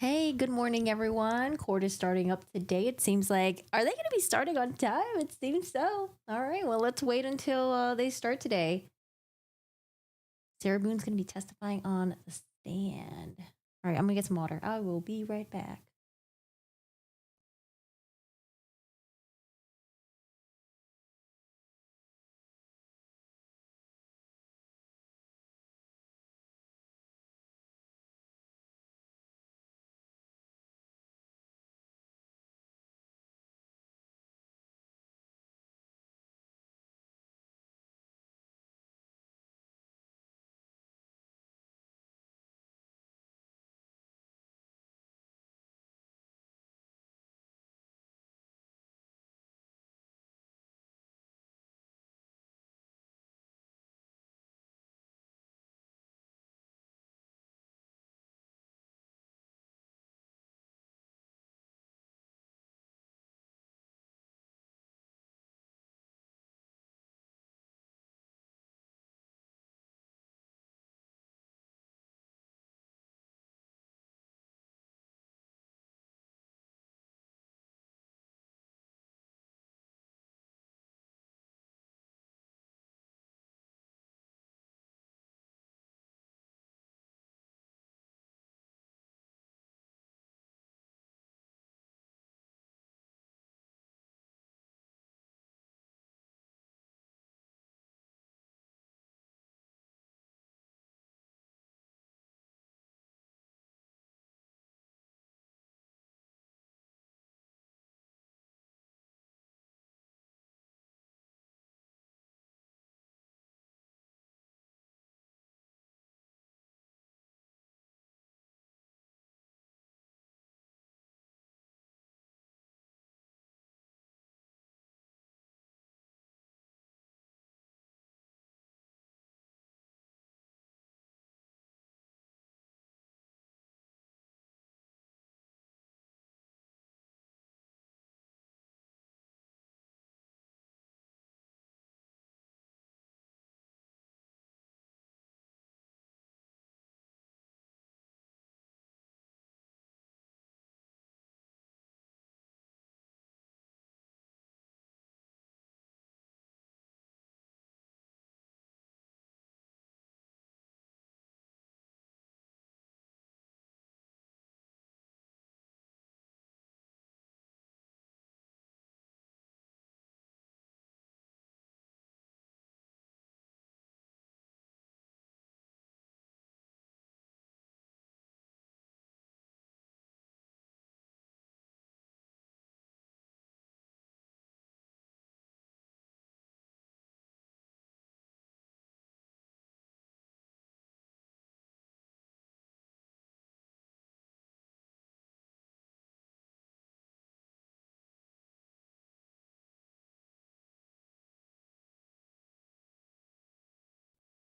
Hey, good morning, everyone. Court is starting up today. It seems like, are they going to be starting on time? It seems so. All right, well, let's wait until they start today. Sarah Boone's going to be testifying on the stand. All right, I'm going to get some water. I will be right back.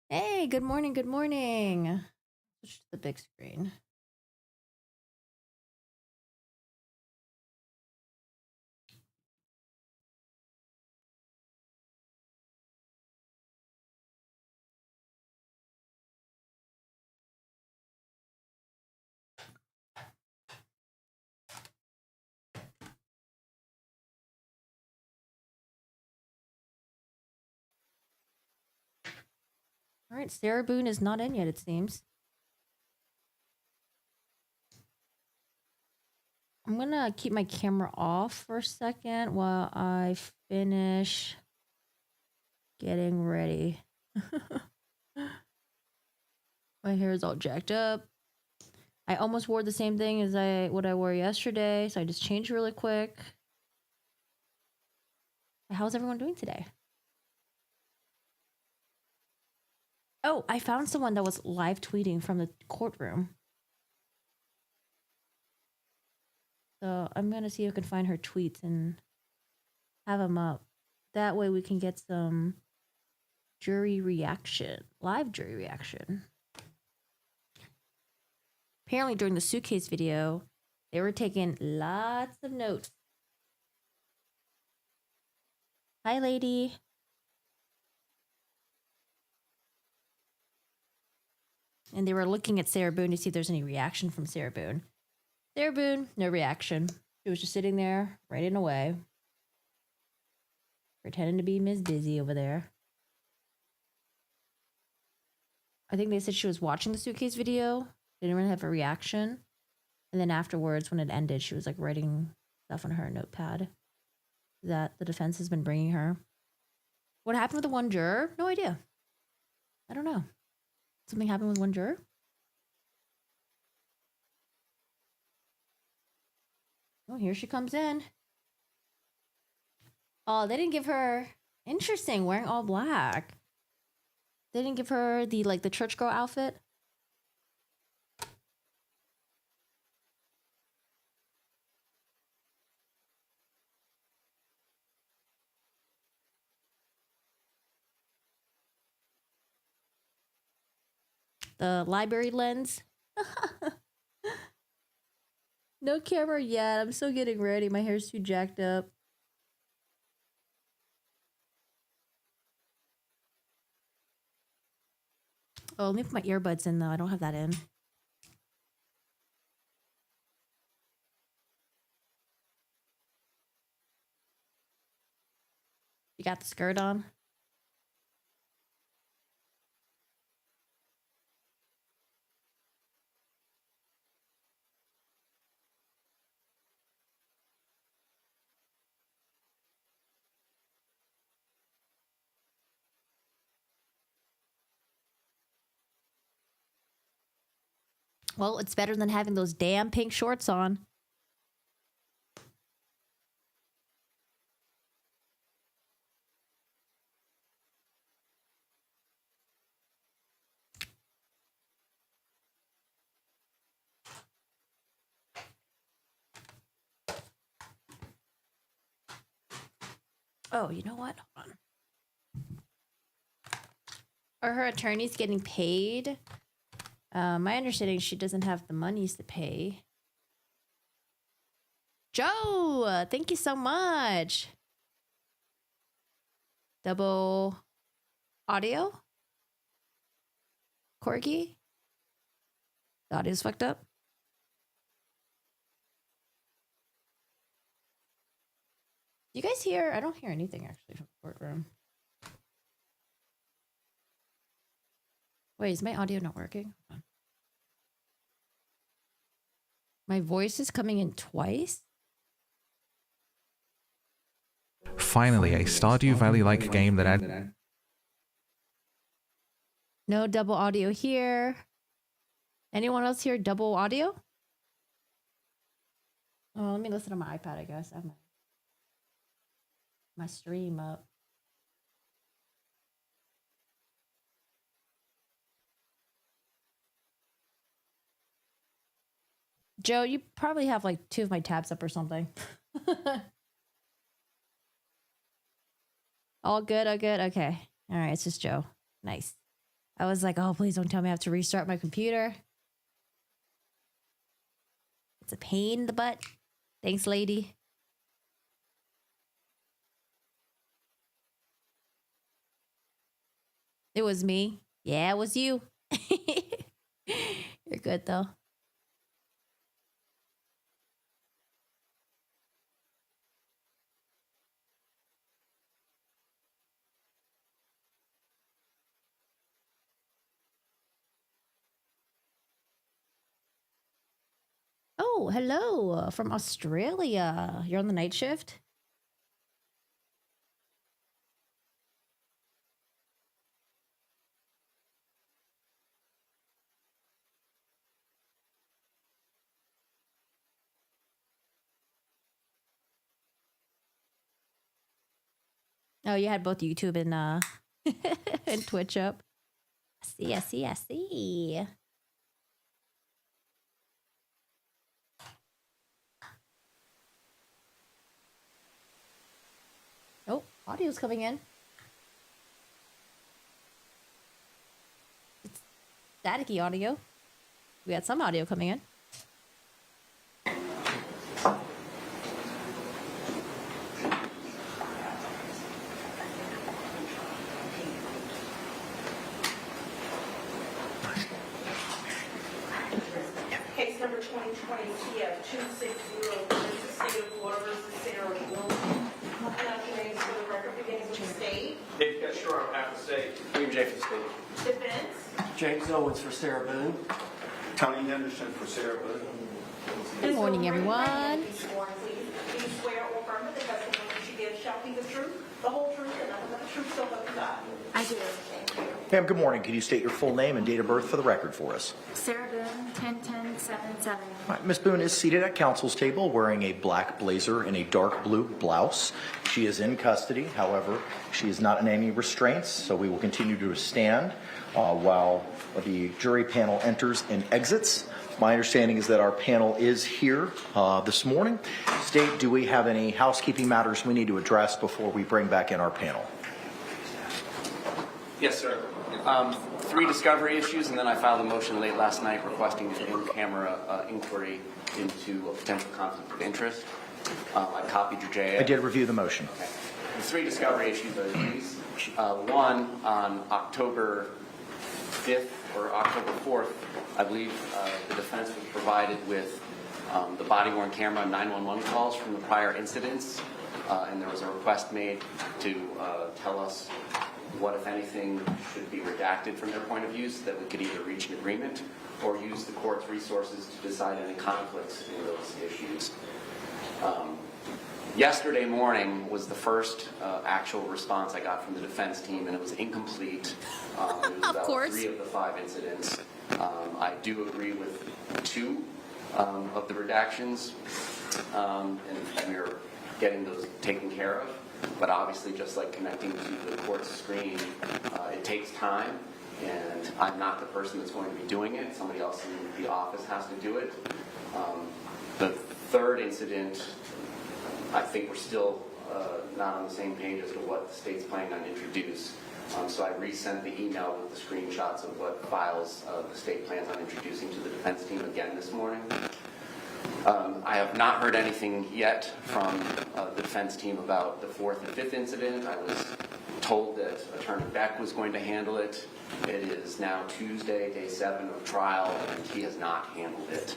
Hey, good morning, good morning. Switch to the big screen. All right, Sarah Boone is not in yet, it seems. I'm going to keep my camera off for a second while I finish getting ready. My hair is all jacked up. I almost wore the same thing as what I wore yesterday, so I just changed really quick. How's everyone doing today? Oh, I found someone that was live tweeting from the courtroom. So I'm gonna see if I can find her tweets and have them up. That way we can get some jury reaction, live jury reaction. Apparently during the suitcase video, they were taking lots of notes. Hi, lady. And they were looking at Sarah Boone to see if there's any reaction from Sarah Boone. There, Boone. No reaction. She was just sitting there, writing away. Pretending to be Miss Busy over there. I think they said she was watching the suitcase video. Didn't really have a reaction. And then afterwards, when it ended, she was like writing stuff on her notepad that the defense has been bringing her. What happened with the one juror? No idea. I don't know. Something happened with one juror? Oh, here she comes in. Oh, they didn't give her... Interesting, wearing all black. They didn't give her the, like, the church girl outfit? The library lens? No camera yet. I'm still getting ready. My hair's too jacked up. Oh, let me put my earbuds in, though. I don't have that in. You got the skirt on? Well, it's better than having those damn pink shorts on. Oh, you know what? Hold on. Are her attorneys getting paid? My understanding, she doesn't have the monies to pay. Joe, thank you so much. Double audio? Corgi? The audio's fucked up. You guys hear? I don't hear anything actually from the courtroom. Wait, is my audio not working? Hold on. My voice is coming in twice? Finally, a Stardew Valley-like game that had... No double audio here. Anyone else hear double audio? Oh, let me listen on my iPad, I guess. I have my stream up. Joe, you probably have like 2 of my tabs up or something. All good, all good? Okay. All right, it's just Joe. Nice. I was like, oh, please don't tell me I have to restart my computer. It's a pain in the butt. Thanks, lady. It was me. Yeah, it was you. You're good, though. Oh, hello from Australia. You're on the night shift? Oh, you had both YouTube and and Twitch up. I see. Oh, audio's coming in. It's staticky audio. We got some audio coming in. Case number 2020 TF 260, versus State of Florida versus Sarah Boone. Announce your names for the record, beginning with the state. Dave Castro on behalf of the state. William J. for the state. Defense. James Owens for Sarah Boone. Tony Henderson for Sarah Boone. Good morning, everyone. Be sworn, please. Do you swear or affirm that the testimony you give shall be the truth, the whole truth, and nothing but the truth, so help you God? I do. Thank you. Ma'am, good morning. Could you state your full name and date of birth for the record for us? Sarah Boone, 10-10-7-7. All right, Ms. Boone is seated at counsel's table wearing a black blazer and a dark blue blouse. She is in custody. However, she is not in any restraints, so we will continue to stand while the jury panel enters and exits. My understanding is that our panel is here this morning. State, do we have any housekeeping matters we need to address before we bring back in our panel? Yes, sir. 3 discovery issues, and then I filed a motion late last night requesting an in-camera inquiry into a potential conflict of interest. I copied your JA. I did review the motion. Okay. The 3 discovery issues are these. One, on October 5th or October 4th, I believe the defense was provided with the body-worn camera and 911 calls from the prior incidents, and there was a request made to tell us what, if anything, should be redacted from their point of view so that we could either reach an agreement or use the court's resources to decide any conflicts in those issues. Yesterday morning was the first actual response I got from the defense team, and it was incomplete. It was Of about course. 3 of the 5 incidents. I do agree with 2 of the redactions, and we're getting those taken care of. But obviously, just like connecting to the court screen, it takes time, and I'm not the person that's going to be doing it. Somebody else in the office has to do it. The 3rd incident, I think we're still not on the same page as to what the state's planning on introduce. So I resent the email with the screenshots of what files the state plans on introducing to the defense team again this morning. I have not heard anything yet from the defense team about the 4th and 5th incident. I was told that Attorney Beck was going to handle it. It is now Tuesday, day 7 of trial, and he has not handled it.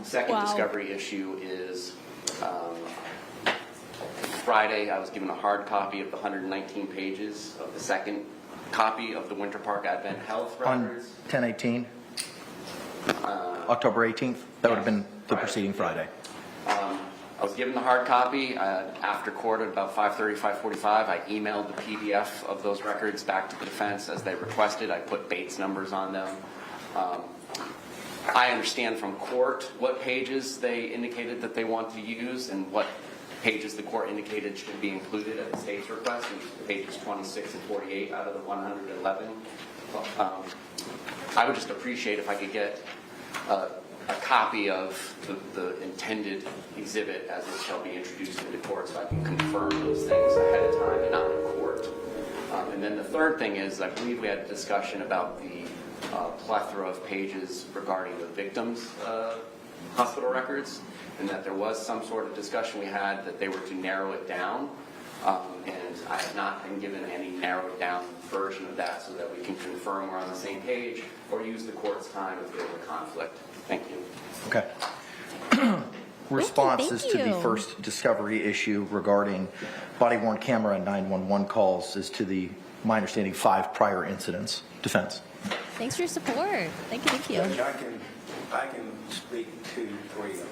Second discovery issue is Friday, I was given a hard copy of the 119 pages of the second copy of the Winter Park Advent Health records. On 10/18? October 18th? That would have been the preceding Friday. I was given the hard copy after court at about 5:30, 5:45. I emailed the PDF of those records back to the defense as they requested. I put Bates numbers on them. I understand from court what pages they indicated that they want to use and what pages the court indicated should be included at the state's request, which is pages 26 and 48 out of the 111. I would just appreciate if I could get a copy of the intended exhibit as it shall be introduced into court so I can confirm those things ahead of time and not in court. And then the third thing is, I believe we had a discussion about the plethora of pages regarding the victims' hospital records, and that there was some sort of discussion we had that they were to narrow it down. And I have not been given any narrowed down version of that so that we can confirm we're on the same page or use the court's time if there's a conflict. Thank you. Okay. Responses thank to the you. first discovery issue regarding body-worn camera and 911 calls is to the, my understanding, 5 prior incidents. Defense. Thanks for your support. Thank you. Judge, I can speak to 3 of them.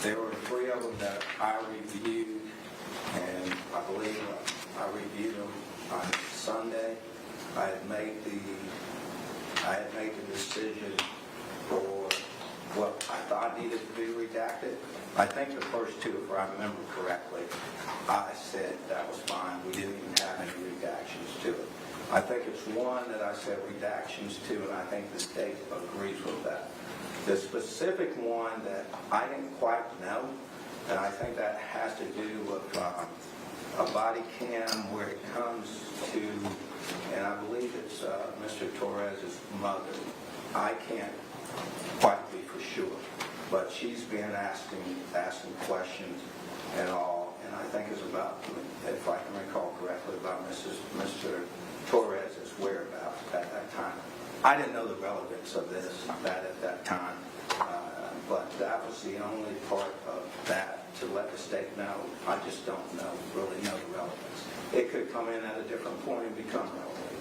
There were 3 of them that I reviewed, and I believe I reviewed them on Sunday. I had made the decision for what I thought needed to be redacted. I think the first 2, if I remember correctly, I said that was fine. We didn't even have any redactions to it. I think it's one that I said redactions to, and I think the state agrees with that. The specific one that I didn't quite know, and I think that has to do with a body cam where it comes to, and I believe it's Mr. Torres's mother. I can't quite be for sure, but she's been asking questions and all, and I think it's about, if I can recall correctly, about Mr. Torres's whereabouts at that time. I didn't know the relevance of that at that time, but that was the only part of that to let the state know. I just don't really know the relevance. It could come in at a different point and become relevant.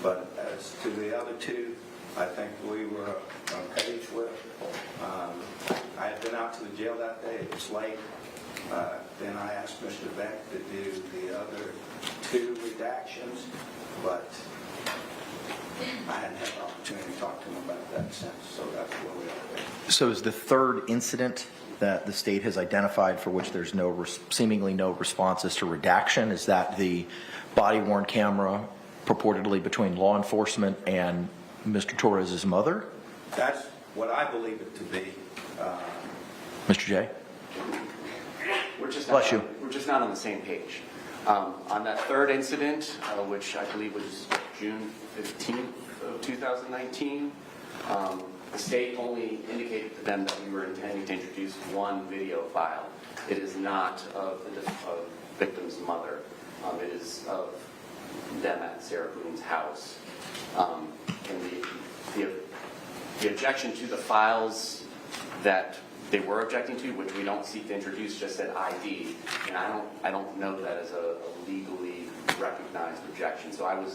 But as to the other two, I think we were on page with. I had been out to the jail that day. It was late. Then I asked Mr. Beck to do the other two redactions, but I hadn't had an opportunity to talk to him about that since, so that's where we are. So is the third incident that the state has identified for which there's seemingly no responses to redaction, is that the body-worn camera purportedly between law enforcement and Mr. Torres's mother? That's what I believe it to be. Mr. J? Bless you. We're just not on the same page. On that third incident, which I believe was June 15th of 2019, the state only indicated to them that we were intending to introduce one video file. It is not of the victim's mother. It is of them at Sarah Boone's house. And the objection to the files that they were objecting to, which we don't seek to introduce, just said ID, and I don't know that as a legally recognized objection. So I'm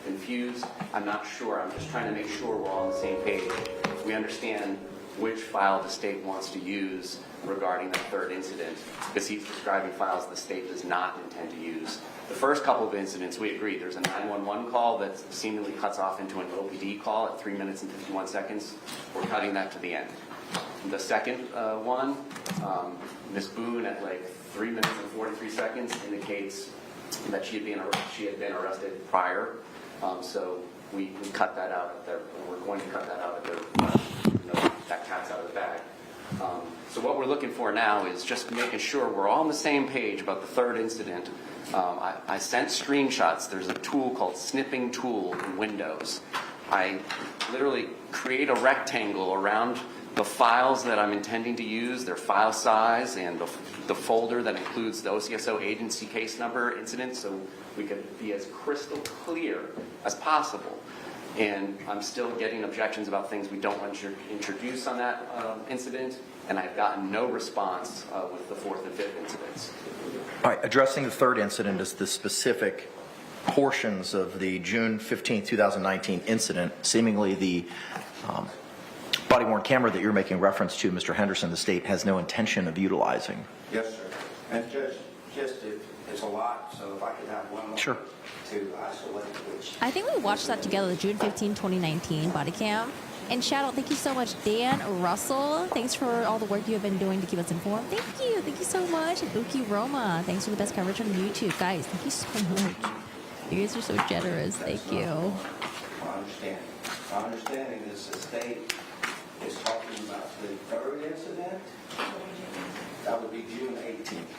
confused. I'm not sure. I'm just trying to make sure we're all on the same page. We understand which file the state wants to use regarding the third incident, because he's describing files the state does not intend to use. The first couple of incidents, we agree. There's a 911 call that seemingly cuts off into an OPD call at 3 minutes and 51 seconds. We're cutting that to the end. The second one, Ms. Boone at like 3 minutes and 43 seconds indicates that she had been arrested prior. So we cut that out at there. We're going to cut that out at there. That cat's out of the bag. So what we're looking for now is just making sure we're all on the same page about the third incident. I sent screenshots. There's a tool called Snipping Tool in Windows. I literally create a rectangle around the files that I'm intending to use, their file size, and the folder that includes the OCSO agency case number incident, so we could be as crystal clear as possible. And I'm still getting objections about things we don't want to introduce on that incident, and I've gotten no response with the fourth and fifth incidents. All right, addressing the third incident is the specific portions of the June 15, 2019 incident, seemingly the body-worn camera that you're making reference to, Mr. Henderson, the state has no intention of utilizing. Yes, sir. And Judge, it's a lot, so if I could have one more Sure. to isolate which. I think we watched that together, the June 15, 2019 body cam. And shout out, thank you so much, Dan Russell. Thanks for all the work you have been doing to keep us informed. Thank you so much. And Uki Roma, thanks for the best coverage on YouTube. Guys, thank you so much. You guys are so generous. Thank you. My understanding is the state is talking about the third incident. That would be June 18th.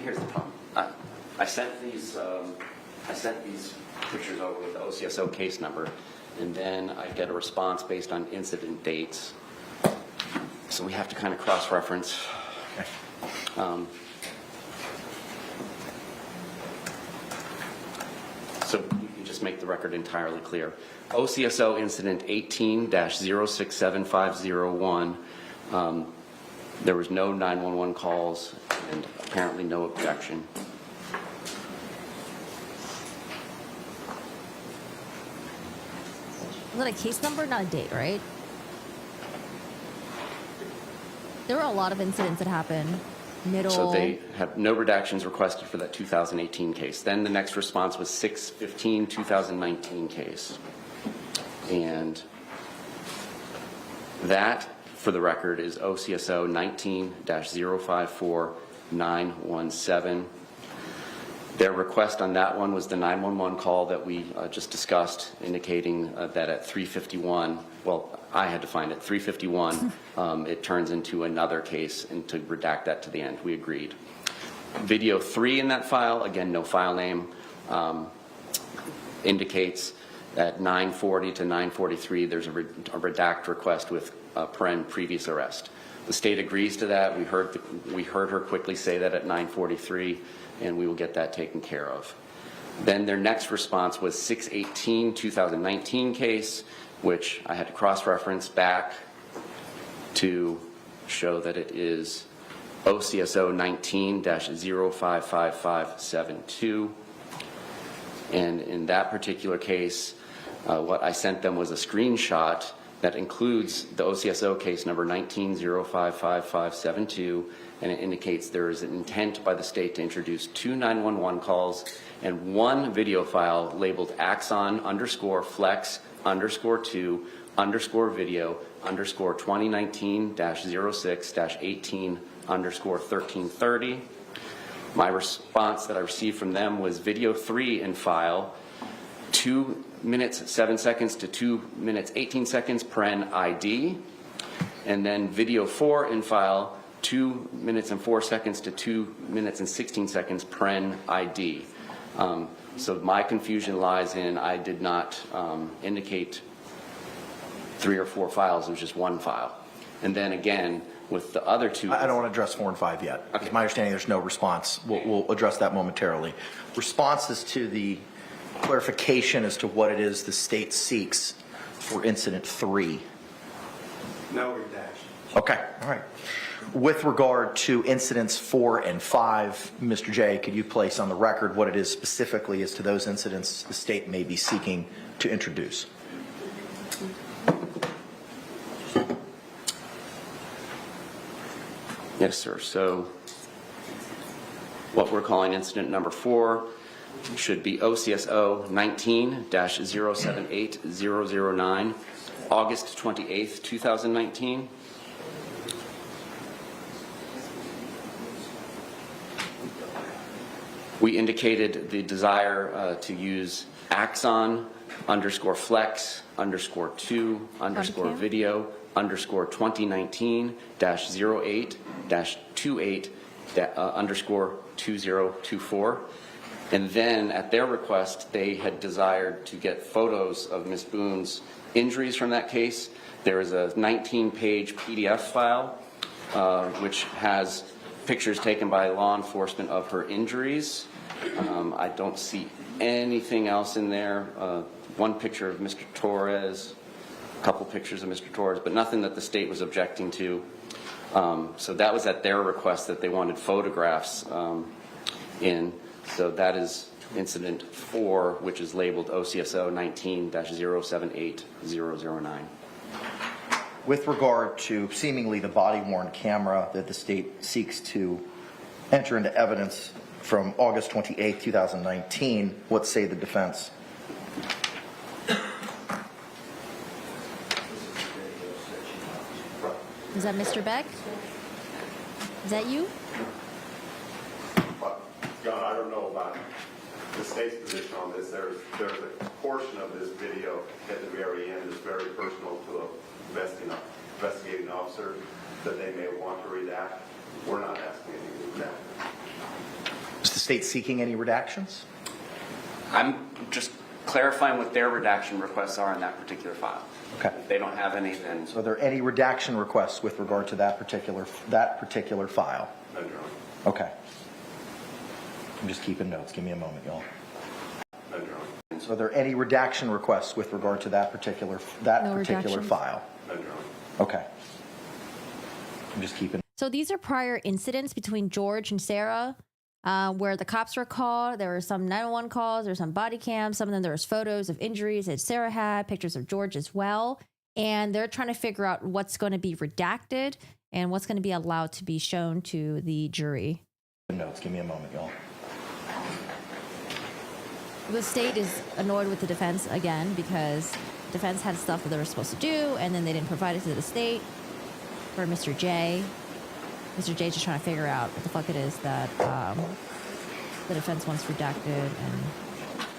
Here's the problem. I sent these pictures over with the OCSO case number, and then I get a response based on incident dates. So we have to kind of cross-reference. So you can just make the record entirely clear. OCSO incident 18-067501. There was no 911 calls and apparently no objection. Was that a case number, not a date, right? There were a lot of incidents that happened. So they have no redactions requested for that 2018 case. Then the next response was 6/15/2019 case. And that, for the record, is OCSO 19-054917. Their request on that one was the 911 call that we just discussed, indicating that at 3:51, well, I had to find it, 3:51, it turns into another case, and to redact that to the end. We agreed. Video 3 in that file, again, no file name, indicates at 9:40 to 9:43, there's a redact request with paren previous arrest. The state agrees to that. We heard her quickly say that at 9:43, and we will get that taken care of. Then their next response was 6/18/2019 case, which I had to cross-reference back to show that it is OCSO 19-055572. And in that particular case, what I sent them was a screenshot that includes the OCSO case number 19-055572, and it indicates there is an intent by the state to introduce 2 911 calls and 1 video file labeled axon_flex_2_video_2019-06-18_1330. My response that I received from them was video 3 in file, 2 minutes 7 seconds to 2 minutes 18 seconds paren ID, and then video 4 in file, 2 minutes and 4 seconds to 2 minutes and 16 seconds paren ID. So my confusion lies in I did not indicate 3 or 4 files, it was just 1 file. And then again, with the other 2. I don't want to address 4 and 5 yet. Okay. It's my understanding there's no response. We'll address that momentarily. Responses to the clarification as to what it is the state seeks for incident 3. No redaction. Okay, all right. With regard to incidents 4 and 5, Mr. J, could you place on the record what it is specifically as to those incidents the state may be seeking to introduce? Yes, sir. So what we're calling incident number 4 should be OCSO 19-078009, August 28th, 2019. We indicated the desire to use axon_flex_2_video _2019-08-28_2024. And then at their request, they had desired to get photos of Ms. Boone's injuries from that case. There is a 19-page PDF file which has pictures taken by law enforcement of her injuries. I don't see anything else in there. One picture of Mr. Torres, a couple pictures of Mr. Torres, but nothing that the state was objecting to. So that was at their request that they wanted photographs in. So that is incident 4, which is labeled OCSO 19-078009. With regard to seemingly the body-worn camera that the state seeks to enter into evidence from August 28, 2019, what say the defense? Is that Mr. Beck? Is that you? John, I don't know about the state's position on this. There's a portion of this video at the very end that's very personal to an investigating officer that they may want to redact. We're not asking anything to redact. Is the state seeking any redactions? I'm just clarifying what their redaction requests are in that particular file. Okay. If they don't have any, then So are there any redaction requests with regard to that particular file? No, Your Honor. Okay. I'm just keeping notes. Give me a moment, y'all. No, Your Honor. So are there any redaction requests with regard to that particular redactions. file? No, Your Honor. Okay. I'm just keeping. So these are prior incidents between George and Sarah, where the cops were called. There were some 911 calls, there were some body cams, some of them there was photos of injuries that Sarah had, pictures of George as well. And they're trying to figure out what's going to be redacted and what's going to be allowed to be shown to the jury. Notes. Give me a moment, y'all. The state is annoyed with the defense again because defense had stuff that they were supposed to do and then they didn't provide it to the state for Mr. J. Mr. J's just trying to figure out what the fuck it is that the defense wants redacted and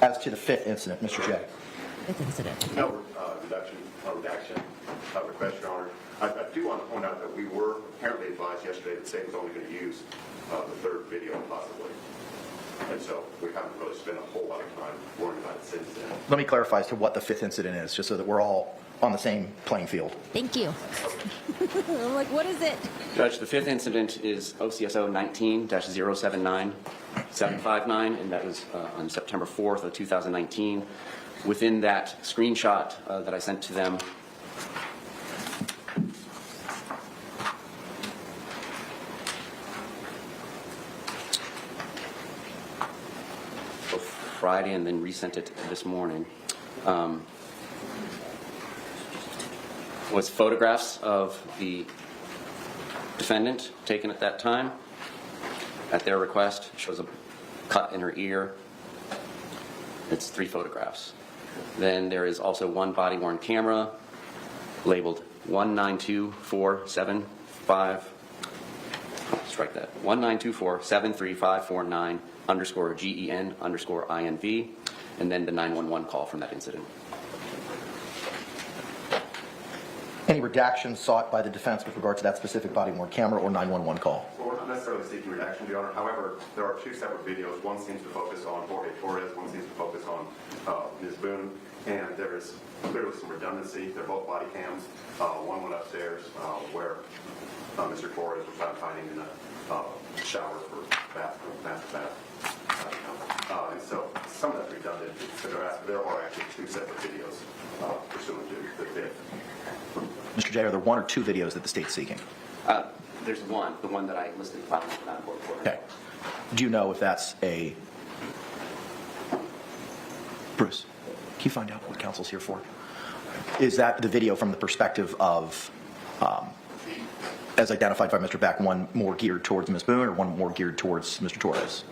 As to the 5th incident, Mr. J. 5th incident. No redaction request, Your Honor. I do want to point out that we were apparently advised yesterday that the state was only going to use the 3rd video possibly. And so we haven't really spent a whole lot of time worrying about it since then. Let me clarify as to what the 5th incident is, just so that we're all on the same playing field. Thank you. I'm like, what is it? Judge, the fifth incident is OCSO 19-079-759, and that was on September 4th of 2019. Within that screenshot that I sent to them, Friday and then resent it this morning, was photographs of the defendant taken at that time at their request. It shows a cut in her ear. It's 3 photographs. Then there is also one body-worn camera labeled 1924755. Strike that. 192473549_GEN_INV, and then the 911 call from that incident. Any redactions sought by the defense with regard to that specific body-worn camera or 911 call? Well, we're not necessarily seeking redaction, Your Honor. However, there are 2 separate videos. One seems to focus on Jorge Torres, one seems to focus on Ms. Boone, and there is clearly some redundancy. They're both body cams. One went upstairs where Mr. Torres was found hiding in a shower for master bath. And so some of that's redundant. There are actually 2 separate videos pursuant to the fifth. Mr. J, are there 1 or 2 videos that the state's seeking? There's one, the one that I listed in the court order. Okay. Do you know if that's a... Bruce, can you find out what counsel's here for? Is that the video from the perspective of, as identified by Mr. Beck, one more geared towards Ms. Boone or one more geared towards Mr. Torres?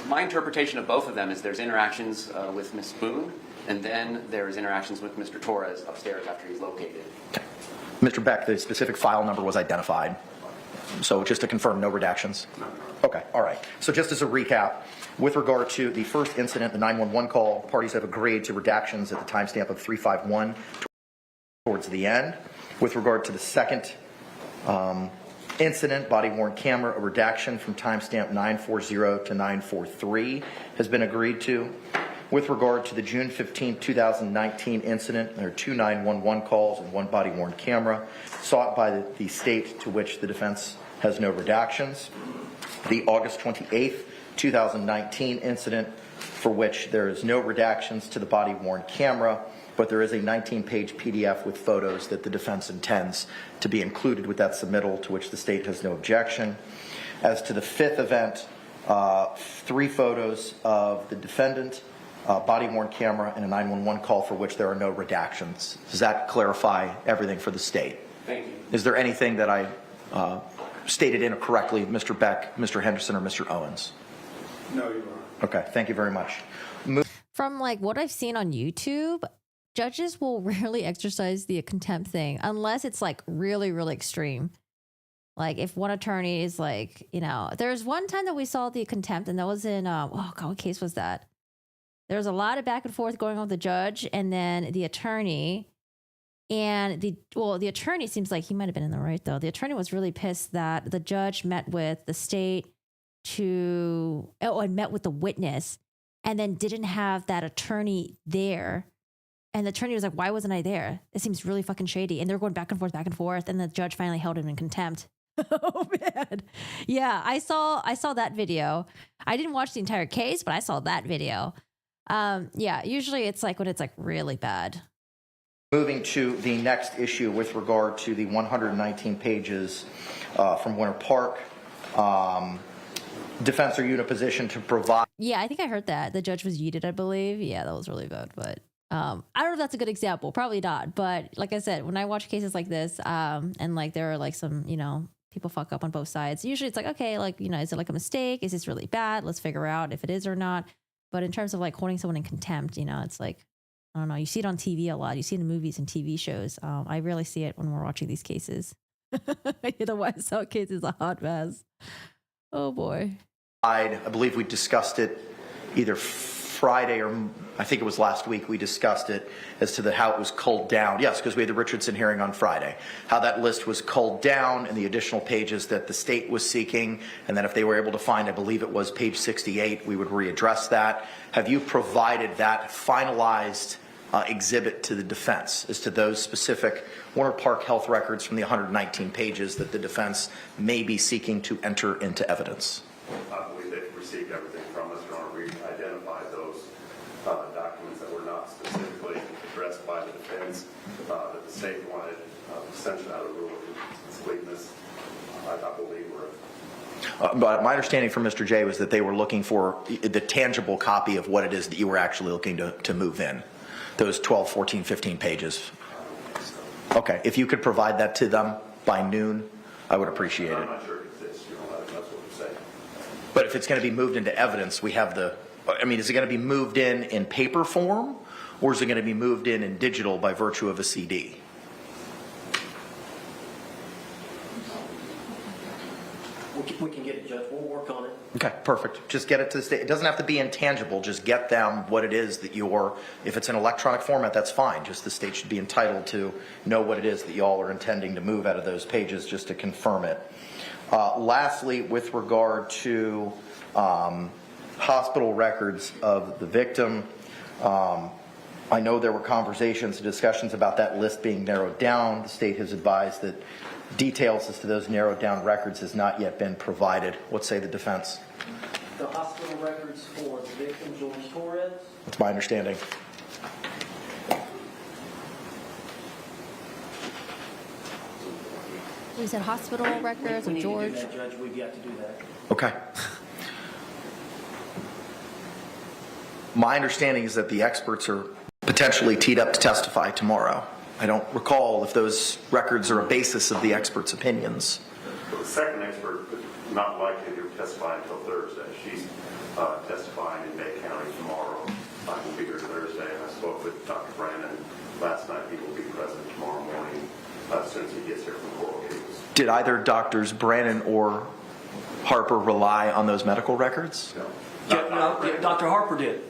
My interpretation of both of them is there's interactions with Ms. Boone, and then there's interactions with Mr. Torres upstairs after he's located. Okay. Mr. Beck, the specific file number was identified. So just to confirm, no redactions? No. Okay, all right. So just as a recap, with regard to the first incident, the 911 call, parties have agreed to redactions at the timestamp of 351 towards the end. With regard to the second incident, body-worn camera, a redaction from timestamp 940 to 943 has been agreed to. With regard to the June 15, 2019 incident, there are 2 911 calls and 1 body-worn camera sought by the state to which the defense has no redactions. The August 28, 2019 incident for which there is no redactions to the body-worn camera, but there is a 19-page PDF with photos that the defense intends to be included with that submittal, to which the state has no objection. As to the 5th event, 3 photos of the defendant, body-worn camera, and a 911 call for which there are no redactions. Does that clarify everything for the state? Thank you. Is there anything that I stated incorrectly, Mr. Beck, Mr. Henderson, or Mr. Owens? No, Your Honor. Okay, thank you very much. From like what I've seen on YouTube, judges will rarely exercise the contempt thing unless it's like really, really extreme. Like if one attorney is like, you know, there's one time that we saw the contempt, and that was in, oh God, what case was that? There was a lot of back and forth going on with the judge and then the attorney. And the attorney seems like he might have been in the right, though. The attorney was really pissed that the judge met with the state and met with the witness and then didn't have that attorney there. And the attorney was like, why wasn't I there? It seems really fucking shady. And they're going back and forth. And the judge finally held him in contempt. Oh, man. Yeah, I saw that video. I didn't watch the entire case, but I saw that video. Yeah, usually it's like when it's like really bad. Moving to the next issue with regard to the 119 pages from Winter Park. Defense, are you in a position to provide? Yeah, I think I heard that. The judge was yeeted, I believe. Yeah, that was really bad. But I don't know if that's a good example. Probably not. But like I said, when I watch cases like this, and like there are like some, you know, people fuck up on both sides. Usually it's like, okay, like, you know, is it like a mistake? Is this really bad? Let's figure out if it is or not. But in terms of like holding someone in contempt, you know, it's like, I don't know. You see it on TV a lot. You see it in movies and TV shows. I rarely see it when we're watching these cases. You know, YSL case is a hot mess. Oh, boy. I believe we discussed it either Friday or I think it was last week. We discussed it as to how it was culled down. Yes, because we had the Richardson hearing on Friday. How that list was culled down and the additional pages that the state was seeking. And then if they were able to find, I believe it was page 68, we would readdress that. Have you provided that finalized exhibit to the defense as to those specific Warner Park health records from the 119 pages that the defense may be seeking to enter into evidence? I believe they've received everything from us, Your Honor. We identified those documents that were not specifically addressed by the defense, that the state wanted extension out of rule of completeness. I believe we're... But my understanding from Mr. J was that they were looking for the tangible copy of what it is that you were actually looking to move in, those 12, 14, 15 pages. Okay, if you could provide that to them by noon, I would appreciate I'm it. not sure it exists, you know, that's what we're saying. But if it's going to be moved into evidence, we have is it going to be moved in paper form, or is it going to be moved in digital by virtue of a CD? We can get it, Judge. We'll work on it. Okay, perfect. Just get it to the state. It doesn't have to be intangible. Just get them what it is that if it's an electronic format, that's fine. Just the state should be entitled to know what it is that y'all are intending to move out of those pages just to confirm it. Lastly, with regard to hospital records of the victim, I know there were conversations and discussions about that list being narrowed down. The state has advised that details as to those narrowed down records has not yet been provided. What say the defense? The hospital records for the victim, George Torres. That's my understanding. You said hospital records We of need George. to do that, Judge. We've got to do that. Okay. My understanding is that the experts are potentially teed up to testify tomorrow. I don't recall if those records are a basis of the experts' opinions. The second expert is not likely to testify until Thursday. She's testifying in Bay County tomorrow. I will be here Thursday, and I spoke with Dr. Brandon last night. He will be present tomorrow morning as soon as he gets here from Coral Gables. Did either Doctors Brannon or Harper rely on those medical records? No. Dr. Harper did.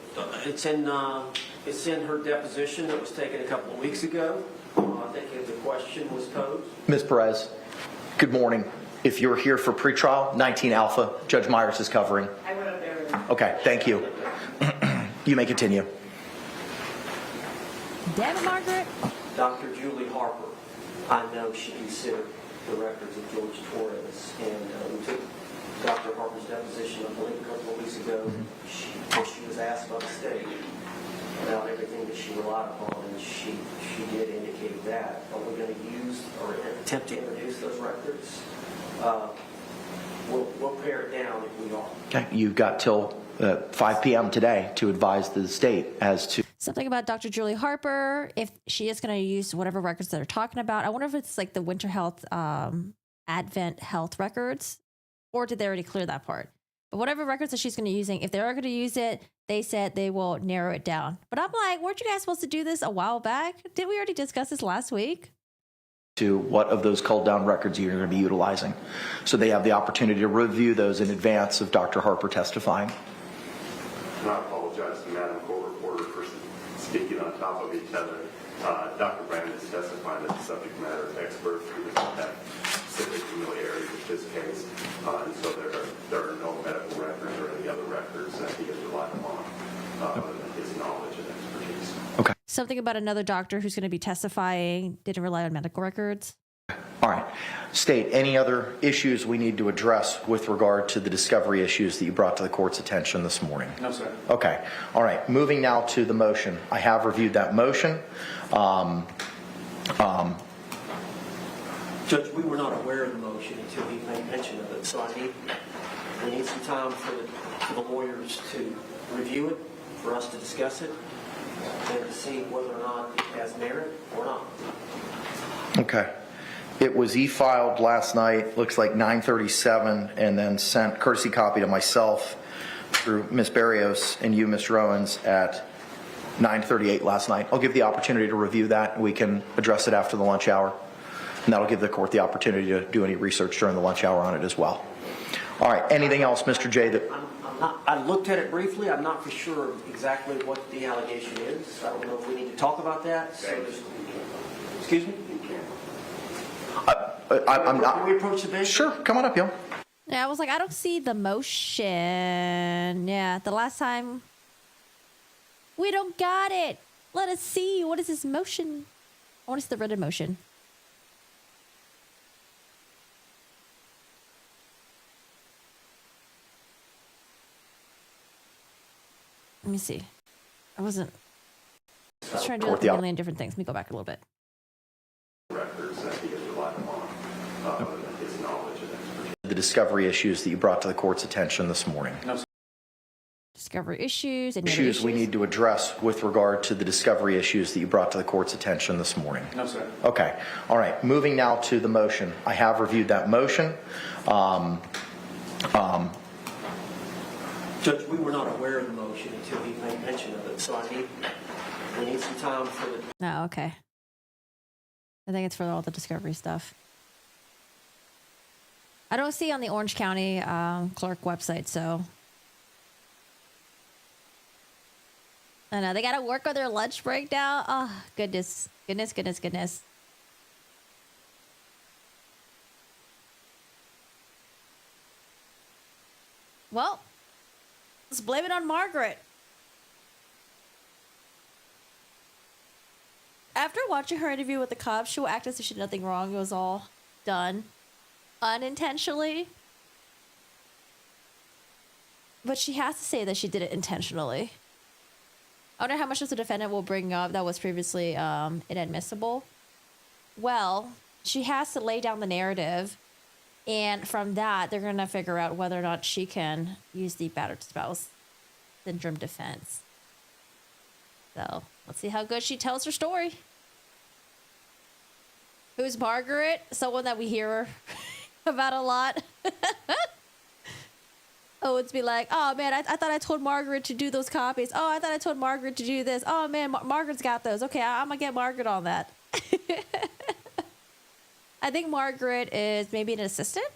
It's in her deposition that was taken a couple of weeks ago. I think the question was posed. Ms. Perez, good morning. If you're here for pretrial, 19 Alpha, Judge Myers is covering. I went up there. Okay, thank you. You may continue. Damn it, Margaret. Dr. Julie Harper, I know she considered the records of George Torres, and we took Dr. Harper's deposition, I believe, a couple of weeks ago. She was asked by the state about everything that she relied upon, and she did indicate that. Are we going to use or attempt to introduce those records? We'll pare it down if we are. Okay, you've got till 5 p.m. today to advise the state as to Something about Dr. Julie Harper, if she is going to use whatever records they're talking about. I wonder if it's like the Winter Health, Advent Health records, or did they already clear that part? But whatever records that she's going to be using, if they are going to use it, they said they will narrow it down. But I'm like, weren't you guys supposed to do this a while back? Did we already discuss this last week? to what of those culled down records you're going to be utilizing. So they have the opportunity to review those in advance of Dr. Harper testifying. And I apologize to Madam Court Reporter for speaking on top of each other. Dr. Brandon is testifying as a subject matter expert who does not have specific familiarity with this case. And so there are no medical records or any other records that he has relied upon other than his knowledge and expertise. Okay. Something about another doctor who's going to be testifying didn't rely on medical records. All right. State, any other issues we need to address with regard to the discovery issues that you brought to the court's attention this morning? No, sir. Okay. All right. Moving now to the motion. I have reviewed that motion. Judge, we were not aware of the motion until he made mention of it, so we need some time for the lawyers to review it, for us to discuss it, and to see whether or not it has merit or not. Okay. It was e-filed last night, looks like 9:37, and then sent courtesy copy to myself through Ms. Barrios and you, Mr. Owens, at 9:38 last night. I'll give the opportunity to review that, and we can address it after the lunch hour. And that'll give the court the opportunity to do any research during the lunch hour on it as well. All right. Anything else, Mr. J? I looked at it briefly. I'm not for sure exactly what the allegation is. I don't know if we need to talk about that. So excuse me? I'm not. Can we approach the bench? Sure. Come on up, yo. Yeah, I was like, I don't see the motion. Yeah, the last time we don't got it. Let us see. What is this motion? I want to see the written motion. Let me see. I was trying to do like a million different things. Let me go back a little bit. Records that he has relied upon, his knowledge and expertise. The discovery issues that you brought to the court's attention this morning. No, sir. Discovery issues and Issues we need to address with regard to the discovery issues that you brought to the court's attention this morning. No, sir. Okay. All right. Moving now to the motion. I have reviewed that motion. Judge, we were not aware of the motion until he made mention of it, so we need some time for the Oh, okay. I think it's for all the discovery stuff. I don't see on the Orange County clerk website, so. I know, they got to work on their lunch break now. Oh, goodness. Goodness. Well, let's blame it on Margaret. After watching her interview with the cops, she will act as if she did nothing wrong. It was all done unintentionally. But she has to say that she did it intentionally. I wonder how much the defendant will bring up that was previously inadmissible. Well, she has to lay down the narrative. And from that, they're going to figure out whether or not she can use the battered spouse syndrome defense. So let's see how good she tells her story. Who's Margaret? Someone that we hear about a lot. Oh, it's be like, oh man, I thought I told Margaret to do those copies. Oh, I thought I told Margaret to do this. Oh man, Margaret's got those. Okay, I'm gonna get Margaret on that. I think Margaret is maybe an assistant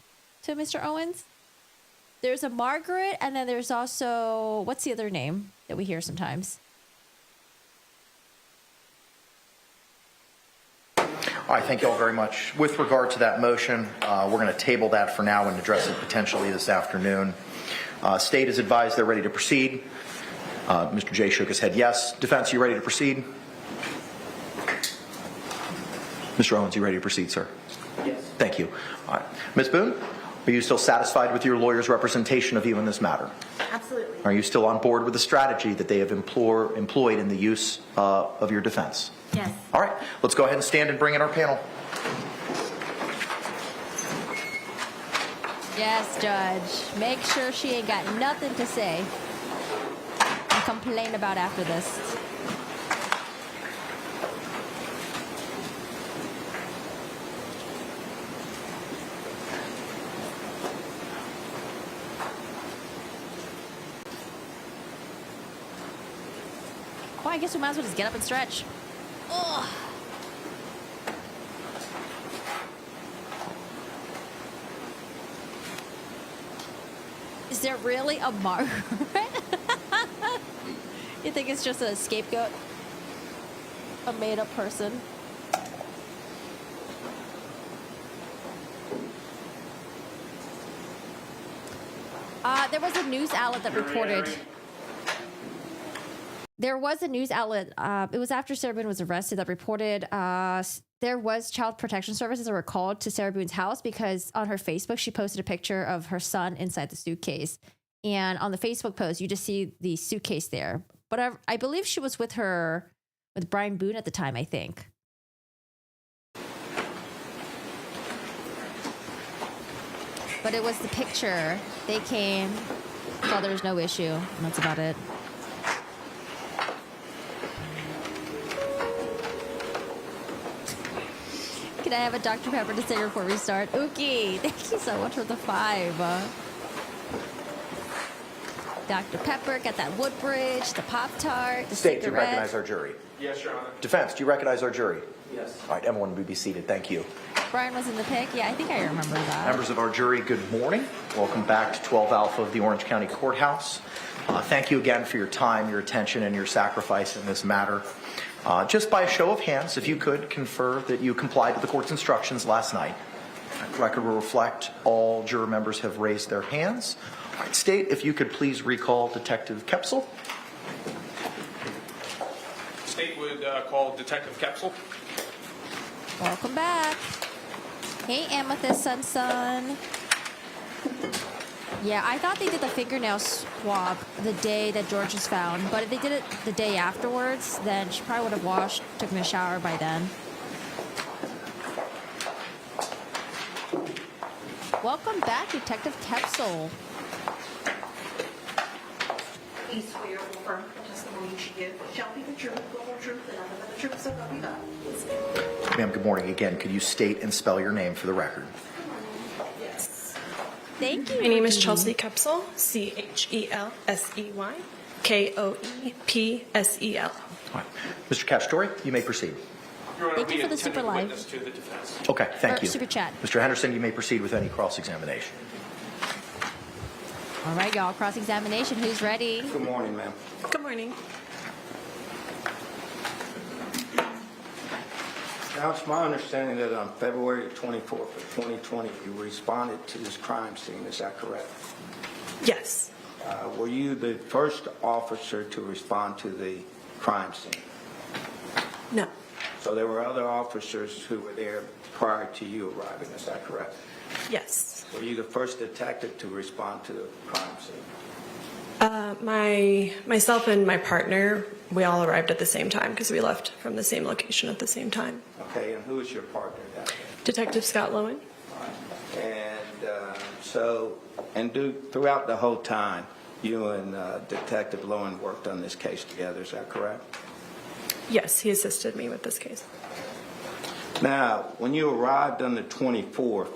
to Mr. Owens. There's a Margaret, and then there's also, what's the other name that we hear sometimes? All right, thank you all very much. With regard to that motion, we're going to table that for now and address it potentially this afternoon. State is advised they're ready to proceed. Mr. Jay shook his head yes. Defense, you ready to proceed? Mr. Owens, you ready to proceed, sir? Yes. Thank you. All right. Ms. Boone, are you still satisfied with your lawyer's representation of you in this matter? Absolutely. Are you still on board with the strategy that they have employed in the use of your defense? Yes. All right. Let's go ahead and stand and bring in our panel. Yes, Judge. Make sure she ain't got nothing to say and complain about after this. Well, I guess we might as well just get up and stretch. Ugh. Is there really a Margaret? You think it's just a scapegoat? A made-up person? There was a news outlet that reported... There was a news outlet, it was after Sarah Boone was arrested, that reported there was child protection services that were called to Sarah Boone's house because on her Facebook, she posted a picture of her son inside the suitcase. And on the Facebook post, you just see the suitcase there. But I believe she was with Brian Boone at the time, I think. But it was the picture. They came, saw there was no issue, and that's about it. Can I have a Dr. Pepper to say before we start? Ookie, thank you so much for the 5. Dr. Pepper, got that Woodbridge, the Pop-Tart, the State, do you cigarette. recognize our jury? Yes, Your Honor. Defense, do you recognize our jury? Yes. All right, everyone will be seated. Thank you. Brian was in the pic. Yeah, I think I remember that. Members of our jury, good morning. Welcome back to 12 Alpha of the Orange County Courthouse. Thank you again for your time, your attention, and your sacrifice in this matter. Just by a show of hands, if you could confer that you complied with the court's instructions last night. The record will reflect all juror members have raised their hands. All right, State, if you could please recall Detective Kepsel. State would call Detective Kepsel. Welcome back. Hey, Amethyst Sun. Yeah, I thought they did the fingernail swab the day that George was found, but if they did it the day afterwards, then she probably would have washed, taken a shower by then. Welcome back, Detective Kepsel. Please swear or affirm the testimony you should give shall be the truth, the whole truth, and nothing but the truth, so help you God. Ma'am, good morning. Again, could you state and spell your name for the record? Yes. Thank you. My name is Dee Dee. Chelsea Kepsel, CHELSEY, KOEPSEL. All right. Mr. Castore, you may proceed. Your Honor, Thank you we for the intended super live. witness to the defense. Okay, thank you. Super chat. Mr. Henderson, you may proceed with any cross-examination. All right, y'all. Cross-examination. Who's ready? Good morning, ma'am. Good morning. Now, it's my understanding that on February 24th of 2020, you responded to this crime scene. Is that correct? Yes. Were you the first officer to respond to the crime scene? No. So there were other officers who were there prior to you arriving. Is that correct? Yes. Were you the first detective to respond to the crime scene? Myself and my partner, we all arrived at the same time because we left from the same location at the same time. Okay, and who was your partner that day? Detective Scott Lowen. And throughout the whole time, you and Detective Lowen worked on this case together, is that correct? Yes, he assisted me with this case. Now, when you arrived on the 24th,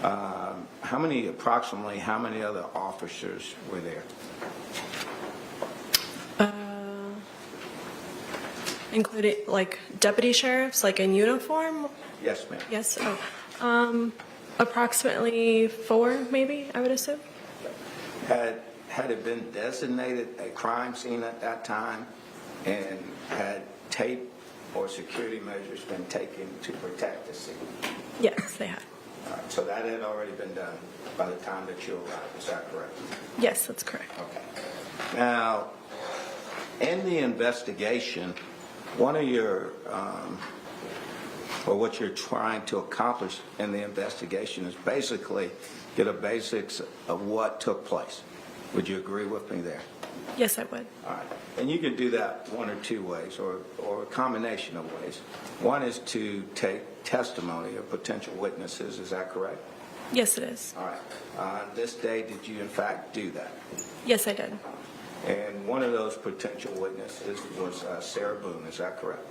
approximately how many other officers were there? Including like deputy sheriffs, like in uniform? Yes, ma'am. Yes. Approximately 4, maybe, I would assume. Had it been designated a crime scene at that time, and had tape or security measures been taken to protect the scene? Yes, they had. All right, so that had already been done by the time that you arrived, is that correct? Yes, that's correct. Okay. Now, in the investigation, one of your, or what you're trying to accomplish in the investigation is basically get a basics of what took place. Would you agree with me there? Yes, I would. All right. And you can do that one or two ways, or a combination of ways. One is to take testimony of potential witnesses. Is that correct? Yes, it is. All right. On this day, did you in fact do that? Yes, I did. And one of those potential witnesses was Sarah Boone. Is that correct?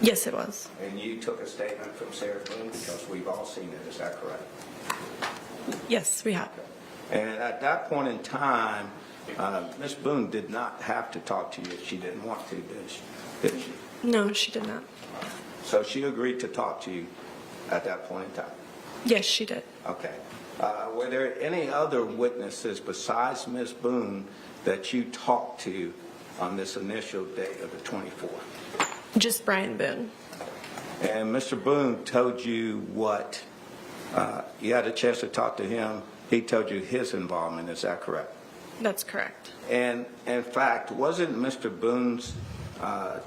Yes, it was. And you took a statement from Sarah Boone because we've all seen it. Is that correct? Yes, we have. And at that point in time, Ms. Boone did not have to talk to you if she didn't want to, did she? No, she did not. So she agreed to talk to you at that point in time? Yes, she did. Okay. Were there any other witnesses besides Ms. Boone that you talked to on this initial date of the 24th? Just Brian Boone. And Mr. Boone told you what? You had a chance to talk to him. He told you his involvement. Is that correct? That's correct. And in fact, wasn't Mr. Boone's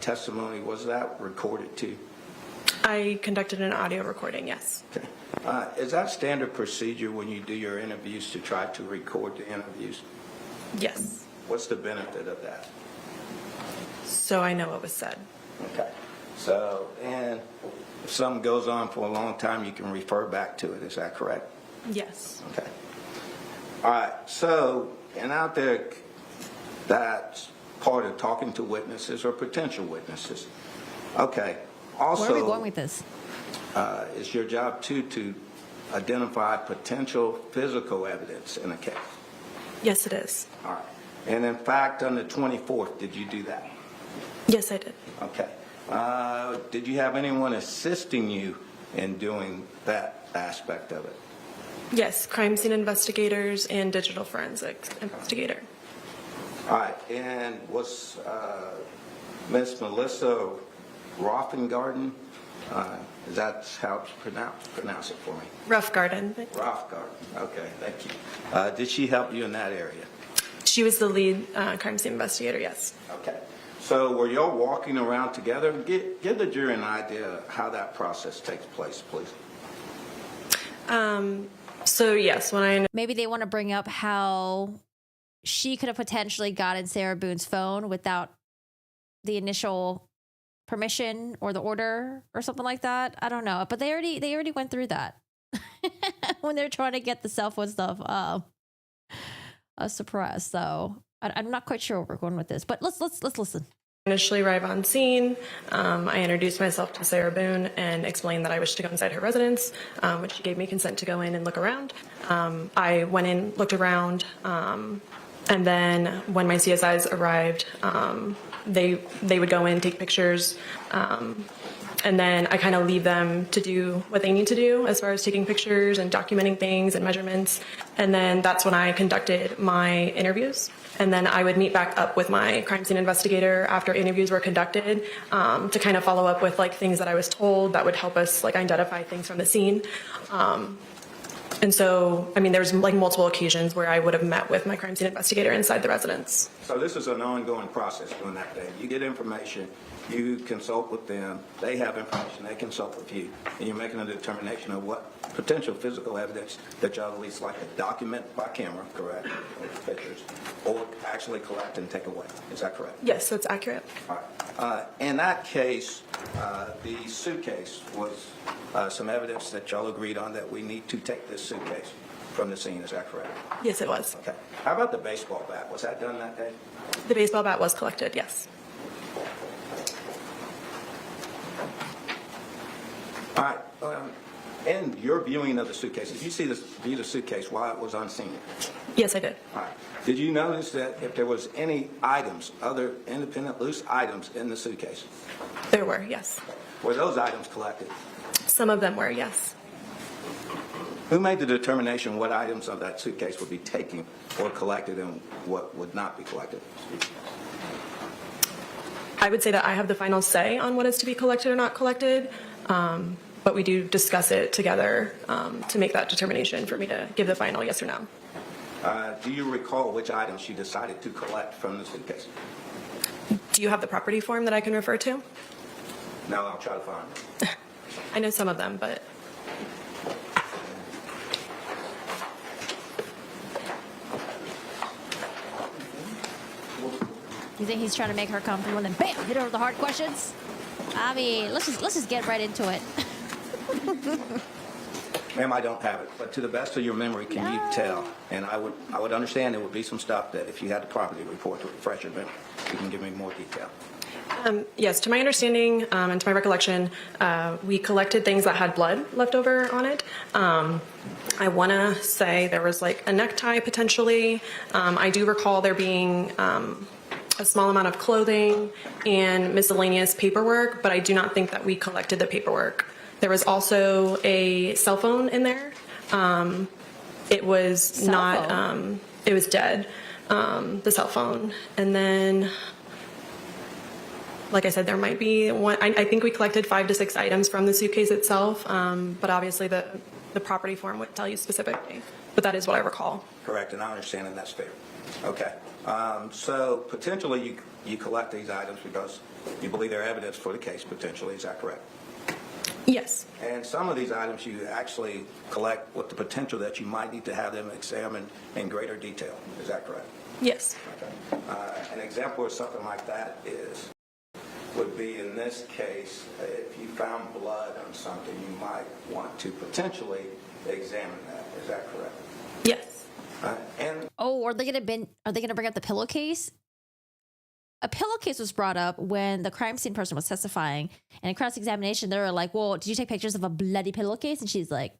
testimony, was that recorded too? I conducted an audio recording, yes. Okay. Is that standard procedure when you do your interviews to try to record the interviews? Yes. What's the benefit of that? So I know what was said. Okay. So, and if something goes on for a long time, you can refer back to it. Is that correct? Yes. Okay. All right. So, and out there, that's part of talking to witnesses or potential witnesses. Okay. Also, Where are we going with this? it's your job too to identify potential physical evidence in a case. Yes, it is. All right. And in fact, on the 24th, did you do that? Yes, I did. Okay. Did you have anyone assisting you in doing that aspect of it? Yes, crime scene investigators and digital forensics investigator. All right. And was Miss Melissa Rothengarden, is that how it's pronounced? Pronounce it for me. Rough Garden. Rothengarden. Okay, thank you. Did she help you in that area? She was the lead crime scene investigator, yes. Okay. So were y'all walking around together? Give the jury an idea of how that process takes place, please. So yes, when I Maybe they want to bring up how she could have potentially gotten Sarah Boone's phone without the initial permission or the order or something like that. I don't know, but they already went through that when they're trying to get the cell phone stuff suppressed. So I'm not quite sure where we're going with this, but let's listen. initially arrive on scene, I introduced myself to Sarah Boone and explained that I wished to go inside her residence, which she gave me consent to go in and look around. I went in, looked around, and then when my CSIs arrived, they would go in, take pictures, and then I kind of leave them to do what they need to do as far as taking pictures and documenting things and measurements. And then that's when I conducted my interviews. And then I would meet back up with my crime scene investigator after interviews were conducted to kind of follow up with like things that I was told that would help us like identify things from the scene. And so, I mean, there's like multiple occasions where I would have met with my crime scene investigator inside the residence. So this is an ongoing process during that day. You get information, you consult with them, they have information, they consult with you, and you're making a determination of what potential physical evidence that y'all at least like to document by camera, correct, or pictures, or actually collect and take away. Is that correct? Yes, that's accurate. All right. In that case, the suitcase was some evidence that y'all agreed on that we need to take this suitcase from the scene. Is that correct? Yes, it was. Okay. How about the baseball bat? Was that done that day? The baseball bat was collected, yes. All right. In your viewing of the suitcase, did you view the suitcase while it was unseen? Yes, I did. All right. Did you notice that if there was any items, other independent loose items in the suitcase? There were, yes. Were those items collected? Some of them were, yes. Who made the determination what items of that suitcase would be taken or collected and what would not be collected? I would say that I have the final say on what is to be collected or not collected, but we do discuss it together to make that determination for me to give the final yes or no. Do you recall which items you decided to collect from the suitcase? Do you have the property form that I can refer to? No, I'll try to find it. I know some of them, but You think he's trying to make her comfortable and then bam, hit her with the hard questions? I mean, let's just get right into it. Ma'am, I don't have it, but to the best of your memory, can you tell? And I would understand there would be some stuff that if you had the property report to refresh your memory, you can give me more detail. yes, to my understanding and to my recollection, we collected things that had blood left over on it. I want to say there was like a necktie potentially. I do recall there being a small amount of clothing and miscellaneous paperwork, but I do not think that we collected the paperwork. There was also a cell phone in there. It was it was dead, the cell phone. And then, like I said, there might be one, I think we collected 5 to 6 items from the suitcase itself, but obviously the property form would tell you specifically, but that is what I recall. Correct, and I understand, and that's fair. Okay. So potentially you collect these items because you believe they're evidence for the case, potentially. Is that correct? Yes. And some of these items you actually collect with the potential that you might need to have them examined in greater detail. Is that correct? Yes. Okay. An example of something like that would be in this case, if you found blood on something, you might want to potentially examine that. Is that correct? Yes. Are they gonna bring up the pillowcase? A pillowcase was brought up when the crime scene person was testifying, and in cross-examination, they were like, well, did you take pictures of a bloody pillowcase? And she's like,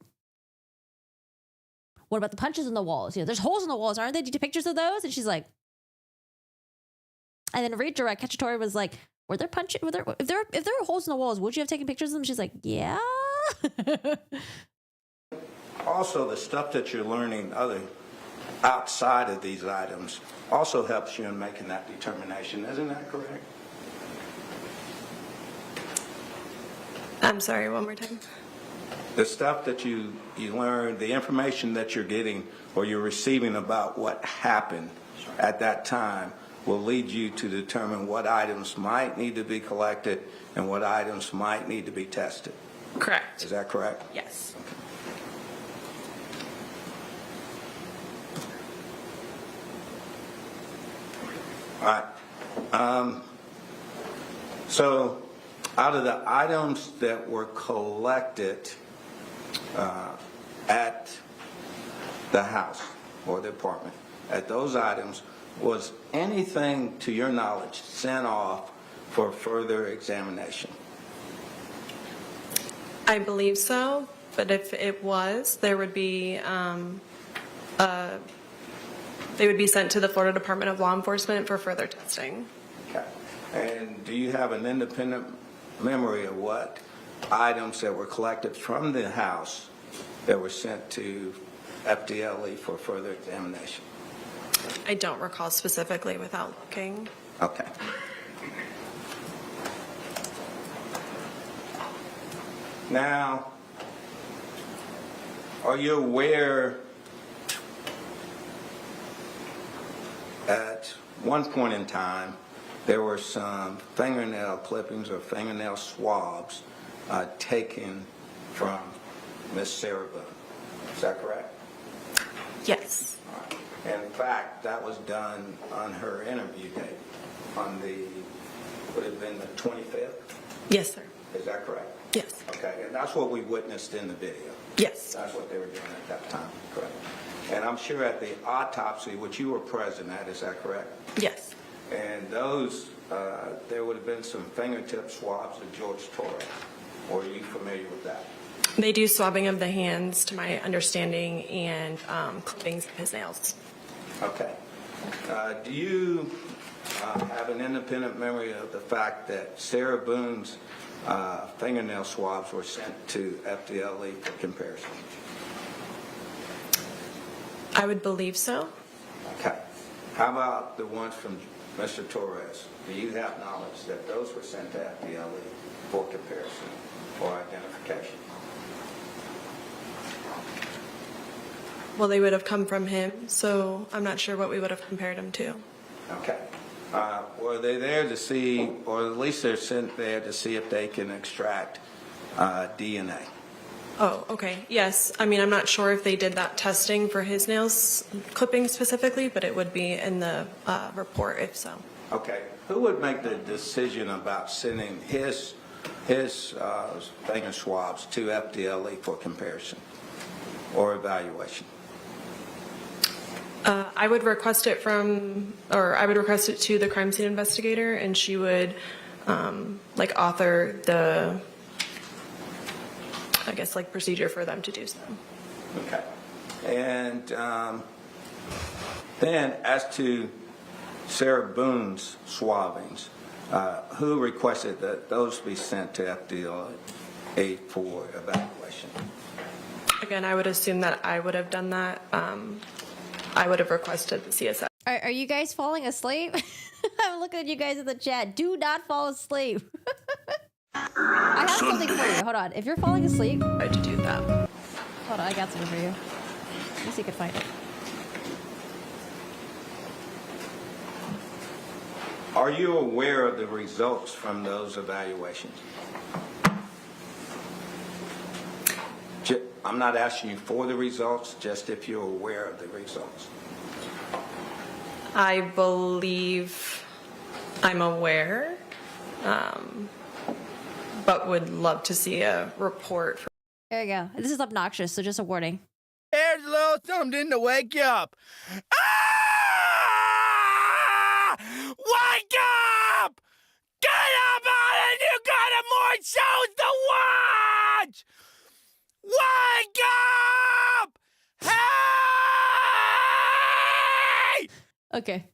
what about the punches in the walls? You know, there's holes in the walls, aren't there? Did you take pictures of those? And she's like, and then redirect Cacciatore was like, if there were holes in the walls, would you have taken pictures of them? She's like, yeah. Also, the stuff that you're learning outside of these items also helps you in making that determination. Isn't that correct? I'm sorry, one more time. The stuff that you learn, the information that you're getting or you're receiving about what happened at that time will lead you to determine what items might need to be collected and what items might need to be tested. Correct. Is that correct? Yes. All right. So out of the items that were collected at the house or the apartment, at those items, was anything to your knowledge sent off for further examination? I believe so, but if it was, there would be, they would be sent to the Florida Department of Law Enforcement for further testing. Okay. And do you have an independent memory of what items that were collected from the house that were sent to FDLE for further examination? I don't recall specifically without looking. Okay. Now, are you aware at one point in time there were some fingernail clippings or fingernail swabs taken from Miss Sarah Boone? Is that correct? Yes. All right. And in fact, that was done on her interview date on the, would it have been the 25th? Yes, sir. Is that correct? Yes. Okay, and that's what we witnessed in the video. Yes. That's what they were doing at that time, correct? And I'm sure at the autopsy, which you were present at, is that correct? Yes. And those, there would have been some fingertip swabs of George Torres. Are you familiar with that? They do swabbing of the hands, to my understanding, and clippings of his nails. Okay. Do you have an independent memory of the fact that Sarah Boone's fingernail swabs were sent to FDLE for comparison? I would believe so. Okay. How about the ones from Mr. Torres? Do you have knowledge that those were sent to FDLE for comparison or identification? Well, they would have come from him, so I'm not sure what we would have compared him to. Okay. Were they there to see, or at least they're sent there to see if they can extract DNA? Oh, okay. Yes. I mean, I'm not sure if they did that testing for his nails clipping specifically, but it would be in the report if so. Okay. Who would make the decision about sending his finger swabs to FDLE for comparison or evaluation? I would request it I would request it to the crime scene investigator, and she would author the, I guess, procedure for them to do so. Okay. And then as to Sarah Boone's swabbings, who requested that those be sent to FDLE for evaluation? Again, I would assume that I would have done that. I would have requested the CSF. Are you guys falling asleep? I'm looking at you guys in the chat. Do not fall asleep. I have something for you. Hold on. If you're falling asleep, I to do that. Hold on. I got something for you. Let me see if I can find it. Are you aware of the results from those evaluations? I'm not asking you for the results, just if you're aware of the results. I believe I'm aware, but would love to see a report. There you go. This is obnoxious, so just a warning. There's a little something to wake you up. Ah! Wake up! Get up out and you got more shows to watch! Wake up! Hey! Okay.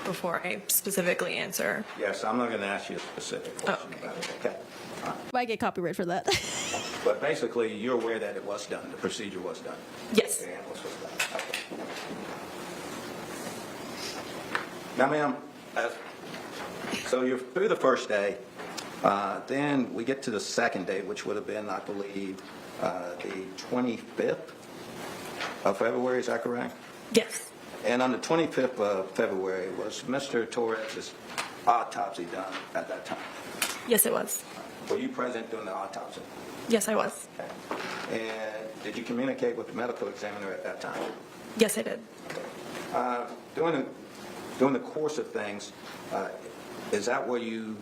Before I specifically answer. Yes, I'm not going to ask you a specific question about it. Okay. Might get copyright for that. But basically, you're aware that it was done. The procedure was done. Yes. The analysis was done. Okay. Now, ma'am, so you're through the first day. Then we get to the second day, which would have been, I believe, the 25th of February. Is that correct? Yes. And on the 25th of February, was Mr. Torres' autopsy done at that time? Yes, it was. Were you present during the autopsy? Yes, I was. Okay. And did you communicate with the medical examiner at that time? Yes, I did. During the course of things, is that where you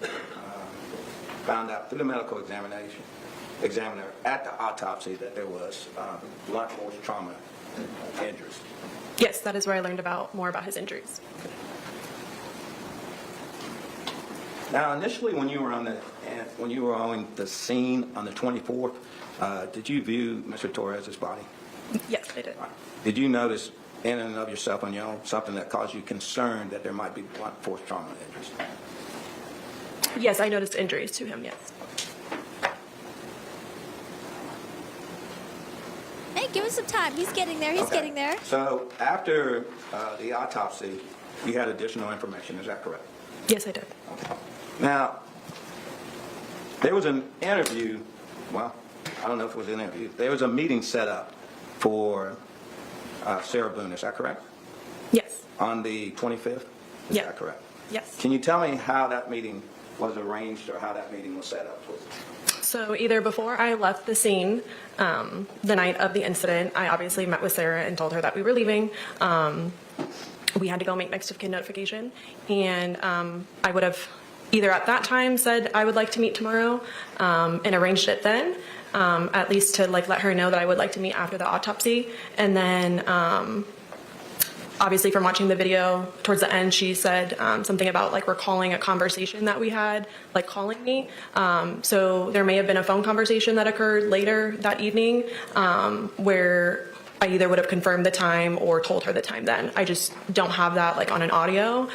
found out through the medical examiner at the autopsy that there was blunt force trauma injuries? Yes, that is where I learned more about his injuries. Now, initially, when you were on the scene on the 24th, did you view Mr. Torres' body? Yes, I did. Did you notice in and of yourself on your own something that caused you concern that there might be blunt force trauma injuries? Yes, I noticed injuries to him, yes. Hey, give him some time. He's getting there. He's Okay. getting there. So after the autopsy, you had additional information. Is that correct? Yes, I did. Now, there was an interview. Well, I don't know if it was an interview. There was a meeting set up for Sarah Boone. Is that correct? Yes. On the 25th? Is Yeah. that correct? Yes. Can you tell me how that meeting was arranged or how that meeting was set up? So either before I left the scene, the night of the incident, I obviously met with Sarah and told her that we were leaving. We had to go make next of kin notification, and I would have either at that time said I would like to meet tomorrow and arranged it then, at least to let her know that I would like to meet after the autopsy, and then obviously from watching the video towards the end, she said something about recalling a conversation that we had, calling me. So there may have been a phone conversation that occurred later that evening where I either would have confirmed the time or told her the time then. I just don't have that on an audio.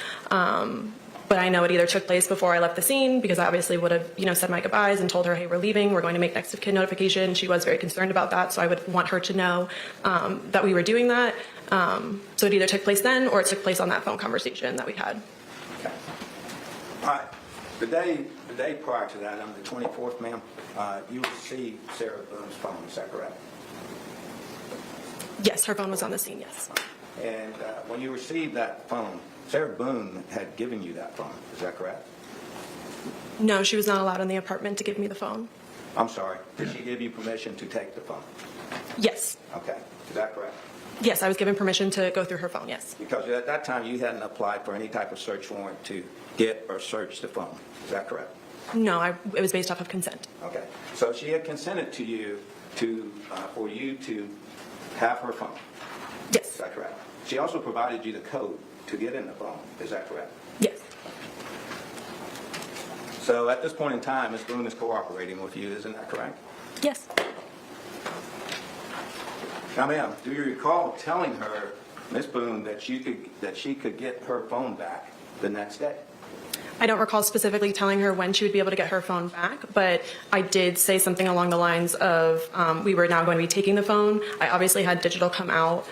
But I know it either took place before I left the scene because I obviously would have, said my goodbyes and told her, hey, we're leaving. We're going to make next of kin notification. She was very concerned about that. So I would want her to know that we were doing that. So it either took place then or it took place on that phone conversation that we had. Okay. All right. The day prior to that, on the 24th, ma'am, you received Sarah Boone's phone. Is that correct? Yes, her phone was on the scene, yes. And when you received that phone, Sarah Boone had given you that phone. Is that correct? No, she was not allowed in the apartment to give me the phone. I'm sorry. Did she give you permission to take the phone? Yes. Okay. Is that correct? Yes, I was given permission to go through her phone, yes. Because at that time, you hadn't applied for any type of search warrant to get or search the phone. Is that correct? No, it was based off of consent. Okay. So she had consented to you for you to have her phone. Yes. Is that correct? She also provided you the code to get in the phone. Is that correct? Yes. So at this point in time, Ms. Boone is cooperating with you. Isn't that correct? Yes. Now, ma'am, do you recall telling her, Ms. Boone, that she could get her phone back the next day? I don't recall specifically telling her when she would be able to get her phone back, but I did say something along the lines of we were now going to be taking the phone. I obviously had digital come out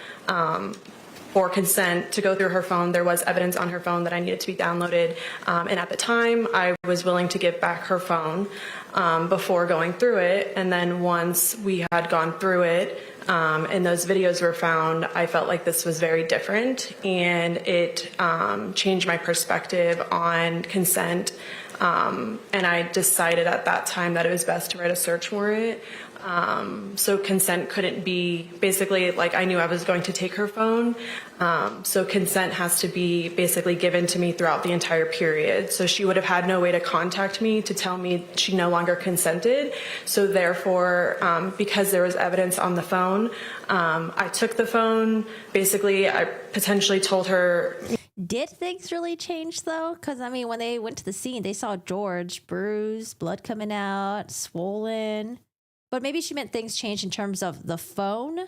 for consent to go through her phone. There was evidence on her phone that I needed to be downloaded, and at the time I was willing to give back her phone before going through it, and then once we had gone through it and those videos were found, I felt like this was very different, and it changed my perspective on consent, and I decided at that time that it was best to write a search warrant. So consent couldn't be basically I knew I was going to take her phone. So consent has to be basically given to me throughout the entire period. So she would have had no way to contact me to tell me she no longer consented. So therefore, because there was evidence on the phone, I took the phone. Basically, I potentially told her. Did things really change though? Because when they went to the scene, they saw George bruised, blood coming out, swollen. But maybe she meant things changed in terms of the phone.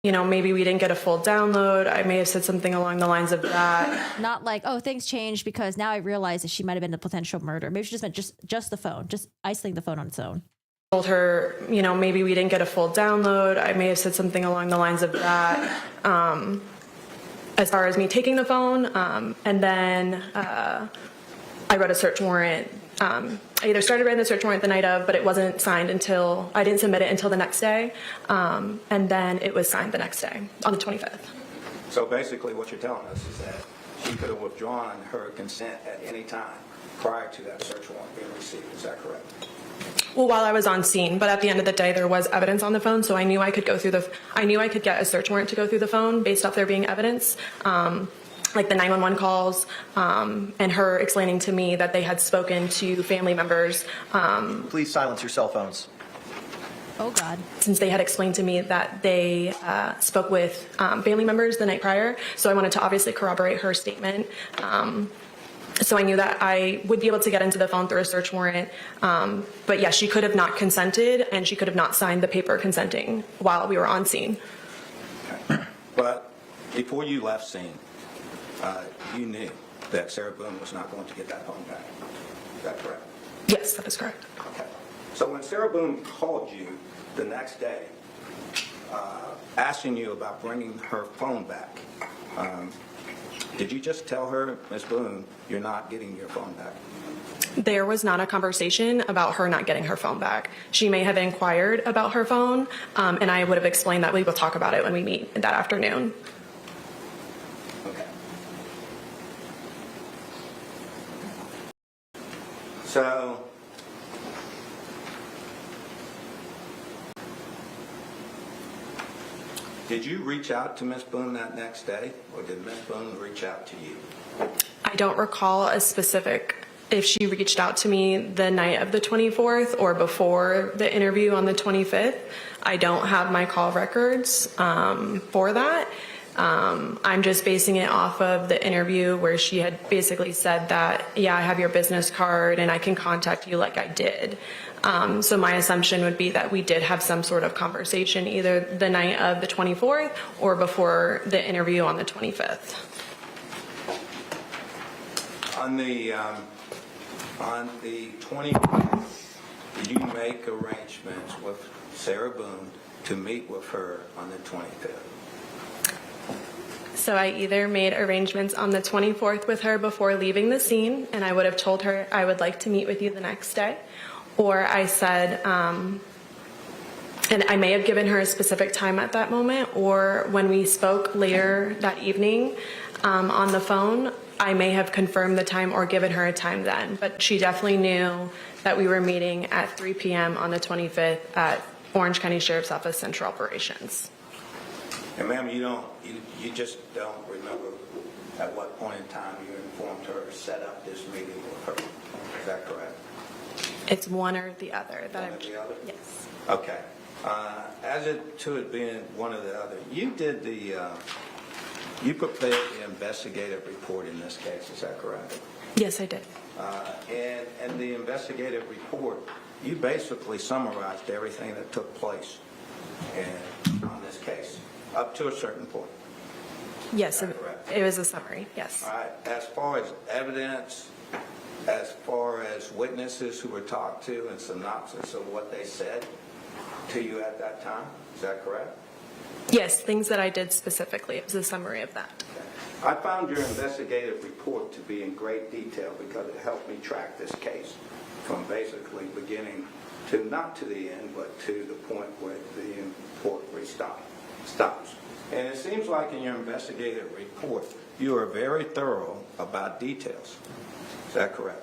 Maybe we didn't get a full download. I may have said something along the lines of that. Not things changed because now I realize that she might have been a potential murder. Maybe she just meant just the phone, just isolating the phone on its own. Told her, maybe we didn't get a full download. I may have said something along the lines of that. As far as me taking the phone, and then I wrote a search warrant. I either started writing the search warrant the night of, but it wasn't signed until, I didn't submit it until the next day, and then it was signed the next day, on the 25th. So basically what you're telling us is that she could have withdrawn her consent at any time prior to that search warrant being received. Is that correct? Well, while I was on scene, but at the end of the day, there was evidence on the phone, so I knew I could get a search warrant to go through the phone based off there being evidence, like the 911 calls, and her explaining to me that they had spoken to family members. Please silence your cell phones. Oh, God. Since they had explained to me that they spoke with family members the night prior, so I wanted to obviously corroborate her statement. So I knew that I would be able to get into the phone through a search warrant. But yeah, she could have not consented, and she could have not signed the paper consenting while we were on scene. But before you left scene, you knew that Sarah Boone was not going to get that phone back. Is that correct? Yes, that is correct. Okay. So when Sarah Boone called you the next day, asking you about bringing her phone back, did you just tell her, Ms. Boone, you're not getting your phone back? There was not a conversation about her not getting her phone back. She may have inquired about her phone, and I would have explained that we will talk about it when we meet that afternoon. Okay. So, did you reach out to Ms. Boone that next day, or did Ms. Boone reach out to you? I don't recall a specific, if she reached out to me the night of the 24th or before the interview on the 25th. I don't have my call records for that. I'm just basing it off of the interview where she had basically said that, yeah, I have your business card and I can contact you like I did. So my assumption would be that we did have some sort of conversation either the night of the 24th or before the interview on the 25th. On the 20th, did you make arrangements with Sarah Boone to meet with her on the 25th? So I either made arrangements on the 24th with her before leaving the scene, and I would have told her I would like to meet with you the next day, or I said, and I may have given her a specific time at that moment, or when we spoke later that evening on the phone, I may have confirmed the time or given her a time then, but she definitely knew that we were meeting at 3 p.m. on the 25th at Orange County Sheriff's Office Central Operations. And ma'am, you just don't remember at what point in time you informed her to set up this meeting with her. Is that correct? It's one or the other. One or the other? Yes. Okay. As to it being one or the other, you did you prepared the investigative report in this case, is that correct? Yes, I did. And the investigative report, you basically summarized everything that took place on this case, up to a certain point. Yes, it was a summary, yes. All right. As far as evidence, as far as witnesses who were talked to and synopsis of what they said to you at that time, is that correct? Yes, things that I did specifically. It was a summary of that. I found your investigative report to be in great detail because it helped me track this case from basically beginning to not to the end, but to the point where the report stops. And it seems like in your investigative report, you are very thorough about details. Is that correct?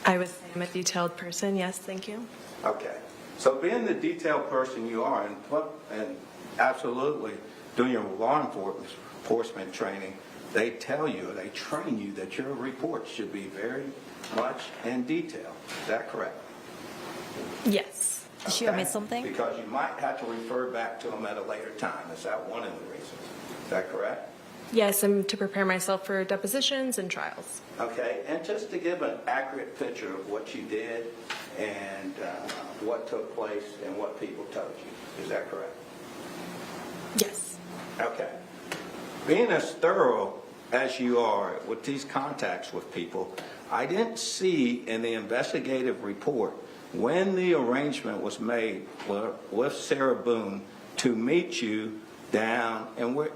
I would say I'm a detailed person. Yes, thank you. Okay. So being the detailed person you are, and absolutely doing your law enforcement training, they tell you, they train you that your report should be very much in detail. Is that correct? Yes. Did she omit something? Because you might have to refer back to them at a later time. Is that one of the reasons? Is that correct? Yes, and to prepare myself for depositions and trials. Okay, and just to give an accurate picture of what you did and what took place and what people told you. Is that correct? Yes. Okay. Being as thorough as you are with these contacts with people, I didn't see in the investigative report when the arrangement was made with Sarah Boone to meet you down, and where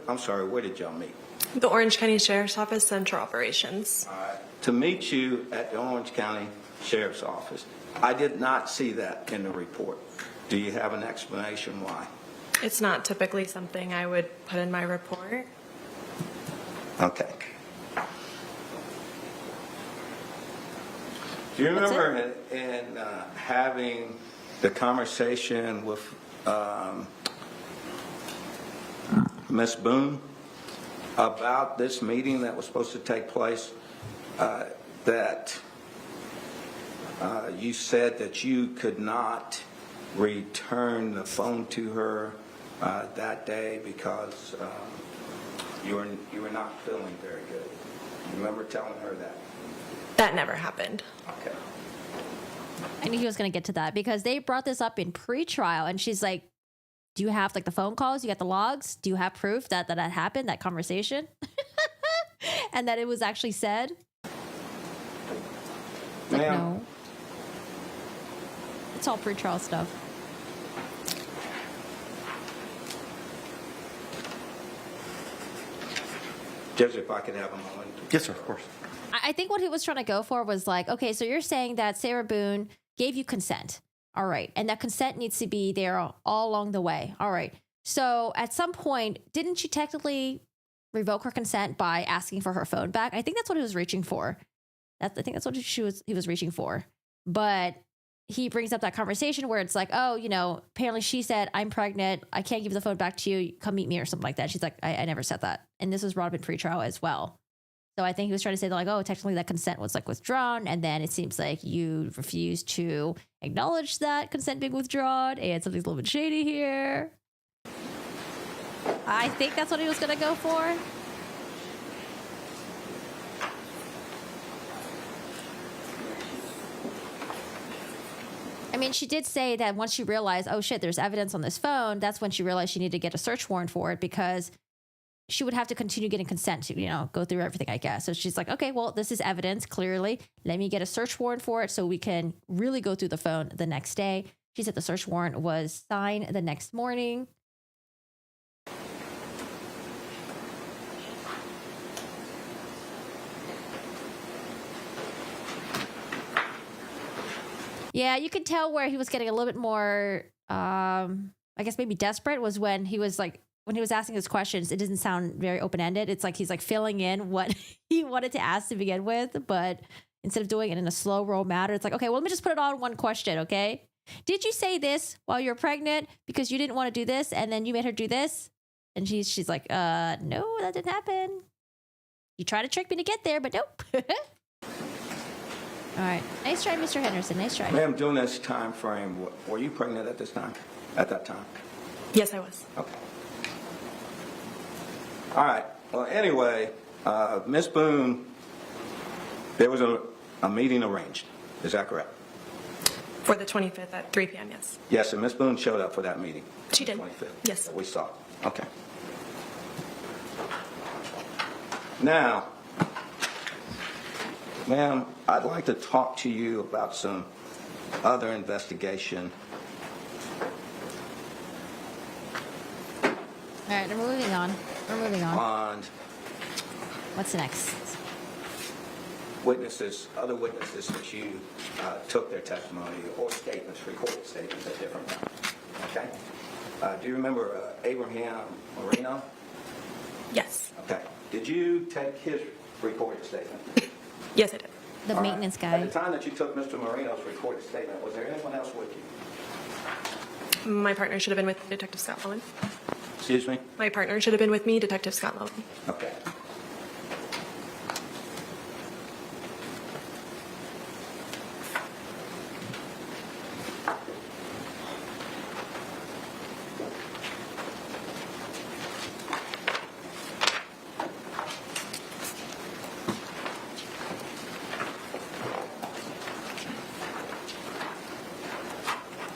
did y'all meet? The Orange County Sheriff's Office Central Operations. All right. To meet you at the Orange County Sheriff's Office. I did not see that in the report. Do you have an explanation why? It's not typically something I would put in my report. Okay. Do you remember in having the conversation with Ms. Boone about this meeting that was supposed to take place, that you said that you could not return the phone to her that day because you were not feeling very good? You remember telling her that? That never happened. Okay. I knew he was going to get to that because they brought this up in pre-trial, and she's like, do you have like the phone calls? You got the logs? Do you have proof that happened, that conversation? And that it was actually said? It's like, no. It's all pre-trial stuff. Judge, if I could have a moment. Yes, sir, of course. I think what he was trying to go for was like, okay, so you're saying that Sarah Boone gave you consent. All right. And that consent needs to be there all along the way. All right. So at some point, didn't you technically revoke her consent by asking for her phone back? I think that's what he was reaching for. I think that's what he was reaching for. But he brings up that conversation where it's like, oh, you know, apparently she said, I'm pregnant. I can't give the phone back to you. Come meet me or something like that. She's like, I never said that. And this was brought up in pretrial as well. So I think he was trying to say that, like, oh, technically that consent was like withdrawn. And then it seems like you refused to acknowledge that consent being withdrawn. And something's a little bit shady here. I think that's what he was going to go for. I mean, she did say that once she realized, oh shit, there's evidence on this phone, that's when she realized she needed to get a search warrant for it because she would have to continue getting consent to, you know, go through everything, I guess. So she's like, okay, well, this is evidence, clearly. Let me get a search warrant for it so we can really go through the phone the next day. She said the search warrant was signed the next morning. Yeah, you could tell where he was getting a little bit more, I guess maybe desperate was when he was like, when he was asking his questions, it doesn't sound very open-ended. It's like he's like filling in what he wanted to ask to begin with, but instead of doing it in a slow roll manner, it's like, okay, well, let me just put it all in one question, okay? Did you say this while you were pregnant because you didn't want to do this and then you made her do this? And she's like, no, that didn't happen. You tried to trick me to get there, but nope. All right. Nice try, Mr. Henderson. Nice try. Ma'am, during this time frame, were you pregnant at this time? At that time? Yes, I was. Okay. All right. Well, anyway, Ms. Boone, there was a meeting arranged. Is that correct? For the 25th at 3 p.m., yes. Yes, and Ms. Boone showed up for that meeting. She did. 25th. Yes. That we saw. Okay. Now, ma'am, I'd like to talk to you about some other investigation. All right, we're moving on. We're moving on. On What's next? witnesses, other witnesses that you took their testimony or statements, recorded statements at different times. Okay? Do you remember Abraham Marino? Yes. Okay. Did you take his recorded statement? Yes, I did. The All maintenance right. guy. At the time that you took Mr. Marino's recorded statement, was there anyone else with you? My partner should have been with me, Detective Scott Lowen. Excuse me? My partner should have been with me, Detective Scott Lowen. Okay.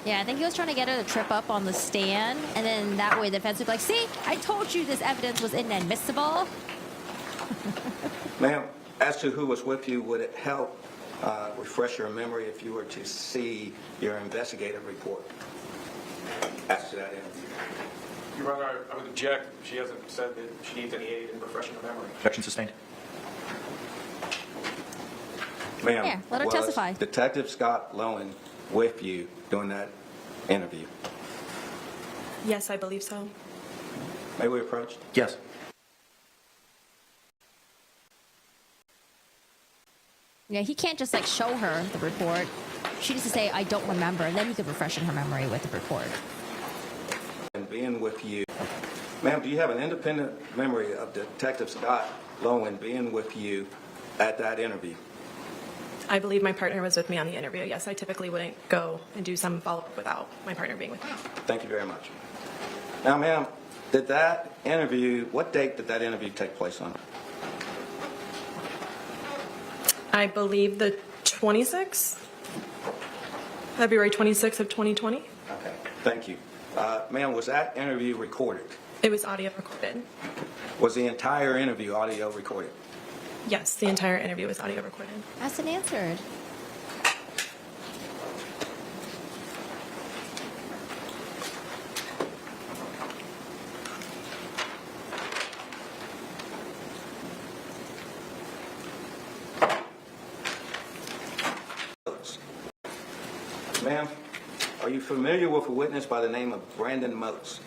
Yeah, I think he was trying to get her to trip up on the stand, and then that way the defense would be like, see, I told you this evidence was inadmissible. Ma'am, as to who was with you, would it help refresh your memory if you were to see your investigative report as to that interview? Your Honor, I would object. She hasn't said that she needs any aid in refreshing her memory. Objection sustained. Ma'am, Yeah, let her was testify. Detective Scott Lowen with you during that interview? Yes, I believe so. May we approach? Yes. Yeah, he can't just like show her the report. She needs to say, I don't remember, and then he could refresh in her memory with the report. And being with you. Ma'am, do you have an independent memory of Detective Scott Lowen being with you at that interview? I believe my partner was with me on the interview. Yes, I typically wouldn't go and do some follow-up without my partner being with me. Thank you very much. Now, ma'am, did that interview, what date did that interview take place on? I believe the 26th, February 26th of 2020. Okay, thank you. Ma'am, was that interview recorded? It was audio recorded. Was the entire interview audio recorded? Yes, the entire interview was audio recorded. Asked and answered. Ma'am, are you familiar with a witness by the name of Brandon Moats?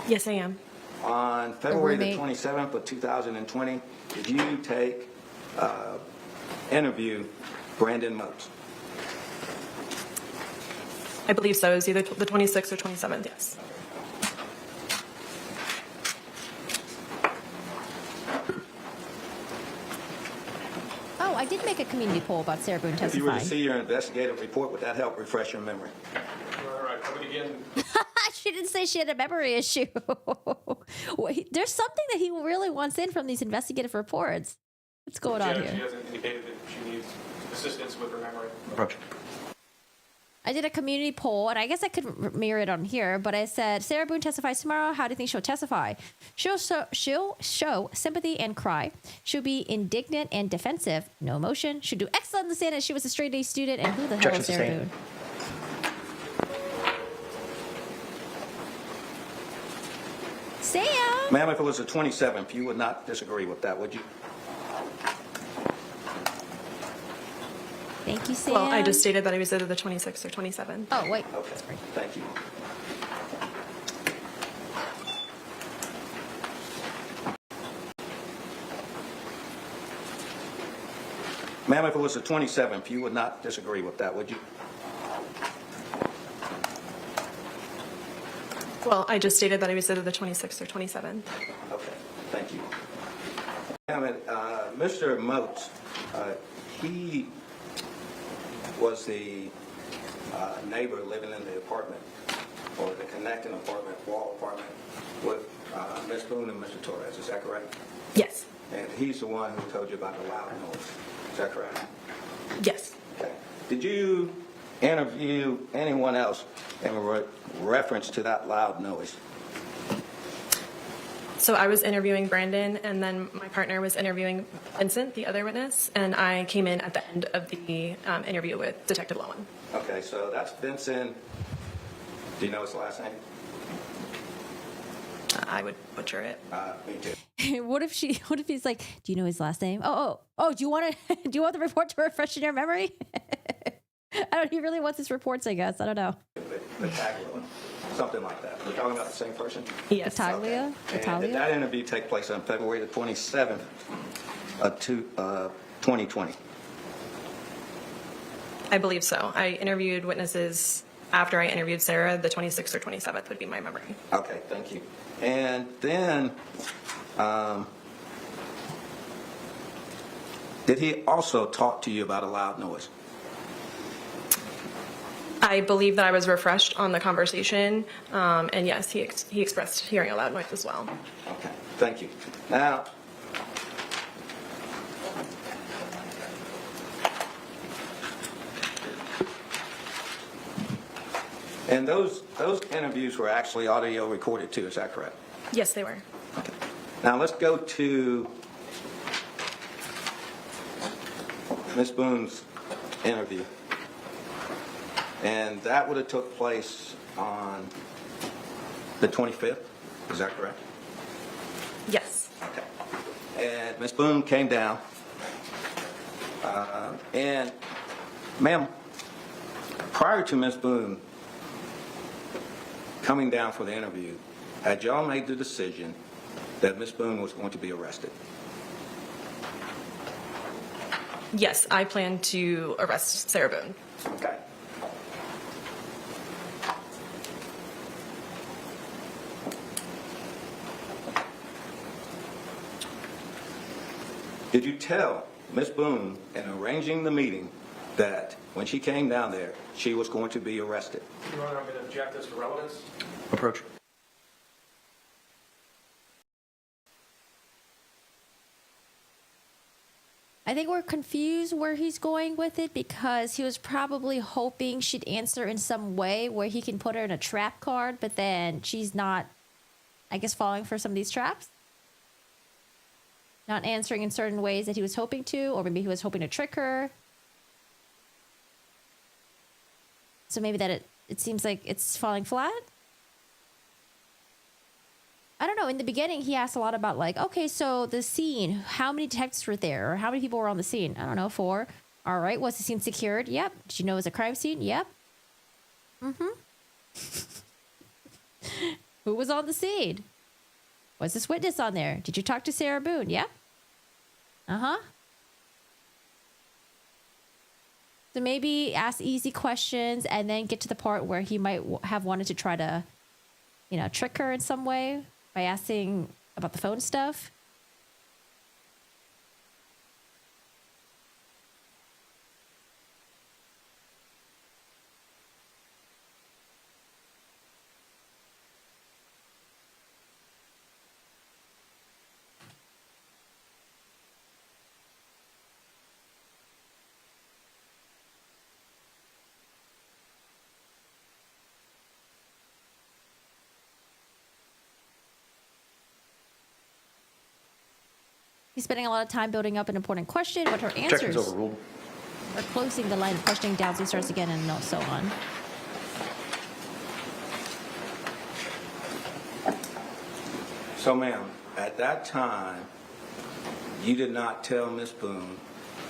Yes, I am. On February the roommate. 27th of 2020, did you interview Brandon Moats? I believe so. It was either the 26th or 27th, yes. Oh, I did make a community poll about Sarah Boone If you were to testifying. see your investigative report, would that help refresh your memory? All right, I'm going to begin. She didn't say she had a memory issue. Wait, there's something that he really wants in from these investigative reports. What's going on She here? hasn't indicated that she needs assistance with her memory. Approach. I did a community poll, and I guess I could mirror it on here, but I said, Sarah Boone testifies tomorrow. How do you think she'll testify? She'll show sympathy and cry. She'll be indignant and defensive. No emotion. She'll do excellent in the stand as she was a straight A student. And who the hell Objection is Sarah sustained. Boone? Sam! Ma'am, if it was the 27th, you would not disagree with that, would you? Thank you, Sam. Well, I just stated that I was either the 26th or 27th. Oh, wait. Okay, thank you. Ma'am, if it was the 27th, you would not disagree with that, would you? Well, I just stated that I was either the 26th or 27th. Okay, thank you. Ma'am, Mr. Moats, he was the neighbor living in the apartment, or the connecting apartment, wall apartment, with Ms. Boone and Mr. Torres, is that correct? Yes. And he's the one who told you about the loud noise, is that correct? Yes. Okay. Did you interview anyone else in reference to that loud noise? So I was interviewing Brandon, and then my partner was interviewing Vincent, the other witness, and I came in at the end of the interview with Detective Lowen. Okay, so that's Vincent. Do you know his last name? I would butcher it. Me too. What if he's like, do you know his last name? Oh, do you want the report to refresh in your memory? He really wants his reports, I guess. I don't know. Battaglia, something like that. We're talking about the same person? Yes. Battaglia? And did that interview take place on February the 27th of 2020? I believe so. I interviewed witnesses after I interviewed Sarah. The 26th or 27th would be my memory. Okay, thank you. And then, did he also talk to you about a loud noise? I believe that I was refreshed on the conversation, and yes, he expressed hearing a loud noise as well. Okay, thank you. Now, and those interviews were actually audio recorded too, is that correct? Yes, they were. Now let's go to Ms. Boone's interview. And that would have took place on the 25th, is that correct? Yes. Okay. And Ms. Boone came down. And ma'am, prior to Ms. Boone coming down for the interview, had y'all made the decision that Ms. Boone was going to be arrested? Yes, I plan to arrest Sarah Boone. Okay. Did you tell Ms. Boone in arranging the meeting that when she came down there, she was going to be arrested? Your Honor, I'm going to object this for relevance. Approach. I think we're confused where he's going with it because he was probably hoping she'd answer in some way where he can put her in a trap card, but then she's not, I guess, falling for some of these traps. Not answering in certain ways that he was hoping to, or maybe he was hoping to trick her. So maybe that it seems like it's falling flat. I don't know. In the beginning, he asked a lot about like, okay, so the scene, how many detectives were there? Or how many people were on the scene? I don't know, 4. All right. Was the scene secured? Yep. Did you know it was a crime scene? Yep. Who was on the scene? Was this witness on there? Did you talk to Sarah Boone? Yep. So maybe ask easy questions and then get to the part where he might have wanted to try to, you know, trick her in some way by asking about the phone stuff. He's spending a lot of time building up an important question, but her answers Objection's overruled. are closing the line of questioning down, so he starts again, and so on. So, ma'am, at that time, you did not tell Ms. Boone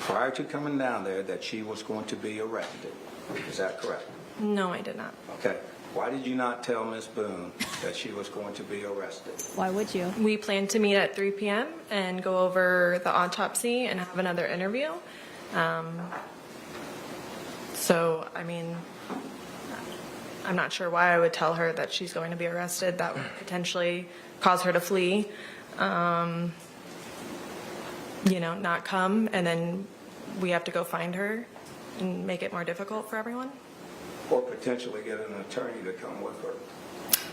prior to coming down there that she was going to be arrested. Is that correct? No, I did not. Okay. Why did you not tell Ms. Boone that she was going to be arrested? Why would you? We plan to meet at 3 p.m. and go over the autopsy and have another interview. So, I mean, I'm not sure why I would tell her that she's going to be arrested. That would potentially cause her to flee, you know, not come, and then we have to go find her and make it more difficult for everyone. Or potentially get an attorney to come with her?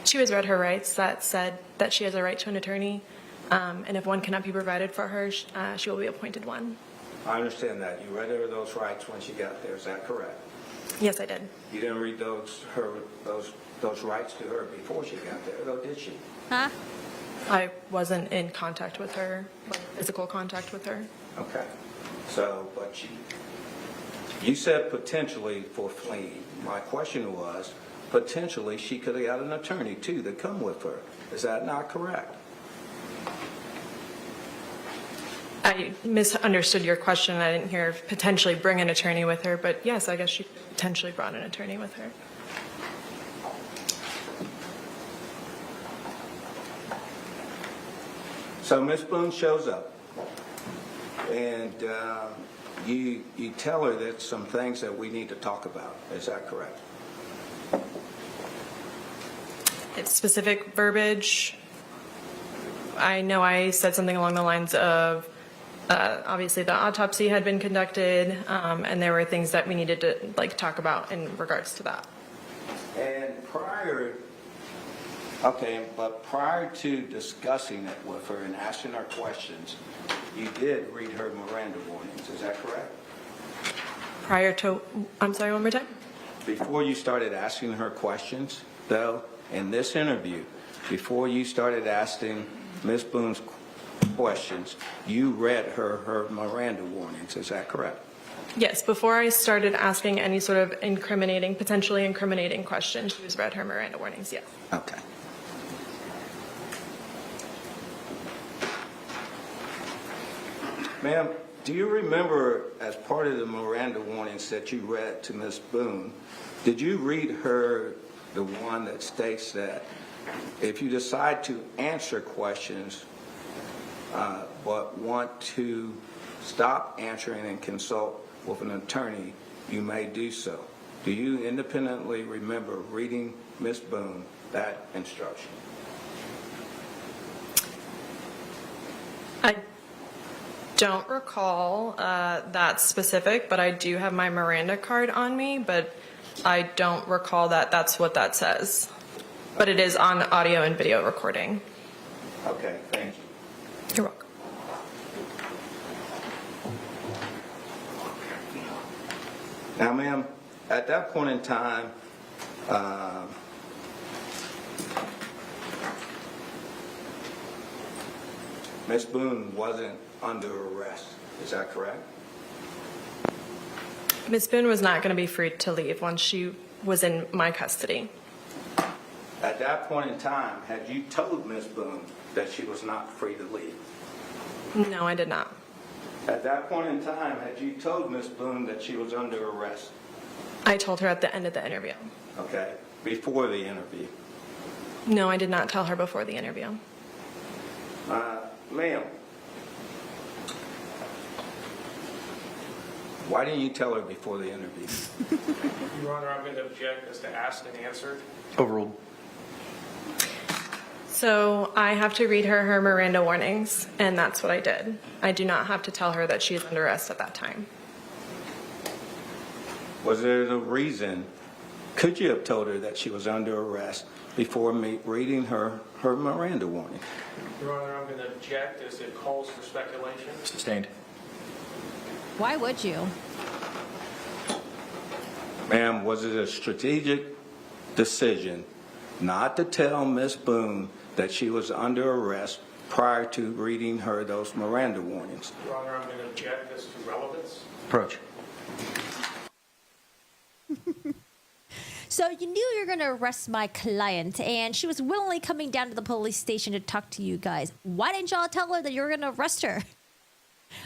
She was read her rights that said that she has a right to an attorney, and if one cannot be provided for her, she will be appointed one. I understand that. You read her those rights when she got there. Is that correct? Yes, I did. You didn't read those rights to her before she got there, though, did she? Huh? I wasn't in contact with her, like physical contact with her. Okay. So, but you said potentially for fleeing. My question was, potentially she could have got an attorney too to come with her. Is that not correct? I misunderstood your question. I didn't hear potentially bring an attorney with her, but yes, I guess she potentially brought an attorney with her. So Ms. Boone shows up, and you tell her that some things that we need to talk about. Is that correct? It's specific verbiage. I know I said something along the lines of, obviously the autopsy had been conducted, and there were things that we needed to talk about in regards to that. And prior to discussing it with her and asking her questions, you did read her Miranda warnings. Is that correct? Prior to, I'm sorry, one more time? Before you started asking her questions, though, in this interview, before you started asking Ms. Boone's questions, you read her Miranda warnings. Is that correct? Yes, before I started asking any sort of potentially incriminating questions, she was read her Miranda warnings, yes. Okay. Ma'am, do you remember, as part of the Miranda warnings that you read to Ms. Boone, did you read her the one that states that if you decide to answer questions but want to stop answering and consult with an attorney, you may do so. Do you independently remember reading Ms. Boone that instruction? I don't recall that specific, but I do have my Miranda card on me, but I don't recall that that's what that says. But it is on audio and video recording. Okay, thank you. You're welcome. Now, ma'am, at that point in time, Ms. Boone wasn't under arrest. Is that correct? Ms. Boone was not going to be free to leave once she was in my custody. At that point in time, had you told Ms. Boone that she was not free to leave? No, I did not. At that point in time, had you told Ms. Boone that she was under arrest? I told her at the end of the interview. Okay, before the interview. No, I did not tell her before the interview. Ma'am, why didn't you tell her before the interview? Your Honor, I'm going to object as to asked and answered. Overruled. So I have to read her Miranda warnings, and that's what I did. I do not have to tell her that she is under arrest at that time. Was there a reason? Could you have told her that she was under arrest before reading her Miranda warning? Your Honor, I'm going to object as it calls for speculation. Sustained. Why would you? Ma'am, was it a strategic decision not to tell Ms. Boone that she was under arrest prior to reading her those Miranda warnings? Your Honor, I'm going to object as to relevance. Approach. So you knew you were going to arrest my client, and she was willingly coming down to the police station to talk to you guys. Why didn't y'all tell her that you were going to arrest her?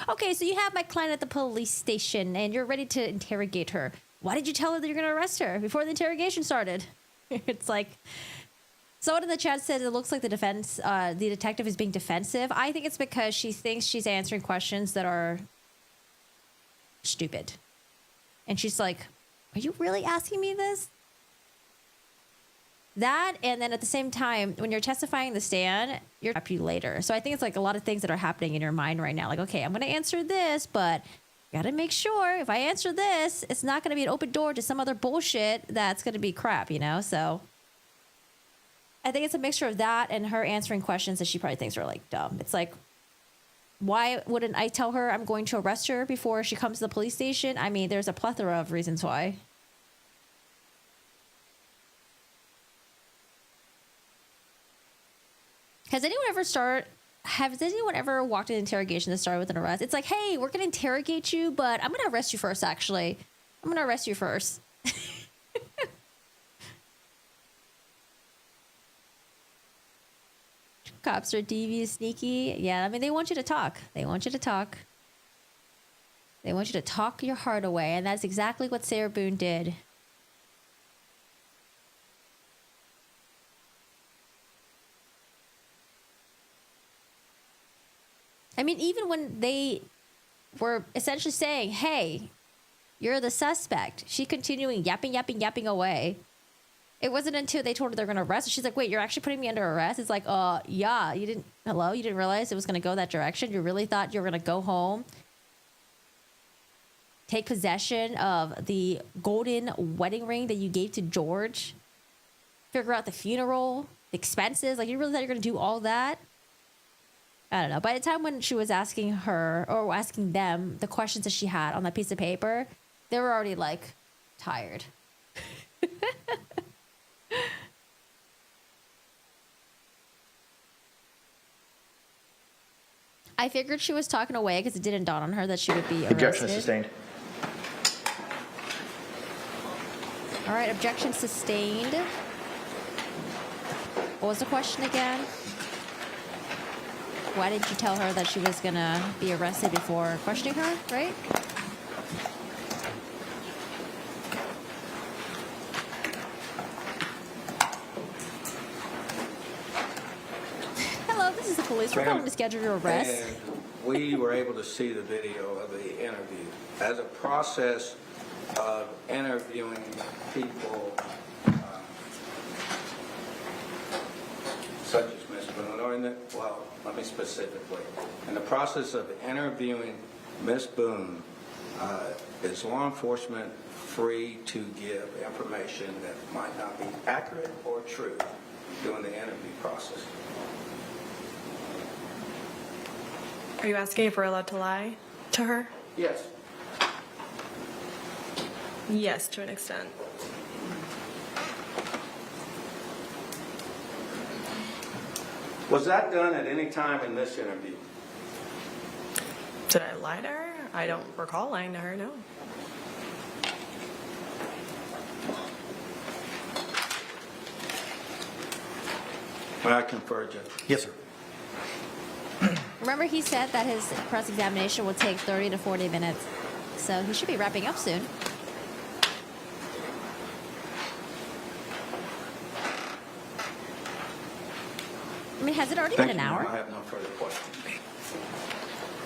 Okay, so you have my client at the police station, and you're ready to interrogate her. Why did you tell her that you're going to arrest her before the interrogation started? It's like, someone in the chat said it looks like the detective is being defensive. I think it's because she thinks she's answering questions that are stupid. And she's like, are you really asking me this? That, and then at the same time, when you're testifying in the stand, you're up you later. So I think it's like a lot of things that are happening in your mind right now. Like, okay, I'm going to answer this, but got to make sure if I answer this, it's not going to be an open door to some other bullshit that's going to be crap, you know? So I think it's a mixture of that and her answering questions that she probably thinks are like dumb. It's like, why wouldn't I tell her I'm going to arrest her before she comes to the police station? I mean, there's a plethora of reasons why. Has anyone ever walked an interrogation that started with an arrest? It's like, hey, we're going to interrogate you, but I'm going to arrest you first, actually. I'm going to arrest you first. Cops are devious, sneaky. Yeah, I mean, they want you to talk. They want you to talk. They want you to talk your heart away, and that's exactly what Sarah Boone did. I mean, even when they were essentially saying, hey, you're the suspect, she continuing yapping away. It wasn't until they told her they're going to arrest her. She's like, wait, you're actually putting me under arrest? It's like, yeah, you didn't realize it was going to go that direction? You really thought you were going to go home, take possession of the golden wedding ring that you gave to George, figure out the funeral, the expenses? Like, you really thought you were going to do all that? I don't know. By the time when she was asking her or asking them the questions that she had on that piece of paper, they were already like tired. I figured she was talking away because it didn't dawn on her that she would be arrested. Objection is sustained. All right, objection sustained. What was the question again? Why didn't you tell her that she was going to be arrested before questioning her, right? police were calling to schedule your arrest. And we were able to see the video of the interview. As a process of interviewing people such as Ms. Boone, or well, let me specifically. In the process of interviewing Ms. Boone, is law enforcement free to give information that might not be accurate or true during the interview process? Are you asking if we're allowed to lie to her? Yes. Yes, to an extent. Was that done at any time in this interview? Did I lie to her? I don't recall lying to her, no. May I confer, Judge? Yes, sir. Remember, he said that his cross-examination would take 30 to 40 minutes, so he should be wrapping up soon. I mean, has it already been an hour? I have no further questions.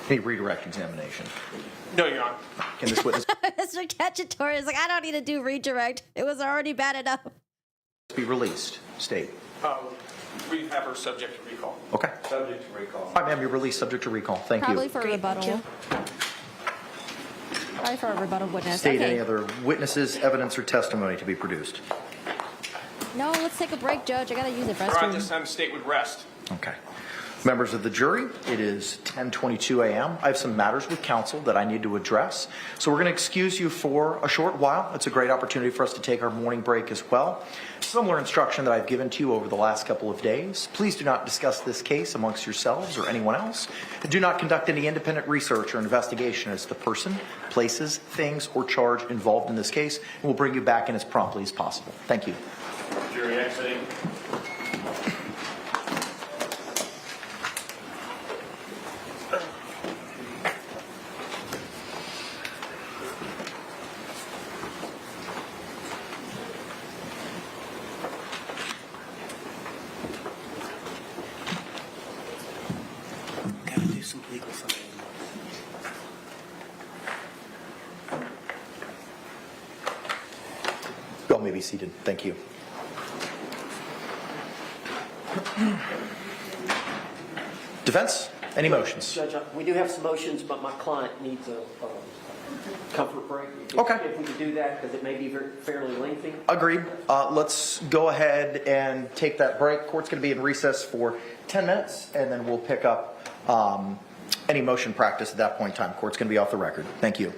Any redirect examination? No, Your Honor. Can this witness Mr. Cacciatore is like, I don't need to do redirect. It was already bad enough. be released? State. We have her subject to recall. Okay. Subject to recall. All right, ma'am, you're released subject to recall. Thank Probably you. for a rebuttal. Probably for a rebuttal witness. State Okay. any other witnesses, evidence, or testimony to be produced. No, let's take a break, Judge. I gotta use the Your Honor, restroom. this time the state would rest. Okay. Members of the jury, it is 10:22 a.m. I have some matters with counsel that I need to address. So we're going to excuse you for a short while. It's a great opportunity for us to take our morning break as well. Similar instruction that I've given to you over the last couple of days. Please do not discuss this case amongst yourselves or anyone else. Do not conduct any independent research or investigation as to the person, places, things, or charge involved in this case. And we'll bring you back in as promptly as possible. Thank you. Jury exiting. Gotta do some legal something. You all may be seated. Thank you. Defense, any motions? Judge, we do have some motions, but my client needs a comfort break. Okay. If we could do that, because it may be fairly lengthy. Agreed. Let's go ahead and take that break. Court's going to be in recess for 10 minutes, and then we'll pick up any motion practice at that point in time. Court's going to be off the record. Thank you.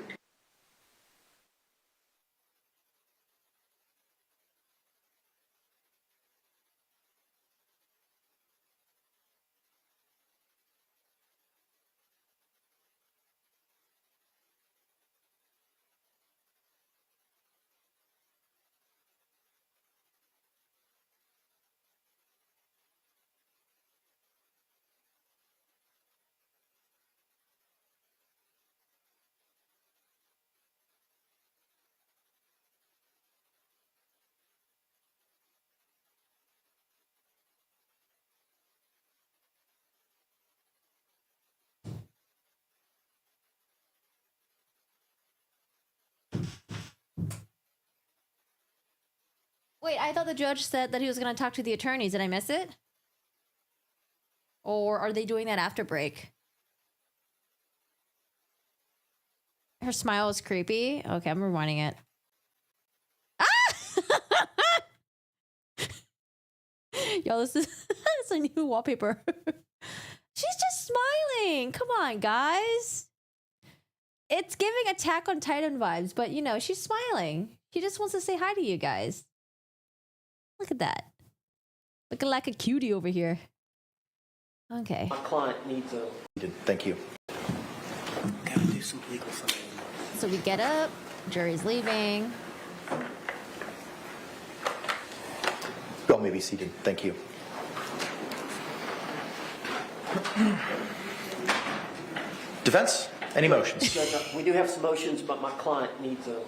Wait, I thought the judge said that he was going to talk to the attorneys. Did I miss it? Or are they doing that after break? Her smile is creepy. Okay, I'm rewinding it. Ah! Yo, this is it's a new wallpaper. She's just smiling. Come on, guys. It's giving Attack on Titan vibes, but you know, she's smiling. She just wants to say hi to you guys. Look at that. Looking like a cutie over here. Okay. My client needs a... Thank you. Gotta do some legal something. So we get up. Jury's leaving. You all may be seated. Thank you. Defense, any motions? Judge, we do have some motions, but my client needs a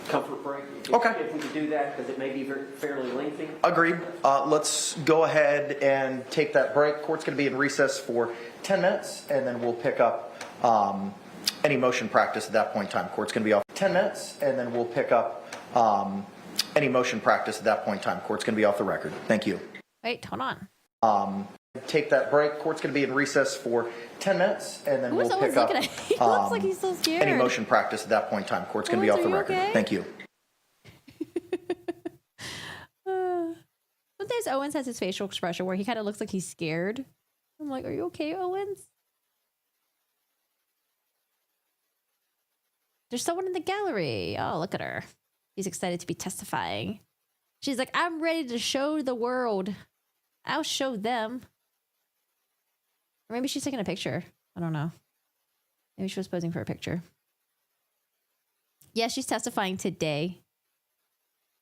comfort break. Okay. If we could do that, because it may be fairly lengthy. Agreed. Let's go ahead and take that break. Court's going to be in recess for 10 minutes, and then we'll pick up any motion practice at that point in time. Court's going to be off 10 minutes, and then we'll pick up any motion practice at that point in time. Court's going to be off the record. Thank you. Wait, hold on. Take that break. Court's going to be in recess for 10 minutes, and then we'll pick up He looks like he's so scared. any motion practice at that point in time. Court's going to be off the record. Okay? Thank you. Sometimes Owens has his facial expression where he kind of looks like he's scared. I'm like, are you okay, Owens? There's someone in the gallery. Oh, look at her. She's excited to be testifying. She's like, I'm ready to show the world. I'll show them. Or maybe she's taking a picture. I don't know. Maybe she was posing for a picture. Yeah, she's testifying today.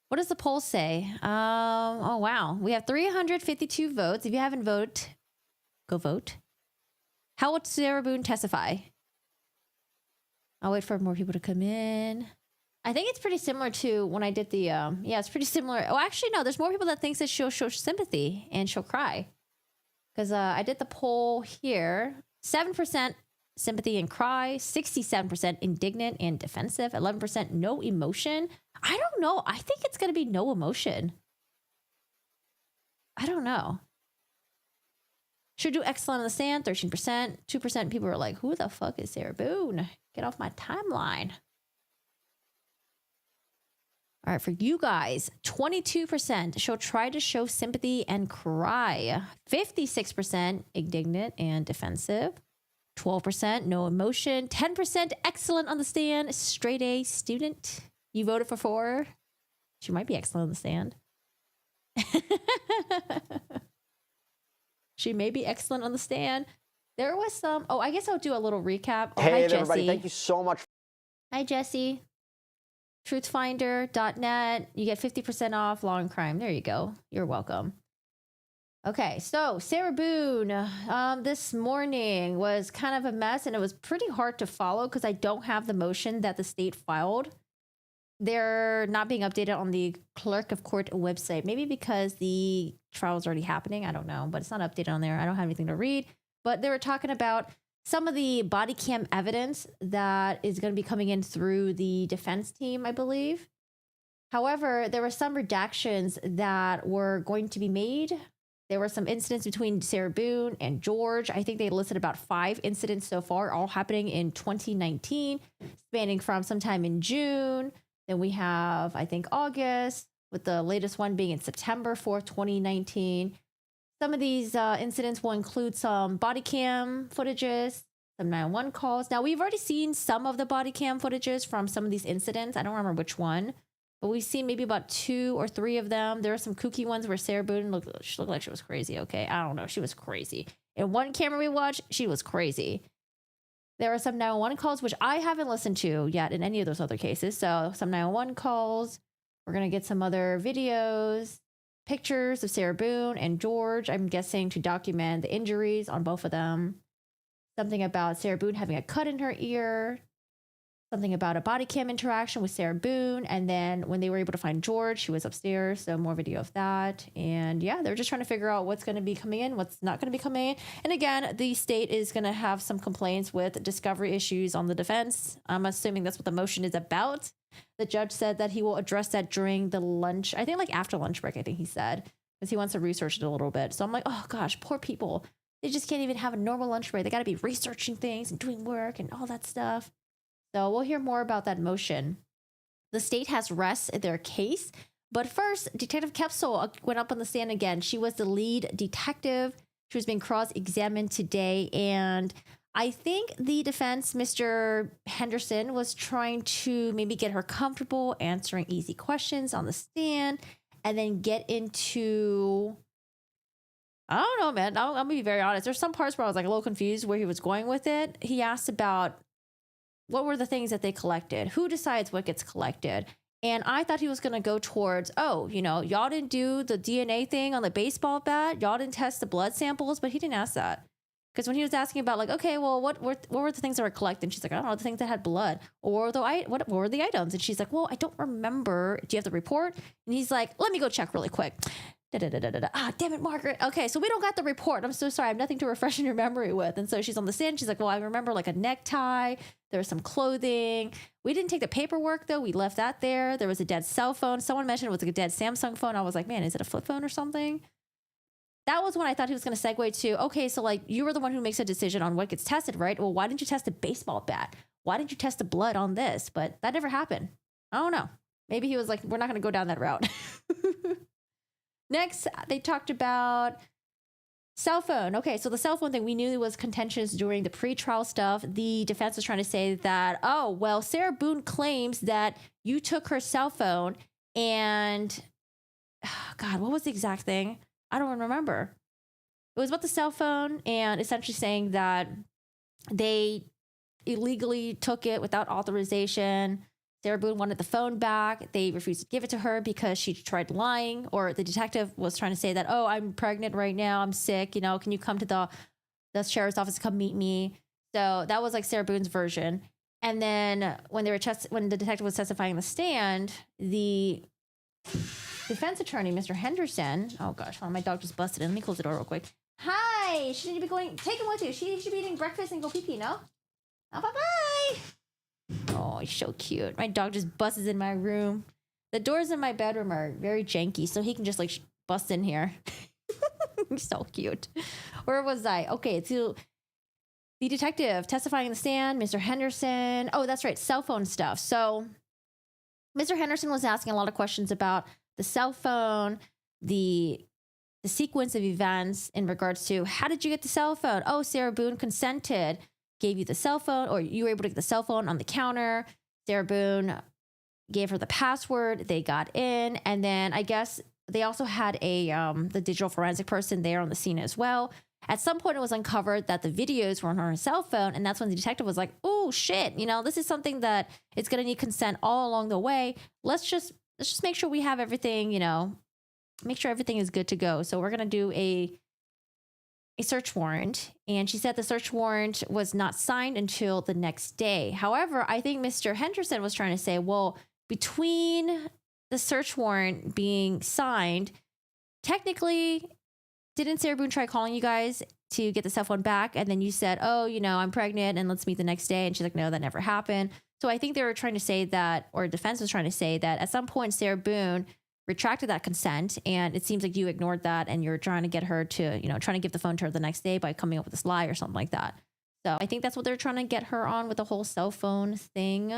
What does the poll say? Oh, wow. We have 352 votes. If you haven't voted, go vote. How would Sarah Boone testify? I'll wait for more people to come in. I think it's pretty similar to when I did the, yeah, it's pretty similar. Oh, actually, no, there's more people that thinks that she'll show sympathy and she'll cry. Because I did the poll here. 7% sympathy and cry, 67% indignant and defensive, 11% no emotion. I don't know. I think it's going to be no emotion. I don't know. Should do excellent on the stand, 13%. 2% people are like, who the fuck is Sarah Boone? Get off my timeline. All right, for you guys, 22% she'll try to show sympathy and cry. 56% indignant and defensive. 12% no emotion. 10% excellent on the stand. Straight A student. You voted for 4. She might be excellent on the stand. She may be excellent on the stand. There was some. Oh, I guess I'll do a little recap. Oh, Hey, hi, everybody. Jesse. Thank you so much. Hi, Jesse. Truthfinder.net. You get 50% off law and crime. There you go. You're welcome. Okay, so Sarah Boone this morning was kind of a mess, and it was pretty hard to follow because I don't have the motion that the state filed. They're not being updated on the clerk of court website. Maybe because the trial is already happening. I don't know, but it's not updated on there. I don't have anything to read. But they were talking about some of the body cam evidence that is going to be coming in through the defense team, I believe. However, there were some redactions that were going to be made. There were some incidents between Sarah Boone and George. I think they listed about 5 incidents so far, all happening in 2019, spanning from sometime in June. Then we have, I think, August, with the latest one being in September 4th, 2019. Some of these incidents will include some body cam footages, some 911 calls. Now, we've already seen some of the body cam footages from some of these incidents. I don't remember which one, but we've seen maybe about 2 or 3 of them. There are some kooky ones where Sarah Boone looked like she was crazy, okay? I don't know. She was crazy. In one camera we watched, she was crazy. There are some 911 calls, which I haven't listened to yet in any of those other cases. So some 911 calls. We're going to get some other videos, pictures of Sarah Boone and George, I'm guessing, to document the injuries on both of them. Something about Sarah Boone having a cut in her ear. Something about a body cam interaction with Sarah Boone. And then when they were able to find George, she was upstairs. So more video of that. And yeah, they're just trying to figure out what's going to be coming in, what's not going to be coming in. And again, the state is going to have some complaints with discovery issues on the defense. I'm assuming that's what the motion is about. The judge said that he will address that during the lunch. I think like after lunch break, I think he said, because he wants to research it a little bit. So I'm like, oh gosh, poor people. They just can't even have a normal lunch break. They got to be researching things and doing work and all that stuff. So we'll hear more about that motion. The state has rested their case. But first, Detective Kepsel went up on the stand again. She was the lead detective. She was being cross-examined today. And I think the defense, Mr. Henderson, was trying to maybe get her comfortable answering easy questions on the stand and then get into... I don't know, man. I'm going to be very honest. There's some parts where I was like a little confused where he was going with it. He asked about what were the things that they collected? Who decides what gets collected? And I thought he was going to go towards, oh, you know, y'all didn't do the DNA thing on the baseball bat. Y'all didn't test the blood samples, but he didn't ask that. Because when he was asking about like, okay, well, what were the things that were collected? And she's like, I don't know, the things that had blood. Or what were the items? And she's like, well, I don't remember. Do you have the report? And he's like, let me go check really quick. Ah, damn it, Margaret. Okay, so we don't got the report. I'm so sorry. I have nothing to refresh your memory with. And so she's on the stand. She's like, well, I remember like a necktie. There was some clothing. We didn't take the paperwork, though. We left that there. There was a dead cell phone. Someone mentioned it was like a dead Samsung phone. I was like, man, is it a flip phone or something? That was when I thought he was going to segue to, okay, so like you were the one who makes a decision on what gets tested, right? Well, why didn't you test a baseball bat? Why didn't you test the blood on this? But that never happened. I don't know. Maybe he was like, we're not going to go down that route. Next, they talked about cell phone. Okay, so the cell phone thing, we knew it was contentious during the pretrial stuff. The defense was trying to say that, oh, well, Sarah Boone claims that you took her cell phone and, God, what was the exact thing? I don't remember. It was about the cell phone and essentially saying that they illegally took it without authorization. Sarah Boone wanted the phone back. They refused to give it to her because she tried lying, or the detective was trying to say that, oh, I'm pregnant right now. I'm sick. You know, can you come to the sheriff's office to come meet me? So that was like Sarah Boone's version. And then when the detective was testifying in the stand, the defense attorney, Mr. Henderson, oh gosh, hold on, my dog just busted in. Let me close the door real quick. Hi, shouldn't you be going, take him with you. She should be eating breakfast and go pee-pee, no? Oh, bye-bye. Oh, he's so cute. My dog just busts in my room. The doors in my bedroom are very janky, so he can just like bust in here. He's so cute. Where was I? Okay, so the detective testifying in the stand, Mr. Henderson. Oh, that's right, cell phone stuff. So Mr. Henderson was asking a lot of questions about the cell phone, the sequence of events in regards to how did you get the cell phone? Oh, Sarah Boone consented, gave you the cell phone, or you were able to get the cell phone on the counter. Sarah Boone gave her the password. They got in. And then I guess they also had the digital forensic person there on the scene as well. At some point, it was uncovered that the videos were on her cell phone. And that's when the detective was like, oh, shit, this is something that it's going to need consent all along the way. Let's just make sure we have everything, make sure everything is good to go. So we're going to do a search warrant. And she said the search warrant was not signed until the next day. However, I think Mr. Henderson was trying to say, well, between the search warrant being signed, technically, didn't Sarah Boone try calling you guys to get the cell phone back? And then you said, oh, I'm pregnant and let's meet the next day. And she's like, no, that never happened. So I think they were trying to say that, or defense was trying to say that at some point, Sarah Boone retracted that consent. And it seems like you ignored that and you're trying to get her to, trying to give the phone to her the next day by coming up with this lie or something like that. So I think that's what they're trying to get her on with the whole cell phone thing.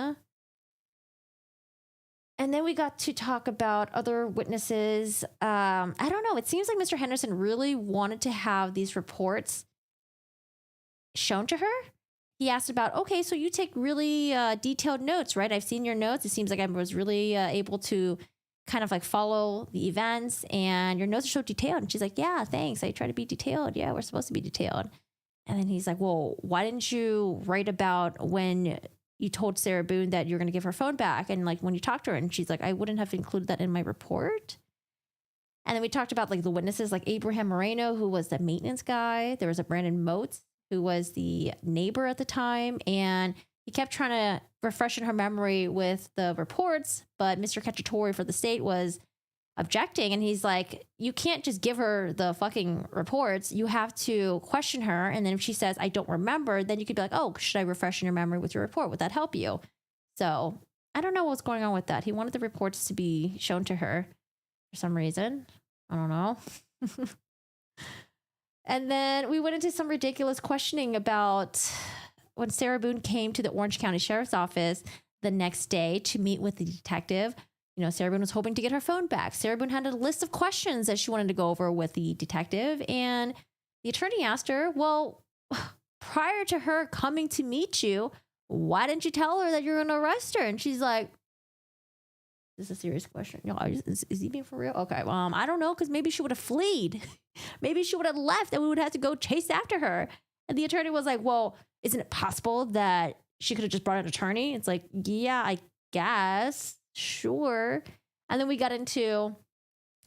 And then we got to talk about other witnesses. I don't know. It seems like Mr. Henderson really wanted to have these reports shown to her. He asked about, okay, so you take really detailed notes, right? I've seen your notes. It seems like I was really able to kind of like follow the events and your notes are so detailed. And she's like, yeah, thanks. I try to be detailed. Yeah, we're supposed to be detailed. And then he's like, well, why didn't you write about when you told Sarah Boone that you're going to give her phone back? And like when you talked to her, and she's like, I wouldn't have included that in my report. And then we talked about like the witnesses, like Abraham Moreno, who was the maintenance guy. There was a Brandon Motes, who was the neighbor at the time. And he kept trying to refresh in her memory with the reports, but Mr. Cacciatore for the state was objecting. And he's like, you can't just give her the fucking reports. You have to question her. And then if she says, I don't remember, then you could be like, oh, should I refresh in your memory with your report? Would that help you? So I don't know what's going on with that. He wanted the reports to be shown to her for some reason. I don't know. And then we went into some ridiculous questioning about when Sarah Boone came to the Orange County Sheriff's Office the next day to meet with the detective. Sarah Boone was hoping to get her phone back. Sarah Boone had a list of questions that she wanted to go over with the detective. And the attorney asked her, well, prior to her coming to meet you, why didn't you tell her that you're going to arrest her? And she's like, this is a serious question. Is he being for real? Okay, I don't know, because maybe she would have fled. Maybe she would have left and we would have to go chase after her. And the attorney was like, well, isn't it possible that she could have just brought an attorney? It's like, yeah, I guess. Sure. And then we got into,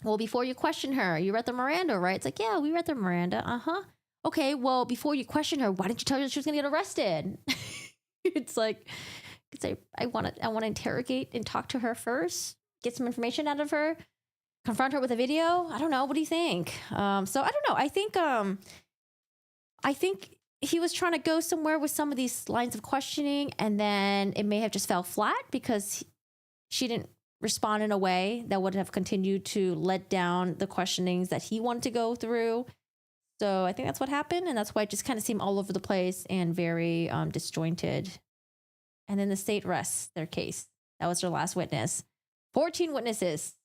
well, before you question her, you read the Miranda, right? It's like, yeah, we read the Miranda. Uh-huh. okay, well, before you question her, why didn't you tell her she was going to get arrested? It's like, I want to interrogate and talk to her first, get some information out of her, confront her with a video. I don't know. What do you think? So I don't know. I think he was trying to go somewhere with some of these lines of questioning, and then it may have just fell flat because she didn't respond in a way that would have continued to let down the questionings that he wanted to go through. So I think that's what happened, and that's why it just kind of seemed all over the place and very disjointed. And then the state rests their case. That was their last witness. 14 witnesses.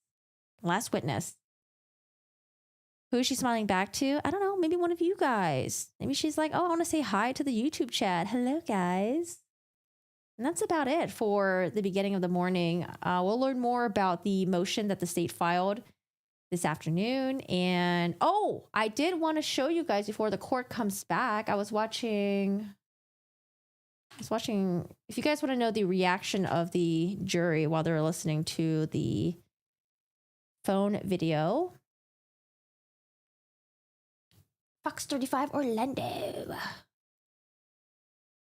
Last witness. Who is she smiling back to? I don't know. Maybe one of you guys. Maybe she's like, oh, I want to say hi to the YouTube chat. Hello, guys. And that's about it for the beginning of the morning. We'll learn more about the motion that the state filed this afternoon. And, oh, I did want to show you guys before the court comes back. I was watching, if you guys want to know the reaction of the jury while they're listening to the phone video. Fox 35 Orlando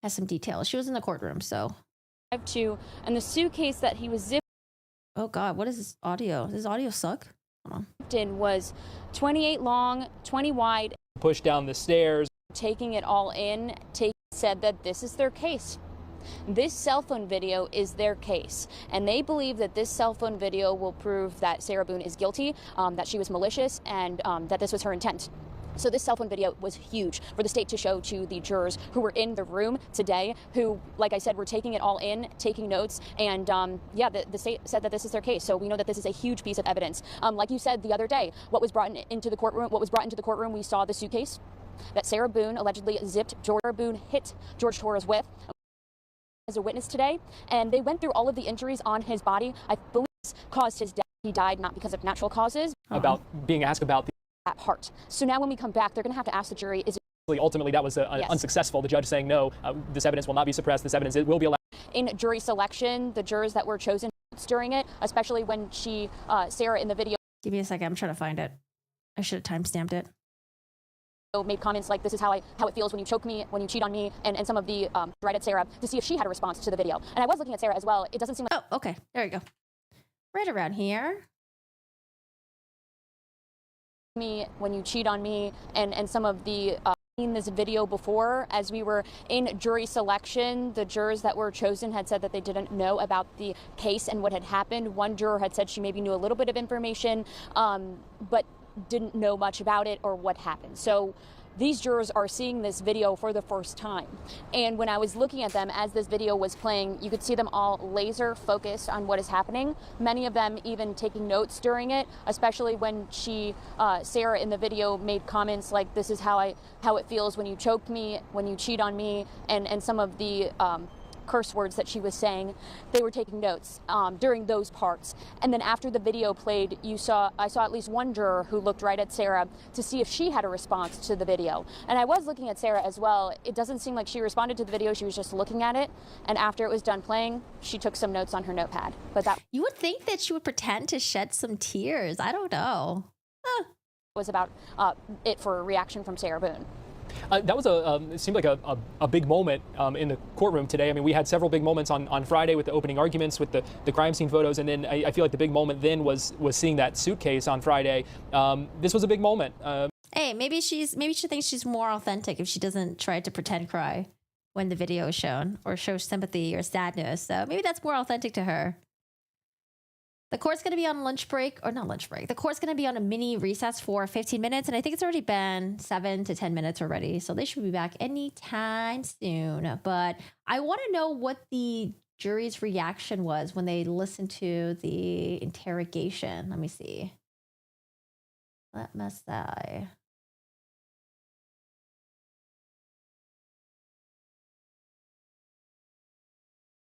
has some details. She was in the courtroom, so. And the suitcase that he was zipped. Oh God, what is this audio? Does this audio suck? Hold on. In was 28 long, 20 wide. Pushed down the stairs. Taking it all in, said that this is their case. This cell phone video is their case, and they believe that this cell phone video will prove that Sarah Boone is guilty, that she was malicious, and that this was her intent. So this cell phone video was huge for the state to show to the jurors who were in the room today, who, like I said, were taking it all in, taking notes, and the state said that this is their case. So we know that this is a huge piece of evidence. Like you said the other day, what was brought into the courtroom, we saw the suitcase that Sarah Boone allegedly zipped George Boone hit George Torres with as a witness today, and they went through all of the injuries on his body. I believe this caused his death. He died not because of natural causes. About being asked about that part. So now when we come back, they're going to have to ask the jury, is it ultimately that was unsuccessful. The judge saying no, this evidence will not be suppressed. This evidence will be allowed. In jury selection, the jurors that were chosen during it, especially when Sarah in the video. Give me a second. I'm trying to find it. I should have timestamped it. Made comments like, this is how it feels when you choke me, when you cheat on me, and some of the right at Sarah to see if she had a response to the video. And I was looking at Sarah as well. It doesn't seem like. Oh, okay. There you go. Right around here. Me when you cheat on me, and some of the seen this video before. As we were in jury selection, the jurors that were chosen had said that they didn't know about the case and what had happened. One juror had said she maybe knew a little bit of information, but didn't know much about it or what happened. So these jurors are seeing this video for the first time. And when I was looking at them as this video was playing, you could see them all laser focused on what is happening. Many of them even taking notes during it, especially when Sarah in the video made comments like, this is how it feels when you choke me, when you cheat on me, and some of the curse words that she was saying. They were taking notes during those parts. And then after the video played, I saw at least one juror who looked right at Sarah to see if she had a response to the video. And I was looking at Sarah as well. It doesn't seem like she responded to the video. She was just looking at it. And after it was done playing, she took some notes on her notepad. But that you would think that she would pretend to shed some tears. I don't know. Was about it for a reaction from Sarah Boone. That was it seemed like a big moment in the courtroom today. I mean, we had several big moments on Friday with the opening arguments, with the crime scene photos, and then I feel like the big moment then was seeing that suitcase on Friday. This was a big moment. Hey, maybe she thinks she's more authentic if she doesn't try to pretend cry when the video is shown or show sympathy or sadness. So maybe that's more authentic to her. The court's going to be on lunch break, or not lunch break. The court's going to be on a mini recess for 15 minutes, and I think it's already been 7 to 10 minutes already, so they should be back anytime soon. But I want to know what the jury's reaction was when they listened to the interrogation. Let me see. Let me say.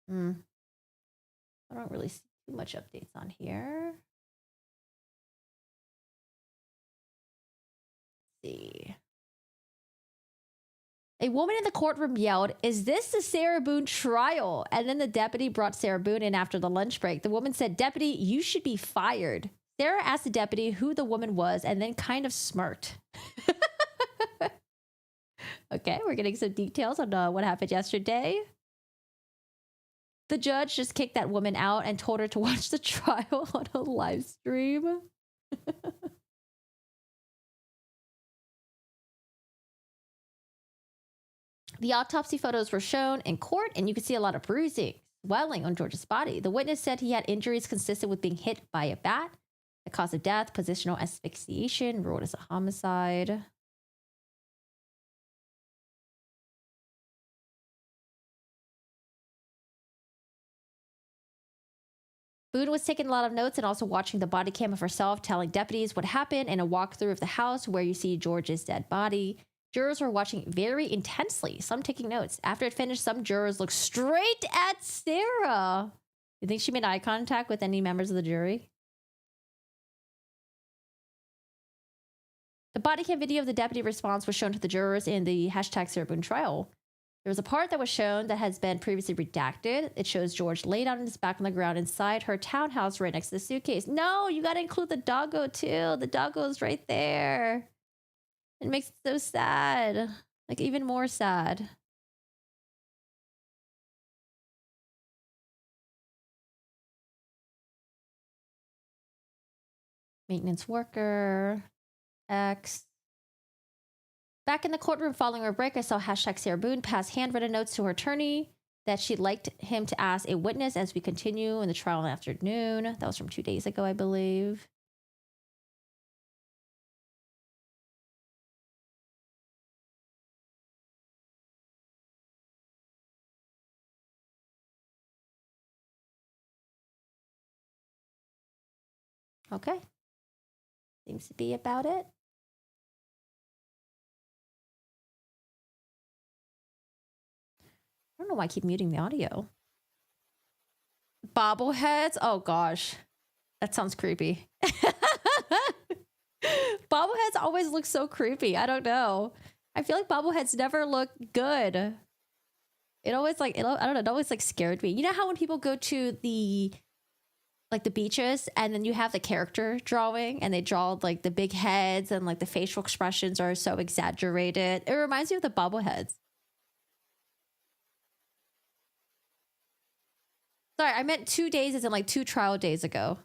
I don't really see too much updates on here. Let's see. A woman in the courtroom yelled, "Is this the Sarah Boone trial?" And then the deputy brought Sarah Boone in after the lunch break. The woman said, "Deputy, you should be fired." Sarah asked the deputy who the woman was and then kind of smirked. Okay, we're getting some details on what happened yesterday. The judge just kicked that woman out and told her to watch the trial on a live stream. The autopsy photos were shown in court, and you could see a lot of bruising, swelling on George's body. The witness said he had injuries consistent with being hit by a bat. The cause of death, positional asphyxiation, ruled as a homicide. Boone was taking a lot of notes and also watching the body cam of herself, telling deputies what happened in a walkthrough of the house where you see George's dead body. Jurors were watching very intensely, some taking notes. After it finished, some jurors looked straight at Sarah. You think she made eye contact with any members of the jury? The body cam video of the deputy response was shown to the jurors in the hashtag Sarah Boone trial. There was a part that was shown that has been previously redacted. It shows George laid out on his back on the ground inside her townhouse right next to the suitcase. No, you got to include the doggo too. The doggo's right there. It makes it so sad. Like, even more sad. Maintenance worker. X. Back in the courtroom following her break, I saw hashtag Sarah Boone pass handwritten notes to her attorney that she'd like him to ask a witness as we continue in the trial in the afternoon. That was from 2 days ago, I believe. Okay. Seems to be about it. I don't know why I keep muting the audio. Bobbleheads? Oh gosh. That sounds creepy. Bobbleheads always look so creepy. I don't know. I feel like bobbleheads never look good. It always I don't know, it always like scared me. You know how when people go to the beaches and then you have the character drawing and they draw like the big heads and like the facial expressions are so exaggerated. It reminds me of the bobbleheads. Sorry, I meant 2 days as in like 2 trial days ago.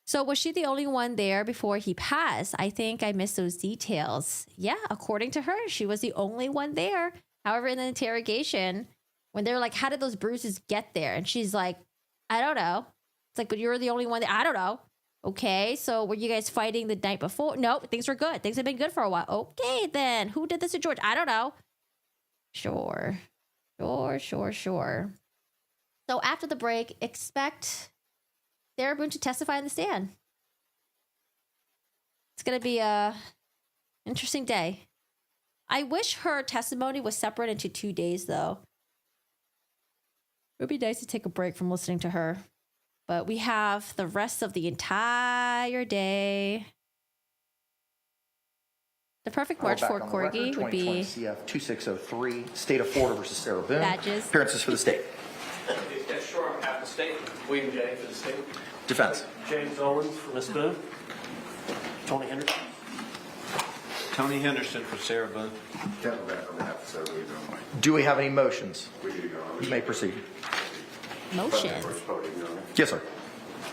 So was she the only one there before he passed? I think I missed those details. Yeah, according to her, she was the only one there. However, in the interrogation, when they're like, how did those bruises get there? And she's like, I don't know. It's like, but you're the only one that I don't know. Okay, so were you guys fighting the night before? Nope, things were good. Things have been good for a while. Okay, then. Who did this to George? I don't know. Sure. So after the break, expect Sarah Boone to testify in the stand. It's going to be a interesting day. I wish her testimony was separate into 2 days, though. It would be nice to take a break from listening to her. But we have the rest of the entire day. The perfect march for Corgi would be CF 2603, State of Florida versus Sarah Boone. Badges. Appearances for the state. Yes, sure, on behalf of the state. William J. for the state. Defense. James Owens for Ms. Boone. Tony Henderson. Tony Henderson for Sarah Boone. Do we have any motions? We do, Your Honor. You may proceed. motions. Yes, sir.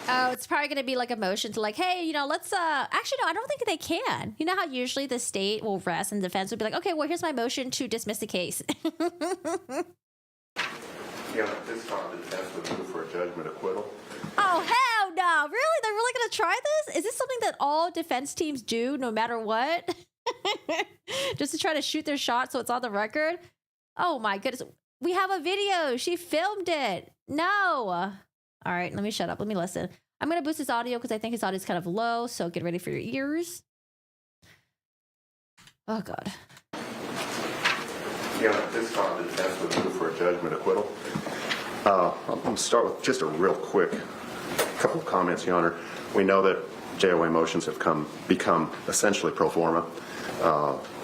Oh, it's probably going to be like a motion to like, hey, you know, let's, actually, no, I don't think they can. You know how usually the state will rest and defense would be like, okay, well, here's my motion to dismiss the case. Yeah, at this time, the defense would move for a judgment acquittal. Oh, hell no. Really? They're really going to try this? Is this something that all defense teams do no matter what? Just to try to shoot their shot so it's on the record? Oh, my goodness. We have a video. She filmed it. No. All right, let me shut up. Let me listen. I'm going to boost his audio because I think his audio is kind of low, so get ready for your ears. Oh, God. Yeah, at this time, the defense would move for a judgment acquittal. I'm going to start with just a real quick couple of comments, Your Honor. We know that JOA motions have become essentially pro forma,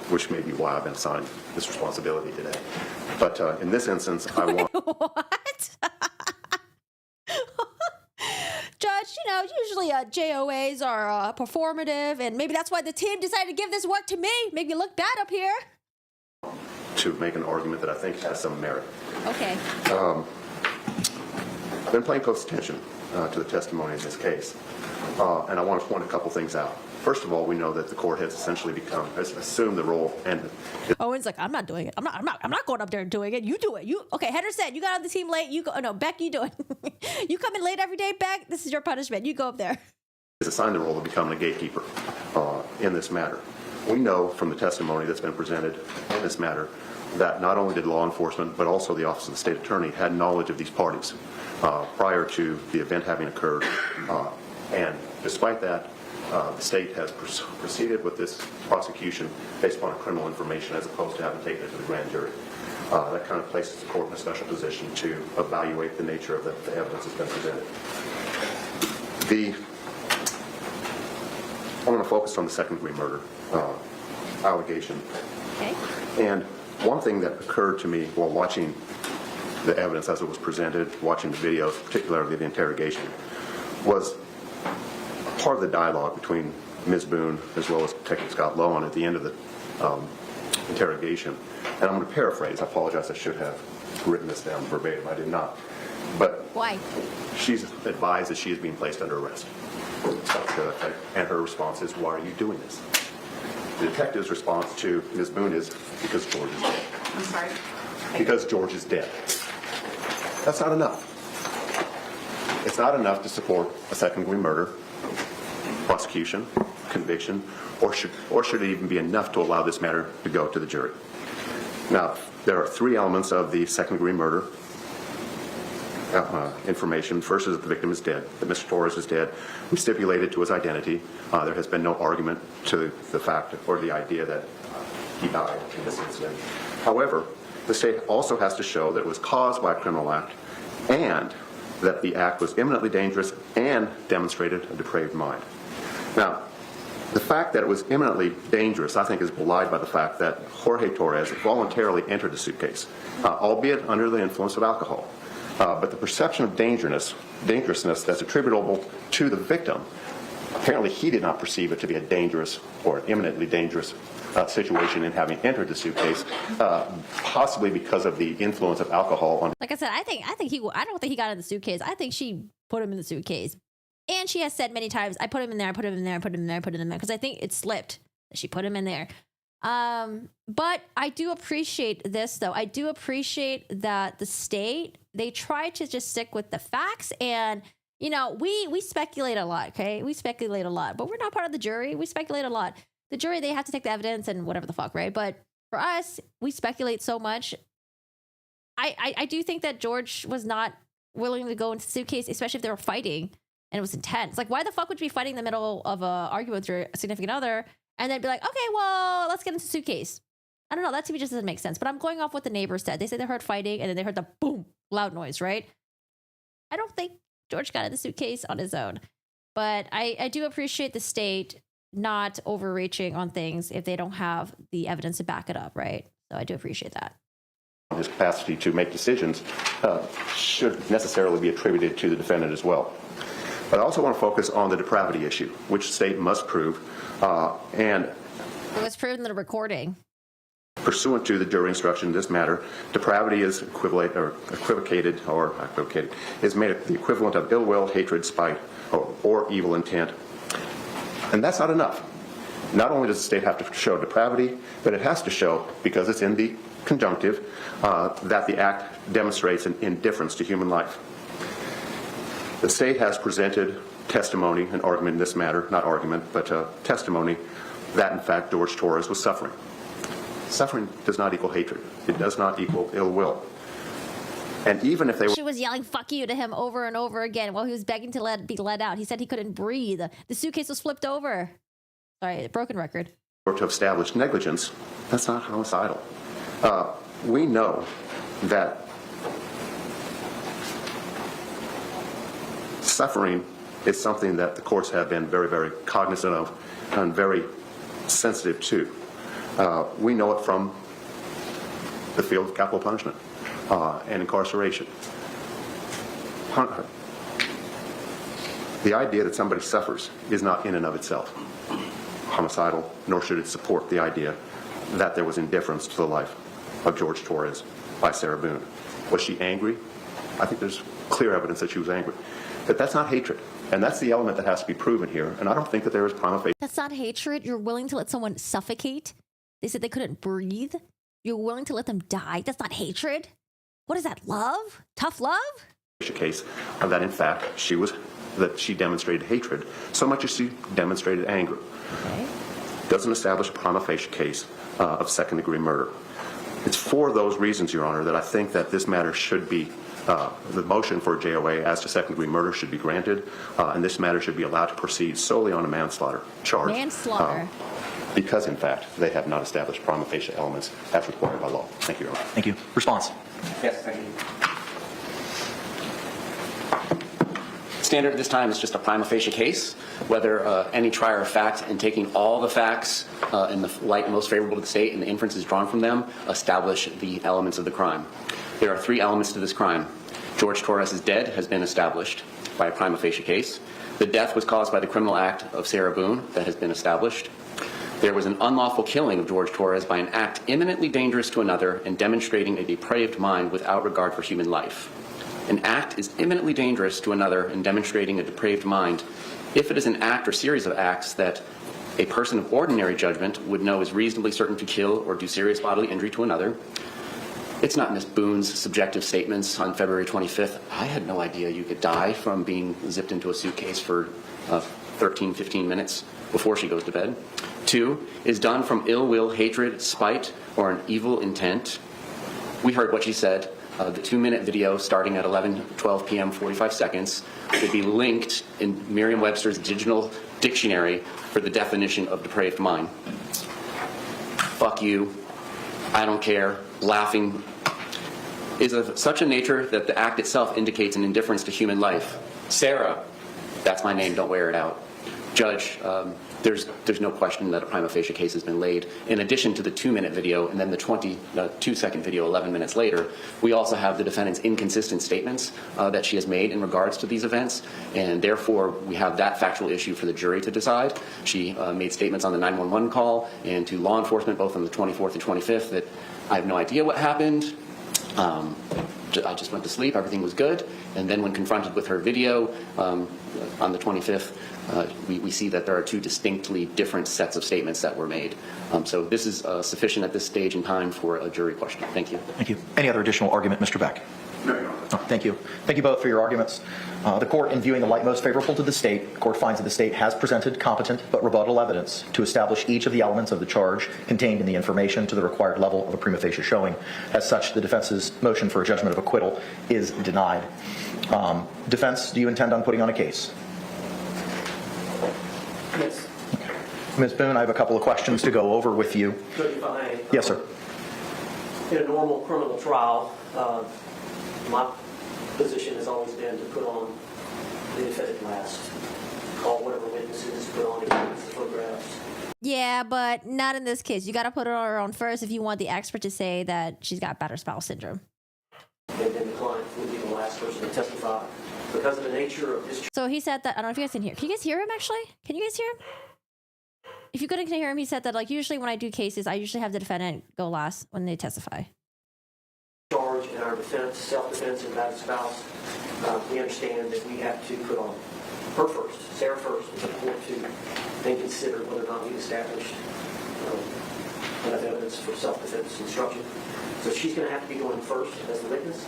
which may be why I've been assigned this responsibility today. But in this instance, I want... What? Judge, you know, usually JOAs are performative, and maybe that's why the team decided to give this work to me. Make me look bad up here. to make an argument that I think has some merit. Okay. I've been paying close attention to the testimony in this case, and I want to point a couple things out. First of all, we know that the court has essentially has assumed the role, and Owen's like, I'm not doing it. I'm not going up there and doing it. You do it. Okay, Henderson, you got on the team late. You go. No, Beck, you do it. You come in late every day, Beck. This is your punishment. You go up there. is assigned the role of becoming a gatekeeper in this matter. We know from the testimony that's been presented in this matter that not only did law enforcement, but also the Office of the State Attorney had knowledge of these parties prior to the event having occurred. And despite that, the state has proceeded with this prosecution based upon criminal information as opposed to having taken it to the grand jury. That kind of places the court in a special position to evaluate the nature of the evidence that's been presented. I want to focus on the second-degree murder allegation. Okay. And one thing that occurred to me while watching the evidence as it was presented, watching the videos, particularly the interrogation, was part of the dialogue between Ms. Boone as well as Detective Scott Lowen at the end of the interrogation. And I'm going to paraphrase. I apologize. I should have written this down verbatim. I did not. But why? She's advised that she is being placed under arrest. And her response is, "Why are you doing this?" The detective's response to Ms. Boone is, "Because George is dead." I'm sorry? Because George is dead. That's not enough. It's not enough to support a second-degree murder prosecution, conviction, or should it even be enough to allow this matter to go to the jury? Now, there are three elements of the second-degree murder information. First is that the victim is dead, that Mr. Torres is dead. We stipulated to his identity. There has been no argument to the fact or the idea that he died in this incident. However, the state also has to show that it was caused by a criminal act and that the act was imminently dangerous and demonstrated a depraved mind. Now, the fact that it was imminently dangerous, I think, is belied by the fact that Jorge Torres voluntarily entered the suitcase, albeit under the influence of alcohol. But the perception of dangerousness that's attributable to the victim, apparently he did not perceive it to be a dangerous or imminently dangerous situation in having entered the suitcase, possibly because of the influence of alcohol on. Like I said, I don't think he got in the suitcase. I think she put him in the suitcase. And she has said many times, I put him in there, I put him in there, I put him in there, I put him in there, because I think it slipped. She put him in there. But I do appreciate this, though. I do appreciate that the state, they try to just stick with the facts. And, you know, we speculate a lot, okay? We speculate a lot, but we're not part of the jury. We speculate a lot. The jury, they have to take the evidence and whatever the fuck, right? But for us, we speculate so much. I do think that George was not willing to go into the suitcase, especially if they were fighting and it was intense. Like, why the fuck would you be fighting in the middle of a argument with your significant other and then be like, okay, well, let's get into the suitcase? I don't know. That to me just doesn't make sense. But I'm going off what the neighbors said. They said they heard fighting and then they heard the boom, loud noise, right? I don't think George got in the suitcase on his own. But I do appreciate the state not overreaching on things if they don't have the evidence to back it up, right? So I do appreciate that. His capacity to make decisions should necessarily be attributed to the defendant as well. But I also want to focus on the depravity issue, which the state must prove, and it was proven in the recording. Pursuant to the jury instruction in this matter, depravity is equivocated, is made the equivalent of ill will, hatred, spite, or evil intent. And that's not enough. Not only does the state have to show depravity, but it has to show, because it's in the conjunctive, that the act demonstrates an indifference to human life. The state has presented testimony, an argument in this matter, not argument, but testimony, that in fact George Torres was suffering. Suffering does not equal hatred. It does not equal ill will. And even if she was yelling "fuck you" to him over and over again while he was begging to be let out. He said he couldn't breathe. The suitcase was flipped over. Sorry, broken record. Or to establish negligence, that's not homicidal. We know that suffering is something that the courts have been very, very cognizant of and very sensitive to. We know it from the field of capital punishment and incarceration. The idea that somebody suffers is not in and of itself homicidal, nor should it support the idea that there was indifference to the life of George Torres by Sarah Boone. Was she angry? I think there's clear evidence that she was angry. But that's not hatred. And that's the element that has to be proven here. And I don't think that there is prima facie. That's not hatred. You're willing to let someone suffocate. They said they couldn't breathe. You're willing to let them die. That's not hatred. What is that, love? Tough love? Case that in fact she demonstrated hatred so much as she demonstrated anger. Okay. Doesn't establish a prima facie case of second-degree murder. It's for those reasons, Your Honor, that I think that this matter should be, the motion for JOA as to second-degree murder should be granted, and this matter should be allowed to proceed solely on a manslaughter charge. Manslaughter. Because, in fact, they have not established prima facie elements as required by law. Thank you, Your Honor. Thank you. Response. Yes, thank you. Standard at this time is just a prima facie case. Whether any trier of fact, in taking all the facts in the light most favorable to the state and the inferences drawn from them, establish the elements of the crime. There are 3 elements to this crime. George Torres is dead has been established by a prima facie case. The death was caused by the criminal act of Sarah Boone that has been established. There was an unlawful killing of George Torres by an act imminently dangerous to another and demonstrating a depraved mind without regard for human life. An act is imminently dangerous to another and demonstrating a depraved mind if it is an act or series of acts that a person of ordinary judgment would know is reasonably certain to kill or do serious bodily injury to another. It's not Ms. Boone's subjective statements on February 25th. I had no idea you could die from being zipped into a suitcase for 13, 15 minutes before she goes to bed. 2, is done from ill will, hatred, spite, or an evil intent. We heard what she said. The 2-minute video starting at 11:12 p.m. 45 seconds would be linked in Merriam-Webster's digital dictionary for the definition of depraved mind. Fuck you, I don't care, laughing is of such a nature that the act itself indicates an indifference to human life. Sarah, that's my name, don't wear it out. Judge, there's no question that a prima facie case has been laid. In addition to the 2-minute video and then the 2-second video 11 minutes later, we also have the defendant's inconsistent statements that she has made in regards to these events, and therefore we have that factual issue for the jury to decide. She made statements on the 911 call and to law enforcement both on the 24th and 25th that I have no idea what happened. I just went to sleep, everything was good, and then when confronted with her video on the 25th, we see that there are 2 distinctly different sets of statements that were made. So this is sufficient at this stage in time for a jury question. Thank you. Thank you. Any other additional argument, Mr. Beck? No, Your Honor. Thank you. Thank you both for your arguments. The court, in viewing the light most favorable to the state, the court finds that the state has presented competent but rebuttal evidence to establish each of the elements of the charge contained in the information to the required level of a prima facie showing. As such, the defense's motion for a judgment of acquittal is denied. Defense, do you intend on putting on a case? Yes. Ms. Boone, I have a couple of questions to go over with you. Judge, if I may. Yes, sir. In a normal criminal trial, my position has always been to put on the defendant last. Call whatever witnesses, put on the photographs. Yeah, but not in this case. You got to put her on first if you want the expert to say that she's got battered spouse syndrome. And then the client would be the last person to testify. Because of the nature of this. So he said that, I don't know if you guys can hear. Can you guys hear him actually? Can you guys hear him? If you couldn't hear him, he said that like usually when I do cases, I usually have the defendant go last when they testify. Charge in our defense, self-defense, and battered spouse, we understand that we have to put on her first, Sarah first, for the court to then consider whether or not we established enough evidence for self-defense instruction. So she's going to have to be going first as the witness.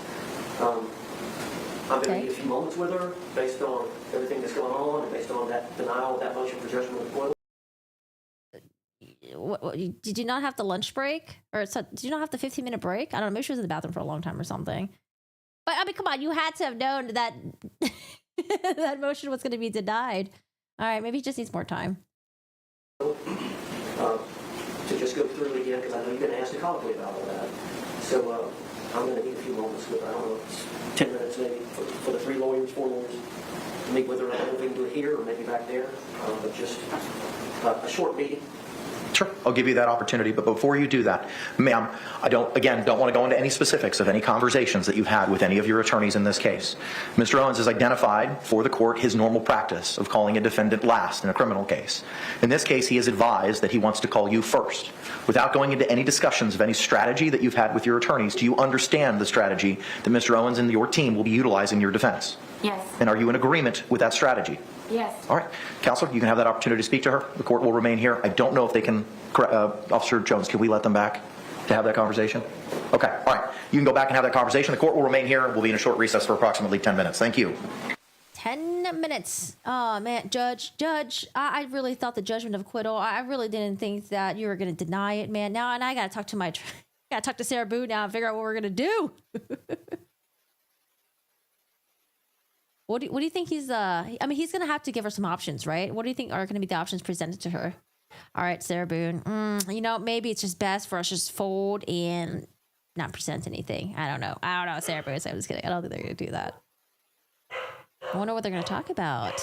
I'm going to need a few moments with her based on everything that's going on and based on that denial of that motion for judgment of acquittal. Did you not have the lunch break? Or did you not have the 15-minute break? I don't know. Maybe she was in the bathroom for a long time or something. But, I mean, come on. You had to have known that that motion was going to be denied. All right. Maybe he just needs more time. To just go through it again, because I know you're going to ask the colloquy about all that. So I'm going to need a few moments with her. I don't know, it's 10 minutes maybe for the 3 lawyers, 4 lawyers. Meet with her. I don't know if we can do it here or maybe back there. But just a short meeting. Sure, I'll give you that opportunity. But before you do that, ma'am, I don't want to go into any specifics of any conversations that you've had with any of your attorneys in this case. Mr. Owens has identified for the court his normal practice of calling a defendant last in a criminal case. In this case, he has advised that he wants to call you first. Without going into any discussions of any strategy that you've had with your attorneys, do you understand the strategy that Mr. Owens and your team will be utilizing in your defense? Yes. And are you in agreement with that strategy? Yes. All right. Counselor, you can have that opportunity to speak to her. The court will remain here. I don't know if they can, Officer Jones, can we let them back to have that conversation? Okay. All right. You can go back and have that conversation. The court will remain here. We'll be in a short recess for approximately 10 minutes. Thank you. 10 minutes. Oh, man. Judge, I really thought the judgment of acquittal, I really didn't think that you were going to deny it, man. Now, and I got to talk to Sarah Boone now and figure out what we're going to do. What do you think he's I mean, he's gonna have to give her some options, right? What do you think are gonna be the options presented to her? All right, Sarah Boone, maybe it's just best for us to just fold and not present anything. I don't know, Sarah Boone. So I'm just kidding. I don't think they're gonna do that. I wonder what they're gonna talk about.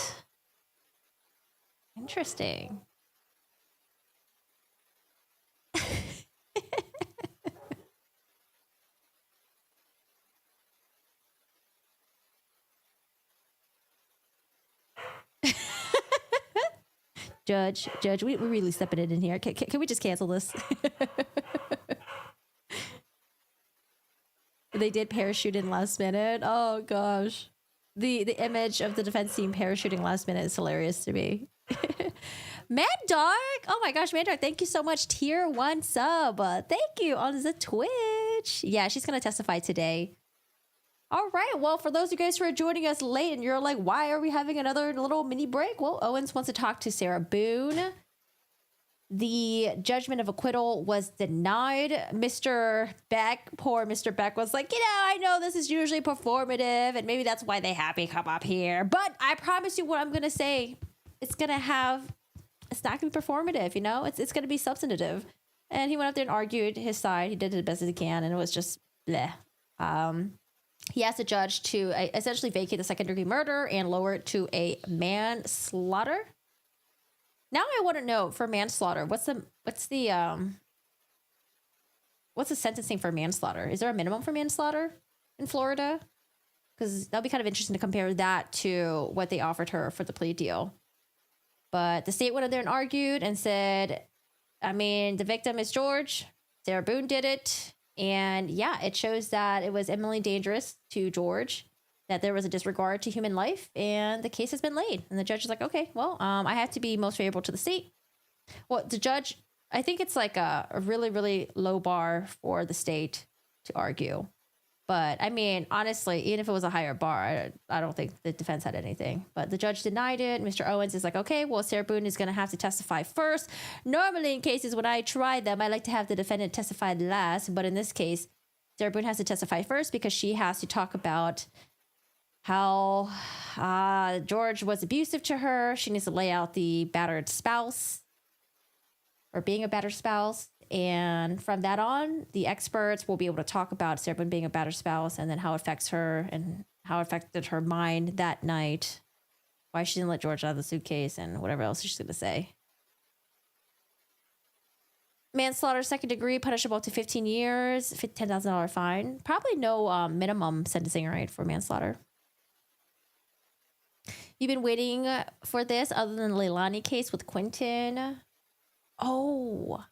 Interesting. Judge, we're really stepping it in here. Can we just cancel this? They did parachute in last minute. Oh gosh, the image of the defense team parachuting last minute is hilarious to me. Mad Dog, oh my gosh, Mad Dog, thank you so much. Tier 1 sub, thank you on the Twitch. Yeah, she's gonna testify today. All right, well, for those of you guys who are joining us late and you're like, why are we having another little mini break? Well, Owens wants to talk to Sarah Boone. The judgment of acquittal was denied. Mr. Beck, poor Mr. Beck, was like, I know this is usually performative and maybe that's why they have me come up here. But I promise you what I'm going to say, it's not going to be performative, it's going to be substantive. And he went up there and argued his side. He did it as best as he can and it was just bleh. He asked the judge to essentially vacate the second-degree murder and lower it to a manslaughter. Now I want to know for manslaughter, what's the sentencing for manslaughter? Is there a minimum for manslaughter in Florida? Because that'll be kind of interesting to compare that to what they offered her for the plea deal. But the state went up there and argued and said, the victim is George. Sarah Boone did it. And yeah, it shows that it was eminently dangerous to George, that there was a disregard to human life, and the case has been laid. And the judge is like, okay, well, I have to be most favorable to the state. Well, the judge, I think it's like a really, really low bar for the state to argue. But honestly, even if it was a higher bar, I don't think the defense had anything. But the judge denied it. Mr. Owens is like, okay, well, Sarah Boone is going to have to testify first. Normally, in cases when I try them, I like to have the defendant testify last. But in this case, Sarah Boone has to testify first because she has to talk about how George was abusive to her. She needs to lay out the battered spouse or being a battered spouse. And from that on, the experts will be able to talk about Sarah Boone being a battered spouse and then how it affects her and how it affected her mind that night, why she didn't let George out of the suitcase, and whatever else she's going to say. Manslaughter, second degree, punishable up to 15 years, $10,000 fine. Probably no minimum sentencing, right, for manslaughter. You've been waiting for this other than the Leilani case with Quentin. Oh.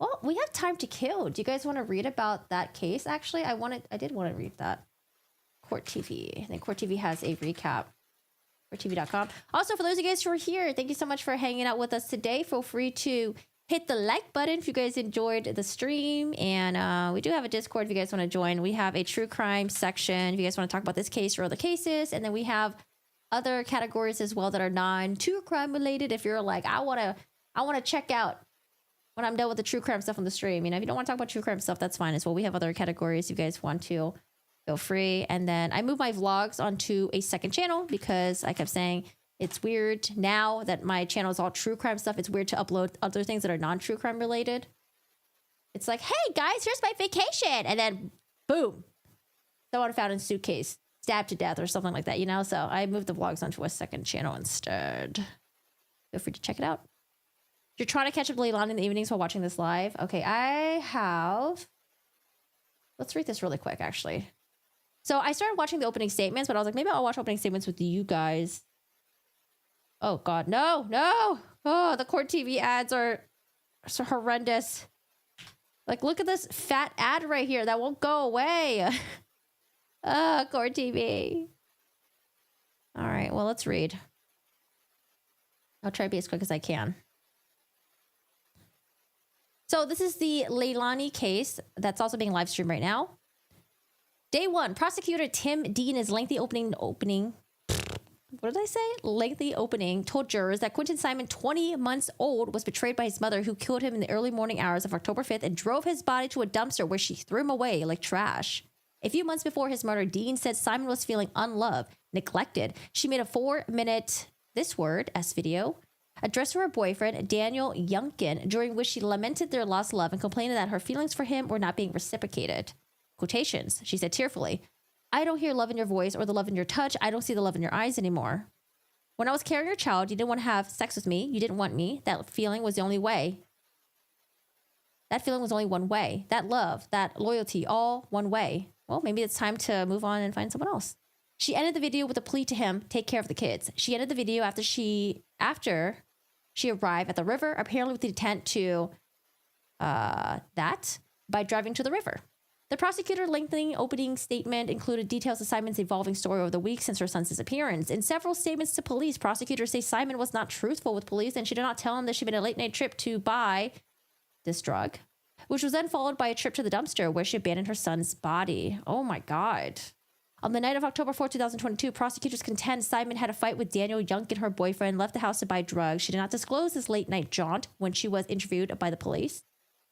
Well, we have time to kill. Do you guys want to read about that case? Actually, I did want to read that. Court TV. I think Court TV has a recap. CourtTV.com. Also, for those of you guys who are here, thank you so much for hanging out with us today. Feel free to hit the like button if you guys enjoyed the stream. And we do have a Discord if you guys want to join. We have a true crime section if you guys want to talk about this case or other cases. And then we have other categories as well that are non-true crime related. If you're like, I want to check out when I'm done with the true crime stuff on the stream. If you don't want to talk about true crime stuff, that's fine as well. We have other categories if you guys want to. Feel free. And then I moved my vlogs onto a second channel because I kept saying it's weird now that my channel is all true crime stuff. It's weird to upload other things that are non-true crime related. It's like, hey guys, here's my vacation. And then boom, someone found in a suitcase, stabbed to death or something like that, So I moved the vlogs onto a second channel instead. Feel free to check it out. You're trying to catch up Leilani in the evenings while watching this live. Okay, I have... Let's read this really quick, actually. So I started watching the opening statements, but I was like, maybe I'll watch opening statements with you guys. Oh, God. No, no. Oh, the Court TV ads are so horrendous. Like, look at this fat ad right here. That won't go away. Court TV. All right, well, let's read. I'll try to be as quick as I can. So this is the Leilani case that's also being live streamed right now. Day one, prosecutor Tim Dean is lengthy opening. What did I say? Lengthy opening told jurors that Quinton Simon, 20 months old, was betrayed by his mother, who killed him in the early morning hours of October 5th and drove his body to a dumpster where she threw him away like trash. A few months before his murder, Dean said Simon was feeling unloved, neglected. She made a 4-minute, this word, S video, addressed to her boyfriend, Daniel Youngkin, during which she lamented their lost love and complained that her feelings for him were not being reciprocated. Quotations, she said tearfully, "I don't hear love in your voice or the love in your touch. I don't see the love in your eyes anymore. When I was carrying your child, you didn't want to have sex with me. You didn't want me. That feeling was the only way. That feeling was only one way. That love, that loyalty, all one way. Well, maybe it's time to move on and find someone else." She ended the video with a plea to him, take care of the kids. She ended the video after she arrived at the river, apparently with the intent to by driving to the river. The prosecutor lengthening opening statement included details of Simon's evolving story over the weeks since her son's disappearance. In several statements to police, prosecutors say Simon was not truthful with police and she did not tell him that she made a late-night trip to buy this drug, which was then followed by a trip to the dumpster where she abandoned her son's body. Oh my God. On the night of October 4, 2022, prosecutors contend Simon had a fight with Daniel Youngkin, her boyfriend, left the house to buy drugs. She did not disclose this late-night jaunt when she was interviewed by the police.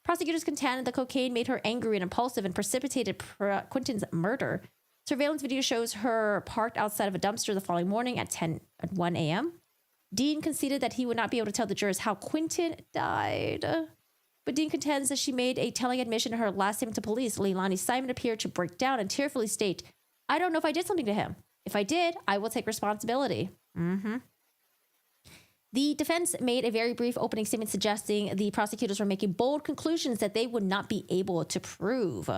Prosecutors contend the cocaine made her angry and impulsive and precipitated Quinton's murder. Surveillance video shows her parked outside of a dumpster the following morning at 1 a.m. Dean conceded that he would not be able to tell the jurors how Quinton died. But Dean contends that she made a telling admission in her last statement to police. Leilani Simon appeared to break down and tearfully state, "I don't know if I did something to him. If I did, I will take responsibility." The defense made a very brief opening statement suggesting the prosecutors were making bold conclusions that they would not be able to prove.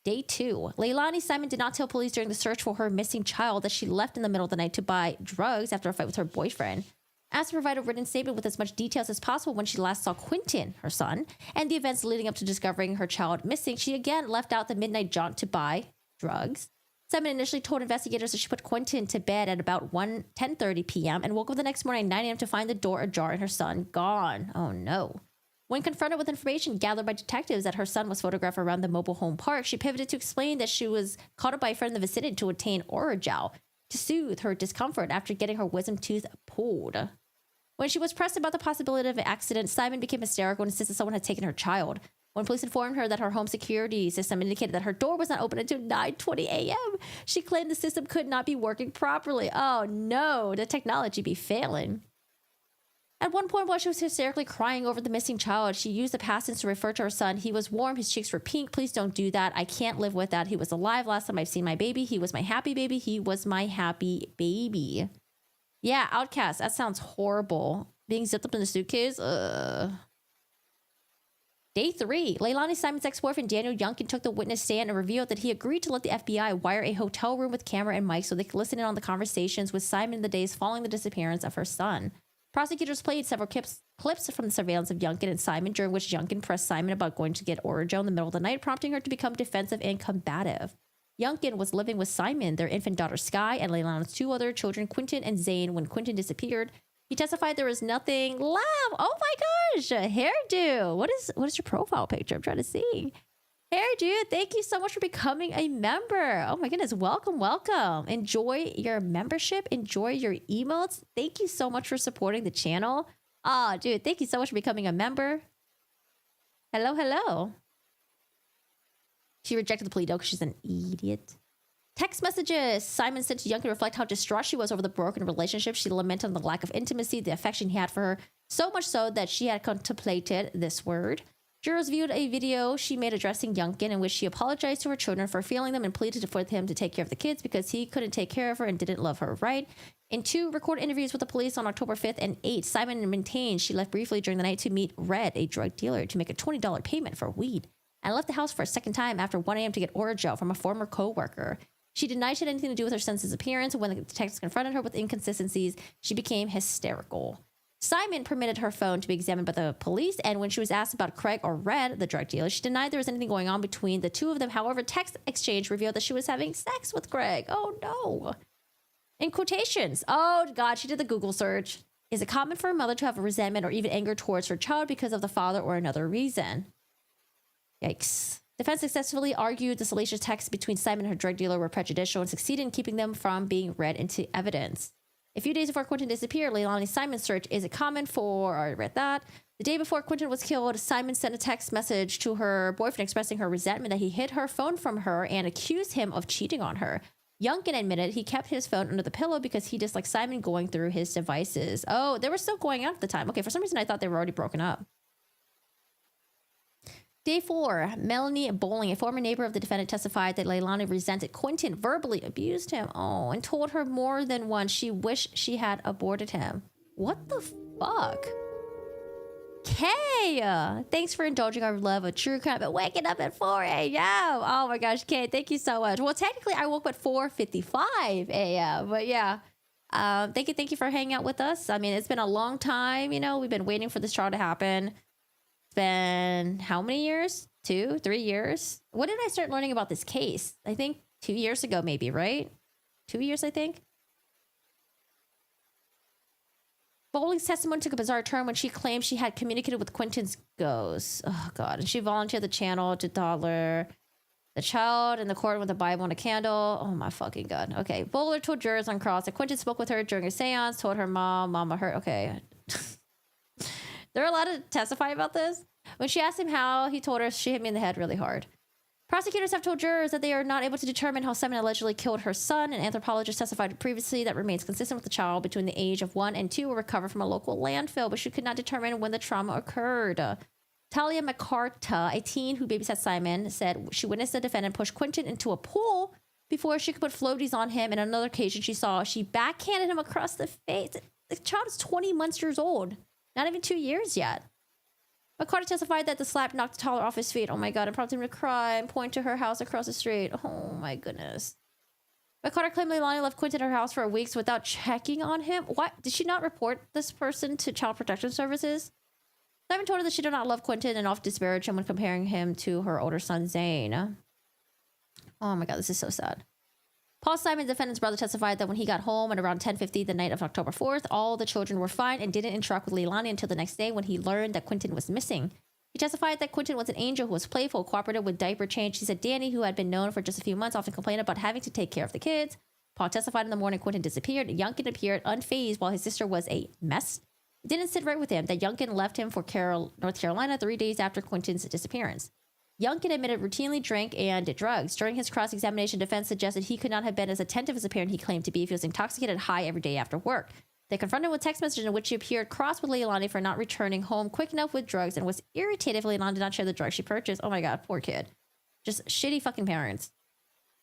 Day two, Leilani Simon did not tell police during the search for her missing child that she left in the middle of the night to buy drugs after a fight with her boyfriend. Asked to provide a written statement with as much details as possible when she last saw Quinton, her son, and the events leading up to discovering her child missing, she again left out the midnight jaunt to buy drugs. Simon initially told investigators that she put Quinton to bed at about 10:30 p.m. and woke up the next morning at 9 a.m. to find the door ajar and her son gone. Oh no. When confronted with information gathered by detectives that her son was photographed around the mobile home park, she pivoted to explain that she was called up by a friend in the vicinity to obtain Orajel to soothe her discomfort after getting her wisdom tooth pulled. When she was pressed about the possibility of an accident, Simon became hysterical and insisted someone had taken her child. When police informed her that her home security system indicated that her door was not open until 9:20 a.m., she claimed the system could not be working properly. Oh no, the technology be failing. At one point, while she was hysterically crying over the missing child, she used the past tense to refer to her son. "He was warm, his cheeks were pink. Please don't do that. I can't live with that. He was alive last time I've seen my baby. He was my happy baby. He was my happy baby." Yeah, Outcast, that sounds horrible. Being zipped up in a suitcase? Day three, Leilani Simon's ex-boyfriend Daniel Youngkin took the witness stand and revealed that he agreed to let the FBI wire a hotel room with camera and mic so they could listen in on the conversations with Simon in the days following the disappearance of her son. Prosecutors played several clips from the surveillance of Youngkin and Simon, during which Youngkin pressed Simon about going to get Orajel in the middle of the night, prompting her to become defensive and combative. Youngkin was living with Simon, their infant daughter Sky, and Leilani's two other children, Quinton and Zane, when Quinton disappeared. He testified there was nothing left. Oh my gosh, hairdo. What is your profile picture? I'm trying to see. Hairdo, thank you so much for becoming a member. Oh my goodness, welcome, welcome. Enjoy your membership. Enjoy your emotes. Thank you so much for supporting the channel. Oh, dude, thank you so much for becoming a member. Hello, hello. She rejected the plea though because she's an idiot. Text messages. Simon sent to Youngkin to reflect how distraught she was over the broken relationship. She lamented on the lack of intimacy, the affection he had for her, so much so that she had contemplated this word. Jurors viewed a video she made addressing Youngkin in which she apologized to her children for failing them and pleaded for him to take care of the kids because he couldn't take care of her and didn't love her right. In 2 recorded interviews with the police on October 5th and 8th, Simon maintained she left briefly during the night to meet Red, a drug dealer, to make a $20 payment for weed, and left the house for a second time after 1 a.m. to get Orajel from a former co-worker. She denied she had anything to do with her son's disappearance. When the detectives confronted her with inconsistencies, she became hysterical. Simon permitted her phone to be examined by the police, and when she was asked about Craig or Red, the drug dealer, she denied there was anything going on between the two of them. However, text exchange revealed that she was having sex with Craig. Oh, no. In quotations, oh, God, she did the Google search. Is it common for a mother to have a resentment or even anger towards her child because of the father or another reason? Yikes. Defense successfully argued the salacious texts between Simon and her drug dealer were prejudicial and succeeded in keeping them from being read into evidence. A few days before Quentin disappeared, Leilani Simon searched, is it common for, I read that. The day before Quentin was killed, Simon sent a text message to her boyfriend expressing her resentment that he hid her phone from her and accused him of cheating on her. Youngkin admitted he kept his phone under the pillow because he disliked Simon going through his devices. Oh, they were still going out at the time. Okay, for some reason I thought they were already broken up. Day 4, Melanie Bowling, a former neighbor of the defendant, testified that Leilani resented Quentin, verbally abused him, and told her more than once she wished she had aborted him. What the fuck? Kay, thanks for indulging our love of true crime, but waking up at 4 a.m. Oh my gosh, Kay, thank you so much. Well, technically, I woke up at 4:55 a.m., but yeah. Thank you for hanging out with us. I mean, it's been a long time, you know, we've been waiting for this trial to happen. Been how many years? 2, 3 years? When did I start learning about this case? I think 2 years ago, maybe, right? 2 years, I think. Bowling's testimony took a bizarre turn when she claimed she had communicated with Quentin's ghost. Oh, God. And she volunteered the channel to toddler the child in the court with a Bible and a candle. Oh, my fucking God. Okay. Bowler told jurors on cross that Quentin spoke with her during a seance, told her mama hurt. Okay. They're allowed to testify about this? When she asked him how, he told her she hit me in the head really hard. Prosecutors have told jurors that they are not able to determine how Simon allegedly killed her son. An anthropologist testified previously that remains consistent with the child between the age of 1 and 2 were recovered from a local landfill, but she could not determine when the trauma occurred. Talia McCarta, a teen who babysat Simon, said she witnessed the defendant push Quentin into a pool before she could put floaties on him. And on another occasion, she backhanded him across the face. The child is 20 months old. Not even 2 years yet. McCarter testified that the slap knocked the toddler off his feet. Oh my God, and prompted him to cry and point to her house across the street. Oh my goodness. McCarter claimed Leilani left Quentin at her house for weeks without checking on him. Why did she not report this person to Child Protection Services? Simon told her that she did not love Quentin and often disparaged him when comparing him to her older son, Zane. Oh my God, this is so sad. Paul Simon, the defendant's brother, testified that when he got home at around 10:50 the night of October 4th, all the children were fine and didn't interact with Leilani until the next day when he learned that Quentin was missing. He testified that Quentin was an angel who was playful, cooperative with diaper change. He said Danny, who had been known for just a few months, often complained about having to take care of the kids. Paul testified in the morning Quentin disappeared. Youngkin appeared unfazed while his sister was a mess. It didn't sit right with him that Youngkin left him for North Carolina 3 days after Quentin's disappearance. Youngkin admitted routinely drank and did drugs. During his cross-examination, defense suggested he could not have been as attentive as the parent he claimed to be if he was intoxicated high every day after work. They confronted him with text messages in which he appeared cross with Leilani for not returning home quick enough with drugs and was irritated if Leilani did not share the drugs she purchased. Oh my God, poor kid. Just shitty fucking parents.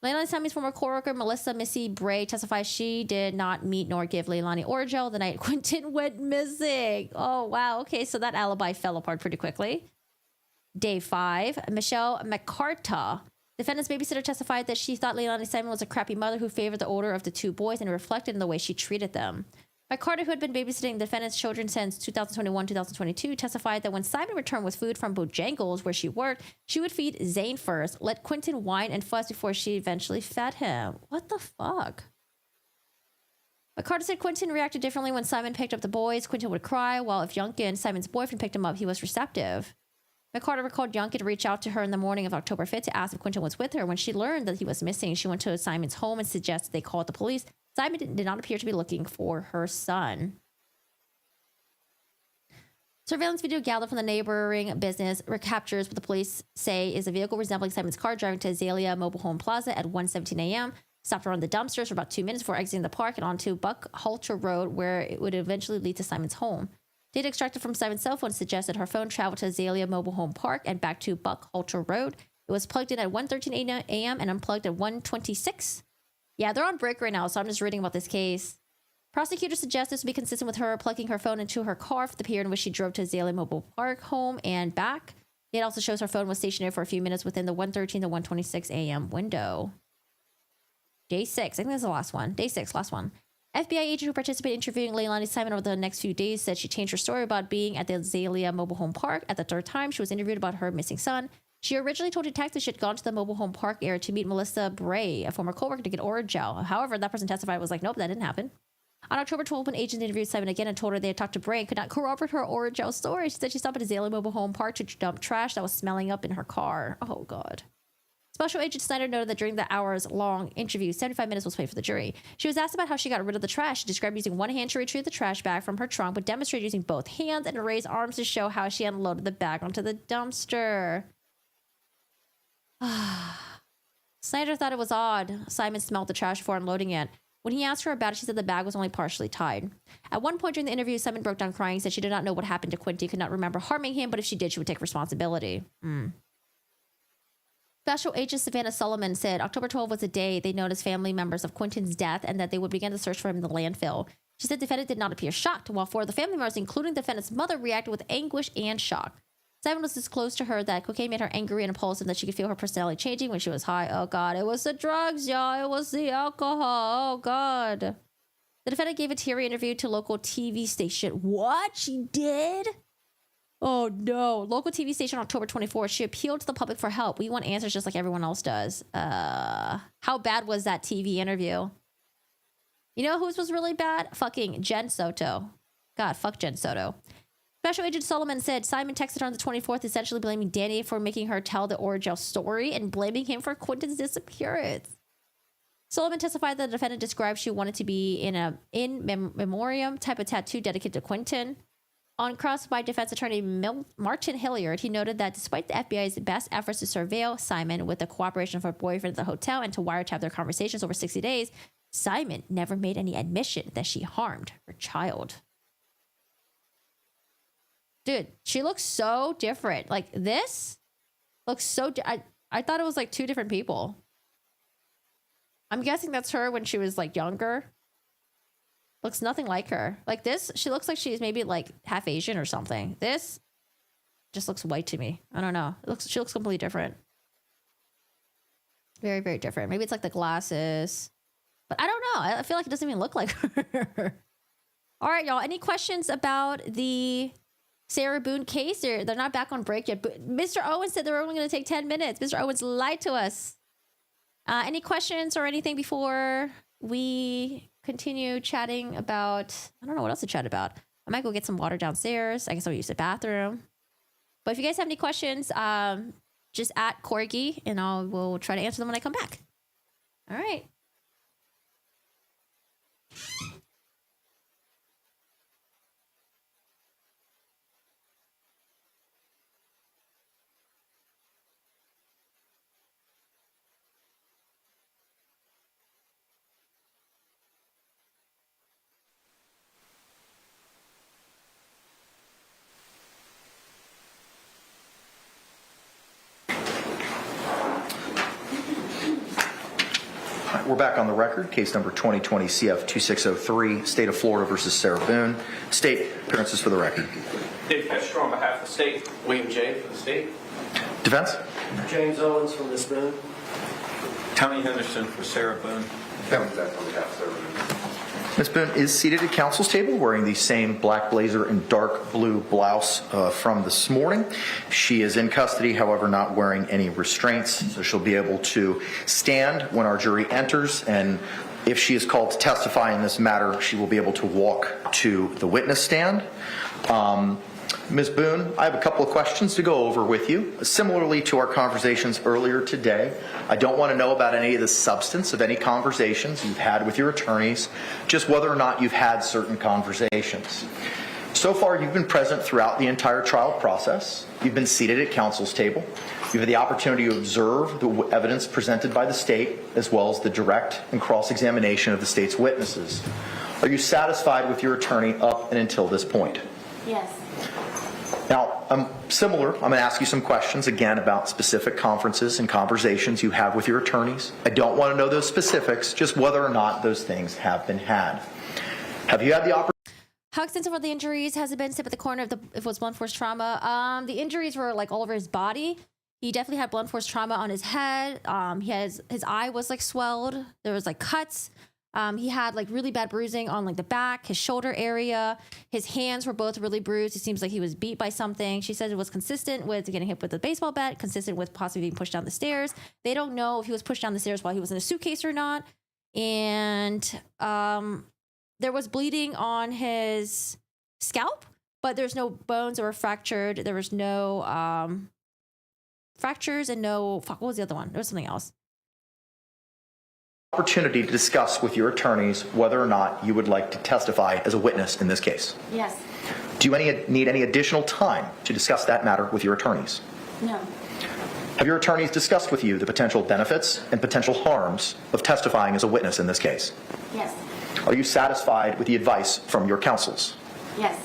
Leilani Simon's former co-worker, Melissa Missy Bray, testified she did not meet nor give Leilani Orajel the night Quentin went missing. Oh, wow. Okay, so that alibi fell apart pretty quickly. Day 5, Michelle McCarta. Defendant's babysitter testified that she thought Leilani Simon was a crappy mother who favored the older of the 2 boys and it reflected in the way she treated them. McCarta, who had been babysitting the defendant's children since 2021-2022, testified that when Simon returned with food from Bojangles, where she worked, she would feed Zane first, let Quentin whine and fuss before she eventually fed him. What the fuck? McCarta said Quentin reacted differently when Simon picked up the boys. Quentin would cry, while if Youngkin, Simon's boyfriend, picked him up, he was receptive. McCarta recalled Youngkin to reach out to her in the morning of October 5th to ask if Quentin was with her. When she learned that he was missing, she went to Simon's home and suggested they call the police. Simon did not appear to be looking for her son. Surveillance video gathered from the neighboring business recaptures what the police say is a vehicle resembling Simon's car driving to Azalea Mobile Home Plaza at 1:17 a.m. Stopped around the dumpsters for about 2 minutes before exiting the park and onto Buckhalter Road, where it would eventually lead to Simon's home. Data extracted from Simon's cell phone suggested her phone traveled to Azalea Mobile Home Park and back to Buckhalter Road. It was plugged in at 1:13 a.m. and unplugged at 1:26. Yeah, they're on break right now, so I'm just reading about this case. Prosecutors suggest this would be consistent with her plugging her phone into her car for the period in which she drove to Azalea Mobile Park home and back. It also shows her phone was stationary for a few minutes within the 1:13 to 1:26 a.m. window. Day 6. I think this is the last one. Day 6, last one. FBI agent who participated in interviewing Leilani Simon over the next few days said she changed her story about being at the Azalea Mobile Home Park. At the third time, she was interviewed about her missing son. She originally told detectives she had gone to the mobile home park area to meet Melissa Bray, a former coworker, to get oral gel. However, that person testified was like, nope, that didn't happen. On October 12th, when agents interviewed Simon again and told her they had talked to Bray and could not corroborate her oral gel story, she said she stopped at Azalea Mobile Home Park to dump trash that was smelling up in her car. Oh, God. Special Agent Snyder noted that during the hours-long interview, 75 minutes was played for the jury. She was asked about how she got rid of the trash. She described using one hand to retrieve the trash bag from her trunk, but demonstrated using both hands and raised arms to show how she unloaded the bag onto the dumpster. Snyder thought it was odd Simon smelled the trash before unloading it. When he asked her about it, she said the bag was only partially tied. At one point during the interview, Simon broke down crying, said she did not know what happened to Quinty, could not remember harming him, but if she did, she would take responsibility. Special Agent Savannah Solomon said October 12 was the day they noticed family members of Quinton's death and that they would begin to search for him in the landfill. She said the defendant did not appear shocked, while four of the family members, including the defendant's mother, reacted with anguish and shock. Simon was disclosed to her that cocaine made her angry and impulsive, and that she could feel her personality changing when she was high. Oh, God. It was the drugs, y'all. It was the alcohol. Oh, God. The defendant gave a teary interview to local TV station. What? She did? Oh, no. Local TV station on October 24th. She appealed to the public for help. We want answers just like everyone else does. How bad was that TV interview? You know whose was really bad? Fucking Jen Soto. God, fuck Jen Soto. Special Agent Solomon said Simon texted her on the 24th, essentially blaming Danny for making her tell the Origel story and blaming him for Quinton's disappearance. Solomon testified that the defendant described she wanted to be in a in memoriam type of tattoo dedicated to Quinton. On cross by defense attorney Martin Hilliard, he noted that despite the FBI's best efforts to surveil Simon with the cooperation of her boyfriend at the hotel and to wiretap their conversations over 60 days, Simon never made any admission that she harmed her child. Dude, she looks so different. Like, this looks so... I thought it was, like, two different people. I'm guessing that's her when she was, like, younger. Looks nothing like her. Like, this, she looks like she's maybe, like, half Asian or something. This just looks white to me. I don't know. She looks completely different. Very, very different. Maybe it's, like, the glasses. But I don't know. I feel like it doesn't even look like her. All right, y'all. Any questions about the... Sarah Boone case? They're not back on break yet. But Mr. Owens said they were only going to take 10 minutes. Mr. Owens lied to us. Any questions or anything before we continue chatting about... I don't know what else to chat about. I might go get some water downstairs. I guess I'll use the bathroom. But if you guys have any questions, just at Corgi, and we'll try to answer them when I come back. All right. We're back on the record. Case number 2020 CF 2603, State of Florida versus Sarah Boone. State, appearances for the record. Dave Kester on behalf of the state. William J. for the state. Defense? James Owens from Miss Boone. Tony Henderson for Sarah Boone. Kevin Beck on behalf of Sarah Boone. Ms. Boone is seated at counsel's table wearing the same black blazer and dark blue blouse from this morning. She is in custody, however, not wearing any restraints, so she'll be able to stand when our jury enters, and if she is called to testify in this matter, she will be able to walk to the witness stand. Ms. Boone, I have a couple of questions to go over with you. Similarly to our conversations earlier today, I don't want to know about any of the substance of any conversations you've had with your attorneys, just whether or not you've had certain conversations. So far, you've been present throughout the entire trial process. You've been seated at counsel's table. You've had the opportunity to observe the evidence presented by the state, as well as the direct and cross-examination of the state's witnesses. Are you satisfied with your attorney up and until this point? Yes. Now, I'm going to ask you some questions again about specific conferences and conversations you have with your attorneys. I don't want to know those specifics, just whether or not those things have been had. Have you had the opportunity? How extensive are the injuries? Has it been said at the coroner if it was blunt force trauma? The injuries were like all over his body. He definitely had blunt force trauma on his head. His eye was like swelled. There was like cuts. He had like really bad bruising on like the back, his shoulder area. His hands were both really bruised. It seems like he was beat by something. She said it was consistent with getting hit with a baseball bat, consistent with possibly being pushed down the stairs. They don't know if he was pushed down the stairs while he was in a suitcase or not. And there was bleeding on his scalp, but there's no bones that were fractured. There was no fractures and no, what was the other one? There was something else. Opportunity to discuss with your attorneys whether or not you would like to testify as a witness in this case. Yes. Do you need any additional time to discuss that matter with your attorneys? No. Have your attorneys discussed with you the potential benefits and potential harms of testifying as a witness in this case? Yes. Are you satisfied with the advice from your counsels? Yes.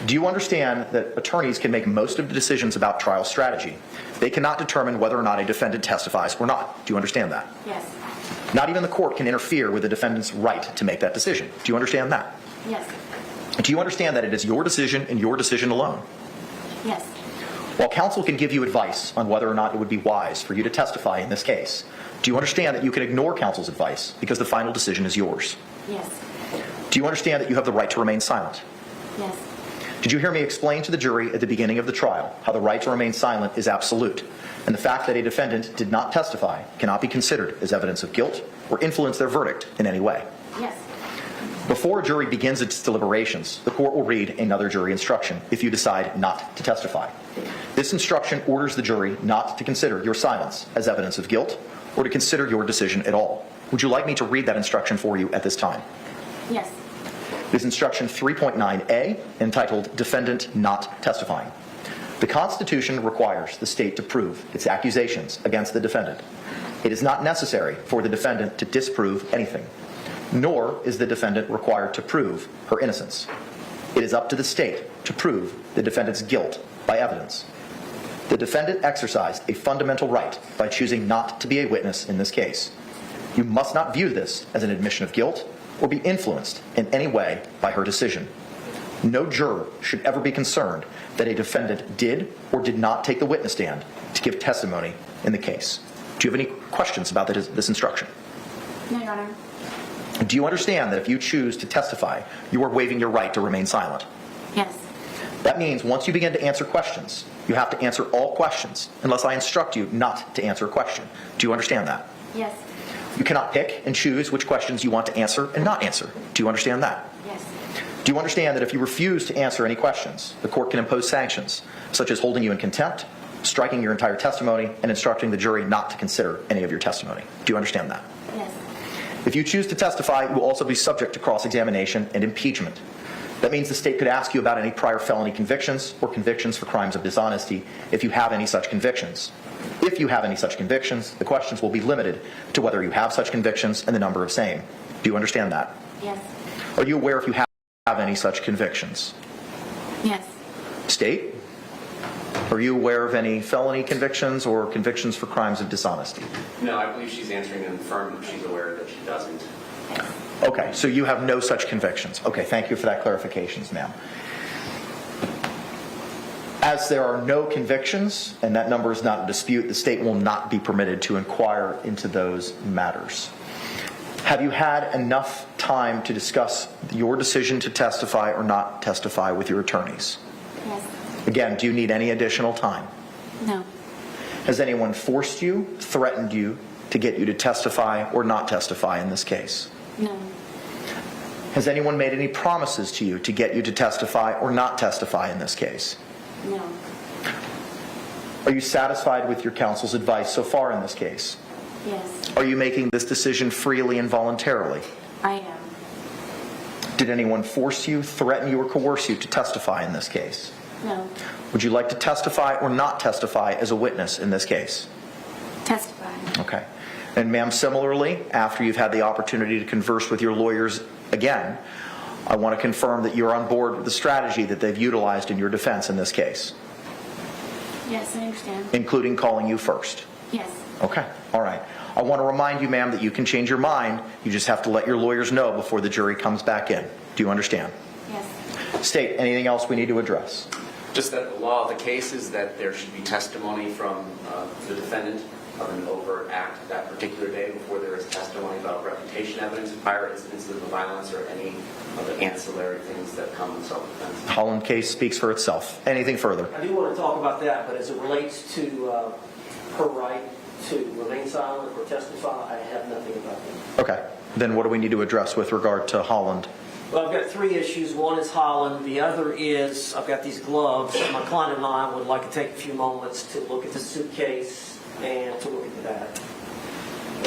Do you understand that attorneys can make most of the decisions about trial strategy? They cannot determine whether or not a defendant testifies or not. Do you understand that? Yes. Not even the court can interfere with the defendant's right to make that decision. Do you understand that? Yes. Do you understand that it is your decision and your decision alone? Yes. While counsel can give you advice on whether or not it would be wise for you to testify in this case, do you understand that you can ignore counsel's advice because the final decision is yours? Yes. Do you understand that you have the right to remain silent? Yes. Did you hear me explain to the jury at the beginning of the trial how the right to remain silent is absolute, and the fact that a defendant did not testify cannot be considered as evidence of guilt or influence their verdict in any way? Yes. Before a jury begins its deliberations, the court will read another jury instruction if you decide not to testify. This instruction orders the jury not to consider your silence as evidence of guilt or to consider your decision at all. Would you like me to read that instruction for you at this time? Yes. It is instruction 3.9a, entitled Defendant Not Testifying. The Constitution requires the state to prove its accusations against the defendant. It is not necessary for the defendant to disprove anything, nor is the defendant required to prove her innocence. It is up to the state to prove the defendant's guilt by evidence. The defendant exercised a fundamental right by choosing not to be a witness in this case. You must not view this as an admission of guilt or be influenced in any way by her decision. No juror should ever be concerned that a defendant did or did not take the witness stand to give testimony in the case. Do you have any questions about this instruction? No, Your Honor. Do you understand that if you choose to testify, you are waiving your right to remain silent? Yes. That means once you begin to answer questions, you have to answer all questions unless I instruct you not to answer a question. Do you understand that? Yes. You cannot pick and choose which questions you want to answer and not answer. Do you understand that? Yes. Do you understand that if you refuse to answer any questions, the court can impose sanctions, such as holding you in contempt, striking your entire testimony, and instructing the jury not to consider any of your testimony? Do you understand that? Yes. If you choose to testify, you will also be subject to cross-examination and impeachment. That means the state could ask you about any prior felony convictions or convictions for crimes of dishonesty if you have any such convictions. If you have any such convictions, the questions will be limited to whether you have such convictions and the number of same. Do you understand that? Yes. Are you aware if you have any such convictions? Yes. State? Are you aware of any felony convictions or convictions for crimes of dishonesty? No, I believe she's answering in the affirmative. She's aware that she doesn't. Okay, so you have no such convictions. Okay, thank you for that clarifications, ma'am. As there are no convictions, and that number is not in dispute, the state will not be permitted to inquire into those matters. Have you had enough time to discuss your decision to testify or not testify with your attorneys? Yes. Again, do you need any additional time? No. Has anyone forced you, threatened you to get you to testify or not testify in this case? No. Has anyone made any promises to you to get you to testify or not testify in this case? No. Are you satisfied with your counsel's advice so far in this case? Yes. Are you making this decision freely and voluntarily? I am. Did anyone force you, threaten you, or coerce you to testify in this case? No. Would you like to testify or not testify as a witness in this case? Testify. Okay. And ma'am, similarly, after you've had the opportunity to converse with your lawyers again, I want to confirm that you're on board with the strategy that they've utilized in your defense in this case, Yes, I understand. including calling you first. Yes. Okay. All right. I want to remind you, ma'am, that you can change your mind. You just have to let your lawyers know before the jury comes back in. Do you understand? Yes. State, anything else we need to address? Just that the law of the case is that there should be testimony from the defendant of an overt act that particular day before there is testimony about reputation evidence, prior instances of violence, or any of the ancillary things that come in self-defense. Holland case speaks for itself. Anything further? I do want to talk about that, but as it relates to her right to remain silent or testify, I have nothing about that. Okay. Then what do we need to address with regard to Holland? Well, I've got three issues. One is Holland. The other is I've got these gloves. My client and I would like to take a few moments to look at the suitcase and to look at that.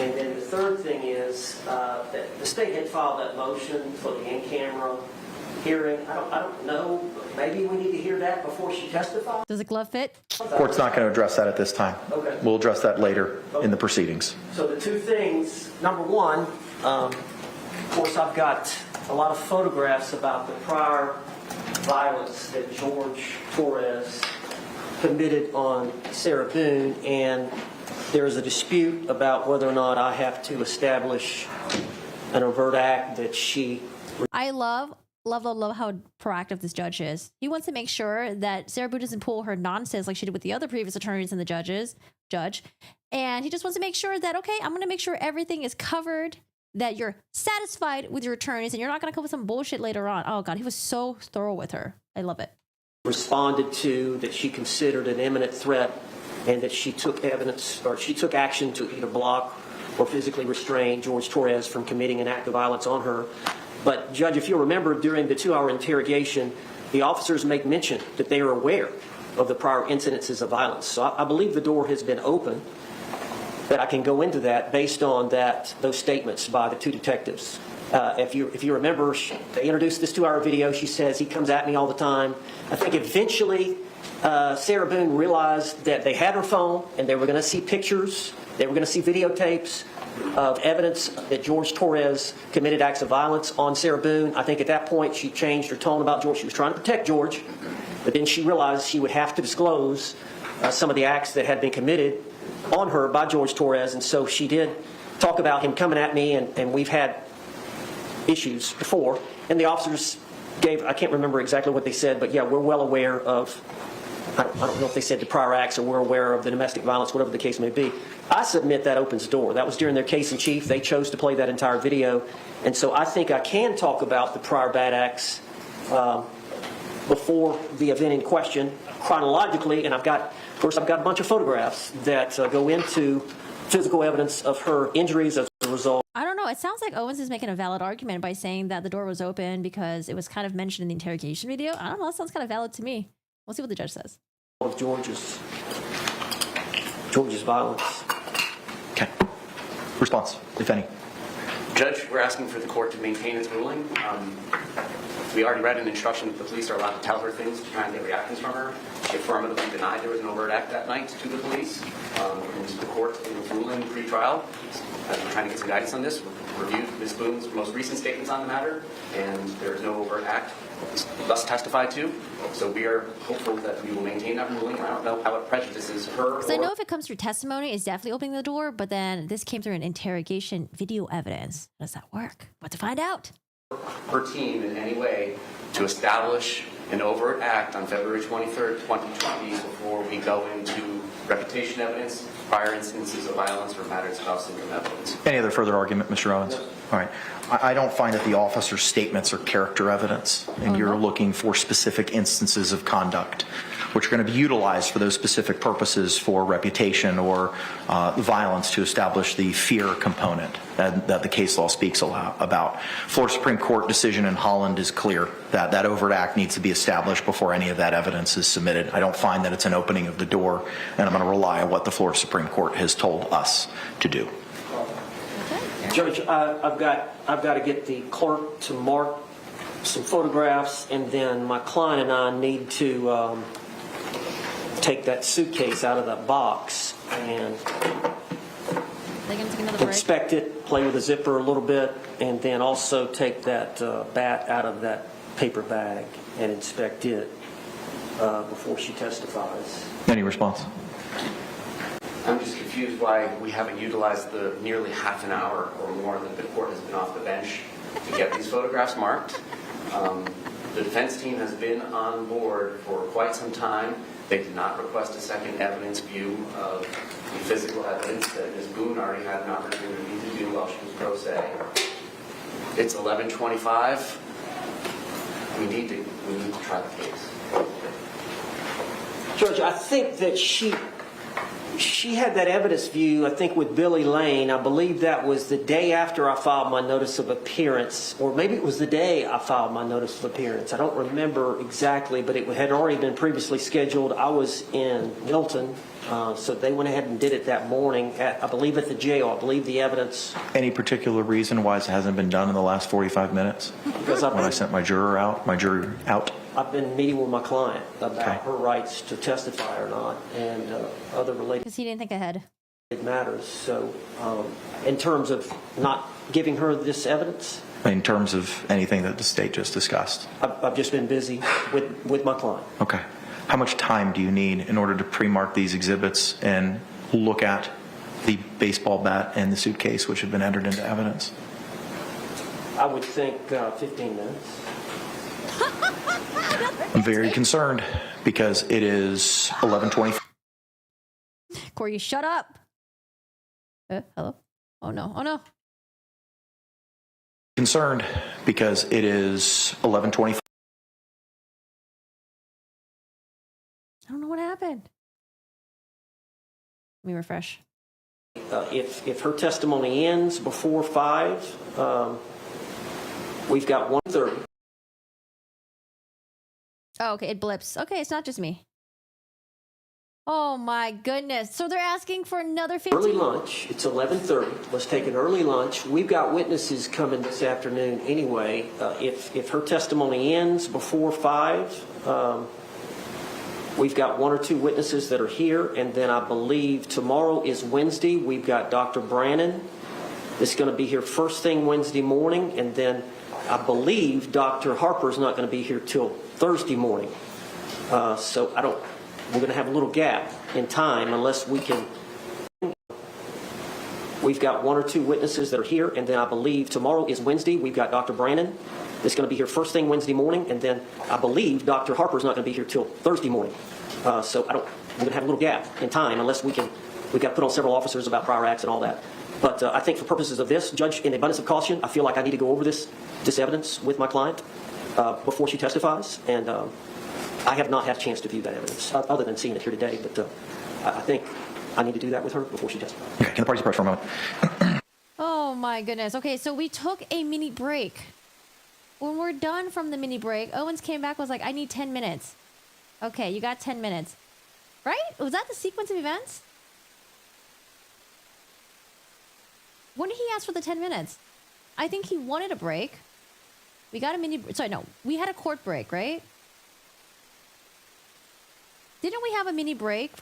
And then the third thing is that the state had filed that motion for the in-camera hearing. I don't know. Maybe we need to hear that before she testifies. Does the glove fit? Court's not going to address that at this time. Okay. We'll address that later in the proceedings. So the two things, number one, of course, I've got a lot of photographs about the prior violence that George Torres committed on Sarah Boone, and there's a dispute about whether or not I have to establish an overt act that she... I love how proactive this judge is. He wants to make sure that Sarah Boone doesn't pull her nonsense like she did with the other previous attorneys and the judge. And he just wants to make sure that, okay, I'm going to make sure everything is covered, that you're satisfied with your attorneys, and you're not going to come with some bullshit later on. Oh, God, he was so thorough with her. I love it. Responded to that she considered an imminent threat and that she took evidence or she took action to either block or physically restrain George Torres from committing an act of violence on her. But, Judge, if you'll remember, during the 2-hour interrogation, the officers make mention that they are aware of the prior incidences of violence. So I believe the door has been open, that I can go into that based on those statements by the two detectives. If you remember, they introduced this 2-hour video. She says, he comes at me all the time. I think eventually Sarah Boone realized that they had her phone and they were going to see pictures, they were going to see videotapes of evidence that George Torres committed acts of violence on Sarah Boone. I think at that point she changed her tone about George. She was trying to protect George, but then she realized she would have to disclose some of the acts that had been committed on her by George Torres, and so she did talk about him coming at me, and we've had issues before, and the officers gave, I can't remember exactly what they said, but yeah, we're well aware of, I don't know if they said the prior acts or we're aware of the domestic violence, whatever the case may be. I submit that opens the door. That was during their case in chief. They chose to play that entire video, and so I think I can talk about the prior bad acts before the event in question chronologically, and I've got a bunch of photographs that go into physical evidence of her injuries as a result. I don't know. It sounds like Owens is making a valid argument by saying that the door was open because it was kind of mentioned in the interrogation video. I don't know. That sounds kind of valid to me. We'll see what the judge says. Of George's violence. Okay. Response, if any. Judge, we're asking for the court to maintain its ruling. We already read an instruction that the police are allowed to tell her things to try and get reactions from her. She affirmatively denied there was an overt act that night to the police. And the court, in its ruling pre-trial, as we're trying to get some guidance on this, reviewed Ms. Boone's most recent statements on the matter, and there is no overt act thus testified to. So we are hopeful that we will maintain that ruling. I don't know how it prejudices her. Because I know if it comes through testimony, it's definitely opening the door, but then this came through an interrogation video evidence. How does that work? What to find out? Her team in any way to establish an overt act on February 23rd, 2020 before we go into reputation evidence, prior instances of violence, or matters of house income evidence. Any other further argument, Mr. Owens? All right. I don't find that the officer's statements are character evidence, and you're looking for specific instances of conduct, which are going to be utilized for those specific purposes for reputation or violence to establish the fear component that the case law speaks about. Florida Supreme Court decision in Holland is clear that that overt act needs to be established before any of that evidence is submitted. I don't find that it's an opening of the door, and I'm going to rely on what the Florida Supreme Court has told us to do. Judge, I've got to get the clerk to mark some photographs, and then my client and I need to take that suitcase out of that box and inspect it, play with the zipper a little bit, and then also take that bat out of that paper bag and inspect it before she testifies. Any response? I'm just confused why we haven't utilized the nearly half an hour or more that the court has been off the bench to get these photographs marked. The defense team has been on board for quite some time. They did not request a second evidence view of the physical evidence that Ms. Boone already had an opportunity to do while she was pro se. It's 11:25. We need to try the case. Judge, I think that she had that evidence view, I think, with Billy Lane. I believe that was the day after I filed my notice of appearance, or maybe it was the day I filed my notice of appearance. I don't remember exactly, but it had already been previously scheduled. I was in Milton, so they went ahead and did it that morning, I believe at the jail. I believe the evidence... Any particular reason why it hasn't been done in the last 45 minutes? Because when I sent my jury out? I've been meeting with my client about her rights to testify or not, and other related... Because he didn't think ahead. ...matters. So in terms of not giving her this evidence... In terms of anything that the state just discussed? I've just been busy with my client. Okay. How much time do you need in order to pre-mark these exhibits and look at the baseball bat and the suitcase which have been entered into evidence? I would think 15 minutes. I'm very concerned because it is 11:25. Corey, shut up. Hello? Oh no. Oh no. Concerned because it is 11:25. I don't know what happened. Let me refresh. If her testimony ends before 5, we've got 1:30. Oh, okay, it blips. Okay, it's not just me. Oh my goodness. So they're asking for another 15 Early lunch. It's 11:30. Let's take an early lunch. We've got witnesses coming this afternoon anyway. If her testimony ends before 5, we've got 1 or 2 witnesses that are here, and then I believe tomorrow is Wednesday. We've got Dr. Brannon that's going to be here first thing Wednesday morning, and then I believe Dr. Harper's not going to be here till Thursday morning. So we're going to have a little gap in time unless we can. We've got 1 or 2 witnesses that are here, and then I believe tomorrow is Wednesday. We've got Dr. Brannon that's going to be here first thing Wednesday morning, and then I believe Dr. Harper's not going to be here till Thursday morning. So we're going to have a little gap in time unless we've got to put on several officers about prior acts and all that. But I think for purposes of this, Judge, in abundance of caution, I feel like I need to go over this evidence with my client before she testifies, and I have not had a chance to view that evidence other than seeing it here today, but I think I need to do that with her before she testifies. Okay, can the parties approach for a moment? Oh my goodness. Okay, so we took a mini break. When we're done from the mini break, Owens came back and was like, I need 10 minutes. Okay, you got 10 minutes. Right? Was that the sequence of events? When did he ask for the 10 minutes? I think he wanted a break. We got a we had a court break, right? Didn't we have a mini break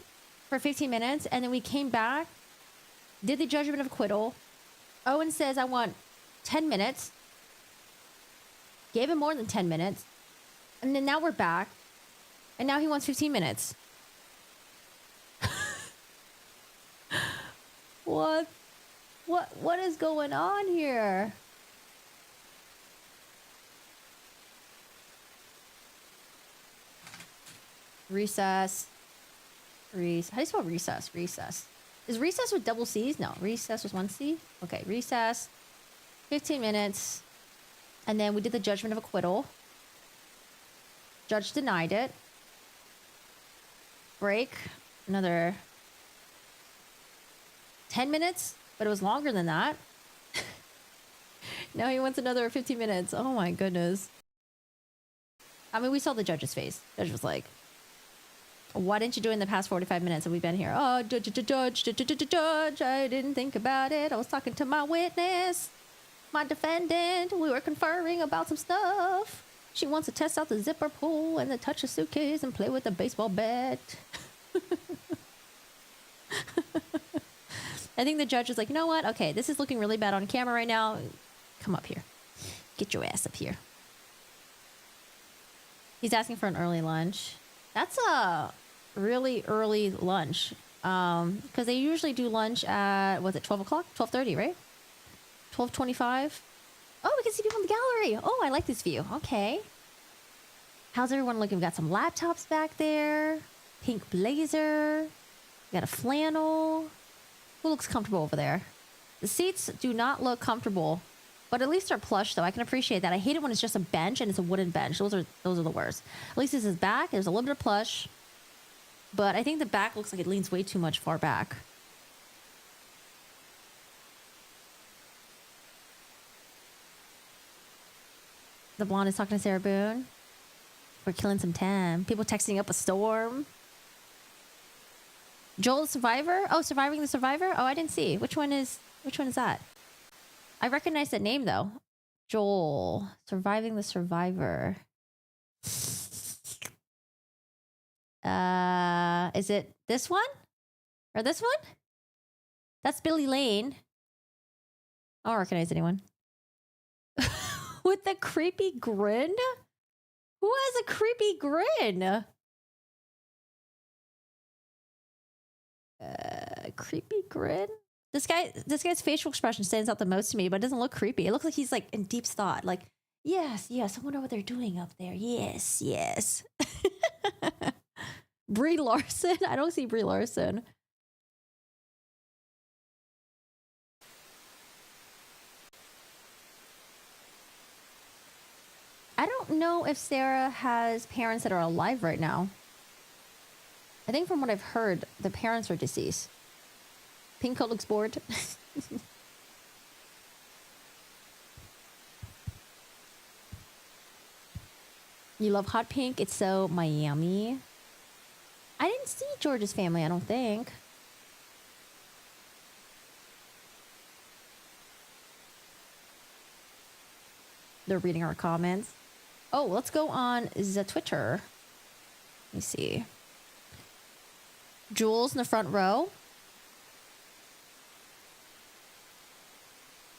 for 15 minutes and then we came back, did the judgment of acquittal? Owen says, I want 10 minutes. Gave him more than 10 minutes. And then now we're back. And now he wants 15 minutes. What is going on here? Recess. How do you spell recess? Recess. Is recess with double C's? No, recess was 1 C. Okay, recess. 15 minutes. And then we did the judgment of acquittal. Judge denied it. Break. Another 10 minutes, but it was longer than that. Now he wants another 15 minutes. Oh my goodness. I mean, we saw the judge's face. The judge was like, why didn't you do it in the past 45 minutes that we've been here? Oh, judge, I didn't think about it. I was talking to my witness, my defendant. We were conferring about some stuff. She wants to test out the zipper pull and then touch the suitcase and play with the baseball bat. I think the judge was like, you know what? Okay, this is looking really bad on camera right now. Come up here. Get your ass up here. He's asking for an early lunch. That's a really early lunch. Because they usually do lunch at, was it 12 o'clock? 12:30, right? 12:25. Oh, we can see people in the gallery. Oh, I like this view. Okay. How's everyone looking? We got some laptops back there. Pink blazer. We got a flannel. Who looks comfortable over there? The seats do not look comfortable, but at least they're plush, though. I can appreciate that. I hate it when it's just a bench and it's a wooden bench. Those are the worst. At least this is back. There's a little bit of plush, but I think the back looks like it leans way too much far back. The blonde is talking to Sarah Boone. We're killing some time. People texting up a storm. Joel the Survivor? Oh, Surviving the Survivor? Oh, I didn't see. Which one is that? I recognize that name though. Joel. Surviving the Survivor. Is it this one? Or this one? That's Billy Lane. I don't recognize anyone. With the creepy grin? Who has a creepy grin? Creepy grin? This guy's facial expression stands out the most to me, but it doesn't look creepy. It looks like he's like in deep thought. Like, yes, I wonder what they're doing up there. Yes. Brie Larson? I don't see Brie Larson. I don't know if Sarah has parents that are alive right now. I think from what I've heard, the parents are deceased. Pink coat looks bored. You love hot pink? It's so Miami. I didn't see George's family, I don't think. They're reading our comments. Oh, let's go on the Twitter. Let me see. Jules in the front row.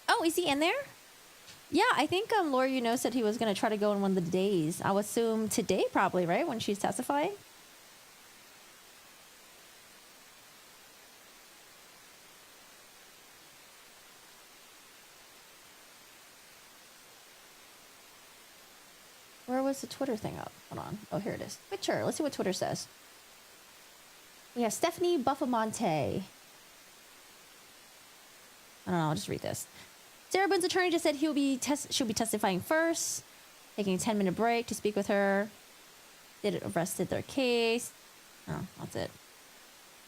Oh, is he in there? Yeah, I think Laura, said he was going to try to go in one of the days. I would assume today probably, right? When she's testifying. Where was the Twitter thing up? Hold on. Oh, here it is. Twitter. Let's see what Twitter says. We have Stephanie Buffamonte. I don't know. I'll just read this. Sarah Boone's attorney just said she'll be testifying first, taking a 10-minute break to speak with her. They arrested their case. Oh, that's it.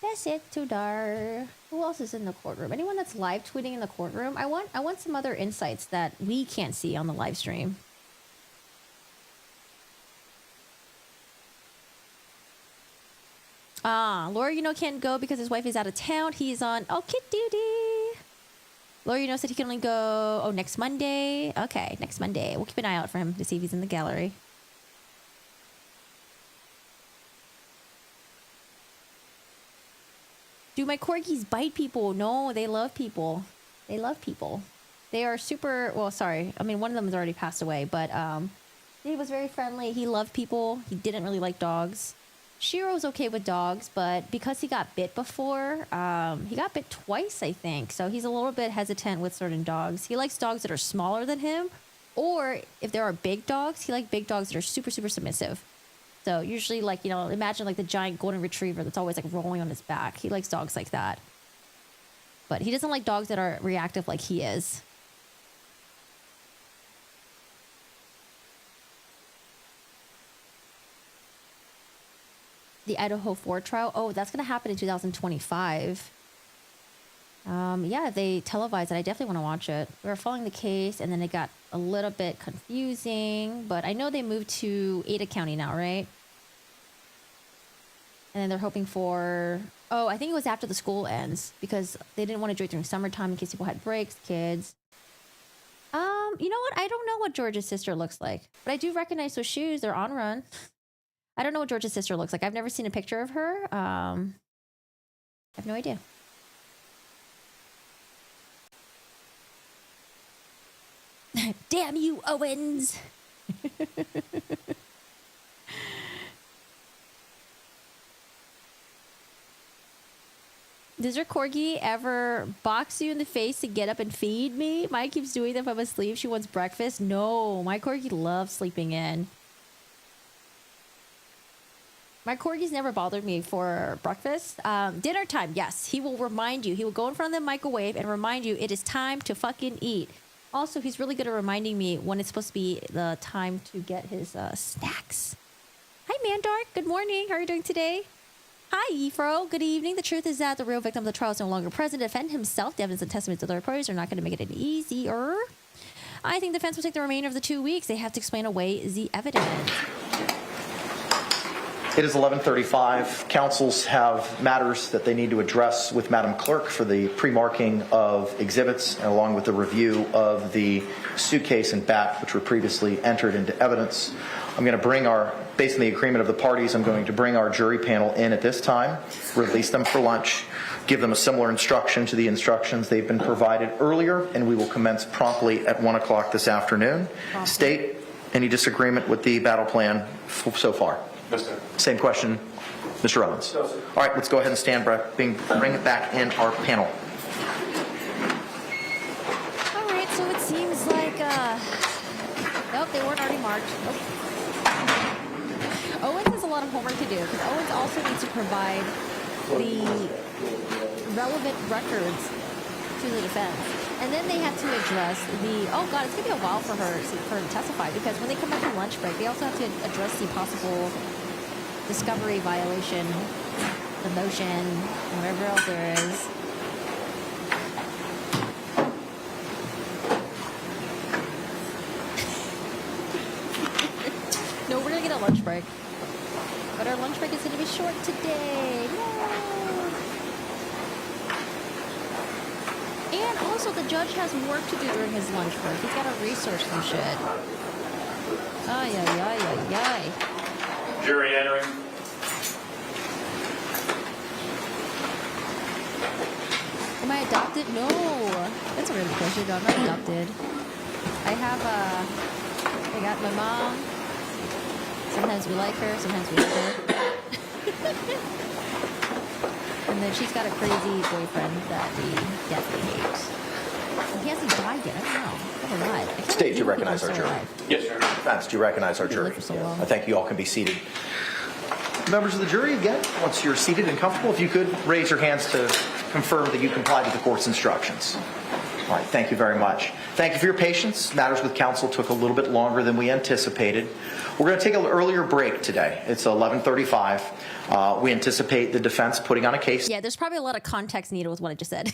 That's it. Too dark. Who else is in the courtroom? Anyone that's live tweeting in the courtroom? I want some other insights that we can't see on the live stream. Laura, can't go because his wife is out of town. He's on kid duty. Laura, said he can only go next Monday. Okay, next Monday. We'll keep an eye out for him to see if he's in the gallery. Do my corgis bite people? No, they love people. They love people. They are super, well, sorry. I mean, one of them has already passed away, but he was very friendly. He loved people. He didn't really like dogs. Shiro's okay with dogs, but because he got bit before, he got bit twice, I think. So he's a little bit hesitant with certain dogs. He likes dogs that are smaller than him, or if there are big dogs, he likes big dogs that are super, super submissive. So usually, imagine the giant golden retriever that's always rolling on his back. He likes dogs like that. But he doesn't like dogs that are reactive like he is. The Idaho 4 trial. Oh, that's going to happen in 2025. Yeah, if they televise it, I definitely want to watch it. We were following the case, and then it got a little bit confusing. But I know they moved to Ada County now, right? And then they're hoping for... Oh, I think it was after the school ends, because they didn't want to do it during summertime in case people had breaks, kids. You know what? I don't know what George's sister looks like. But I do recognize those shoes. They're on run. I don't know what George's sister looks like. I've never seen a picture of her. I have no idea. Damn you, Owens! Does your corgi ever box you in the face to get up and feed me? Mike keeps doing that if I'm asleep. She wants breakfast. No, my corgi loves sleeping in. My corgi's never bothered me for breakfast. Dinner time, yes. He will remind you. He will go in front of the microwave and remind you it is time to fucking eat. Also, he's really good at reminding me when it's supposed to be the time to get his snacks. Hi, Mandark. Good morning. How are you doing today? Hi, Efro. Good evening. The truth is that the real victim of the trial is no longer present to defend himself. The evidence and testimonies of third parties are not going to make it any easier. I think the defense will take the remainder of the 2 weeks. They have to explain away the evidence. It is 11:35. Councils have matters that they need to address with Madam Clerk for the pre-marking of exhibits, and along with the review of the suitcase and bat, which were previously entered into evidence. I'm going to bring based on the agreement of the parties, I'm going to bring our jury panel in at this time, release them for lunch, give them a similar instruction to the instructions they've been provided earlier, and we will commence promptly at 1 o'clock this afternoon. State, any disagreement with the battle plan so far? No, sir. Same question, Mr. Owens. No, sir. All right, let's go ahead and stand back, bring it back in our panel. All right, so it seems like, nope, they weren't already marked. Nope. Owens has a lot of homework to do because Owens also needs to provide the relevant records to the defense. And then they have to address oh God, it's going to be a while for her to testify because when they come back from lunch break, they also have to address the possible discovery violation, the motion, whatever else there is. No, we're going to get a lunch break. But our lunch break is going to be short today. No. And also, the judge has work to do during his lunch break. He's got to research some shit. Ay, ay, ay, ay, ay. Jury entering. Am I adopted? No. That's a really question. No, I'm not adopted. I got my mom. Sometimes we like her, sometimes we hate her. And then she's got a crazy boyfriend that we definitely hate. He hasn't died yet. I don't know. Never mind. State, do you recognize our jury? Yes, sir. Defense, do you recognize our jury? I thank you all can be seated. Members of the jury, again, once you're seated and comfortable, if you could raise your hands to confirm that you complied with the court's instructions. All right, thank you very much. Thank you for your patience. Matters with counsel took a little bit longer than we anticipated. We're going to take an earlier break today. It's 11:35. We anticipate the defense putting on a case. Yeah, there's probably a lot of context needed with what I just said.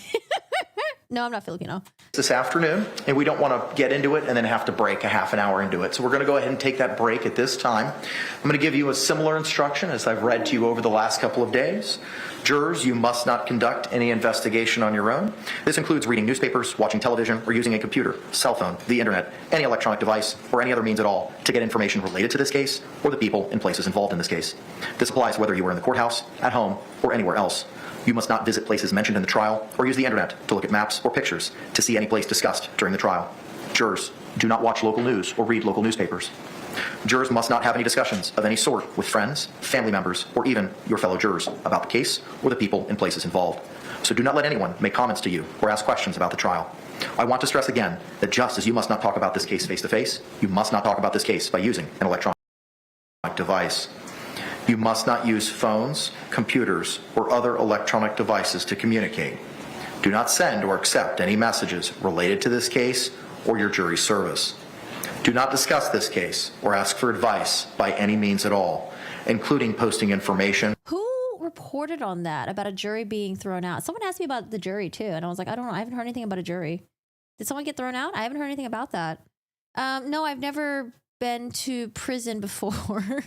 No, I'm not Filipino. This afternoon, and we don't want to get into it and then have to break a half an hour into it. So we're going to go ahead and take that break at this time. I'm going to give you a similar instruction as I've read to you over the last couple of days. Jurors, you must not conduct any investigation on your own. This includes reading newspapers, watching television, or using a computer, cell phone, the internet, any electronic device, or any other means at all to get information related to this case or the people and places involved in this case. This applies whether you are in the courthouse, at home, or anywhere else. You must not visit places mentioned in the trial or use the internet to look at maps or pictures to see any place discussed during the trial. Jurors, do not watch local news or read local newspapers. Jurors must not have any discussions of any sort with friends, family members, or even your fellow jurors about the case or the people and places involved. So do not let anyone make comments to you or ask questions about the trial. I want to stress again that just as you must not talk about this case face-to-face, you must not talk about this case by using an electronic device. You must not use phones, computers, or other electronic devices to communicate. Do not send or accept any messages related to this case or your jury service. Do not discuss this case or ask for advice by any means at all, including posting information. Who reported on that about a jury being thrown out? Someone asked me about the jury too, and I was like, I don't know. I haven't heard anything about a jury. Did someone get thrown out? I haven't heard anything about that. No, I've never been to prison before.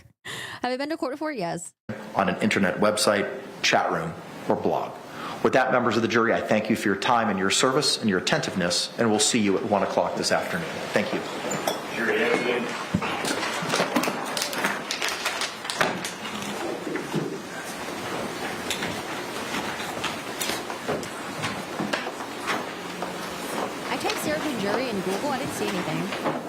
Have I been to court before? Yes. On an internet website, chat room, or blog. With that, members of the jury, I thank you for your time and your service and your attentiveness, and we'll see you at 1 o'clock this afternoon. Thank you. Jury entering. I typed Sarah Boone jury in Google. I didn't see anything.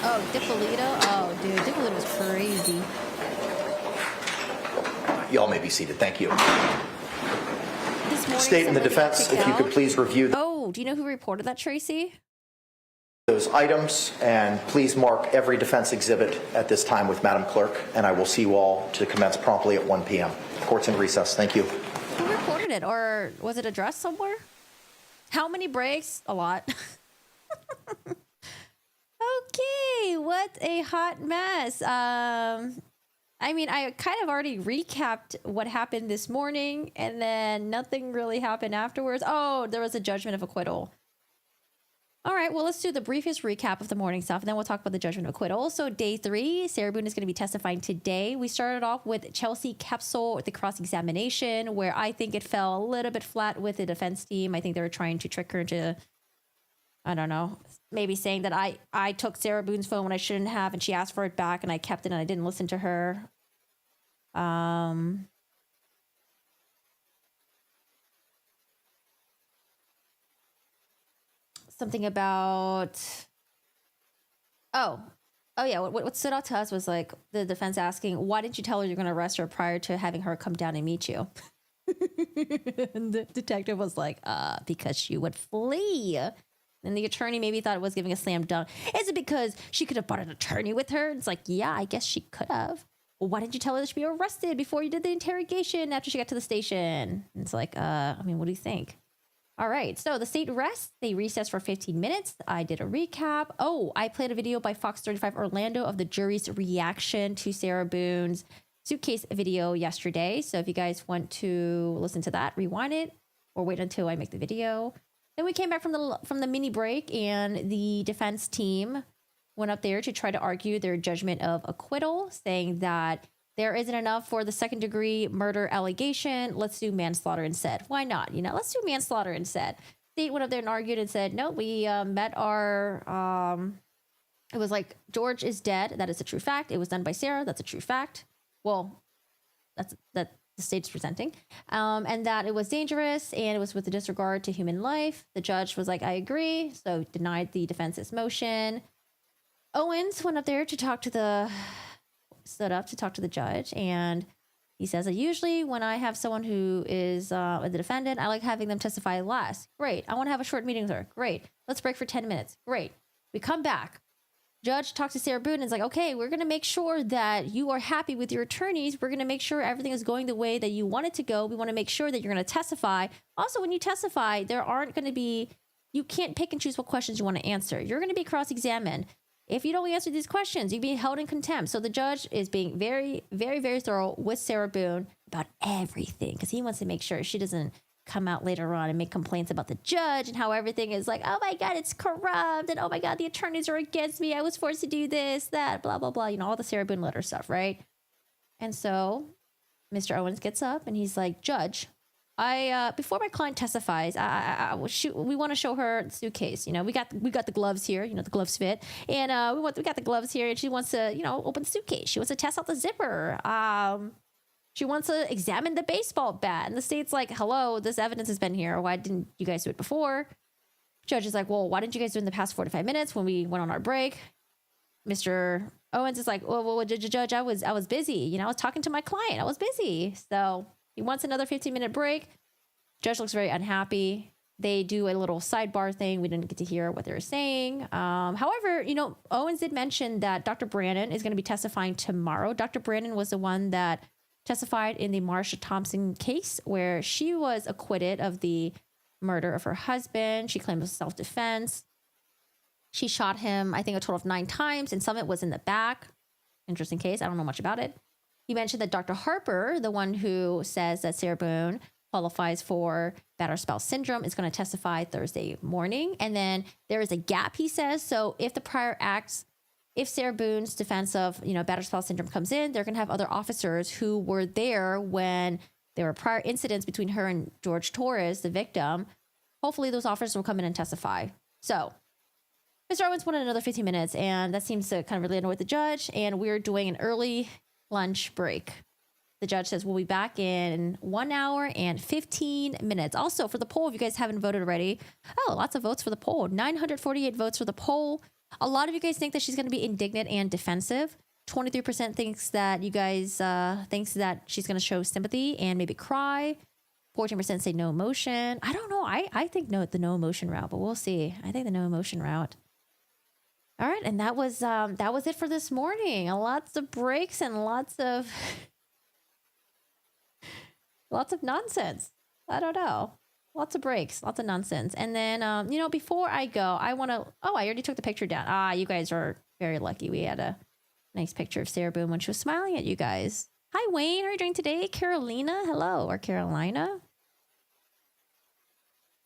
Oh, Dippolito? Oh, dude, Dippolito was crazy. Y'all may be seated. Thank you. This morning, State and the somebody got defense, kicked if you could out. please review Oh, do you know who reported that, Tracy? those items, and please mark every defense exhibit at this time with Madam Clerk, and I will see you all to commence promptly at 1 p.m. Court's in recess. Thank you. Who reported it, or was it addressed somewhere? How many breaks? A lot. Okay, what a hot mess. I mean, I kind of already recapped what happened this morning, and then nothing really happened afterwards. Oh, there was a judgment of acquittal. All right, well, let's do the briefest recap of the morning stuff, and then we'll talk about the judgment of acquittal. So day 3, Sarah Boone is going to be testifying today. We started off with Chelsea Kepsel with the cross-examination, where I think it fell a little bit flat with the defense team. I think they were trying to trick her into, I don't know, maybe saying that I took Sarah Boone's phone when I shouldn't have, and she asked for it back, and I kept it, and I didn't listen to her. Something about, oh yeah, what stood out to us was like the defense asking, why didn't you tell her you're going to arrest her prior to having her come down and meet you? And the detective was like, because she would flee. And the attorney maybe thought it was giving a slam dunk. Is it because she could have brought an attorney with her? It's like, yeah, I guess she could have. Well, why didn't you tell her that she'd be arrested before you did the interrogation after she got to the station? And it's like, I mean, what do you think? All right, so the state rests. They recessed for 15 minutes. I did a recap. Oh, I played a video by Fox 35 Orlando of the jury's reaction to Sarah Boone's suitcase video yesterday. So if you guys want to listen to that, rewind it or wait until I make the video. Then we came back from the mini break, and the defense team went up there to try to argue their judgment of acquittal, saying that there isn't enough for the second-degree murder allegation. Let's do manslaughter instead. Why not? You know, let's do manslaughter instead. State went up there and argued and said, no, we met our, it was like, George is dead. That is a true fact. It was done by Sarah. That's a true fact. Well, that the state's presenting. And that it was dangerous and it was with a disregard to human life. The judge was like, I agree. So denied the defense's motion. Owens went up there to talk to the judge, and he says that usually when I have someone who is the defendant, I like having them testify last. Great. I want to have a short meeting with her. Great. Let's break for 10 minutes. Great. We come back. Judge talks to Sarah Boone and is like, okay, we're going to make sure that you are happy with your attorneys. We're going to make sure everything is going the way that you want it to go. We want to make sure that you're going to testify. Also, when you testify, you can't pick and choose what questions you want to answer. You're going to be cross-examined. If you don't answer these questions, you'll be held in contempt. So the judge is being very, very, very thorough with Sarah Boone about everything, because he wants to make sure she doesn't come out later on and make complaints about the judge and how everything is like, oh my God, it's corrupt. And oh my God, the attorneys are against me. I was forced to do this, that, blah, blah, blah. You know, all the Sarah Boone letter stuff, right? And so Mr. Owens gets up and he's like, Judge, before my client testifies, we want to show her the suitcase. You know, we got the gloves here. You know, the gloves fit, and we got the gloves here. And she wants to, you know, open the suitcase. She wants to test out the zipper. She wants to examine the baseball bat. And the state's like, hello, this evidence has been here. Why didn't you guys do it before? Judge is like, well, why didn't you guys do it in the past 45 minutes when we went on our break? Mr. Owens is like, well, Judge, I was busy. You know, I was talking to my client. I was busy. So he wants another 15-minute break. Judge looks very unhappy. They do a little sidebar thing. We didn't get to hear what they were saying. However, you know, Owens did mention that Dr. Brandon is going to be testifying tomorrow. Dr. Brandon was the one that testified in the Marsha Thompson case, where she was acquitted of the murder of her husband. She claimed it was self-defense. She shot him, I think, a total of 9 times, and some of it was in the back. Interesting case. I don't know much about it. He mentioned that Dr. Harper, the one who says that Sarah Boone qualifies for battered spouse syndrome, is going to testify Thursday morning. And then there is a gap, he says. So if the prior acts, if Sarah Boone's defense of, you know, battered spouse syndrome comes in, they're going to have other officers who were there when there were prior incidents between her and George Torres, the victim. Hopefully those officers will come in and testify. So Mr. Owens wanted another 15 minutes, and that seems to kind of really annoy the judge. And we're doing an early lunch break. The judge says we'll be back in 1 hour and 15 minutes. Also, for the poll, if you guys haven't voted already, lots of votes for the poll. 948 votes for the poll. A lot of you guys think that she's going to be indignant and defensive. 23% thinks that you guys thinks that she's going to show sympathy and maybe cry. 14% say no emotion. I don't know. I think the no emotion route, but we'll see. I think the no emotion route. All right, and that was it for this morning. Lots of breaks and lots of nonsense. I don't know. Lots of breaks, lots of nonsense. And then, before I go, I want to... Oh, I already took the picture down. Ah, you guys are very lucky. We had a nice picture of Sarah Boone when she was smiling at you guys. Hi, Wayne. How are you doing today? Carolina, hello. Or Carolina.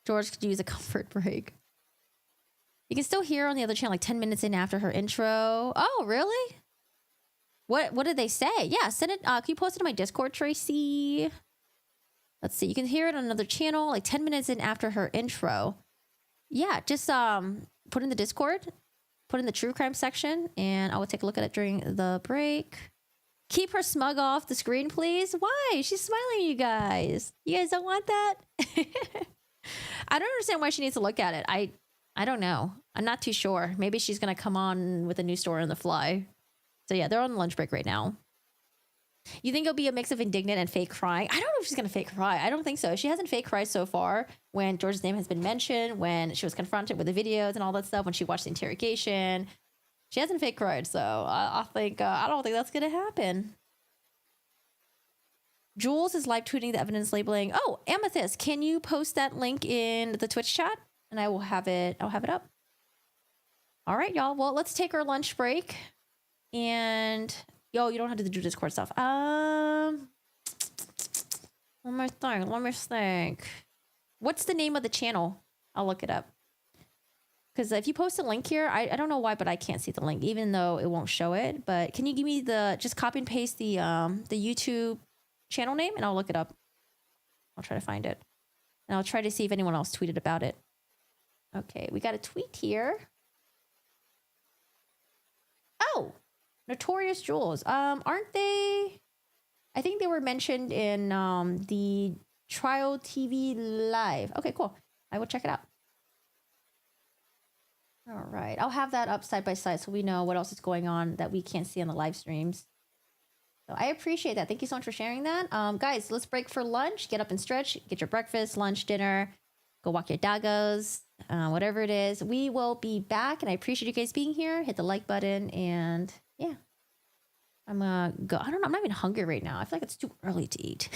George could use a comfort break. You can still hear her on the other channel like 10 minutes in after her intro. Oh, really? What did they say? Yeah, send it. Can you post it in my Discord, Tracy? Let's see. You can hear it on another channel like 10 minutes in after her intro. Yeah, just put in the Discord, put in the true crime section, and I will take a look at it during the break. Keep her smug off the screen, please. Why? She's smiling at you guys. You guys don't want that? I don't understand why she needs to look at it. I don't know. I'm not too sure. Maybe she's going to come on with a new story on the fly. So yeah, they're on lunch break right now. You think it'll be a mix of indignant and fake crying? I don't know if she's going to fake cry. I don't think so. She hasn't fake cried so far when George's name has been mentioned, when she was confronted with the videos and all that stuff, when she watched the interrogation. She hasn't fake cried, so I think I don't think that's going to happen. Jules is live tweeting the evidence labeling. Oh, Amethyst, can you post that link in the Twitch chat? And I will have it. I'll have it up. All right, y'all. Well, let's take our lunch break. And yo, you don't have to do Discord stuff. One more thing. Let me think. What's the name of the channel? I'll look it up. Because if you post a link here, I don't know why, but I can't see the link, even though it won't show it. But can you give me just copy and paste the YouTube channel name, and I'll look it up. I'll try to find it. And I'll try to see if anyone else tweeted about it. Okay, we got a tweet here. Oh, Notorious Jules. Aren't they? I think they were mentioned in the Trial TV Live. Okay, cool. I will check it out. All right, I'll have that up side by side so we know what else is going on that we can't see on the live streams. So I appreciate that. Thank you so much for sharing that. Guys, let's break for lunch. Get up and stretch. Get your breakfast, lunch, dinner. Go walk your doggos. Whatever it is. We will be back, and I appreciate you guys being here. Hit the like button, and yeah. I'm gonna go. I don't know. I'm not even hungry right now. I feel like it's too early to eat.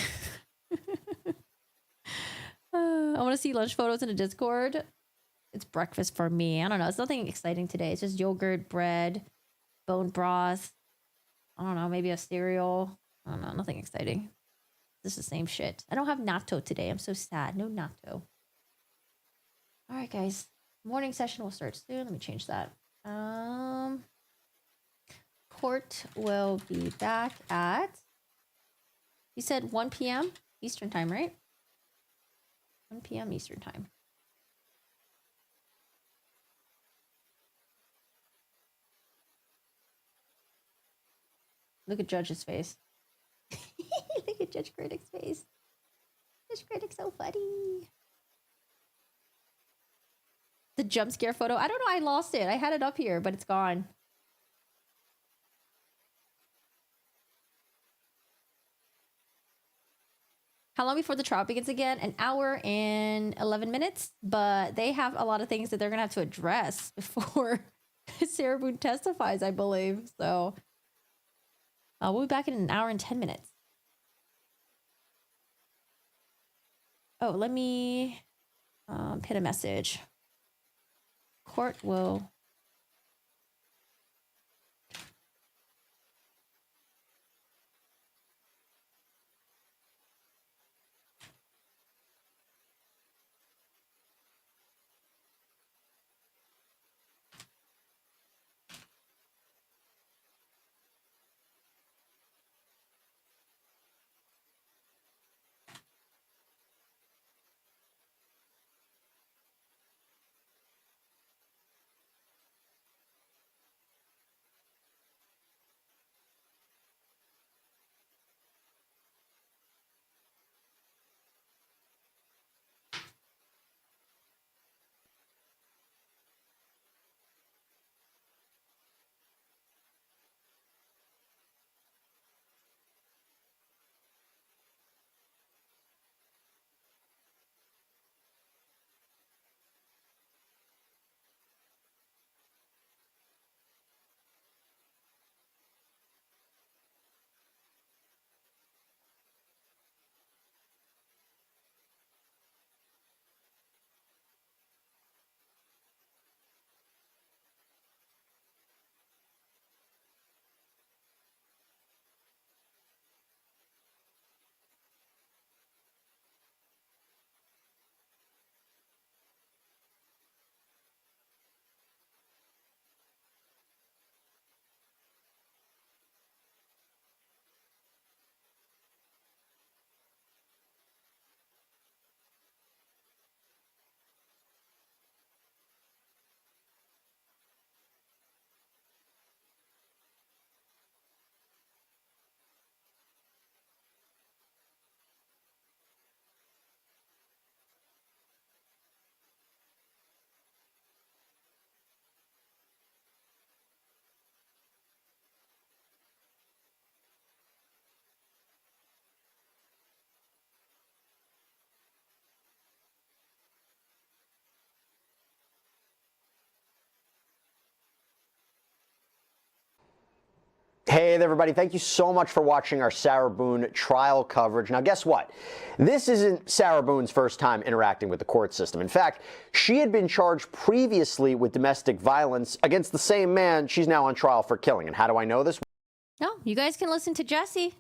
I want to see lunch photos in a Discord. It's breakfast for me. I don't know. It's nothing exciting today. It's just yogurt, bread, bone broth. I don't know. Maybe a cereal. I don't know. Nothing exciting. This is the same shit. I don't have natto today. I'm so sad. No natto. All right, guys. Morning session will start soon. Let me change that. Court will be back at, you said 1 p.m. Eastern time, right? 1 p.m. Eastern time. Look at Judge's face. Look at Judge Critic's face. Judge Critic's so funny. The jump scare photo. I don't know. I lost it. I had it up here, but it's gone. How long before the trial begins again? An hour and 11 minutes. But they have a lot of things that they're going to have to address before Sarah Boone testifies, I believe. So we'll be back in an hour and 10 minutes. Oh, let me pin a message. Court will... Hey there, everybody. Thank you so much for watching our Sarah Boone trial coverage. Now, guess what? This isn't Sarah Boone's first time interacting with the court system. In fact, she had been charged previously with domestic violence against the same man she's now on trial for killing. And how do I know this? No, you guys can listen to Jesse.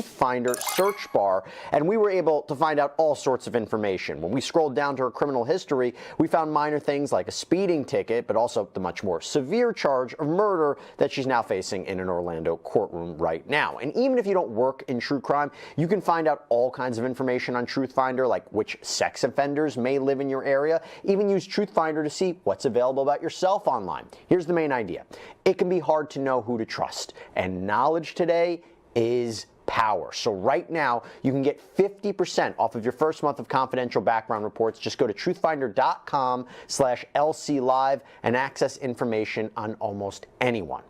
Finder search bar, and we were able to find out all sorts of information. When we scrolled down to her criminal history, we found minor things like a speeding ticket, but also the much more severe charge of murder that she's now facing in an Orlando courtroom right now. And even if you don't work in true crime, you can find out all kinds of information on Truthfinder, like which sex offenders may live in your area. Even use Truthfinder to see what's available about yourself online. Here's the main idea. It can be hard to know who to trust, and knowledge today is power. So right now, you can get 50% off of your first month of confidential background reports. Just go to truthfinder.com/LCLive and access information on almost anyone.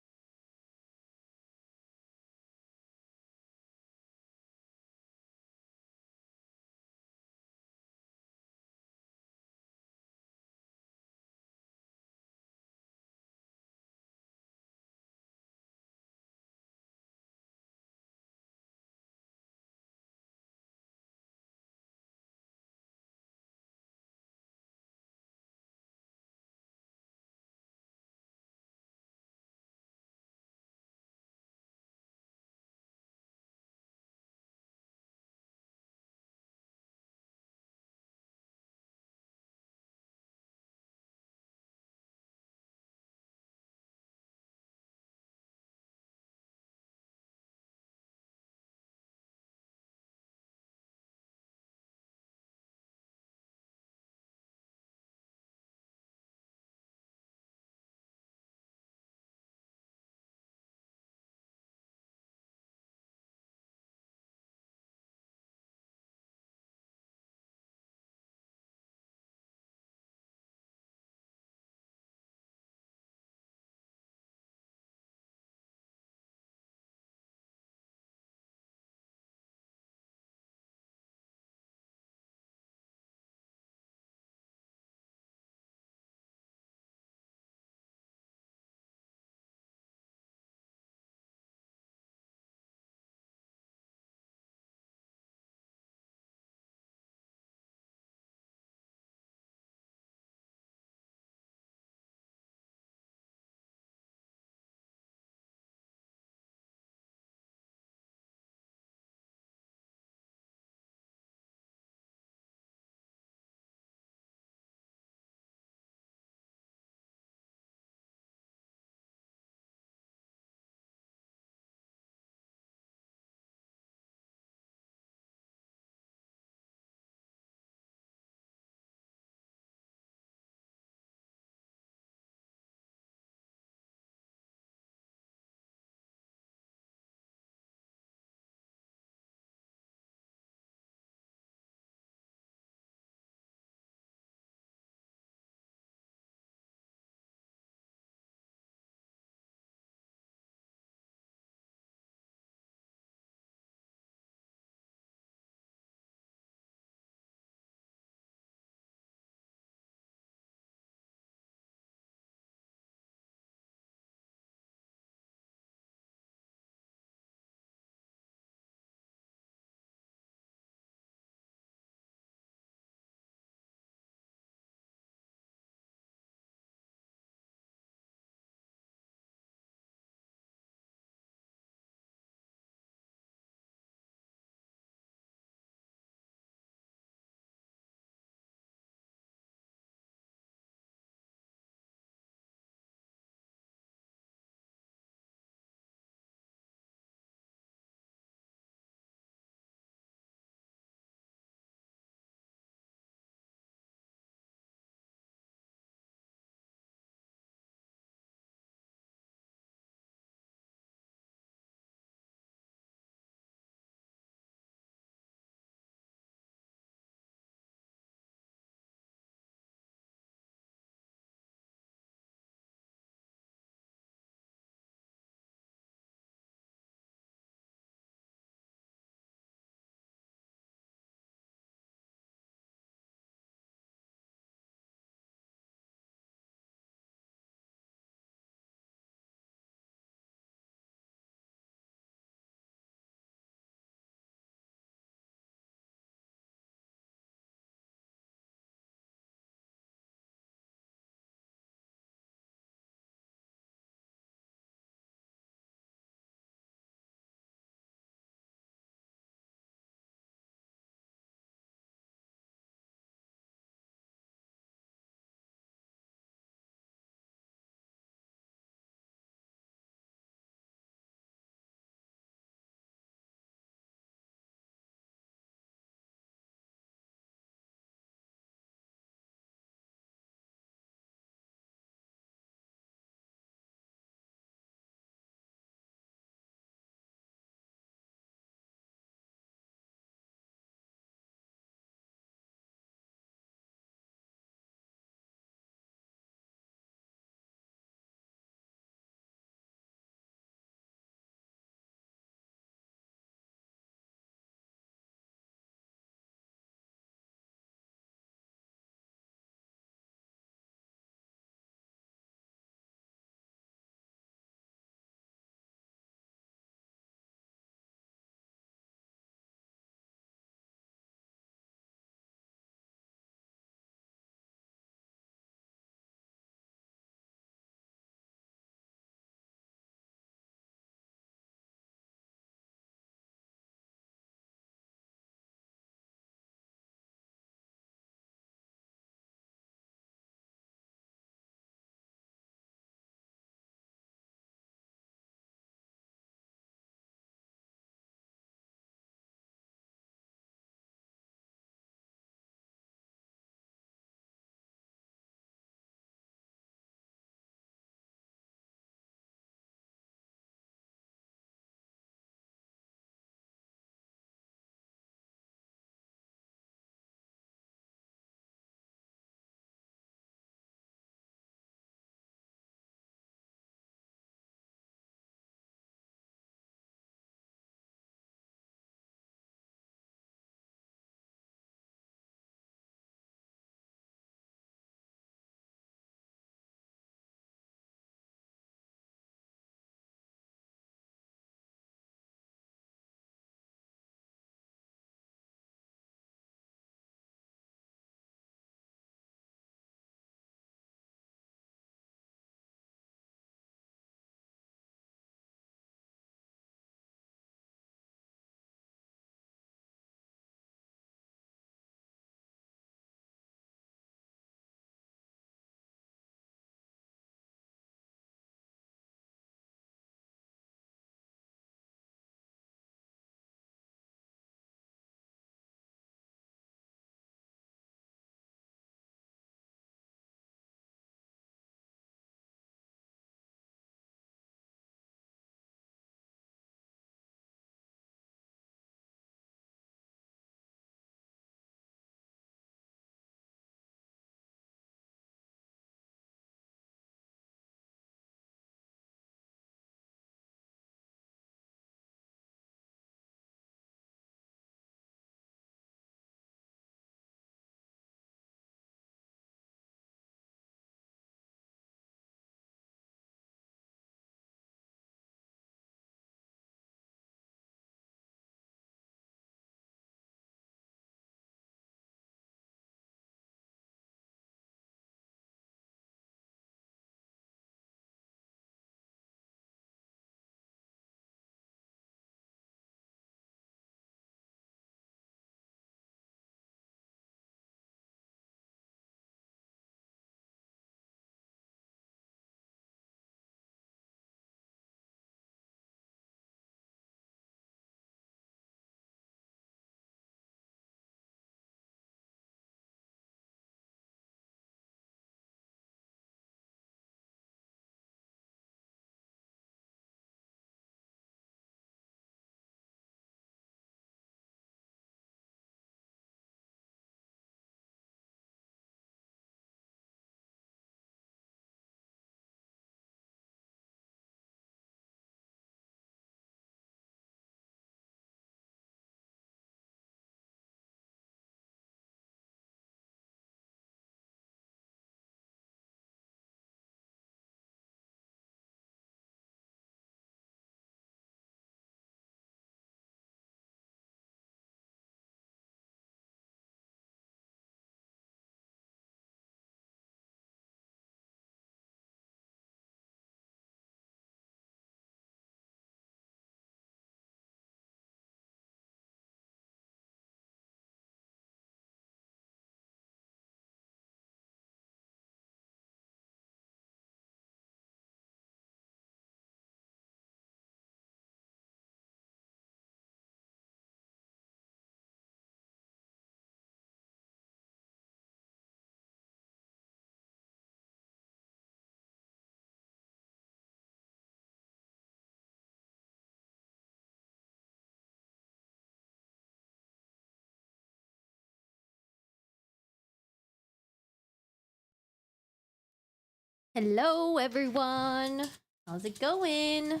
Hello, everyone. How's it going?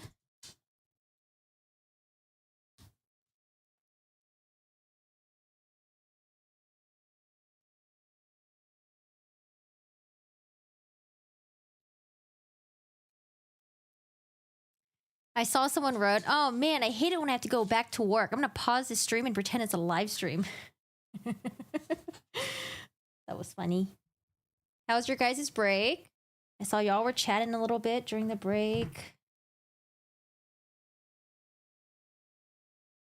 I saw someone wrote, "Oh man, I hate it when I have to go back to work. I'm gonna pause the stream and pretend it's a live stream." That was funny. How was your guys' break? I saw y'all were chatting a little bit during the break.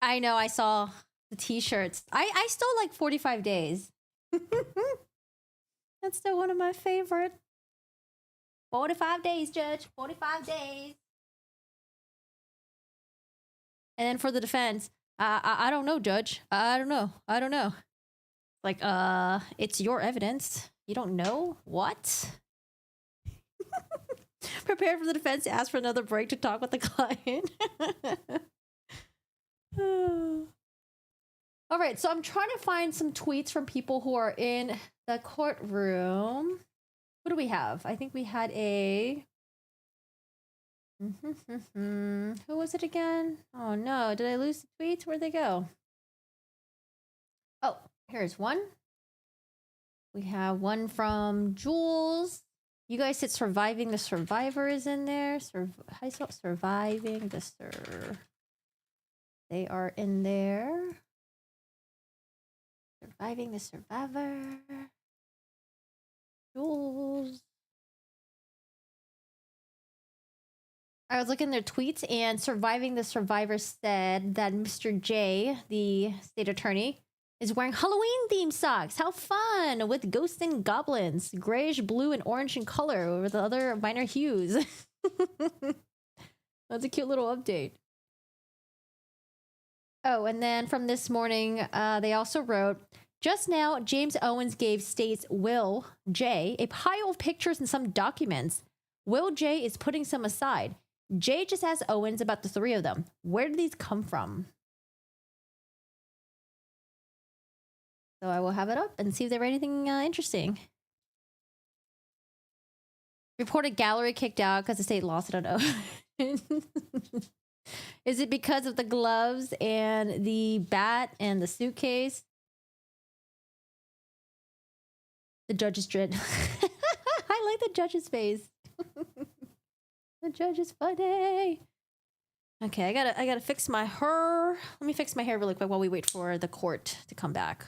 I know, I saw the t-shirts. I still like 45 days. That's still one of my favorite. 45 days, Judge. 45 days. And then for the defense, I don't know, Judge. I don't know. I don't know. Like, it's your evidence. You don't know? What? Prepare for the defense to ask for another break to talk with the client. All right, so I'm trying to find some tweets from people who are in the courtroom. What do we have? I think we had a... Who was it again? Oh no, did I lose the tweets? Where'd they go? Oh, here's one. We have one from Jules. You guys said Surviving the Survivor is in there. How do you spell Surviving the They are in there. Surviving the Survivor. Jules. I was looking at their tweets, and Surviving the Survivor said that Mr. J, the state attorney, is wearing Halloween-themed socks. How fun! With ghosts and goblins. Grayish, blue, and orange in color with the other minor hues. That's a cute little update. Oh, and then from this morning, they also wrote, just now, James Owens gave state's Will J a pile of pictures and some documents. Will J is putting some aside. Jay just asked Owens about the three of them. Where did these come from? So I will have it up and see if they write anything interesting. Reported gallery kicked out because the state lost it. I don't know. Is it because of the gloves and the bat and the suitcase? The judge's dread. I like the judge's face. The judge is funny. Okay, I gotta fix my hair. Let me fix my hair really quick while we wait for the court to come back.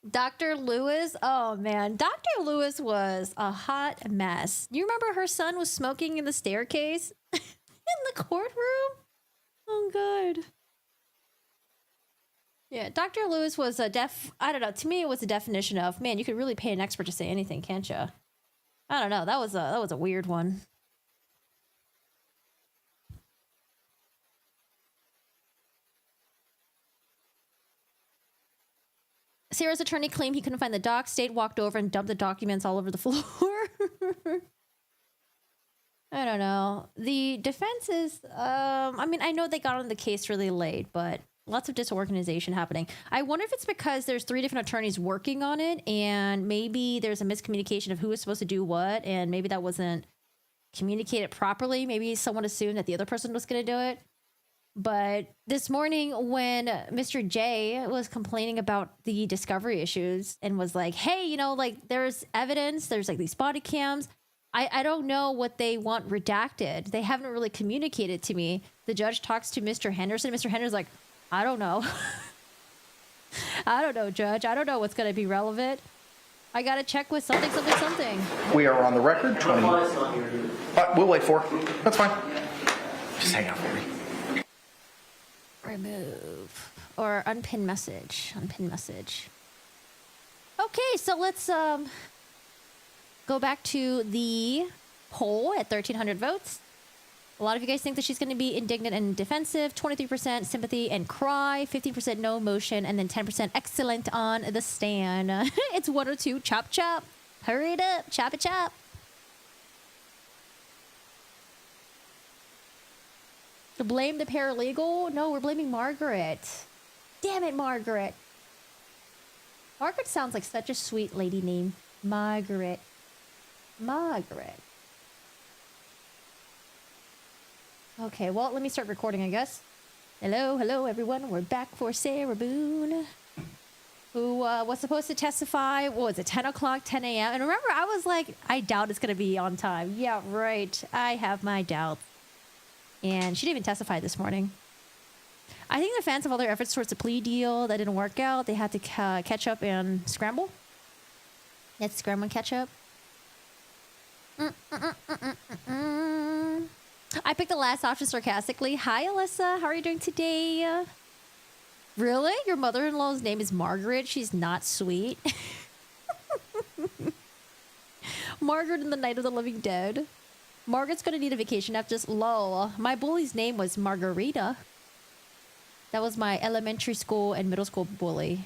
Dr. Lewis, oh man, Dr. Lewis was a hot mess. You remember her son was smoking in the staircase in the courtroom? Oh god. Yeah, Dr. Lewis was a I don't know, to me it was a definition of, man, you could really pay an expert to say anything, can't you? I don't know, that was a weird one. Sarah's attorney claimed he couldn't find the docs. State walked over and dumped the documents all over the floor. I don't know. The defense is, I mean, I know they got on the case really late, but lots of disorganization happening. I wonder if it's because there's 3 different attorneys working on it, and maybe there's a miscommunication of who was supposed to do what, and maybe that wasn't communicated properly. Maybe someone assumed that the other person was going to do it. But this morning when Mr. J was complaining about the discovery issues and was like, hey, you know, like there's evidence, there's like these body cams. I don't know what they want redacted. They haven't really communicated to me. The judge talks to Mr. Henderson. Mr. Henderson's like, I don't know. I don't know, Judge. I don't know what's going to be relevant. I gotta check with something. We are on the record. 20. Client's not here, dude. We'll wait for her. That's fine. Just hang out for me. Remove or unpin message. Okay, so let's go back to the poll at 1,300 votes. A lot of you guys think that she's going to be indignant and defensive. 23% sympathy and cry. 15% no emotion. And then 10% excellent on the stand. It's 1 or 2. Chop, chop. Hurry it up. Chop it, chop. To blame the paralegal? No, we're blaming Margaret. Damn it, Margaret. Margaret sounds like such a sweet lady name. Margaret. Okay, well, let me start recording, I guess. Hello, everyone. We're back for Sarah Boone, who was supposed to testify, what was it, 10 o'clock, 10 a.m.? And remember, I was like, I doubt it's going to be on time. Yeah, right. I have my doubts. And she didn't even testify this morning. I think in defense of all their efforts towards a plea deal that didn't work out, they had to catch up and scramble. Let's scramble and catch up. I picked the last option sarcastically. Hi, Alyssa. How are you doing today? Really? Your mother-in-law's name is Margaret? She's not sweet. Margaret in the Night of the Living Dead. Margaret's gonna need a vacation after just lol. My bully's name was Margarita. That was my elementary school and middle school bully.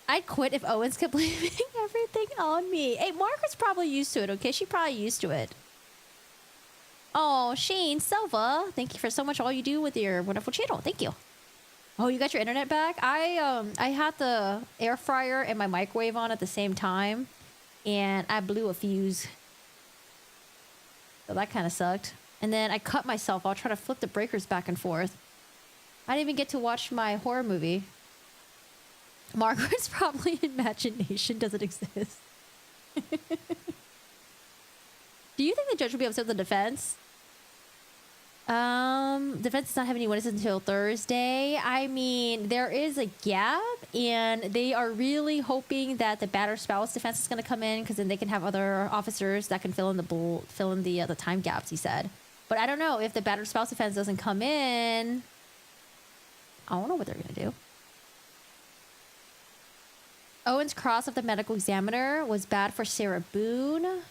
I'd quit if Owens kept blaming everything on me. Hey, Margaret's probably used to it, okay? She probably used to it. Oh, Shane Silva, thank you for so much all you do with your wonderful channel. Thank you. Oh, you got your internet back? I had the air fryer and my microwave on at the same time, and I blew a fuse. So that kind of sucked. And then I cut myself. I'll try to flip the breakers back and forth. I didn't even get to watch my horror movie. Margaret's probably imagination doesn't exist. Do you think the judge will be upset with the defense? Defense does not have any witnesses until Thursday. I mean, there is a gap, and they are really hoping that the battered spouse defense is going to come in, because then they can have other officers that can fill in the time gaps. He said, but I don't know if the battered spouse defense doesn't come in. I don't know what they're going to do. Owen's cross of the medical examiner was bad for Sarah Boone.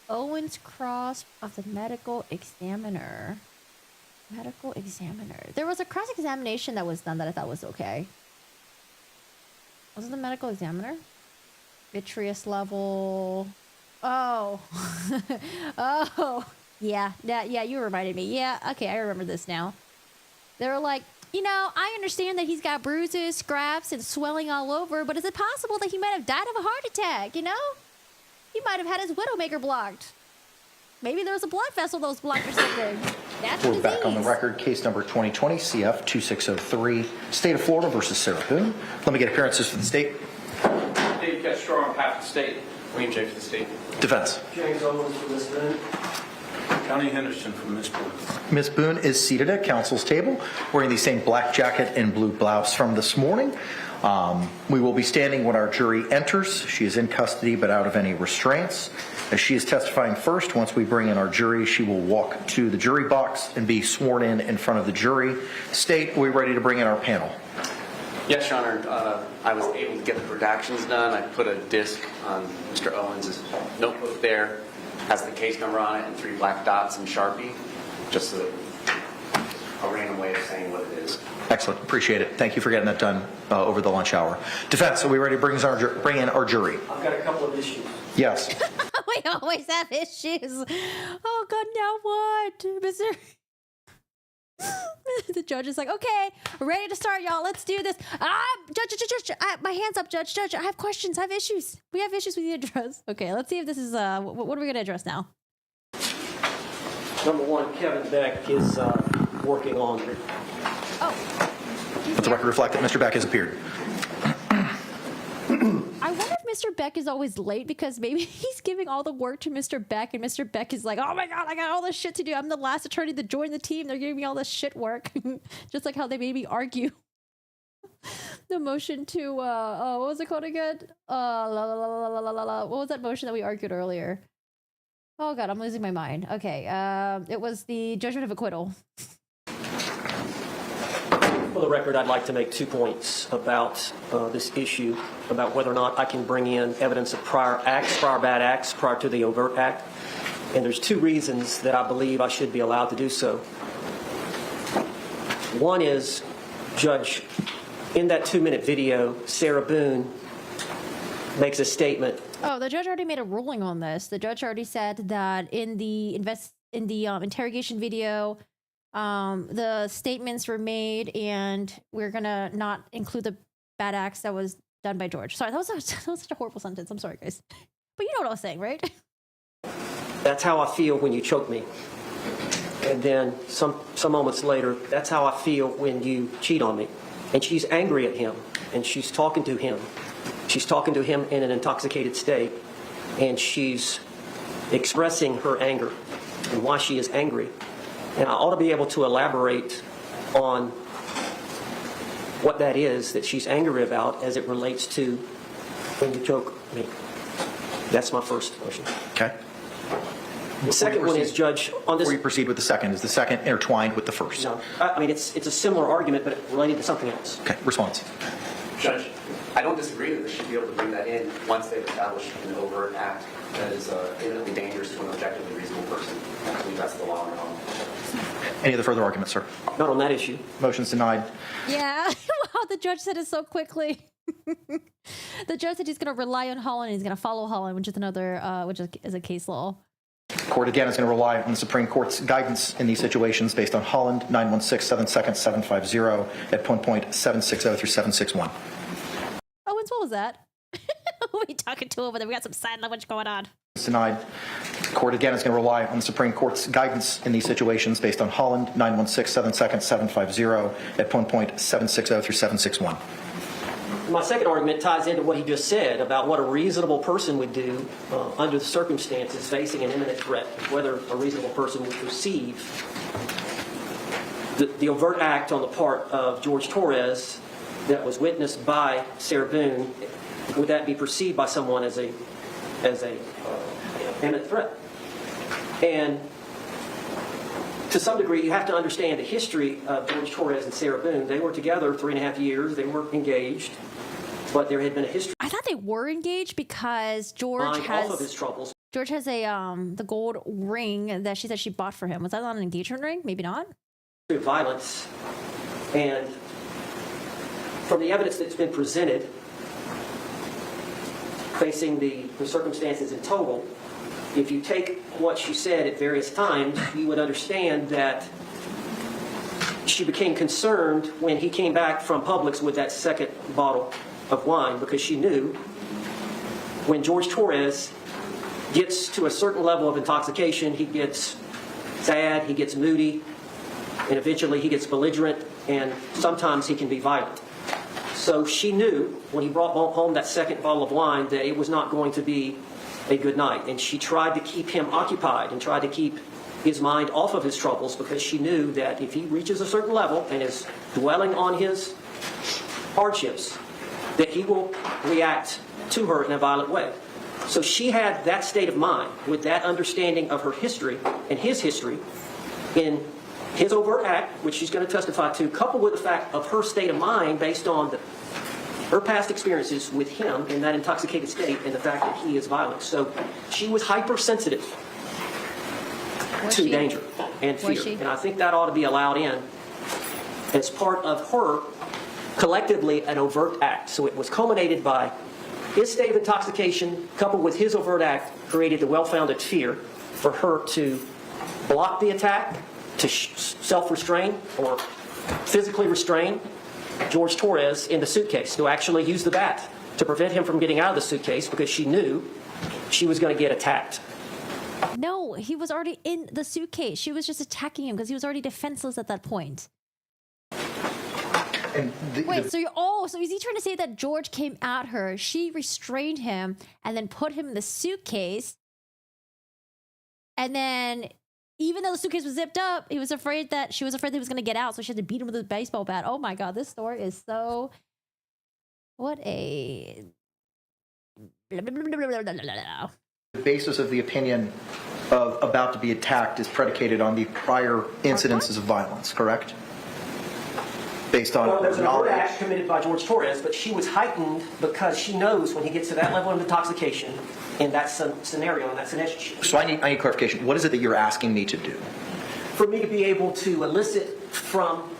Owen's cross of the medical examiner. There was a cross-examination that was done that I thought was okay. Was it the medical examiner? Vitreous level. Oh. Oh. Yeah, you reminded me. Yeah, okay, I remember this now. They were like, you know, I understand that he's got bruises, scraps, and swelling all over, but is it possible that he might have died of a heart attack, you know? He might have had his widowmaker blocked. Maybe there was a blood vessel that was blocked or something. We're back on the record. Case number 2020, CF 2603, State of Florida versus Sarah Boone. Let me get appearances for the state. David Castro on behalf of the state. William J. for the state. Defense. James Owens for Ms. Boone. Connie Henderson from Ms. Boone. Ms. Boone is seated at counsel's table, wearing the same black jacket and blue blouse from this morning. We will be standing when our jury enters. She is in custody but out of any restraints. As she is testifying first, once we bring in our jury, she will walk to the jury box and be sworn in front of the jury. State, are we ready to bring in our panel? Yes, Your Honor. I was able to get the redactions done. I put a disc on Mr. Owens' notebook there. Has the case number on it and 3 black dots in Sharpie. Just a random way of saying what it is. Excellent. Appreciate it. Thank you for getting that done over the lunch hour. Defense, are we ready to bring in our jury? I've got a couple of issues. Yes. We always have issues. Oh, God, now what? Mr. The judge is like, okay, we're ready to start, y'all. Let's do this. Judge, my hand's up, Judge. I have questions. I have issues. We have issues we need to address. Okay, let's see if this is, what are we going to address now? Number one, Kevin Beck is working on it. Oh. Let the record reflect that Mr. Beck has appeared. I wonder if Mr. Beck is always late? Because maybe he's giving all the work to Mr. Beck, and Mr. Beck is like, oh my God, I got all this shit to do. I'm the last attorney to join the team. They're giving me all this shit work. Just like how they made me argue the motion to, what was it called again? What was that motion that we argued earlier? Oh God, I'm losing my mind. Okay, it was the judgment of acquittal. For the record, I'd like to make 2 points about this issue, about whether or not I can bring in evidence of prior acts, prior bad acts, prior to the overt act. And there's 2 reasons that I believe I should be allowed to do so. One is, Judge, in that 2-minute video, Sarah Boone makes a statement. Oh, the judge already made a ruling on this. The judge already said that in the interrogation video, the statements were made, and we're gonna not include the bad acts that was done by George. Sorry, that was such a horrible sentence. I'm sorry, guys. But you know what I was saying, right? That's how I feel when you choke me. And then some moments later, that's how I feel when you cheat on me. And she's angry at him, and she's talking to him. She's talking to him in an intoxicated state, and she's expressing her anger and why she is angry. And I ought to be able to elaborate on what that is that she's angry about as it relates to when you choke me. That's my first motion. Okay. The second one is, Judge, on this... Before you proceed with the second, is the second intertwined with the first? No. I mean, it's a similar argument, but related to something else. Okay, response. Judge, I don't disagree that they should be able to bring that in once they've established an overt act that is imminently dangerous to an objectively reasonable person. I believe that's the law in our home. Any other further arguments, sir? Not on that issue. Motion's denied. Yeah. Wow, the judge said it so quickly. The judge said he's going to rely on Holland, and he's going to follow Holland, which is another, which is a case law. Court again is going to rely on the Supreme Court's guidance in these situations based on Holland 916-7-2-750 at point 760 through 761. Oh, and what was that? Who are we talking to over there? We got some sign language going on. It's denied. Court again is going to rely on the Supreme Court's guidance in these situations based on Holland 916-7-2-750 at point 760 through 761. My second argument ties into what he just said about what a reasonable person would do under the circumstances facing an imminent threat, whether a reasonable person would perceive the overt act on the part of George Torres that was witnessed by Sarah Boone. Would that be perceived by someone as a imminent threat? And to some degree, you have to understand the history of George Torres and Sarah Boone. They were together 3.5 years. They were engaged, but there had been a history. I thought they were engaged because George has off of his troubles. George has a the gold ring that she said she bought for him. Was that not an engagement ring? Maybe not. Violence, and from the evidence that's been presented, facing the circumstances in total, if you take what she said at various times, you would understand that she became concerned when he came back from Publix with that second bottle of wine, because she knew when George Torres gets to a certain level of intoxication, he gets sad, he gets moody, and eventually he gets belligerent, and sometimes he can be violent. So she knew when he brought home that second bottle of wine that it was not going to be a good night. And she tried to keep him occupied and tried to keep his mind off of his troubles, because she knew that if he reaches a certain level and is dwelling on his hardships, that he will react to her in a violent way. So she had that state of mind with that understanding of her history and his history in his overt act, which she's going to testify to, coupled with the fact of her state of mind based on her past experiences with him in that intoxicated state and the fact that he is violent. So she was hypersensitive to danger and fear. And I think that ought to be allowed in as part of her collectively an overt act. So it was culminated by his state of intoxication coupled with his overt act created the well-founded fear for her to block the attack, to self-restrain or physically restrain George Torres in the suitcase, to actually use the bat to prevent him from getting out of the suitcase because she knew she was going to get attacked. No, he was already in the suitcase. She was just attacking him because he was already defenseless at that point. Wait, so is he trying to say that George came at her, she restrained him, and then put him in the suitcase, and then even though the suitcase was zipped up, she was afraid that he was going to get out, so she had to beat him with a baseball bat. Oh my God, this story is so... What a... The basis of the opinion of about to be attacked is predicated on the prior incidences of violence, correct? Based on there's an knowledge. overt act committed by George Torres, but she was heightened because she knows when he gets to that level of intoxication in that scenario, in that scenario. So I need clarification. What is it that you're asking me to do? For me to be able to elicit from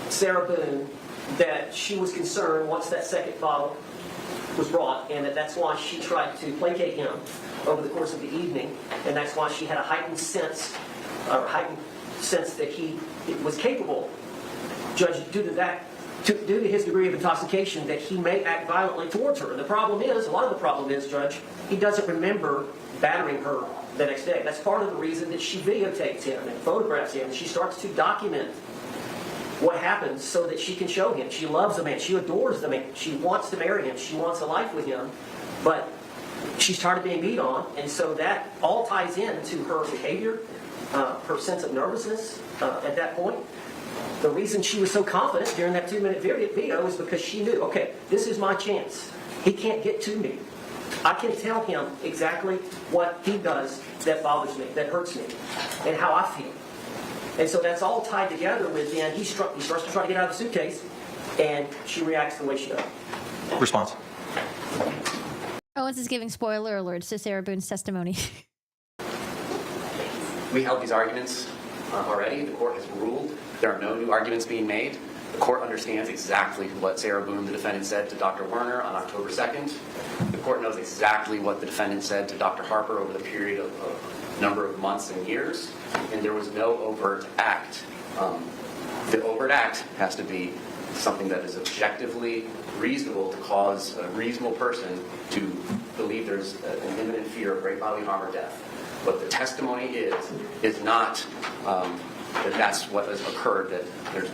Sarah Boone that she was concerned once that second bottle was brought, and that's why she tried to placate him over the course of the evening, and that's why she had a heightened sense that he was capable, Judge, due to his degree of intoxication, that he may act violently towards her. And a lot of the problem is, Judge, he doesn't remember battering her the next day. That's part of the reason that she videotapes him and photographs him. She starts to document what happens so that she can show him. She loves the man. She adores the man. She wants to marry him. She wants a life with him. But she's tired of being beat on. And so that all ties into her behavior, her sense of nervousness at that point. The reason she was so confident during that 2-minute video was because she knew, okay, this is my chance. He can't get to me. I can tell him exactly what he does that bothers me, that hurts me, and how I feel. And so that's all tied together with then he starts to try to get out of the suitcase, and she reacts the way she does. Response. Owens is giving spoiler alerts to Sarah Boone's testimony. We held these arguments already. The court has ruled. There are no new arguments being made. The court understands exactly what Sarah Boone, the defendant, said to Dr. Werner on October 2nd. The court knows exactly what the defendant said to Dr. Harper over the period of a number of months and years. And there was no overt act. The overt act has to be something that is objectively reasonable to cause a reasonable person to believe there's an imminent fear of great bodily harm or death. What the testimony is not that that's what has occurred, that there's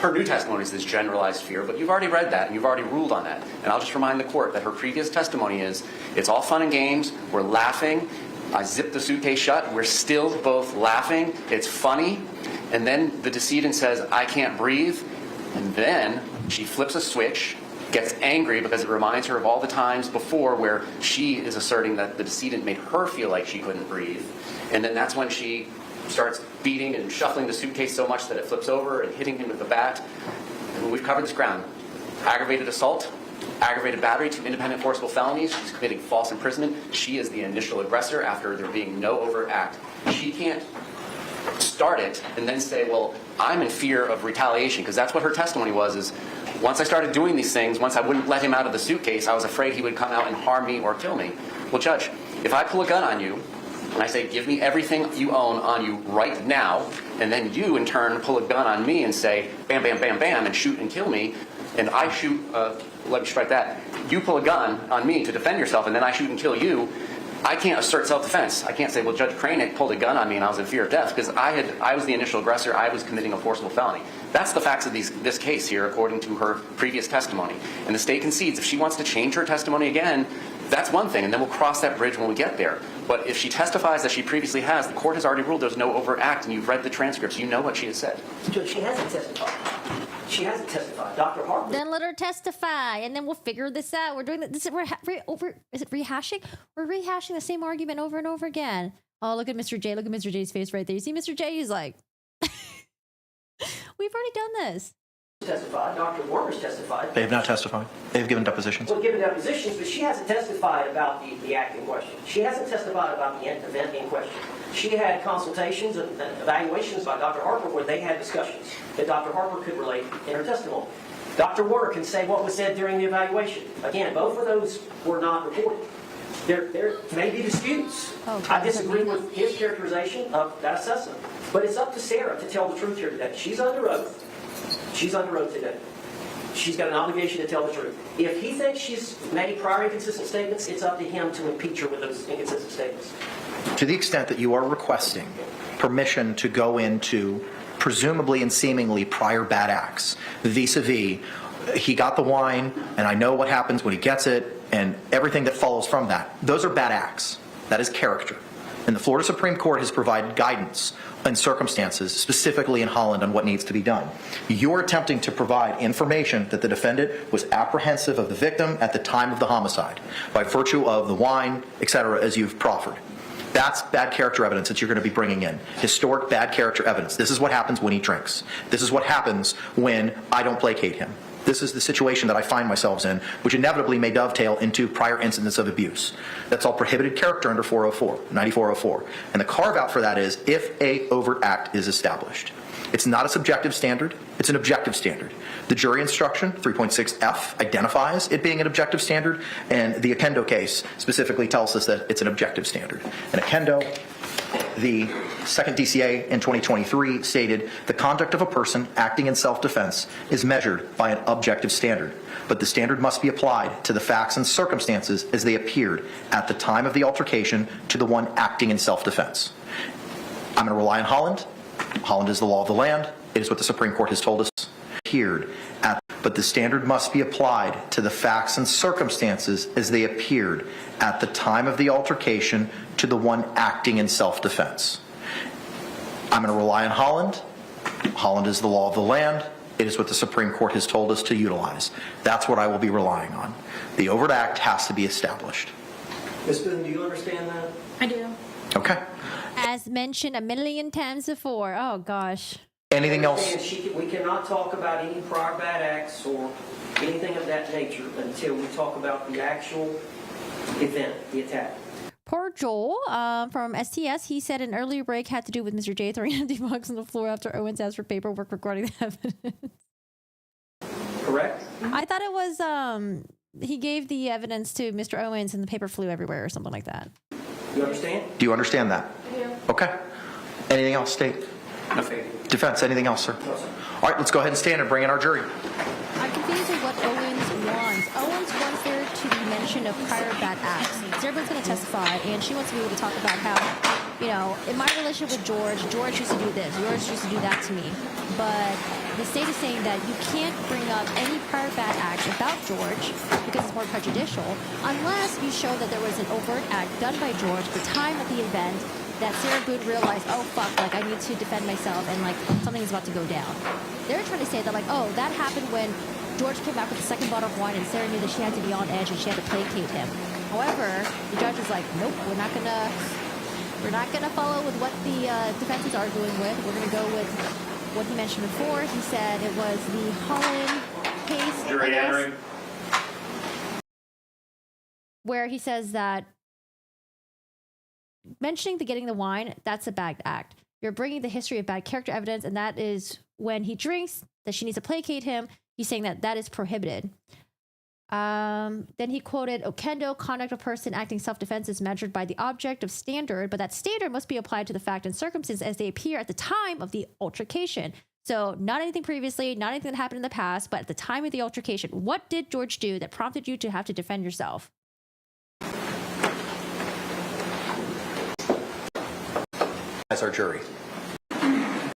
her new testimony is this generalized fear, but you've already read that and you've already ruled on that. And I'll just remind the court that her previous testimony is, it's all fun and games, we're laughing, I zipped the suitcase shut, we're still both laughing, it's funny, and then the decedent says, I can't breathe, and then she flips a switch, gets angry because it reminds her of all the times before where she is asserting that the decedent made her feel like she couldn't breathe, and then that's when she starts beating and shuffling the suitcase so much that it flips over and hitting him with the bat. And we've covered this ground. Aggravated assault, aggravated battery, 2 independent forcible felonies. She's committing false imprisonment. She is the initial aggressor after there being no overt act. She can't start it and then say, well, I'm in fear of retaliation, because that's what her testimony was, is once I started doing these things, once I wouldn't let him out of the suitcase, I was afraid he would come out and harm me or kill me. Well, Judge, if I pull a gun on you, and I say, give me everything you own on you right now, and then you, in turn, pull a gun on me and say, bam, bam, bam, bam, and shoot and kill me, and I shoot, let me strike that, you pull a gun on me to defend yourself, and then I shoot and kill you, I can't assert self-defense. I can't say, well, Judge Cranick pulled a gun on me and I was in fear of death, because I was the initial aggressor, I was committing a forcible felony. That's the facts of this case here, according to her previous testimony. And the state concedes if she wants to change her testimony again, that's one thing, and then we'll cross that bridge when we get there. But if she testifies as she previously has, the court has already ruled there's no overt act, and you've read the transcripts. You know what she has said. Judge, she hasn't testified. She hasn't testified. Dr. Harper. Then let her testify, and then we'll figure this out. We're doing this. Is it rehashing? We're rehashing the same argument over and over again. Oh, look at Mr. J. Look at Mr. J's face right there. You see Mr. J? He's like, we've already done this. Testified. Dr. Warner's testified. They have not testified. They have given depositions. Well, given depositions, but she hasn't testified about the act in question. She hasn't testified about the event in question. She had consultations and evaluations by Dr. Harper where they had discussions that Dr. Harper could relate in her testimony. Dr. Warner can say what was said during the evaluation. Again, both of those were not reported. There may be disputes. I disagree with his characterization of that assessment. But it's up to Sarah to tell the truth here today. She's under oath. She's under oath today. She's got an obligation to tell the truth. If he thinks she's made prior inconsistent statements, it's up to him to impeach her with those inconsistent statements. To the extent that you are requesting permission to go into presumably and seemingly prior bad acts, vis-a-vis, he got the wine, and I know what happens when he gets it, and everything that follows from that. Those are bad acts. That is character. And the Florida Supreme Court has provided guidance and circumstances, specifically in Holland, on what needs to be done. You're attempting to provide information that the defendant was apprehensive of the victim at the time of the homicide by virtue of the wine, etc., as you've proffered. That's bad character evidence that you're going to be bringing in. Historic bad character evidence. This is what happens when he drinks. This is what happens when I don't placate him. This is the situation that I find myself in, which inevitably may dovetail into prior incidents of abuse. That's all prohibited character under 404, 9404. And the carve-out for that is if a overt act is established. It's not a subjective standard, it's an objective standard. The jury instruction, 3.6F, identifies it being an objective standard, and the Akendo case specifically tells us that it's an objective standard. And Akendo, the second DCA in 2023 stated, the conduct of a person acting in self-defense is measured by an objective standard, but the standard must be applied to the facts and circumstances as they appeared at the time of the altercation to the one acting in self-defense. I'm going to rely on Holland. Holland is the law of the land. It is what the Supreme Court has told us. But the standard must be applied to the facts and circumstances as they appeared at the time of the altercation to the one acting in self-defense. I'm going to rely on Holland. Holland is the law of the land. It is what the Supreme Court has told us to utilize. That's what I will be relying on. The overt act has to be established. Ms. Boone, do you understand that? I do. Okay. As mentioned a million times before. Oh, gosh. Anything else? We cannot talk about any prior bad acts or anything of that nature until we talk about the actual event, the attack. Poor Joel from STS, he said an earlier break had to do with Mr. J throwing empty bucks on the floor after Owens asked for paperwork regarding the evidence. Correct? I thought it was he gave the evidence to Mr. Owens and the paper flew everywhere or something like that. You understand? Do you understand that? Yeah. Okay. Anything else, State? Okay. Defense, anything else, sir? No, sir. All right, let's go ahead and stand and bring in our jury. I'm confused with what Owens wants. Owens wants there to be mention of prior bad acts. Everyone's going to testify, and she wants to be able to talk about how, you know, in my relationship with George used to do this, George used to do that to me. But the state is saying that you can't bring up any prior bad acts about George because it's more prejudicial unless you show that there was an overt act done by George at the time of the event that Sarah Boone realized, oh fuck, like I need to defend myself and like something is about to go down. They're trying to say that like, oh, that happened when George came back with the second bottle of wine and Sarah knew that she had to be on edge and she had to placate him. However, the judge was like, nope, we're not gonna follow with what the defense is arguing with. We're gonna go with what he mentioned before. He said it was the Holland case. Jury entering. Where he says that mentioning the getting the wine, that's a bad act. You're bringing the history of bad character evidence, and that is when he drinks, that she needs to placate him. He's saying that that is prohibited. Then he quoted, Okendo, conduct of person acting self-defense is measured by the object of standard, but that standard must be applied to the fact and circumstances as they appear at the time of the altercation. So not anything previously, not anything that happened in the past, but at the time of the altercation. What did George do that prompted you to have to defend yourself? As our jury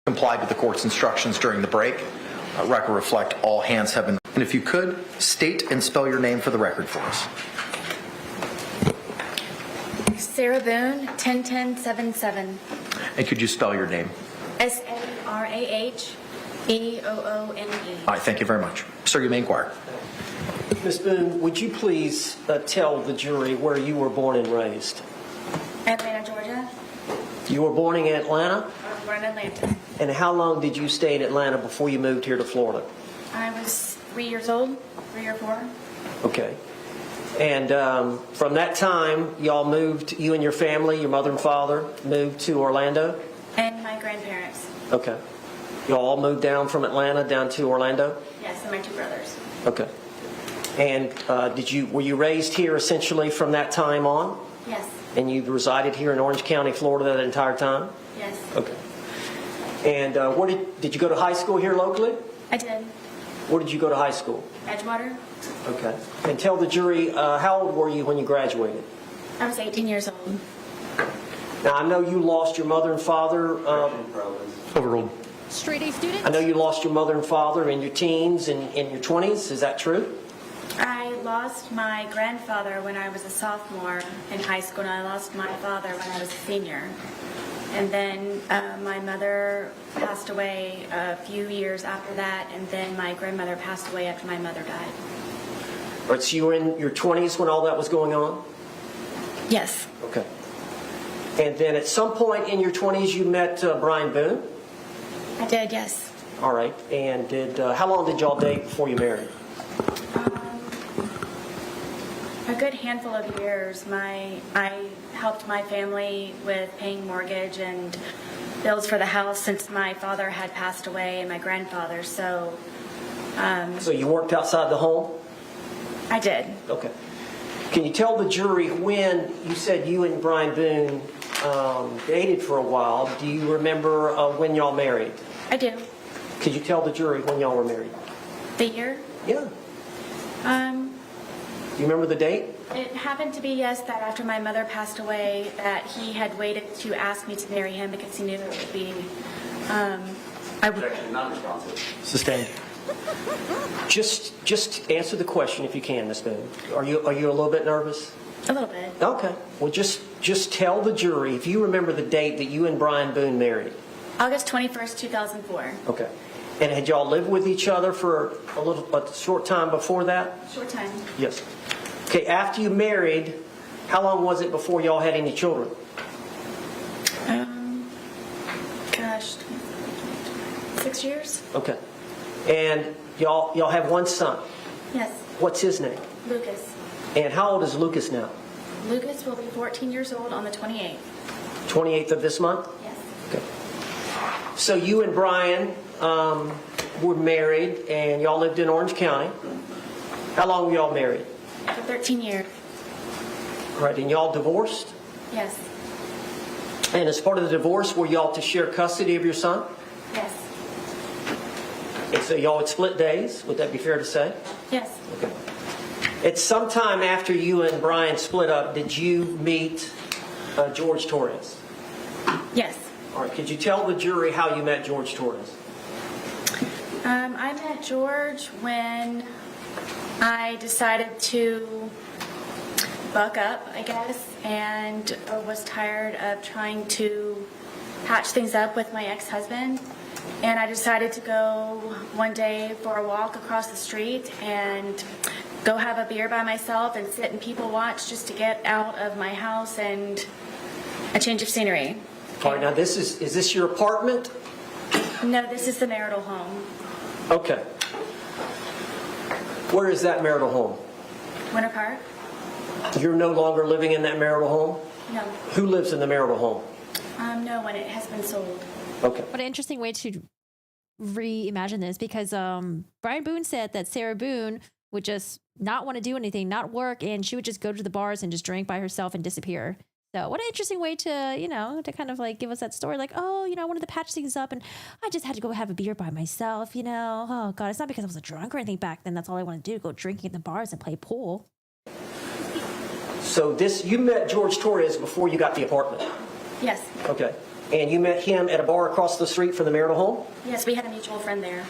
complied with the court's instructions during the break. Record reflect all hands have been. And if you could, state and spell your name for the record for us. Sarah Boone, 101077. And could you spell your name? SARAHBOONE. All right, thank you very much. Sir, you may inquire. Ms. Boone, would you please tell the jury where you were born and raised? Atlanta, Georgia. You were born in Atlanta? I was born in Atlanta. And how long did you stay in Atlanta before you moved here to Florida? I was 3 years old, 3 or 4. Okay. And from that time, y'all moved, you and your family, your mother and father, moved to Orlando? And my grandparents. Okay. Y'all all moved down from Atlanta down to Orlando? Yes, and my 2 brothers. Okay. And were you raised here essentially from that time on? Yes. And you resided here in Orange County, Florida that entire time? Yes. Okay. And where did you go to high school here locally? I did. Where did you go to high school? Edgewater. Okay. And tell the jury, how old were you when you graduated? I was 18 years old. Now, I know you lost your mother and father. Overruled. Straight A student? I know you lost your mother and father in your teens and in your 20s. Is that true? I lost my grandfather when I was a sophomore in high school, and I lost my father when I was a senior. And then my mother passed away a few years after that, and then my grandmother passed away after my mother died. All right, so you were in your 20s when all that was going on? Yes. Okay. And then at some point in your 20s, you met Brian Boone? I did, yes. All right. And how long did y'all date before you married? A good handful of years. I helped my family with paying mortgage and bills for the house since my father had passed away and my grandfather. So you worked outside the home? I did. Okay. Can you tell the jury when you said you and Brian Boone dated for a while? Do you remember when y'all married? I do. Could you tell the jury when y'all were married? The year? Yeah. Do you remember the date? It happened to be, yes, that after my mother passed away, that he had waited to ask me to marry him because he knew it would be. Objection, non-responsive. Sustained. Just answer the question if you can, Ms. Boone. Are you a little bit nervous? A little bit. Okay. Well, just tell the jury if you remember the date that you and Brian Boone married. August 21st, 2004. Okay. And had y'all lived with each other for a short time before that? Short time. Yes. Okay, after you married, how long was it before y'all had any children? Gosh, 6 years? Okay. And y'all have one son. Yes. What's his name? Lucas. And how old is Lucas now? Lucas will be 14 years old on the 28th. 28th of this month? Yes. Okay. So you and Brian were married, and y'all lived in Orange County. How long were y'all married? For 13 years. All right, and y'all divorced? Yes. And as part of the divorce, were y'all to share custody of your son? Yes. And so y'all would split days? Would that be fair to say? Yes. Okay. At some time after you and Brian split up, did you meet George Torres? Yes. All right, could you tell the jury how you met George Torres? I met George when I decided to buck up, I guess, and was tired of trying to patch things up with my ex-husband. And I decided to go one day for a walk across the street and go have a beer by myself and sit and people watch just to get out of my house and a change of scenery. All right, now is this your apartment? No, this is the marital home. Okay. Where is that marital home? Winter Park? You're no longer living in that marital home? No. Who lives in the marital home? No one. It has been sold. Okay. What an interesting way to reimagine this, because Brian Boone said that Sarah Boone would just not want to do anything, not work, and she would just go to the bars and just drink by herself and disappear. So what an interesting way to, to kind of like give us that story, like, oh, I wanted to patch things up and I just had to go have a beer by myself, Oh, God, it's not because I was a drunk or anything back then. That's all I wanted to do, go drinking in the bars and play pool. So you met George Torres before you got the apartment? Yes. Okay. And you met him at a bar across the street from the marital home? Yes, we had a mutual friend there.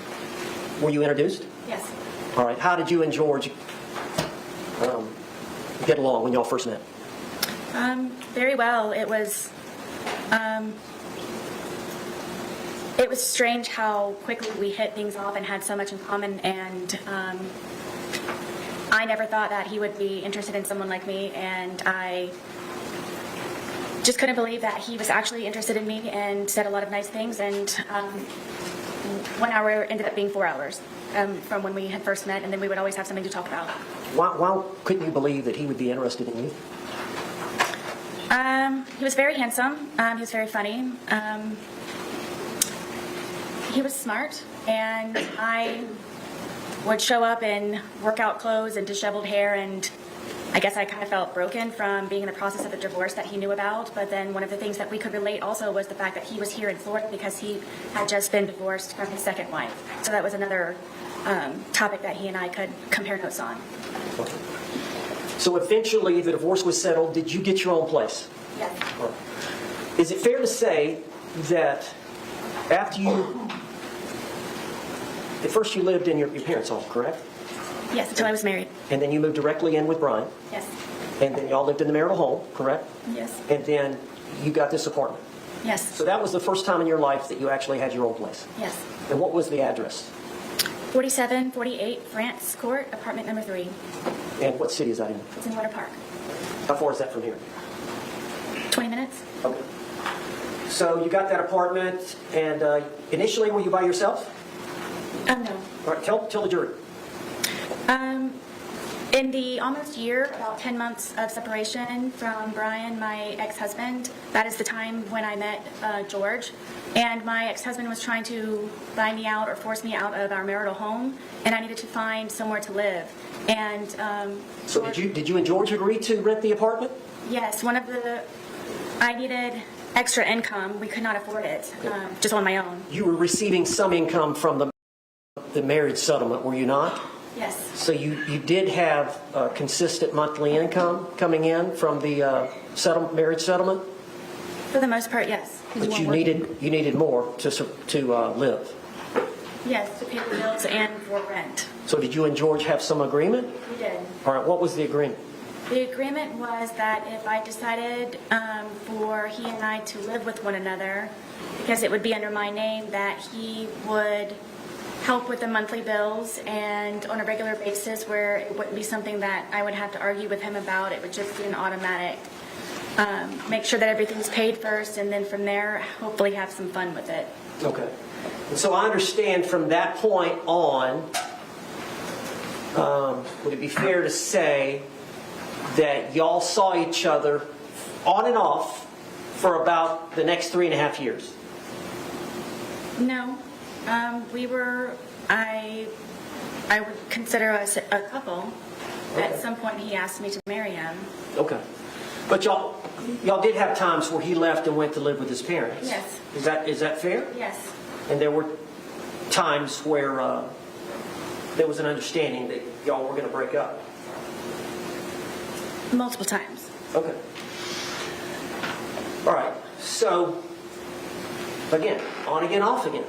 Were you introduced? Yes. All right. How did you and George get along when y'all first met? Very well. It was strange how quickly we hit things off and had so much in common, and I never thought that he would be interested in someone like me, and I just couldn't believe that he was actually interested in me and said a lot of nice things, and 1 hour ended up being 4 hours from when we had first met, and then we would always have something to talk about. Why couldn't you believe that he would be interested in you? He was very handsome. He was very funny. He was smart, and I would show up in workout clothes and disheveled hair, and I guess I kind of felt broken from being in the process of a divorce that he knew about. But then one of the things that we could relate also was the fact that he was here in Florida because he had just been divorced from his second wife. So that was another topic that he and I could compare notes on. So eventually the divorce was settled. Did you get your own place? Yes. Is it fair to say that after you At first, you lived in your parents' home, correct? Yes, until I was married. And then you moved directly in with Brian, Yes. and then y'all lived in the marital home, correct? Yes. And then you got this apartment. Yes. So that was the first time in your life that you actually had your own place. Yes. And what was the address? 4748 France Court, apartment number 3. And what city is that in? It's in Water Park. How far is that from here? 20 minutes? Okay. So you got that apartment, and initially were you by yourself? No. All right, tell the jury. In the almost year, about 10 months of separation from Brian, my ex-husband, that is the time when I met George. And my ex-husband was trying to buy me out or force me out of our marital home, and I needed to find somewhere to live. And So did you and George agree to rent the apartment? yes, I needed extra income. We could not afford it, just on my own. You were receiving some income from the marriage settlement, were you not? Yes. So you did have consistent monthly income coming in from the marriage settlement, For the most part, yes. but you needed more to live. Yes, to pay the bills and for rent. So did you and George have some agreement? We did. All right, what was the agreement? The agreement was that if I decided for he and I to live with one another, because it would be under my name, that he would help with the monthly bills and on a regular basis, where it wouldn't be something that I would have to argue with him about. It would just be an automatic, make sure that everything's paid first, and then from there, hopefully have some fun with it. Okay. And so I understand from that point on, would it be fair to say that y'all saw each other on and off for about the next 3.5 years? No, I would consider us a couple. At some point, he asked me to marry him. Okay. But y'all did have times where he left and went to live with his parents. Yes. Is that fair? Yes. And there were times where there was an understanding that y'all were going to break up. Multiple times. Okay. All right. So, again, on again, off again.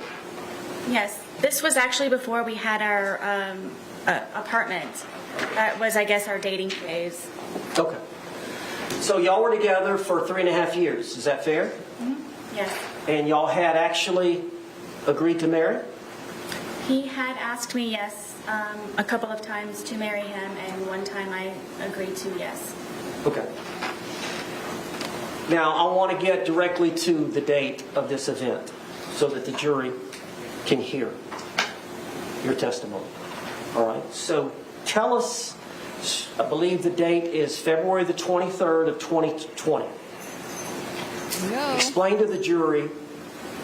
Yes. This was actually before we had our apartment. That was, I guess, our dating phase. Okay. So y'all were together for 3.5 years. Is that fair? Mm-hmm. Yes. And y'all had actually agreed to marry? He had asked me, yes, a couple of times to marry him, and one time I agreed to yes. Okay. Now, I want to get directly to the date of this event so that the jury can hear your testimony. All right. So tell us, I believe the date is February the 23rd of 2020. No. Explain to the jury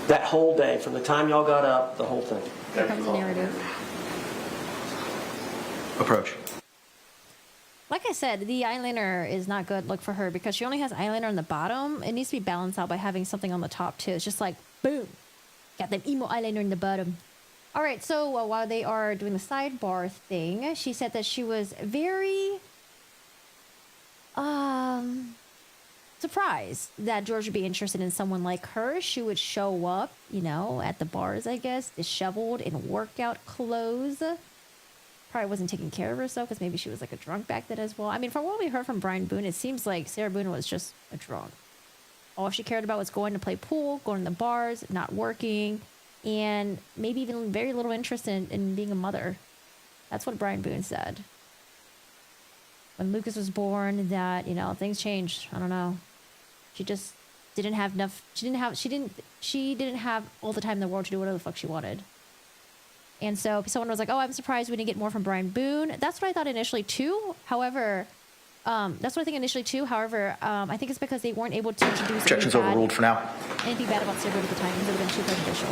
that whole day, from the time y'all got up, the whole thing. Here comes the narrative. Approach. Like I said, the eyeliner is not good look for her because she only has eyeliner on the bottom. It needs to be balanced out by having something on the top too. It's just like, boom, got that emo eyeliner in the bottom. All right, so while they are doing the sidebar thing, she said that she was very surprised that George would be interested in someone like her. She would show up, you know, at the bars, I guess, disheveled in workout clothes. Probably wasn't taking care of herself because maybe she was like a drunk back then as well. I mean, from what we heard from Brian Boone, it seems like Sarah Boone was just a drunk. All she cared about was going to play pool, going to the bars, not working, and maybe even very little interest in being a mother. That's what Brian Boone said. When Lucas was born, that, you know, things changed. I don't know. She just didn't have enough. She didn't have all the time in the world to do whatever the fuck she wanted. And so someone was like, "Oh, I'm surprised we didn't get more from Brian Boone." That's what I thought initially too. However, I think I think it's because they weren't able to introduce Objections overruled for now. anything bad about Sarah Boone at the time because it would have been too prejudicial.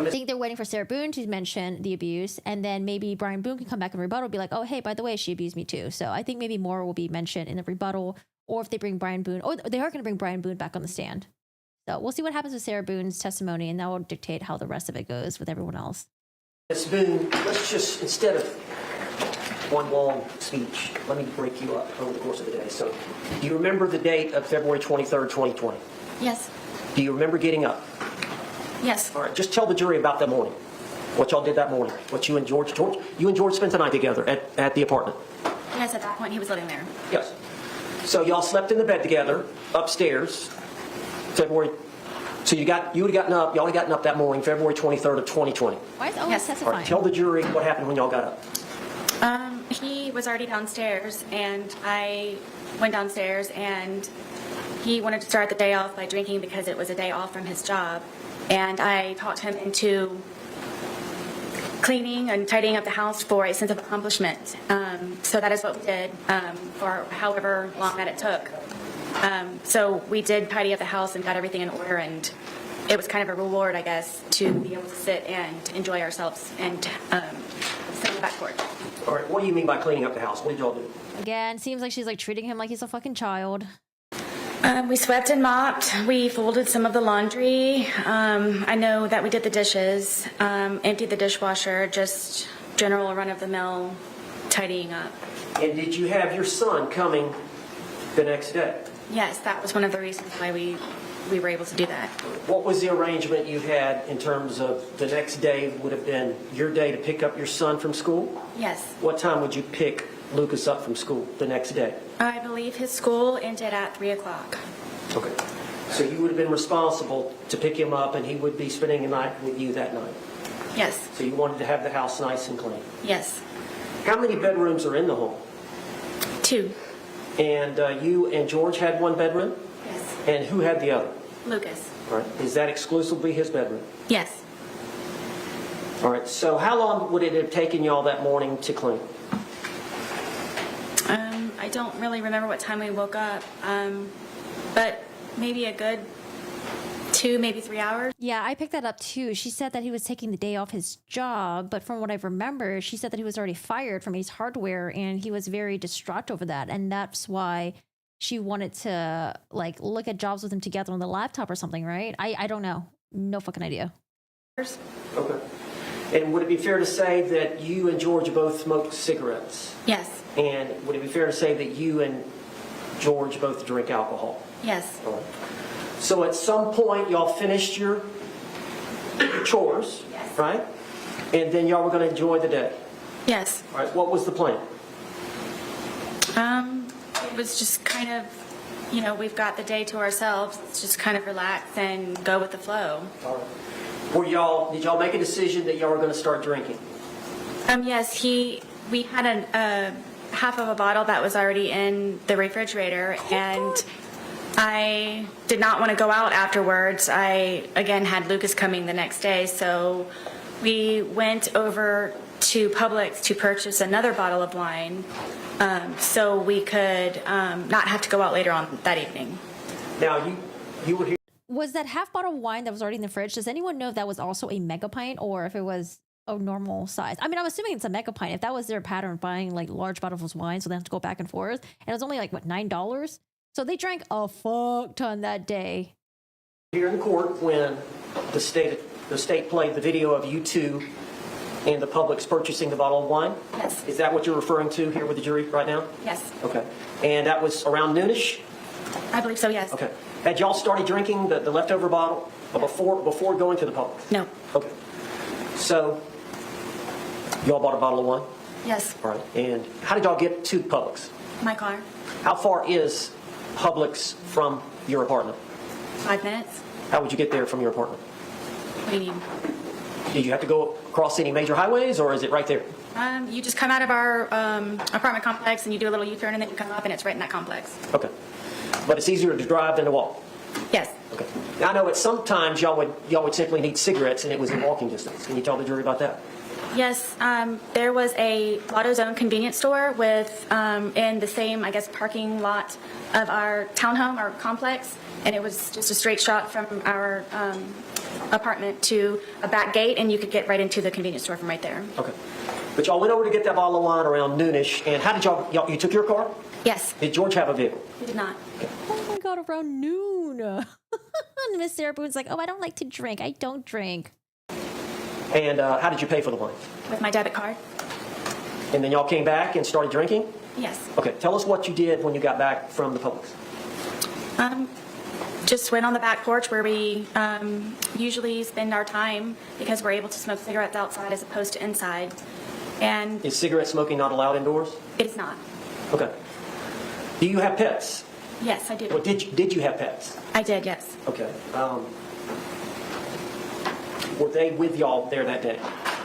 I think they're waiting for Sarah Boone to mention the abuse, and then maybe Brian Boone can come back and rebuttal, be like, "Oh, hey, by the way, she abused me too." So I think maybe more will be mentioned in the rebuttal, or if they bring Brian Boone, or they are going to bring Brian Boone back on the stand. So we'll see what happens with Sarah Boone's testimony, and that will dictate how the rest of it goes with everyone else. Ms. Boone, let's just, instead of one long speech, let me break you up over the course of the day. So, do you remember the date of February 23rd, 2020? Yes. Do you remember getting up? Yes. All right, just tell the jury about that morning. What y'all did that morning? What you and George spent the night together at the apartment? Yes, at that point, he was living there. Yes. So y'all slept in the bed together upstairs, February. So y'all had gotten up that morning, February 23rd of 2020. Why is always Yes. testifying? All right, tell the jury what happened when y'all got up. He was already downstairs, and I went downstairs, and he wanted to start the day off by drinking because it was a day off from his job. And I talked him into cleaning and tidying up the house for a sense of accomplishment. So that is what we did for however long that it took. So we did tidy up the house and got everything in order, and it was kind of a reward, I guess, to be able to sit and enjoy ourselves and sit on the back porch. All right, what do you mean by cleaning up the house? What did y'all do? Again, seems like she's like treating him like he's a fucking child. We swept and mopped. We folded some of the laundry. I know that we did the dishes, emptied the dishwasher, just general run-of-the-mill tidying up. And did you have your son coming the next day? Yes, that was one of the reasons why we were able to do that. What was the arrangement you had in terms of the next day would have been your day to pick up your son from school? Yes. What time would you pick Lucas up from school the next day? I believe his school ended at 3 o'clock. Okay. So you would have been responsible to pick him up, and he would be spending the night with you that night? Yes. So you wanted to have the house nice and clean? Yes. How many bedrooms are in the home? 2. And you and George had one bedroom? Yes. And who had the other? Lucas. All right. Is that exclusively his bedroom? Yes. All right. So how long would it have taken y'all that morning to clean? I don't really remember what time we woke up, but maybe a good 2, maybe 3 hours. Yeah, I picked that up too. She said that he was taking the day off his job, but from what I remember, she said that he was already fired from Ace Hardware, and he was very distraught over that, and that's why she wanted to like look at jobs with him together on the laptop or something, right? I don't know. No fucking idea. Okay. And would it be fair to say that you and George both smoked cigarettes? Yes. And would it be fair to say that you and George both drink alcohol? Yes. All right. So at some point, y'all finished your chores, Yes. right? And then y'all were going to enjoy the day. Yes. All right. What was the plan? It was just kind of, we've got the day to ourselves. Let's just kind of relax and go with the flow. All right. Did y'all make a decision that y'all were going to start drinking? Yes, we had a half of a bottle that was already in the refrigerator, and I did not want to go out afterwards. I, again, had Lucas coming the next day, so we went over to Publix to purchase another bottle of wine so we could not have to go out later on that evening. Now, you were here. Was that half bottle of wine that was already in the fridge? Does anyone know if that was also a mega pint or if it was a normal size? I mean, I'm assuming it's a mega pint. If that was their pattern of buying like large bottles of wine, so they have to go back and forth, and it was only like what, $9? So they drank a fuck ton that day. Here in court when the state played the video of you two and the Publix purchasing the bottle of wine? Yes. Is that what you're referring to here with the jury right now? Yes. Okay. And that was around noonish? I believe so, yes. Okay. Had y'all started drinking the leftover bottle before going to the Publix? No. Okay. So y'all bought a bottle of wine? Yes. All right. And how did y'all get to Publix? My car. How far is Publix from your apartment? 5 minutes. How would you get there from your apartment? What do you mean? Did you have to go across any major highways, or is it right there? You just come out of our apartment complex and you do a little U-turn and then you come up and it's right in that complex. Okay. But it's easier to drive than to walk? Yes. Okay. Now, I know at sometimes y'all would simply need cigarettes and it was in walking distance. Can you tell the jury about that? Yes, there was a AutoZone convenience store with in the same, I guess, parking lot of our townhome, our complex, and it was just a straight shot from our apartment to a back gate, and you could get right into the convenience store from right there. Okay. But y'all went over to get that bottle of wine around noonish, and how did y'all you took your car? Yes. Did George have a vehicle? We did not. Oh my god, around noon. And Miss Sarah Boone's like, oh, I don't like to drink. I don't drink. And how did you pay for the wine? With my debit card. And then y'all came back and started drinking? Yes. Okay, tell us what you did when you got back from the Publix. just went on the back porch where we usually spend our time because we're able to smoke cigarettes outside as opposed to inside. And Is cigarette smoking not allowed indoors? it is not. Okay. Do you have pets? Yes, I do. Well, did you have pets? I did, yes. Okay. Were they with y'all there that day?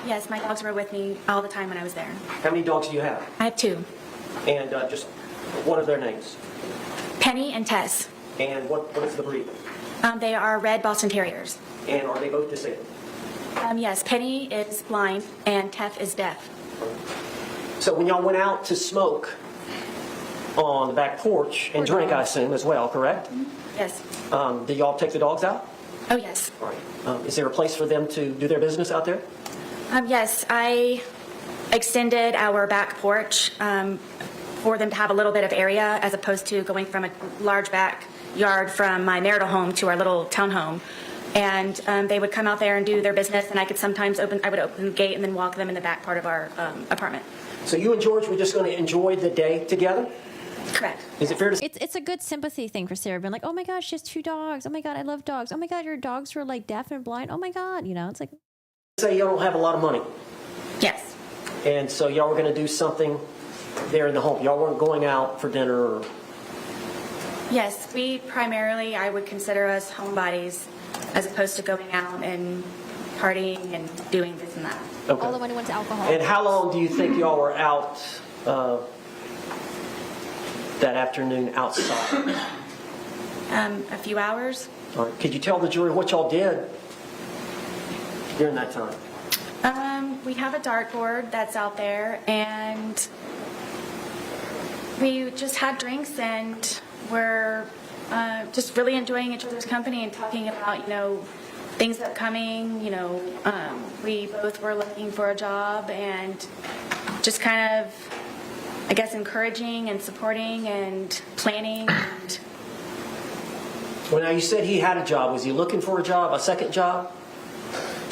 Yes, my dogs were with me all the time when I was there. How many dogs do you have? I have 2, And just what are their names? Penny and Tess. And what is the breed? They are red Boston Terriers. And are they both disabled? Yes, Penny is blind and Teff is deaf. So when y'all went out to smoke on the back porch and drink, I assume, as well, correct? Yes. Did y'all take the dogs out? Oh, yes. All right. Is there a place for them to do their business out there? Yes, I extended our back porch for them to have a little bit of area as opposed to going from a large backyard from my marital home to our little townhome. And they would come out there and do their business, and I would open the gate and then walk them in the back part of our apartment. So you and George were just going to enjoy the day together? Correct. Is it fair to say? It's a good sympathy thing for Sarah, being like, oh my gosh, she has 2 dogs. Oh my God, I love dogs. Oh my God, your dogs were like deaf and blind. Oh my God, it's like. Say y'all don't have a lot of money. Yes. And so y'all were going to do something there in the home. Y'all weren't going out for dinner or... Yes, we primarily, I would consider us homebodies as opposed to going out and partying and doing this and that. Okay. All the money went to alcohol. And how long do you think y'all were out that afternoon outside? A few hours. All right. Could you tell the jury what y'all did during that time? We have a dartboard that's out there, and we just had drinks and we're just really enjoying each other's company and talking about, things upcoming. We both were looking for a job and just kind of, I guess, encouraging and supporting and planning. And Well, now you said he had a job. Was he looking for a job, a second job?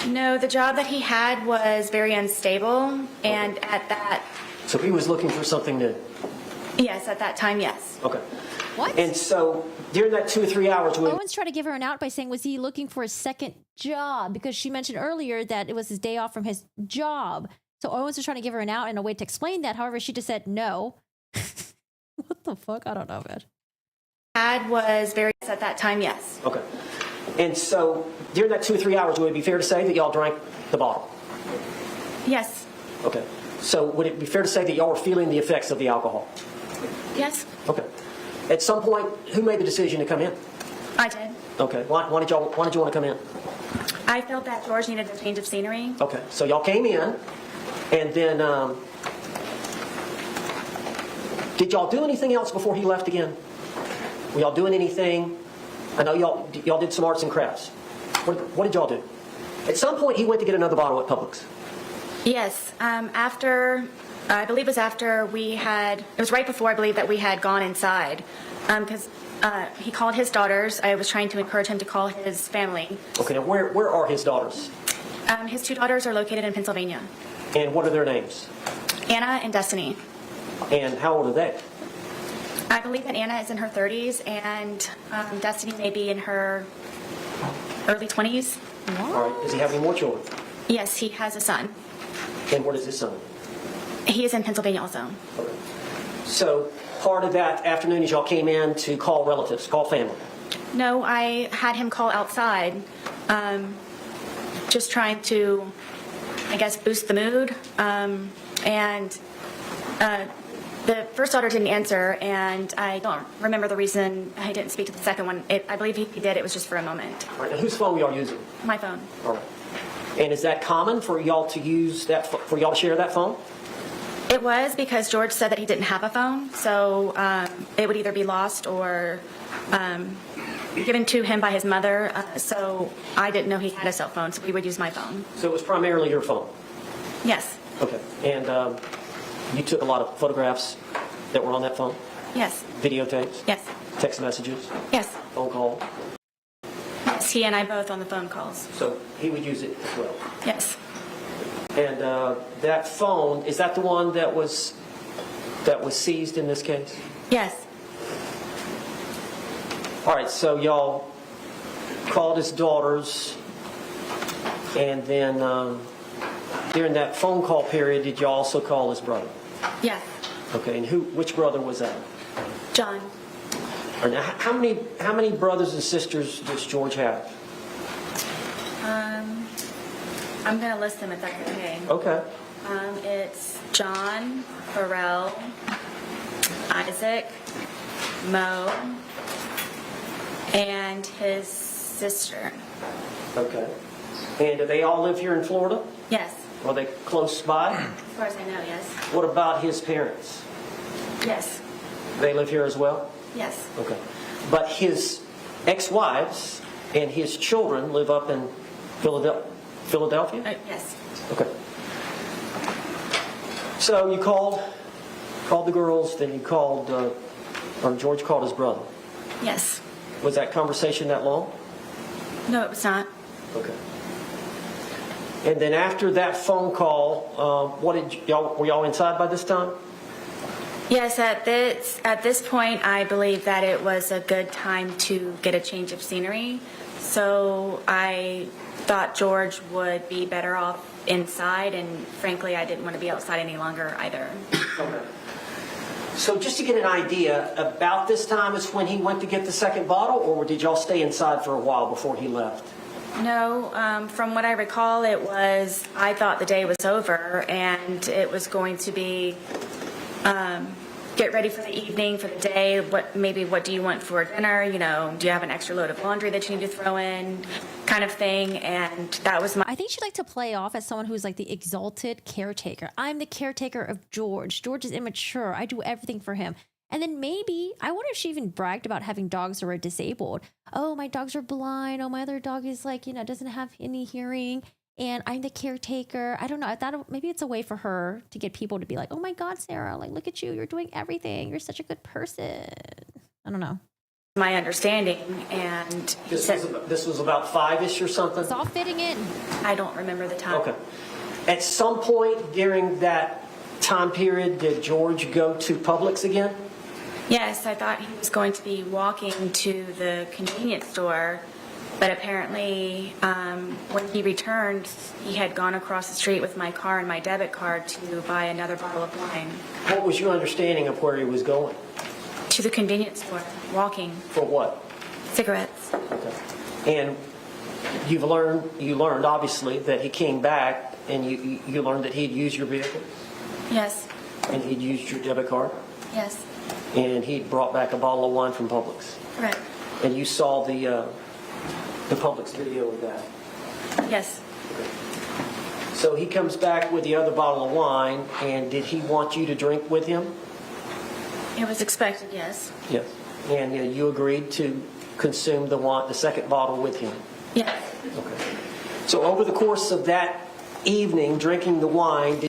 no, the job that he had was very unstable, and at that, So he was looking for something new. yes, at that time, yes. Okay. What? And so during that 2 or 3 hours, Owen's trying to give her an out by saying, was he looking for a second job? Because she mentioned earlier that it was his day off from his job. So Owens was trying to give her an out and a way to explain that. However, she just said no. What the fuck? I don't know, man. Dad was very, at that time, yes. Okay. And so during that 2 or 3 hours, would it be fair to say that y'all drank the bottle? Yes. Okay. So would it be fair to say that y'all were feeling the effects of the alcohol? Yes, Okay. At some point, who made the decision to come in? I did. Okay. Why did you want to come in? I felt that George needed a change of scenery. Okay. So y'all came in, and then did y'all do anything else before he left again? Were y'all doing anything? I know y'all did some arts and crafts. What did y'all do? At some point, he went to get another bottle at Publix. Yes, after, I believe it was after it was right before, I believe, that we had gone inside. Because he called his daughters. I was trying to encourage him to call his family. Okay, now where are his daughters? His 2 daughters are located in Pennsylvania. And what are their names? Anna and Destiny. And how old are they? I believe that Anna is in her 30s and Destiny may be in her early 20s. All right. Does he have any more children? Yes, he has a son. And where does his son? He is in Pennsylvania also. Okay. So part of that afternoon is y'all came in to call relatives, call family. No, I had him call outside, just trying to, I guess, boost the mood. And the first daughter didn't answer, and I don't remember the reason I didn't speak to the second one. I believe he did. It was just for a moment. All right. Now whose phone were y'all using? My phone. All right. And is that common for y'all to use that, for y'all to share that phone? It was, because George said that he didn't have a phone, so it would either be lost or given to him by his mother. So I didn't know he had a cell phone, so we would use my phone. So it was primarily your phone? Yes. Okay. And you took a lot of photographs that were on that phone? Yes. Videotapes? Yes. Text messages? Yes. Phone call? Yes, he and I both on the phone calls. So he would use it as well? Yes. And that phone, is that the one that was seized in this case? Yes. All right, so y'all called his daughters, and then during that phone call period, did you also call his brother? Yes. Okay, and which brother was that? John. All right, now, how many brothers and sisters does George have? I'm going to list them if that's okay. Okay. It's John, Pharrell, Isaac, Mo, and his sister. Okay. And do they all live here in Florida? Yes. Are they close by? As far as I know, yes. What about his parents? Yes. They live here as well? Yes. Okay. But his ex-wives and his children live up in Philadelphia? Yes. Okay. So you called the girls, then you called, or George called his brother. Yes. Was that conversation that long? No, it was not. Okay. And then after that phone call, were y'all inside by this time? Yes, at this point, I believe that it was a good time to get a change of scenery. So I thought George would be better off inside, and frankly, I didn't want to be outside any longer either. Okay. So just to get an idea, about this time is when he went to get the second bottle, or did y'all stay inside for a while before he left? No, from what I recall, I thought the day was over, and it was going to be get ready for the evening, for the day. What do you want for dinner? Do you have an extra load of laundry that you need to throw in, kind of thing. And that was I think she'd like to play off as someone who's like the exalted caretaker. I'm the caretaker of George. George is immature. I do everything for him. And then maybe, I wonder if she even bragged about having dogs that were disabled. Oh, my dogs are blind. Oh, my other dog is doesn't have any hearing. And I'm the caretaker. I don't know. I thought maybe it's a way for her to get people to be like, oh my God, Sarah, look at you. You're doing everything. You're such a good person. I don't know. My understanding, and this was about 5-ish or something? It's all fitting in. I don't remember the time. Okay. At some point during that time period, did George go to Publix again? Yes, I thought he was going to be walking to the convenience store, but apparently when he returned, he had gone across the street with my car and my debit card to buy another bottle of wine. What was your understanding of where he was going? To the convenience store, walking. For what? Cigarettes. Okay. And you learned obviously that he came back, and you learned that he'd used your vehicle? Yes. And he'd used your debit card? Yes. And he'd brought back a bottle of wine from Publix? Correct. And you saw the Publix video of that? Yes. So he comes back with the other bottle of wine, and did he want you to drink with him? It was expected, yes. Yes. And you agreed to consume the second bottle with him? Yes. Okay. So over the course of that evening, drinking the wine...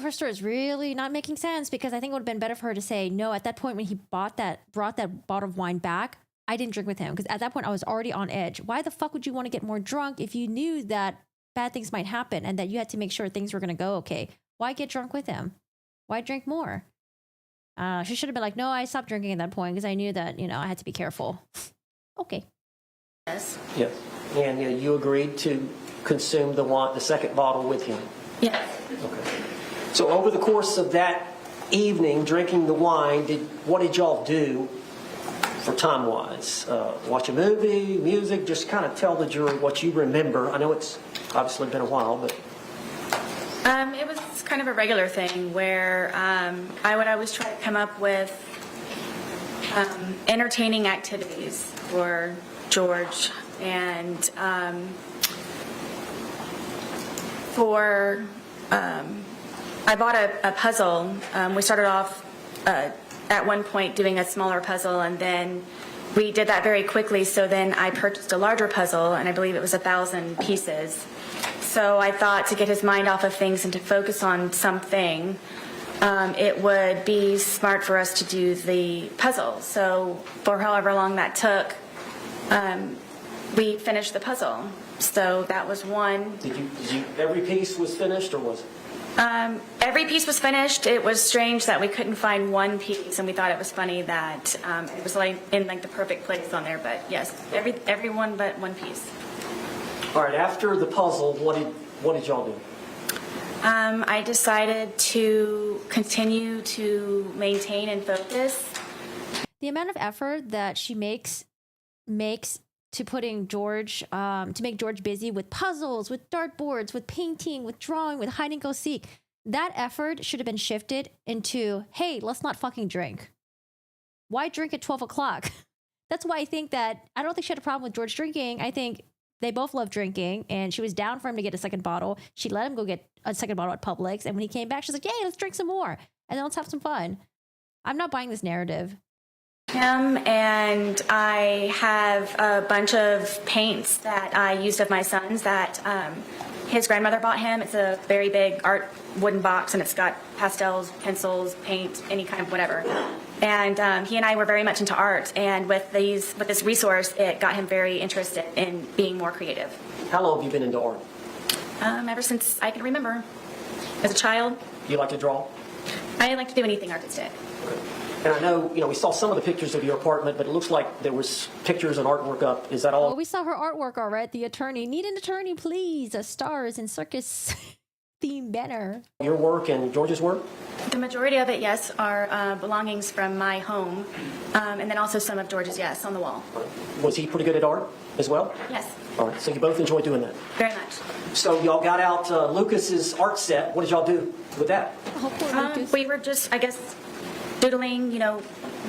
Her story is really not making sense, because I think it would have been better for her to say, no, at that point when he brought that bottle of wine back, I didn't drink with him, because at that point I was already on edge. Why the fuck would you want to get more drunk if you knew that bad things might happen and that you had to make sure things were going to go okay? Why get drunk with him? Why drink more? She should have been like, no, I stopped drinking at that point because I knew that, I had to be careful. Okay. Yes. Yes. And you agreed to consume the second bottle with him? Yes. Okay. So over the course of that evening, drinking the wine, what did y'all do for time-wise? Watch a movie, music? Just kind of tell the jury what you remember. I know it's obviously been a while, but... It was kind of a regular thing where I would always try to come up with entertaining activities for George, and I bought a puzzle. We started off at one point doing a smaller puzzle, and then we did that very quickly, so then I purchased a larger puzzle, and I believe it was 1,000 pieces. So I thought, to get his mind off of things and to focus on something, it would be smart for us to do the puzzle. So for however long that took, we finished the puzzle. So that was one. Did you every piece was finished, or was it? Every piece was finished. It was strange that we couldn't find one piece, and we thought it was funny that it was like in like the perfect place on there. But yes, every one but one piece. All right, after the puzzle, what did y'all do? I decided to continue to maintain and focus. The amount of effort that she makes to putting George, to make George busy with puzzles, with dartboards, with painting, with drawing, with hide and go seek. That effort should have been shifted into, hey, let's not fucking drink. Why drink at 12 o'clock? That's why I don't think she had a problem with George drinking. I think they both love drinking, and she was down for him to get a second bottle. She let him go get a second bottle at Publix, and when he came back, she's like, yay, let's drink some more, and then let's have some fun. I'm not buying this narrative. And I have a bunch of paints that I used of my son's that his grandmother bought him. It's a very big art wooden box, and it's got pastels, pencils, paint, any kind of whatever. And he and I were very much into art, and with this resource, it got him very interested in being more creative. How long have you been into art? Ever since I can remember. As a child. Do you like to draw? I like to do anything artistic. And I know, we saw some of the pictures of your apartment, but it looks like there was pictures and artwork up. Is that all? Oh, we saw her artwork all right. The attorney. Need an attorney, please. Stars and circus theme banner. Your work and George's work? The majority of it, yes, are belongings from my home. And then also some of George's, yes, on the wall. Was he pretty good at art as well? Yes. All right, so you both enjoy doing that? Very much. So y'all got out Lucas's art set. What did y'all do with that? We were just, I guess, doodling,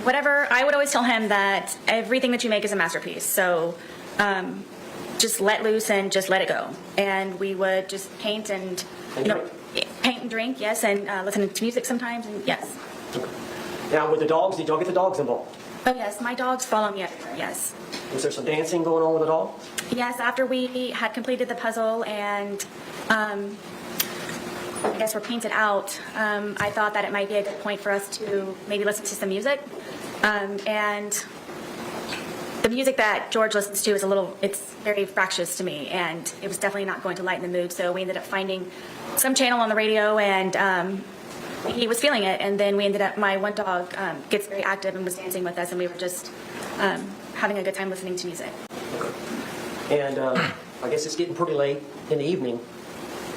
whatever. I would always tell him that everything that you make is a masterpiece. So just let loose and just let it go. And we would just paint and paint and drink, yes, and listen to music sometimes, and yes. Now, with the dogs, did y'all get the dogs involved? Oh, yes, my dogs follow me everywhere, yes. Was there some dancing going on with the dogs? Yes, after we had completed the puzzle and I guess we're painted out, I thought that it might be a good point for us to maybe listen to some music. And the music that George listens to it's very fractious to me, and it was definitely not going to lighten the mood, so we ended up finding some channel on the radio, and he was feeling it, and then we ended up, my one dog gets very active and was dancing with us, and we were just having a good time listening to music. And I guess it's getting pretty late in the evening.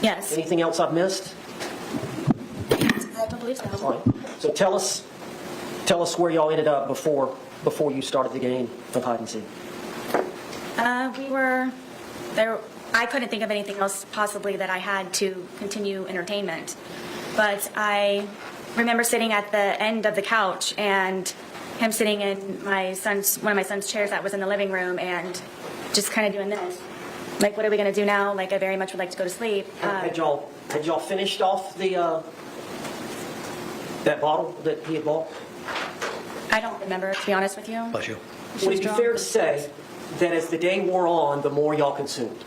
Yes. Anything else I've missed? I don't believe so. All right. So tell us where y'all ended up before you started the game of hide and seek. We were there. I couldn't think of anything else possibly that I had to continue entertainment. But I remember sitting at the end of the couch and him sitting in one of my son's chairs that was in the living room and just kind of doing this. Like, what are we going to do now? Like, I very much would like to go to sleep. Had y'all finished off that bottle that he had bought? I don't remember, to be honest with you. Bless you. Would it be fair to say that as the day wore on, the more y'all consumed?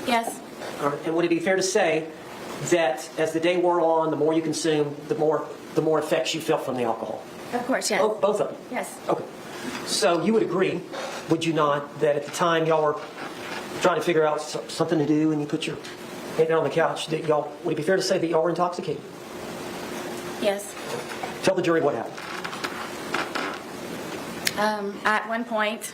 Yes. All right. And would it be fair to say that as the day wore on, the more you consumed, the more effects you felt from the alcohol? Of course, yes. Oh, both of them? Yes. Okay. So you would agree, would you not, that at the time y'all were trying to figure out something to do and you put your head down on the couch, that would it be fair to say that y'all were intoxicated? Yes. Tell the jury what happened. At one point,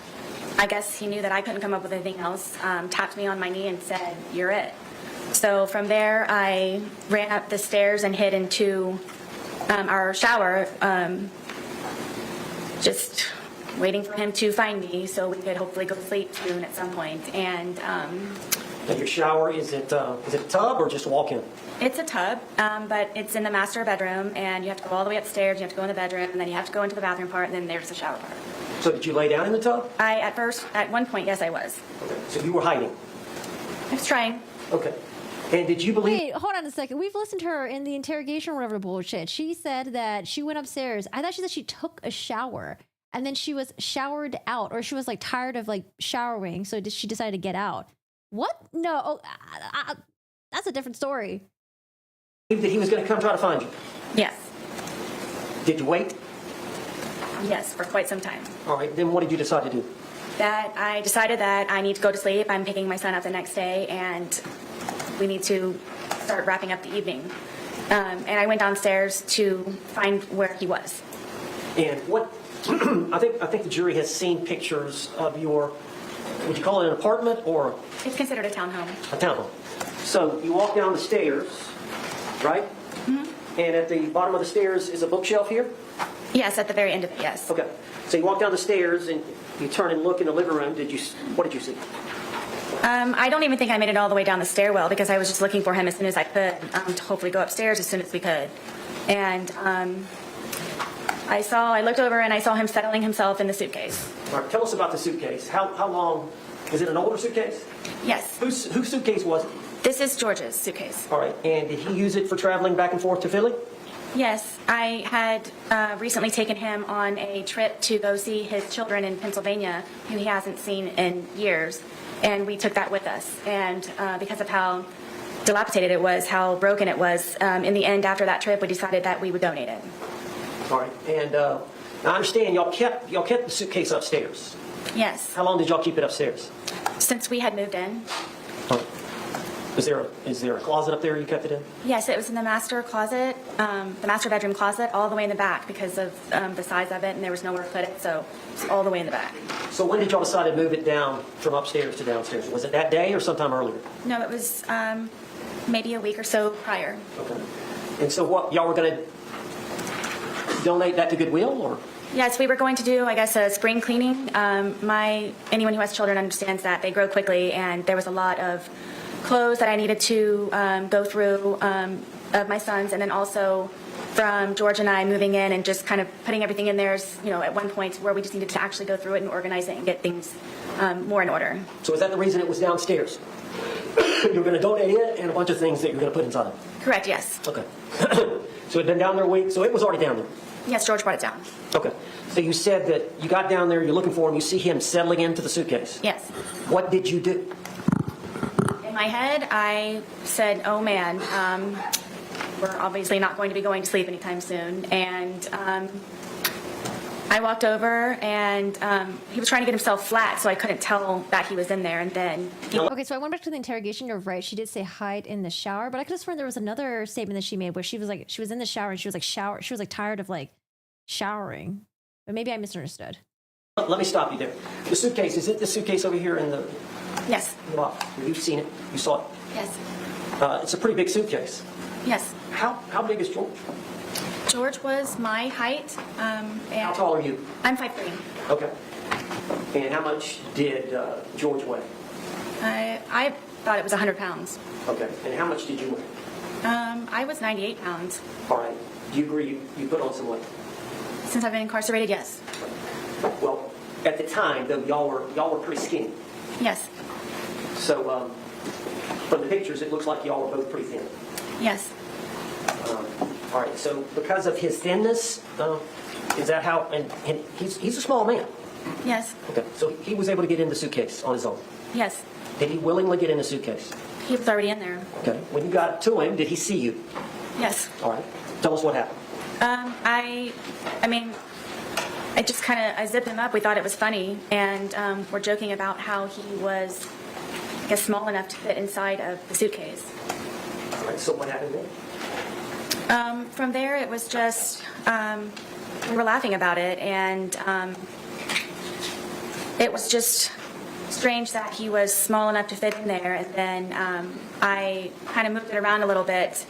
I guess he knew that I couldn't come up with anything else, tapped me on my knee and said, "You're it." So from there, I ran up the stairs and hid into our shower, just waiting for him to find me so we could hopefully go to sleep soon at some point. And your shower, is it a tub or just a walk-in? It's a tub, but it's in the master bedroom, and you have to go all the way upstairs, you have to go in the bedroom, and then you have to go into the bathroom part, and then there's the shower part. So did you lay down in the tub? At one point, yes, I was. Okay. So you were hiding? I was trying. Okay. And did you believe... Wait, hold on a second. We've listened to her in the interrogation or whatever bullshit. She said that she went upstairs. I thought she said she took a shower, and then she was showered out, or she was like tired of like showering, so she decided to get out. What? No, that's a different story. That he was going to come try to find you? Yes. Did you wait? Yes, for quite some time. All right, then what did you decide to do? That I decided that I need to go to sleep. I'm picking my son up the next day, and we need to start wrapping up the evening. And I went downstairs to find where he was. And what, I think the jury has seen pictures of your, would you call it an apartment or It's considered a townhome. a townhome? So you walk down the stairs, right? Mm-hmm. And at the bottom of the stairs is a bookshelf here? Yes, at the very end of it, yes. Okay. So you walk down the stairs and you turn and look in the living room. What did you see? I don't even think I made it all the way down the stairwell because I was just looking for him as soon as I could to hopefully go upstairs as soon as we could. And I looked over and I saw him settling himself in the suitcase. All right, tell us about the suitcase. How long, is it an older suitcase? Yes. Whose suitcase was it? This is George's suitcase. All right, and did he use it for traveling back and forth to Philly? Yes, I had recently taken him on a trip to go see his children in Pennsylvania, who he hasn't seen in years, and we took that with us. And because of how dilapidated it was, how broken it was, in the end, after that trip, we decided that we would donate it. All right, and I understand y'all kept the suitcase upstairs. Yes. How long did y'all keep it upstairs? Since we had moved in. Is there a closet up there you kept it in? Yes, it was in the master closet, the master bedroom closet, all the way in the back because of the size of it, and there was nowhere to put it, so it's all the way in the back. So when did y'all decide to move it down from upstairs to downstairs? Was it that day or sometime earlier? No, it was maybe a week or so prior. Okay. And so what, y'all were going to donate that to Goodwill, or? Yes, we were going to do, I guess, a spring cleaning. Anyone who has children understands that they grow quickly, and there was a lot of clothes that I needed to go through of my sons, and then also from George and I moving in and just kind of putting everything in there, at one point where we just needed to actually go through it and organize it and get things more in order. So is that the reason it was downstairs? You were going to donate it and a bunch of things that you were going to put inside? Correct, yes. Okay. So it had been down there a week, so it was already down there? Yes, George brought it down. Okay. So you said that you got down there, you're looking for him, you see him settling into the suitcase? Yes. What did you do? In my head, I said, oh man, we're obviously not going to be going to sleep anytime soon. And I walked over and he was trying to get himself flat, so I couldn't tell that he was in there. And then Okay, so I went back to the interrogation. You're right. She did say hide in the shower, but I could have sworn there was another statement that she made where she was in the shower and she was tired of showering. But maybe I misunderstood. Let me stop you there. The suitcase, is it the suitcase over here in the Yes. box? You've seen it? You saw it? Yes. It's a pretty big suitcase. Yes. How big is George? George was my height. And How tall are you? I'm 5'3". Okay. And how much did George weigh? I thought it was 100 pounds. Okay. And how much did you weigh? I was 98 pounds. All right. Do you agree you put on some weight? Since I've been incarcerated, yes. Well, at the time, though, y'all were pretty skinny. Yes. So from the pictures, it looks like y'all were both pretty thin. Yes. All right. So because of his thinness, is that how? And he's a small man. Yes. Okay. So he was able to get in the suitcase on his own. Yes. Did he willingly get in the suitcase? He was already in there. Okay. When you got to him, did he see you? Yes. All right. Tell us what happened. I just I zipped him up. We thought it was funny, and we're joking about how he was, I guess, small enough to fit inside of the suitcase. All right. So what happened then? From there, it was just we were laughing about it, and it was just strange that he was small enough to fit in there. And then I kind of moved it around a little bit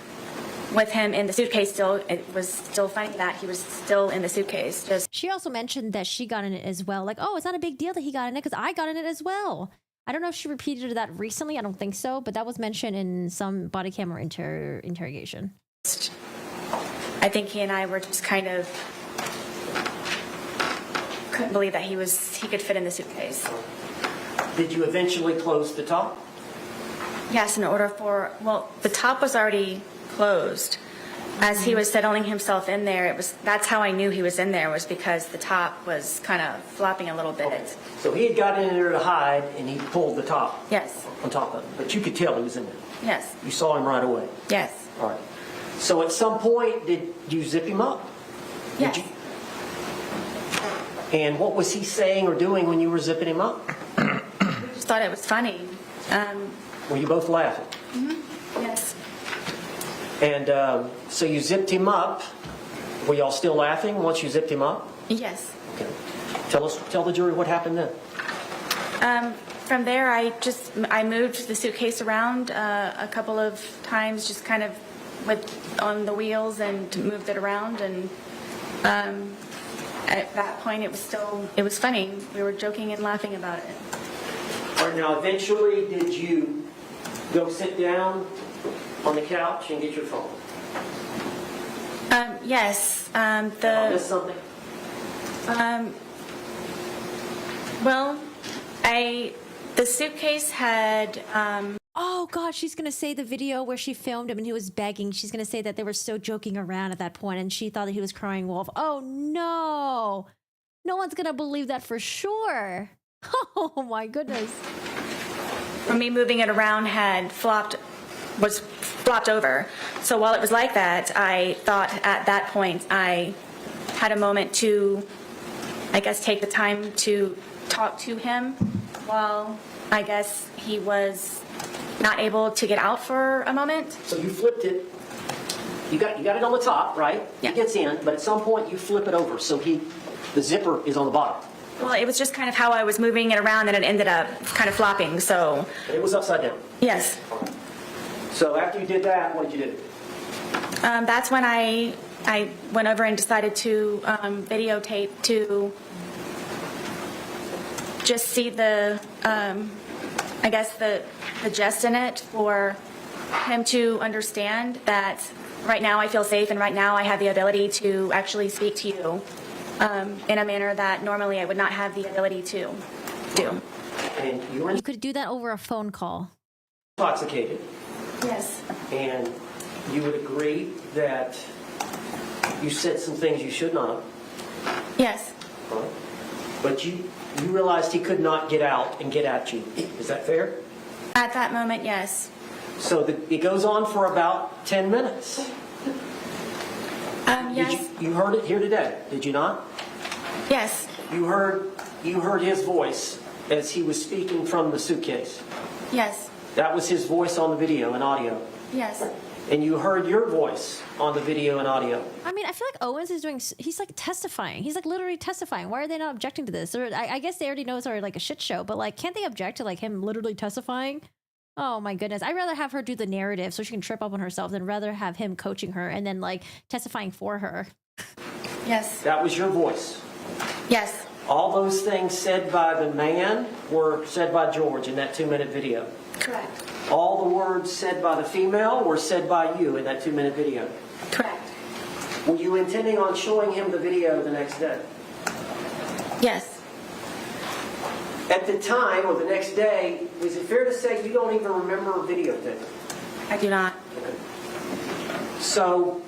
with him in the suitcase still. It was still funny that he was still in the suitcase. She also mentioned that she got in it as well. Oh, it's not a big deal that he got in it because I got in it as well. I don't know if she repeated that recently. I don't think so, but that was mentioned in some body camera interrogation. I think he and I were just kind of couldn't believe that he could fit in the suitcase. Did you eventually close the top? Yes, in order the top was already closed. As he was settling himself in there, that's how I knew he was in there, was because the top was kind of flopping a little bit. Okay. So he had gotten in there to hide, and he pulled the top. Yes. On top of it. But you could tell he was in there. Yes. You saw him right away. Yes. All right. So at some point, did you zip him up? Yes. Did you? And what was he saying or doing when you were zipping him up? We just thought it was funny. Were you both laughing? Mm-hmm. Yes. And so you zipped him up. Were y'all still laughing once you zipped him up? Yes. Okay. Tell the jury what happened then. From there, I moved the suitcase around a couple of times, just kind of on the wheels, and moved it around. And at that point, it was funny. We were joking and laughing about it. All right, now, eventually, did you go sit down on the couch and get your phone? Yes. I missed something? Well, the suitcase had. Oh God, she's gonna say the video where she filmed him and he was begging. She's gonna say that they were so joking around at that point, and she thought that he was crying wolf. Oh no, no one's gonna believe that for sure. Oh my goodness. For me, moving it around was flopped over. So while it was like that, I thought at that point I had a moment to, I guess, take the time to talk to him while I guess he was not able to get out for a moment. So you flipped it. You got it on the top, right? Yeah. He gets in, but at some point you flip it over so the zipper is on the bottom. Well, it was just kind of how I was moving it around, and it ended up kind of flopping. So it was upside down. Yes. So after you did that, what did you do? That's when I went over and decided to videotape to just see the gist in it, for him to understand that right now I feel safe and right now I have the ability to actually speak to you in a manner that normally I would not have the ability to do. And you could do that over a phone call. Intoxicated. Yes. And you would agree that you said some things you should not have. Yes. Right. But you realized he could not get out and get at you. Is that fair? At that moment, yes. So it goes on for about 10 minutes. Yes. You heard it here today, did you not? Yes. You heard his voice as he was speaking from the suitcase. Yes. That was his voice on the video and audio. Yes. And you heard your voice on the video and audio. I mean, I feel like Owens he's like testifying. He's like literally testifying. Why are they not objecting to this? Or I guess they already know it's already like a shit show, but like, can't they object to like him literally testifying? Oh my goodness. I'd rather have her do the narrative so she can trip up on herself than rather have him coaching her and then like testifying for her. Yes. That was your voice. Yes. All those things said by the man were said by George in that 2-minute video. Correct. All the words said by the female were said by you in that 2-minute video. Correct. Were you intending on showing him the video the next day? Yes. At the time or the next day, is it fair to say you don't even remember videotaping? I do not. Okay. So,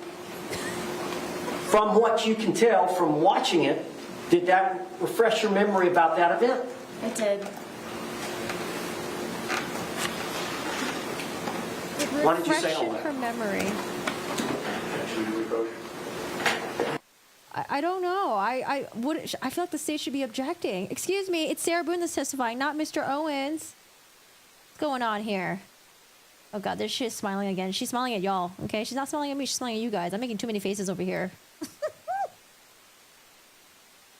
from what you can tell from watching it, did that refresh your memory about that event? It did. Why did you say all that? Her memory. I don't know. I feel like the state should be objecting. Excuse me, it's Sarah Boone that's testifying, not Mr. Owens. What's going on here? Oh God, this shit is smiling again. She's smiling at y'all. Okay, she's not smiling at me. She's smiling at you guys. I'm making too many faces over here.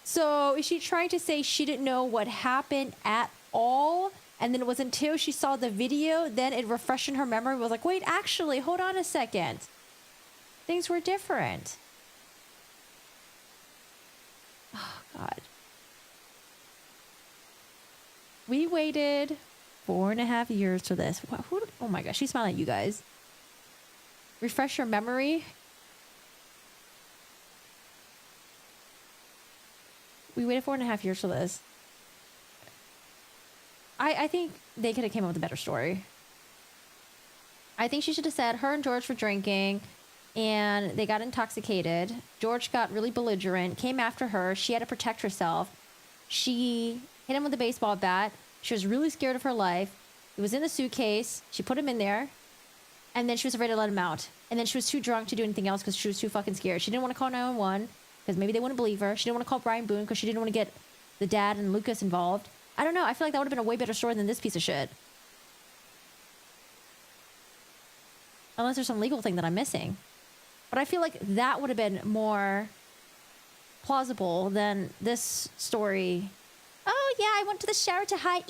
So is she trying to say she didn't know what happened at all? And then it was until she saw the video, then it refreshed in her memory. It was like, wait, actually, hold on a second. Things were different. Oh, God. We waited 4.5 years for this. Oh, my gosh. She's smiling at you guys. Refresh your memory. We waited 4.5 years for this. I think they could have came up with a better story. I think she should have said her and George were drinking and they got intoxicated. George got really belligerent, came after her. She had to protect herself. She hit him with a baseball bat. She was really scared of her life. It was in the suitcase. She put him in there. And then she was afraid to let him out. And then she was too drunk to do anything else because she was too fucking scared. She didn't want to call 911 because maybe they wouldn't believe her. She didn't want to call Brian Boone because she didn't want to get the dad and Lucas involved. I don't know. I feel like that would have been a way better story than this piece of shit. unless there's some legal thing that I'm missing. But I feel like that would have been more plausible than this story. Oh yeah, I went to the shower to hide.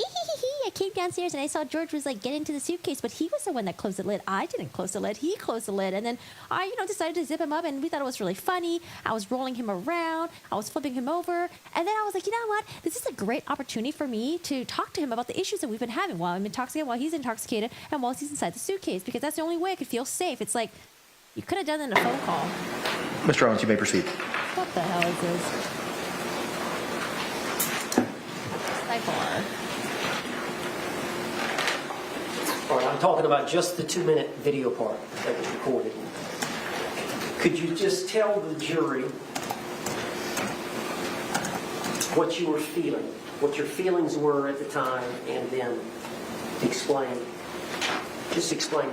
I came downstairs and I saw George was like getting to the suitcase, but he was the one that closed the lid. I didn't close the lid. He closed the lid, and then I, decided to zip him up, and we thought it was really funny. I was rolling him around. I was flipping him over, and then I was like, you know what? This is a great opportunity for me to talk to him about the issues that we've been having while I'm intoxicated, while he's intoxicated, and while he's inside the suitcase, because that's the only way I could feel safe. It's like you could have done it in a phone call. Mr. Owens, you may proceed. What the hell is this? Sidebar. All right, I'm talking about just the 2-minute video part that was recorded. Could you just tell the jury what you were feeling, what your feelings were at the time, and then explain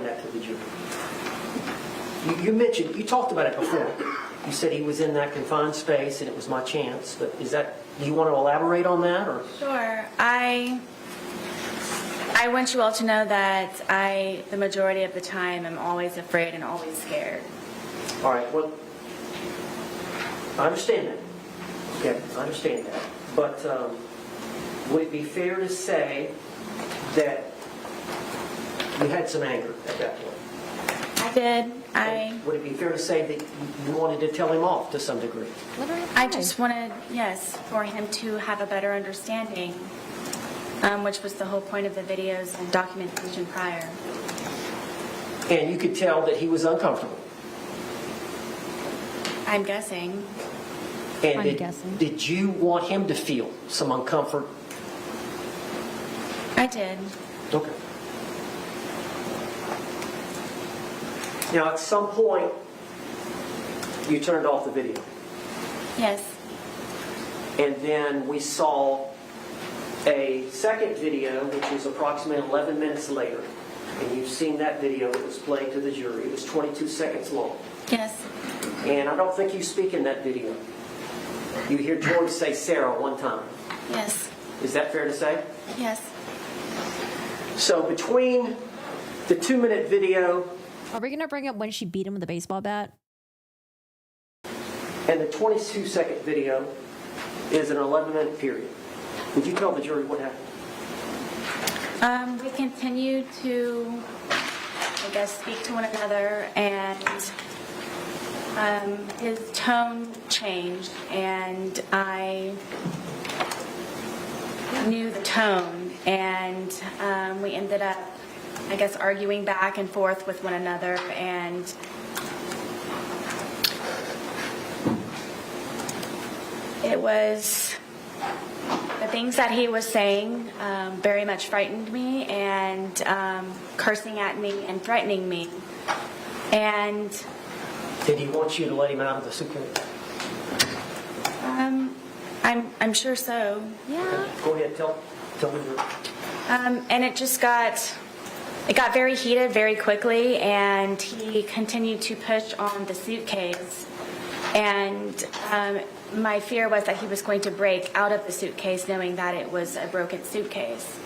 that to the jury? You talked about it before. You said he was in that confined space and it was my chance, but do you want to elaborate on that? Or? Sure. I want you all to know that the majority of the time, am always afraid and always scared. All right, well, I understand that. Okay, I understand that. But would it be fair to say that you had some anger at that point? I did. Would it be fair to say that you wanted to tell him off to some degree? I just wanted, yes, for him to have a better understanding, which was the whole point of the videos and documentation prior. And you could tell that he was uncomfortable. I'm guessing. And did you want him to feel some uncomfort? I did. Okay. Now, at some point, you turned off the video. Yes. And then we saw a second video, which was approximately 11 minutes later. And you've seen that video that was played to the jury. It was 22 seconds long. Yes. And I don't think you speak in that video. You hear George say Sarah one time. Yes. Is that fair to say? Yes. So between the 2-minute video... Are we going to bring up when she beat him with a baseball bat? And the 22-second video is an 11-minute period. Would you tell the jury what happened? We continued to, speak to one another, and his tone changed, and I knew the tone, and we ended up, arguing back and forth with one another, and it was the things that he was saying very much frightened me, and cursing at me and threatening me. And did he want you to let him out of the suitcase? I'm sure so. Yeah. Okay. Go ahead, tell me. And it just got very heated very quickly, and he continued to push on the suitcase, and my fear was that he was going to break out of the suitcase, knowing that it was a broken suitcase.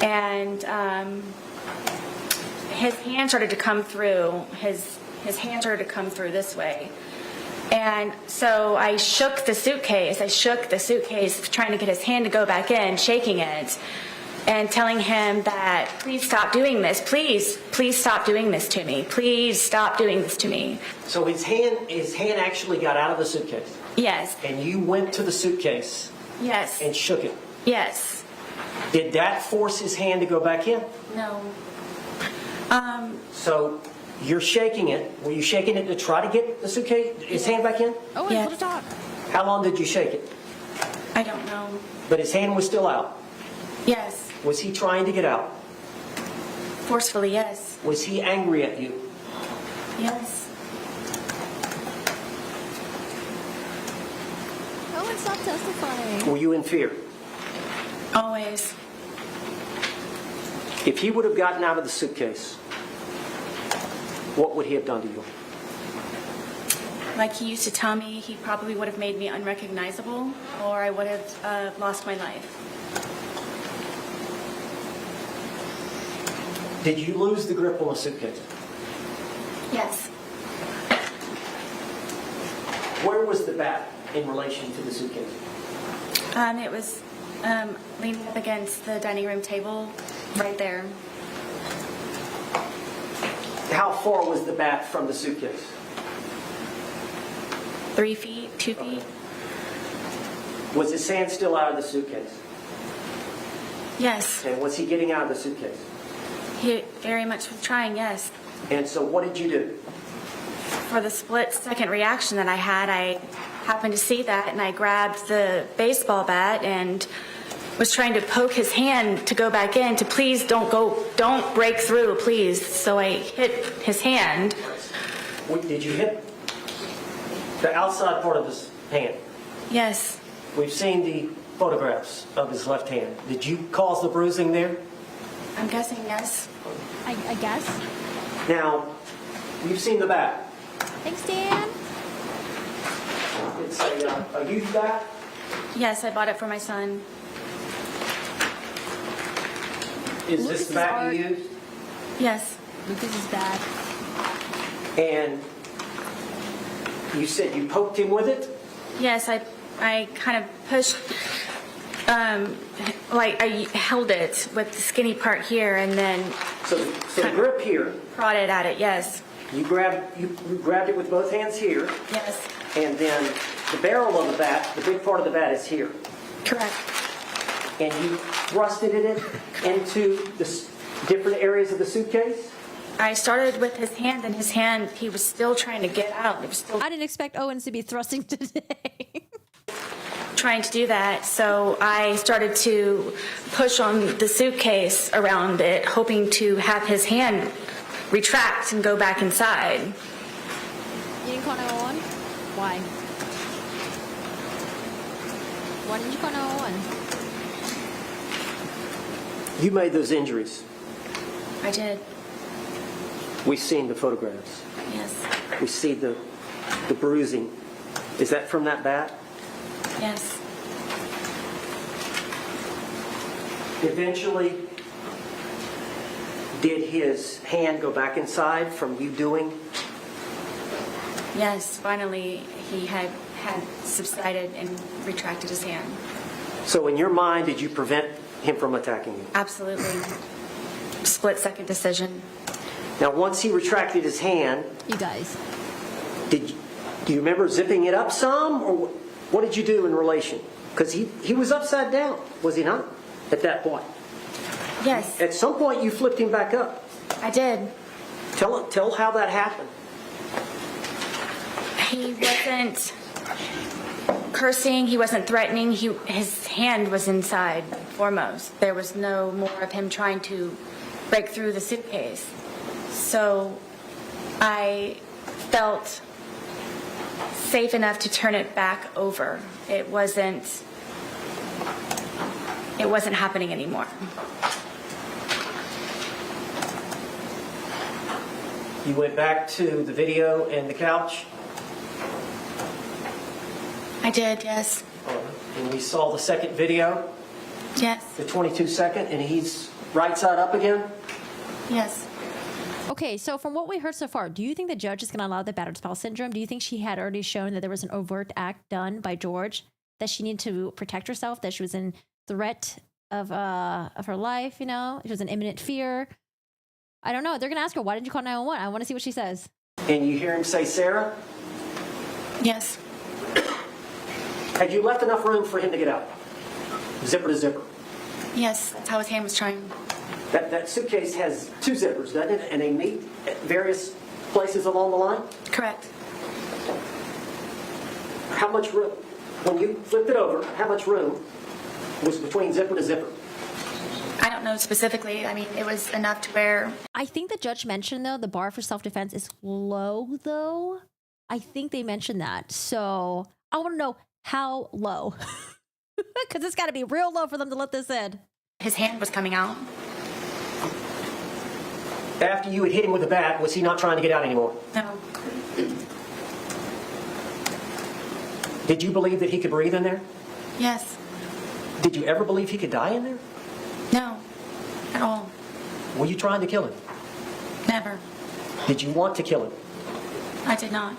And his hand started to come through. His hand started to come through this way. And so I shook the suitcase. Trying to get his hand to go back in, shaking it, and telling him that, please stop doing this. Please stop doing this to me. Please stop doing this to me. So his hand actually got out of the suitcase? Yes. And you went to the suitcase? Yes. And shook it? Yes. Did that force his hand to go back in? No. So you're shaking it. Were you shaking it to try to get the suitcase, his hand back in? Oh, wait, let it talk. How long did you shake it? I don't know. But his hand was still out? Yes. Was he trying to get out? Forcefully, yes. Was he angry at you? Yes. Oh, and stop testifying. Were you in fear? Always. If he would have gotten out of the suitcase, what would he have done to you? Like he used to tell me, he probably would have made me unrecognizable, or I would have lost my life. Did you lose the grip on the suitcase? Yes. Where was the bat in relation to the suitcase? It was leaning up against the dining room table right there. How far was the bat from the suitcase? 3 feet, 2 feet. Was his hand still out of the suitcase? Yes. And was he getting out of the suitcase? He very much was trying, yes. And so what did you do? For the split-second reaction that I had, I happened to see that, and I grabbed the baseball bat and was trying to poke his hand to go back in to please don't break through, please. So I hit his hand. Did you hit the outside part of his hand? Yes. We've seen the photographs of his left hand. Did you cause the bruising there? I'm guessing yes. I guess. Now, you've seen the bat. Thanks, Dan. It's a youth bat. Yes, I bought it for my son. Is this the bat you used? Yes. Lucas is bad. And you said you poked him with it? Yes, I kind of pushed, like I held it with the skinny part here and then So the grip here, prodded at it, yes. you grabbed it with both hands here, Yes, and then the barrel of the bat, the big part of the bat is here. correct. And you thrusted it into the different areas of the suitcase? I started with his hand, and his hand, he was still trying to get out. It was still I didn't expect Owens to be thrusting today. trying to do that, so I started to push on the suitcase around it, hoping to have his hand retract and go back inside. You didn't call 911? Why? Why didn't you call 911? You made those injuries. I did, We've seen the photographs. yes, We see the bruising. Is that from that bat? yes. Eventually, did his hand go back inside from you doing? Yes, finally he had subsided and retracted his hand. So in your mind, did you prevent him from attacking you? Absolutely. Split-second decision. Now, once he retracted his hand, You guys. do you remember zipping it up some, or what did you do in relation? Because he was upside down, was he not, at that point? Yes, At some point, you flipped him back up. I did. Tell how that happened. He wasn't cursing, he wasn't threatening, his hand was inside foremost. There was no more of him trying to break through the suitcase. So I felt safe enough to turn it back over. It wasn't happening anymore. You went back to the video and the couch, I did, yes. and we saw the second video, Yes, the 22-second, and he's right side up again. yes. Okay, so from what we heard so far, do you think the judge is going to allow the battered spouse syndrome? Do you think she had already shown that there was an overt act done by George, that she needed to protect herself, that she was in threat of her life, you know? She was in imminent fear. I don't know. They're going to ask her, why didn't you call 911? I want to see what she says. And you hear him say, Sarah, Yes. had you left enough room for him to get out? Zipper to zipper. Yes, that's how his hand was trying. That suitcase has 2 zippers, doesn't it? And they meet at various places along the line? Correct. How much room, when you flipped it over, how much room was between zipper to zipper? I don't know specifically. I mean, it was enough to where... I think the judge mentioned, though, the bar for self-defense is low, though. I think they mentioned that. So I want to know how low. Because it's got to be real low for them to let this in. His hand was coming out. After you had hit him with a bat, was he not trying to get out anymore? No. Did you believe that he could breathe in there? Yes. Did you ever believe he could die in there? No. At all. Were you trying to kill him? Never. Did you want to kill him? I did not.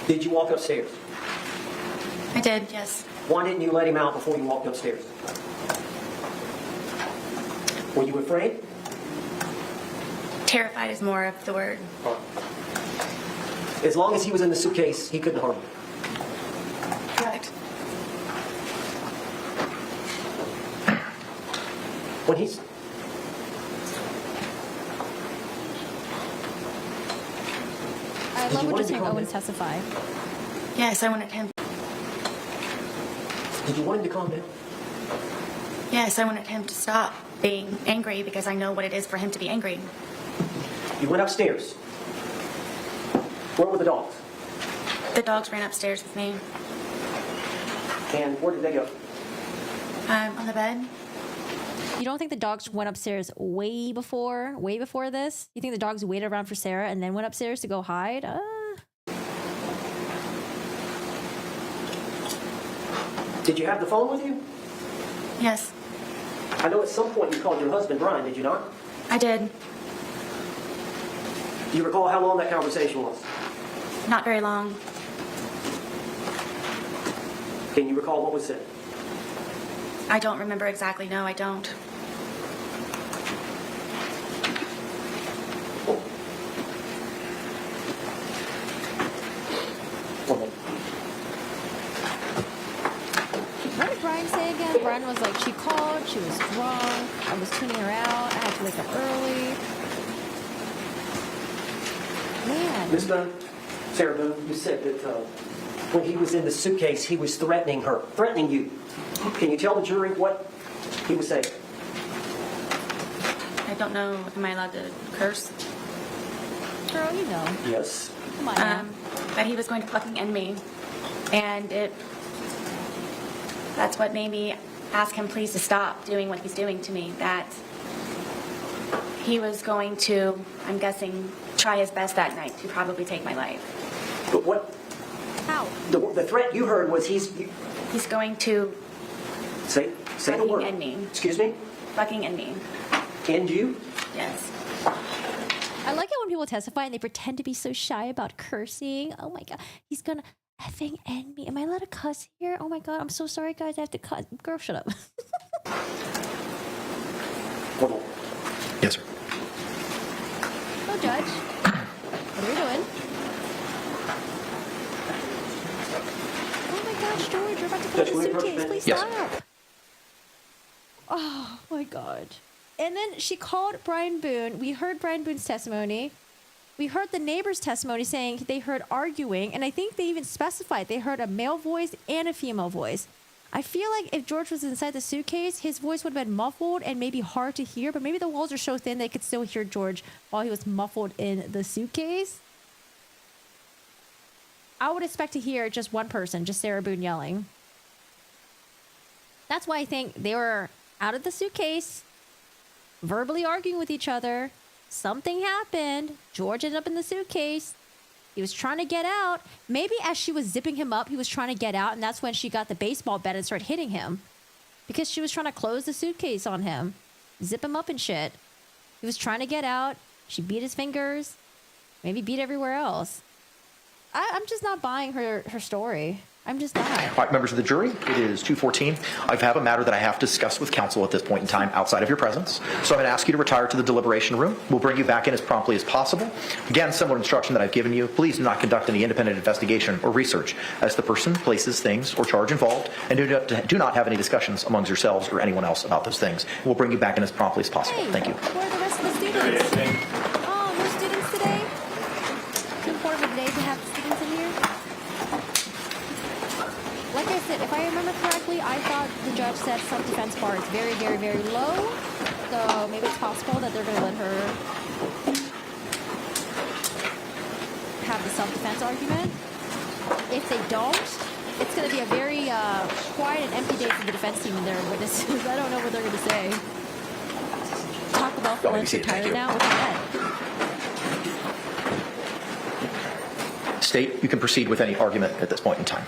Did you walk upstairs? I did, yes. Why didn't you let him out before you walked upstairs? Were you afraid? Terrified is more of the word. As long as he was in the suitcase, he couldn't harm you. Correct. When he's... I love what you're saying, Owen testify. Yes, I wanted him. Did you want him to calm down? Yes, I wanted him to stop being angry because I know what it is for him to be angry. You went upstairs. Where were the dogs? The dogs ran upstairs with me. And where did they go? On the bed. You don't think the dogs went upstairs way before this? You think the dogs waited around for Sarah and then went upstairs to go hide? Did you have the phone with you? Yes, I know at some point you called your husband Brian, did you not? I did. Do you recall how long that conversation was? Not very long. Can you recall what was said? I don't remember exactly. No, I don't. What did Brian say again? Brian was like, she called, she was drunk, I was tuning her out, I had to wake up early. Man. Miss Boone, Sarah Boone, you said that when he was in the suitcase, he was threatening her, threatening you. Can you tell the jury what he was saying? I don't know. Am I allowed to curse? Girl, you know. Yes. Come on now. That he was going to fucking end me. And that's what made me ask him please to stop doing what he's doing to me. That he was going to, I'm guessing, try his best that night to probably take my life. But what? How? The threat you heard was he's going to say the fucking word. end me. Excuse me? Fucking end me. End you? Yes. I like it when people testify and they pretend to be so shy about cursing. Oh my god, he's gonna effing end me. Am I allowed to cuss here? Oh my god, I'm so sorry, guys. I have to cuss. Girl, shut up. Hold on. Yes, sir. No, Judge. What are we doing? Oh my gosh, George, you're about to put in the suitcase. Please stop. Oh my god. And then she called Brian Boone. We heard Brian Boone's testimony. We heard the neighbor's testimony saying they heard arguing, and I think they even specified they heard a male voice and a female voice. I feel like if George was inside the suitcase, his voice would have been muffled and maybe hard to hear, but maybe the walls are so thin they could still hear George while he was muffled in the suitcase. I would expect to hear just one person, just Sarah Boone yelling. That's why I think they were out of the suitcase, verbally arguing with each other. Something happened. George ended up in the suitcase. He was trying to get out. Maybe as she was zipping him up, he was trying to get out, and that's when she got the baseball bat and started hitting him. Because she was trying to close the suitcase on him. Zip him up and shit. He was trying to get out. She beat his fingers. Maybe beat everywhere else. I'm just not buying her story. I'm just not. All right, members of the jury, it is 2:14. I have a matter that I have to discuss with counsel at this point in time outside of your presence. So I'm going to ask you to retire to the deliberation room. We'll bring you back in as promptly as possible. Again, similar instruction that I've given you. Please do not conduct any independent investigation or research as the person, places, things, or charge involved, and do not have any discussions amongst yourselves or anyone else about those things. We'll bring you back in as promptly as possible. Thank you. Where are the rest of the students? Oh, no students today? Too important of a day to have students in here? Like I said, if I remember correctly, I thought the judge said self-defense bar is very, very, very low. So maybe it's possible that they're going to let her have the self-defense argument. If they don't, it's going to be a very quiet and empty day for the defense team and their witnesses. I don't know what they're going to say. Talk about feeling so tired now. What's that? State, you can proceed with any argument at this point in time.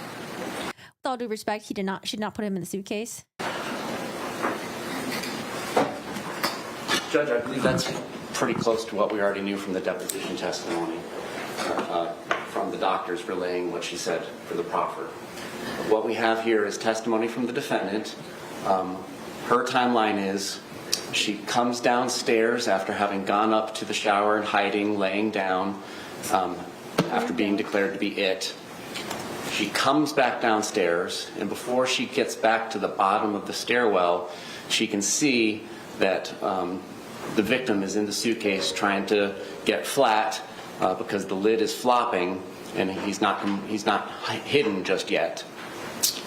With all due respect, she did not put him in the suitcase. Judge, I believe that's pretty close to what we already knew from the deposition testimony, from the doctors relaying what she said for the proffer. What we have here is testimony from the defendant. Her timeline is she comes downstairs after having gone up to the shower and hiding, laying down, after being declared to be it. She comes back downstairs, and before she gets back to the bottom of the stairwell, she can see that the victim is in the suitcase trying to get flat because the lid is flopping and he's not hidden just yet.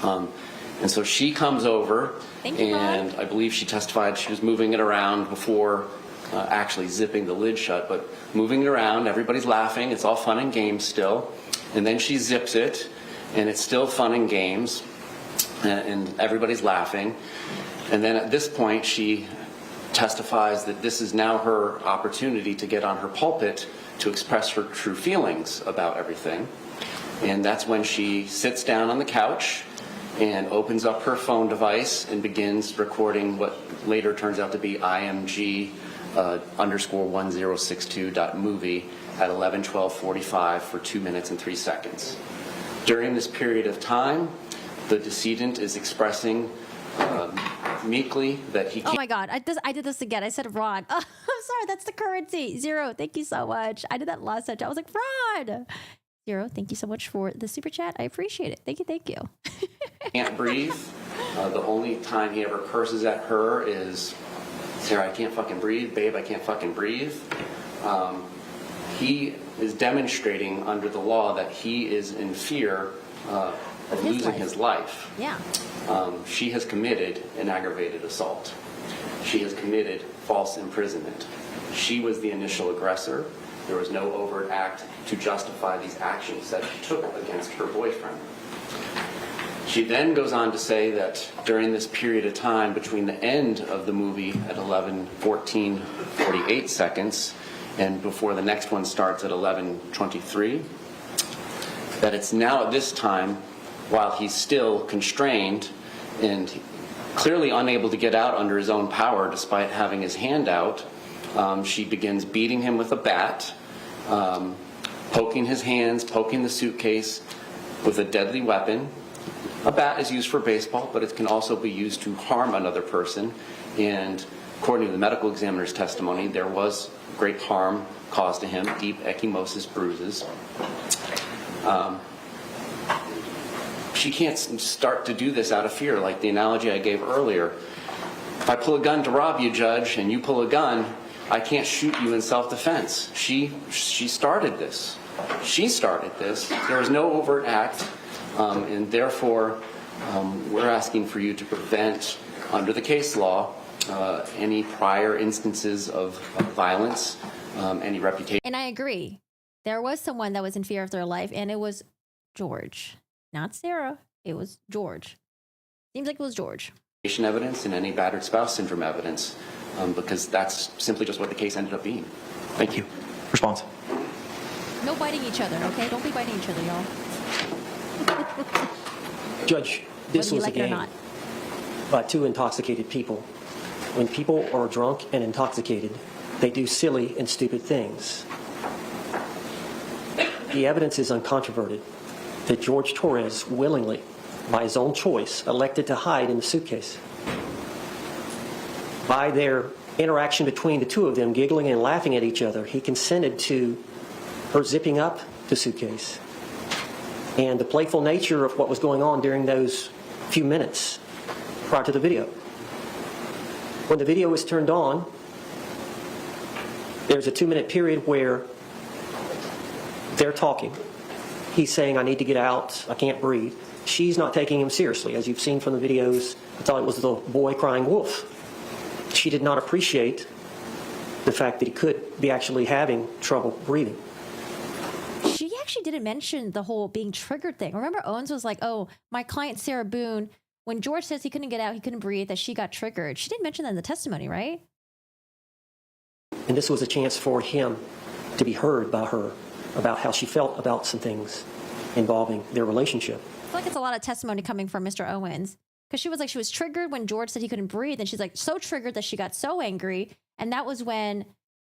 And so she comes over, and I believe she testified she was moving it around before actually zipping the lid shut, but moving it around, everybody's laughing, it's all fun and games still, and then she zips it, and it's still fun and games, and everybody's laughing, and then at this point she testifies that this is now her opportunity to get on her pulpit to express her true feelings about everything, and that's when she sits down on the couch and opens up her phone device and begins recording what later turns out to be IMG _1062.movie at 11:12:45 for 2 minutes and 3 seconds. During this period of time, the decedent is expressing meekly that he can't. Oh my God, I did this again. I said Rod. Oh, I'm sorry, that's the currency. Zero, thank you so much. I did that last time. I was like, Rod. Zero, thank you so much for the super chat. I appreciate it. Thank you, thank you. Can't breathe. The only time he ever curses at her is, Sarah, I can't fucking breathe. Babe, I can't fucking breathe. He is demonstrating under the law that he is in fear of losing his life. Yeah. She has committed an aggravated assault. She has committed false imprisonment. She was the initial aggressor. There was no overt act to justify these actions that she took against her boyfriend. She then goes on to say that during this period of time between the end of the movie at 11:14:48 seconds and before the next one starts at 11:23, that it's now at this time, while he's still constrained and clearly unable to get out under his own power despite having his hand out, she begins beating him with a bat, poking his hands, poking the suitcase with a deadly weapon. A bat is used for baseball, but it can also be used to harm another person. And according to the medical examiner's testimony, there was great harm caused to him, deep ecchymosis bruises. She can't start to do this out of fear, like the analogy I gave earlier. If I pull a gun to rob you, Judge, and you pull a gun, I can't shoot you in self-defense. She started this. She started this. There was no overt act, and therefore we're asking for you to prevent, under the case law, any prior instances of violence, any reputation. And I agree. There was someone that was in fear of their life, and it was George. Not Sarah. It was George. Seems like it was George. Evidence and any battered spouse syndrome evidence, because that's simply just what the case ended up being. Thank you. Response. No biting each other, okay? Don't be biting each other, y'all. Judge, this Whether you was like a it or game not. by two intoxicated people. When people are drunk and intoxicated, they do silly and stupid things. The evidence is uncontroverted that George Torres willingly, by his own choice, elected to hide in the suitcase. By their interaction between the two of them, giggling and laughing at each other, he consented to her zipping up the suitcase. And the playful nature of what was going on during those few minutes prior to the video. When the video was turned on, there's a 2-minute period where they're talking. He's saying, I need to get out, I can't breathe. She's not taking him seriously. As you've seen from the videos, I thought it was the boy crying wolf. She did not appreciate the fact that he could be actually having trouble breathing. She actually didn't mention the whole being triggered thing. Remember, Owens was like, oh, my client Sarah Boone, when George says he couldn't get out, he couldn't breathe, that she got triggered. She didn't mention that in the testimony, right? And this was a chance for him to be heard by her about how she felt about some things involving their relationship. feel like it's a lot of testimony coming from Mr. Owens. Because she was like, she was triggered when George said he couldn't breathe. And she's like, so triggered that she got so angry. And that was when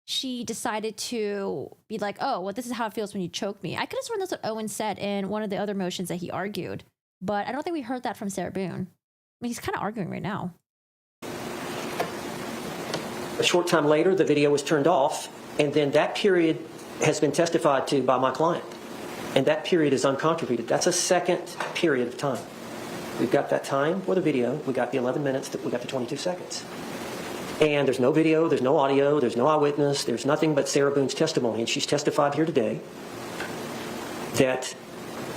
she decided to be like, oh, well, this is how it feels when you choke me. I could have sworn that's what Owen said in one of the other motions that he argued. But I don't think we heard that from Sarah Boone. I mean, he's kind of arguing right now. A short time later, the video was turned off, and then that period has been testified to by my client. And that period is uncontributed. That's a second period of time. We've got that time for the video. We got the 11 minutes. We got the 22 seconds. And there's no video, there's no audio, there's no eyewitness, there's nothing but Sarah Boone's testimony. And she's testified here today that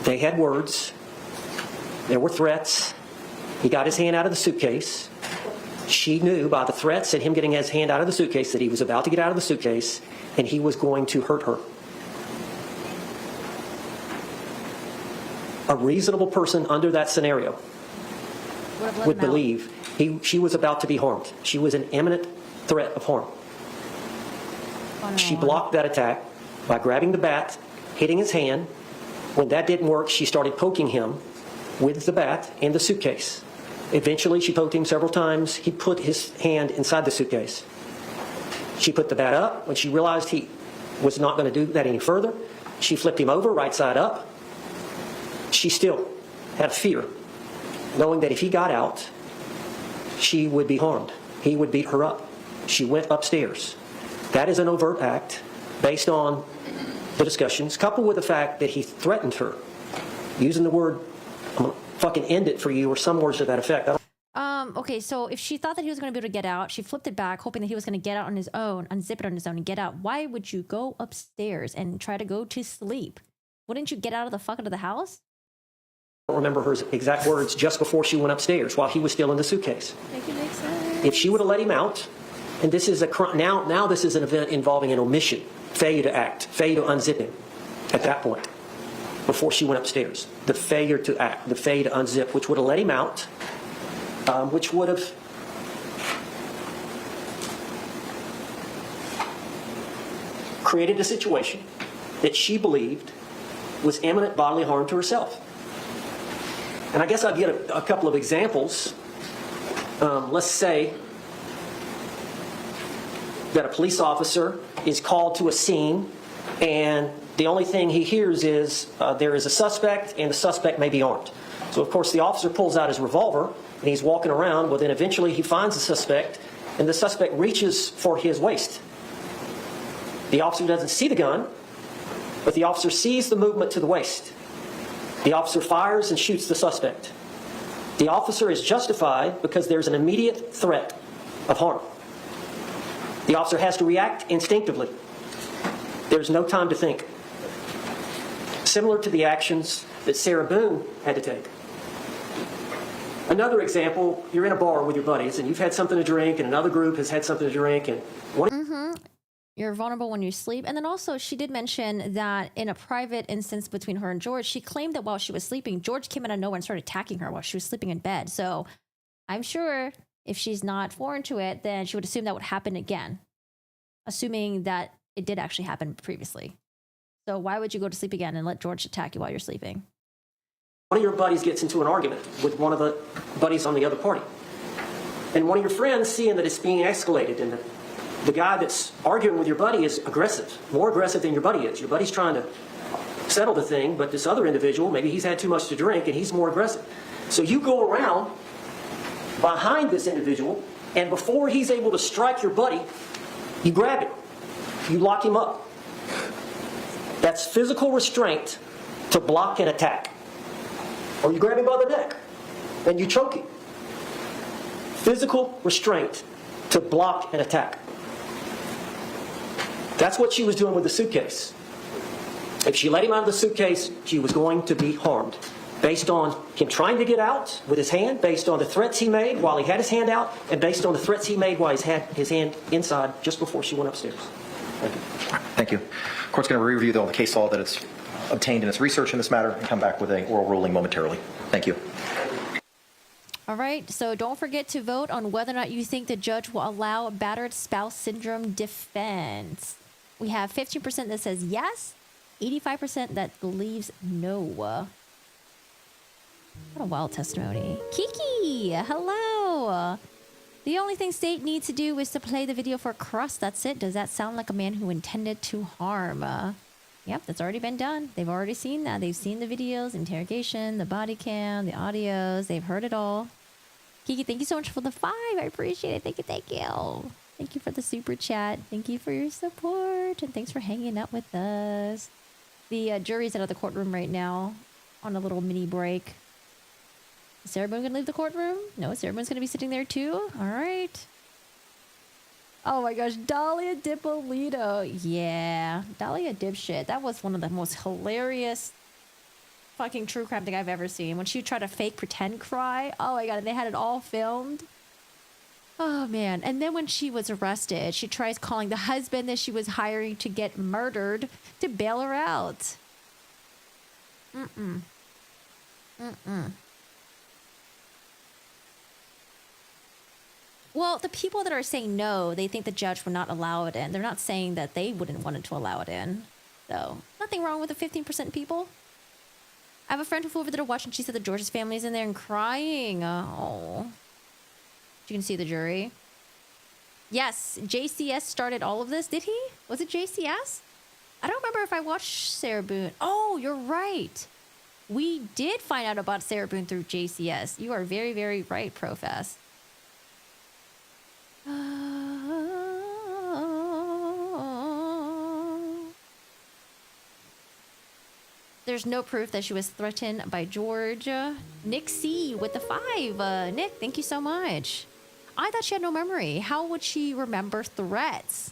they had words, there were threats, he got his hand out of the suitcase. She knew by the threats and him getting his hand out of the suitcase that he was about to get out of the suitcase and he was going to hurt her. A reasonable person under that scenario would believe she was about to be harmed. She was an imminent threat of harm. She blocked that attack by grabbing the bat, hitting his hand. When that didn't work, she started poking him with the bat in the suitcase. Eventually, she poked him several times. He put his hand inside the suitcase. She put the bat up. When she realized he was not going to do that any further, she flipped him over right side up. She still had fear, knowing that if he got out, she would be harmed. He would beat her up. She went upstairs. That is an overt act based on the discussions, coupled with the fact that he threatened her, using the word, I'm going to fucking end it for you, or some words to that effect. Okay, so if she thought that he was going to be able to get out, she flipped it back, hoping that he was going to get out on his own, unzip it on his own and get out. Why would you go upstairs and try to go to sleep? Wouldn't you get out of the fuck out of the house? I don't remember her exact words just before she went upstairs while he was still in the suitcase. Make it make sense. If she would have let him out, and this is a now this is an event involving an omission, failure to act, failure to unzip him at that point before she went upstairs. The failure to act, the failure to unzip, which would have let him out, which would have created a situation that she believed was imminent bodily harm to herself. And I guess I'll get a couple of examples. Let's say that a police officer is called to a scene and the only thing he hears is there is a suspect and the suspect may be armed. So of course the officer pulls out his revolver and he's walking around. Well, then eventually he finds the suspect and the suspect reaches for his waist. The officer doesn't see the gun, but the officer sees the movement to the waist. The officer fires and shoots the suspect. The officer is justified because there's an immediate threat of harm. The officer has to react instinctively. There's no time to think. Similar to the actions that Sarah Boone had to take. Another example, you're in a bar with your buddies and you've had something to drink and another group has had something to drink and You're vulnerable when you sleep. And then also she did mention that in a private instance between her and George, she claimed that while she was sleeping, George came out of nowhere and started attacking her while she was sleeping in bed. So I'm sure if she's not foreign to it, then she would assume that would happen again, assuming that it did actually happen previously. So why would you go to sleep again and let George attack you while you're sleeping? One of your buddies gets into an argument with one of the buddies on the other party. And one of your friends, seeing that it's being escalated and the guy that's arguing with your buddy is aggressive, more aggressive than your buddy is. Your buddy's trying to settle the thing, but this other individual, maybe he's had too much to drink and he's more aggressive. So you go around behind this individual, and before he's able to strike your buddy, you grab him. You lock him up. That's physical restraint to block an attack. Or you grab him by the neck and you choke him. Physical restraint to block an attack. That's what she was doing with the suitcase. If she let him out of the suitcase, she was going to be harmed. Based on him trying to get out with his hand, based on the threats he made while he had his hand out, and based on the threats he made while he had his hand inside just before she went upstairs. Thank you. Thank you. Court's going to review all the case law that it's obtained in its research in this matter and come back with an oral ruling momentarily. Thank you. All right, so don't forget to vote on whether or not you think the judge will allow battered spouse syndrome defense. We have 15% that says yes, 85% that believes no. What a wild testimony. Kiki, hello. The only thing state needs to do is to play the video for Crust. That's it. Does that sound like a man who intended to harm? Yep, that's already been done. They've already seen that. They've seen the videos, interrogation, the body cam, the audios. They've heard it all. Kiki, thank you so much for the 5. I appreciate it. Thank you, thank you. Thank you for the super chat. Thank you for your support. And thanks for hanging out with us. The jury's out of the courtroom right now on a little mini break. Is Sarah Boone going to leave the courtroom? No, Sarah Boone's going to be sitting there too? All right. Oh my gosh, Dahlia Dippolito. Yeah, Dahlia dipshit. That was one of the most hilarious fucking true crime thing I've ever seen. When she tried to fake pretend cry. Oh my god, and they had it all filmed. Oh man. And then when she was arrested, she tries calling the husband that she was hiring to get murdered to bail her out. Mm-mm. Mm-mm. Well, the people that are saying no, they think the judge would not allow it in. They're not saying that they wouldn't want it to allow it in. So, nothing wrong with the 15% people. I have a friend who flew over there to watch, and she said the George's family is in there and crying. Oh. You can see the jury. Yes, JCS started all of this. Did he? Was it JCS? I don't remember if I watched Sarah Boone. Oh, you're right. We did find out about Sarah Boone through JCS. You are very, very right, Profess. There's no proof that she was threatened by George. Nick C with the 5. Nick, thank you so much. I thought she had no memory. How would she remember threats?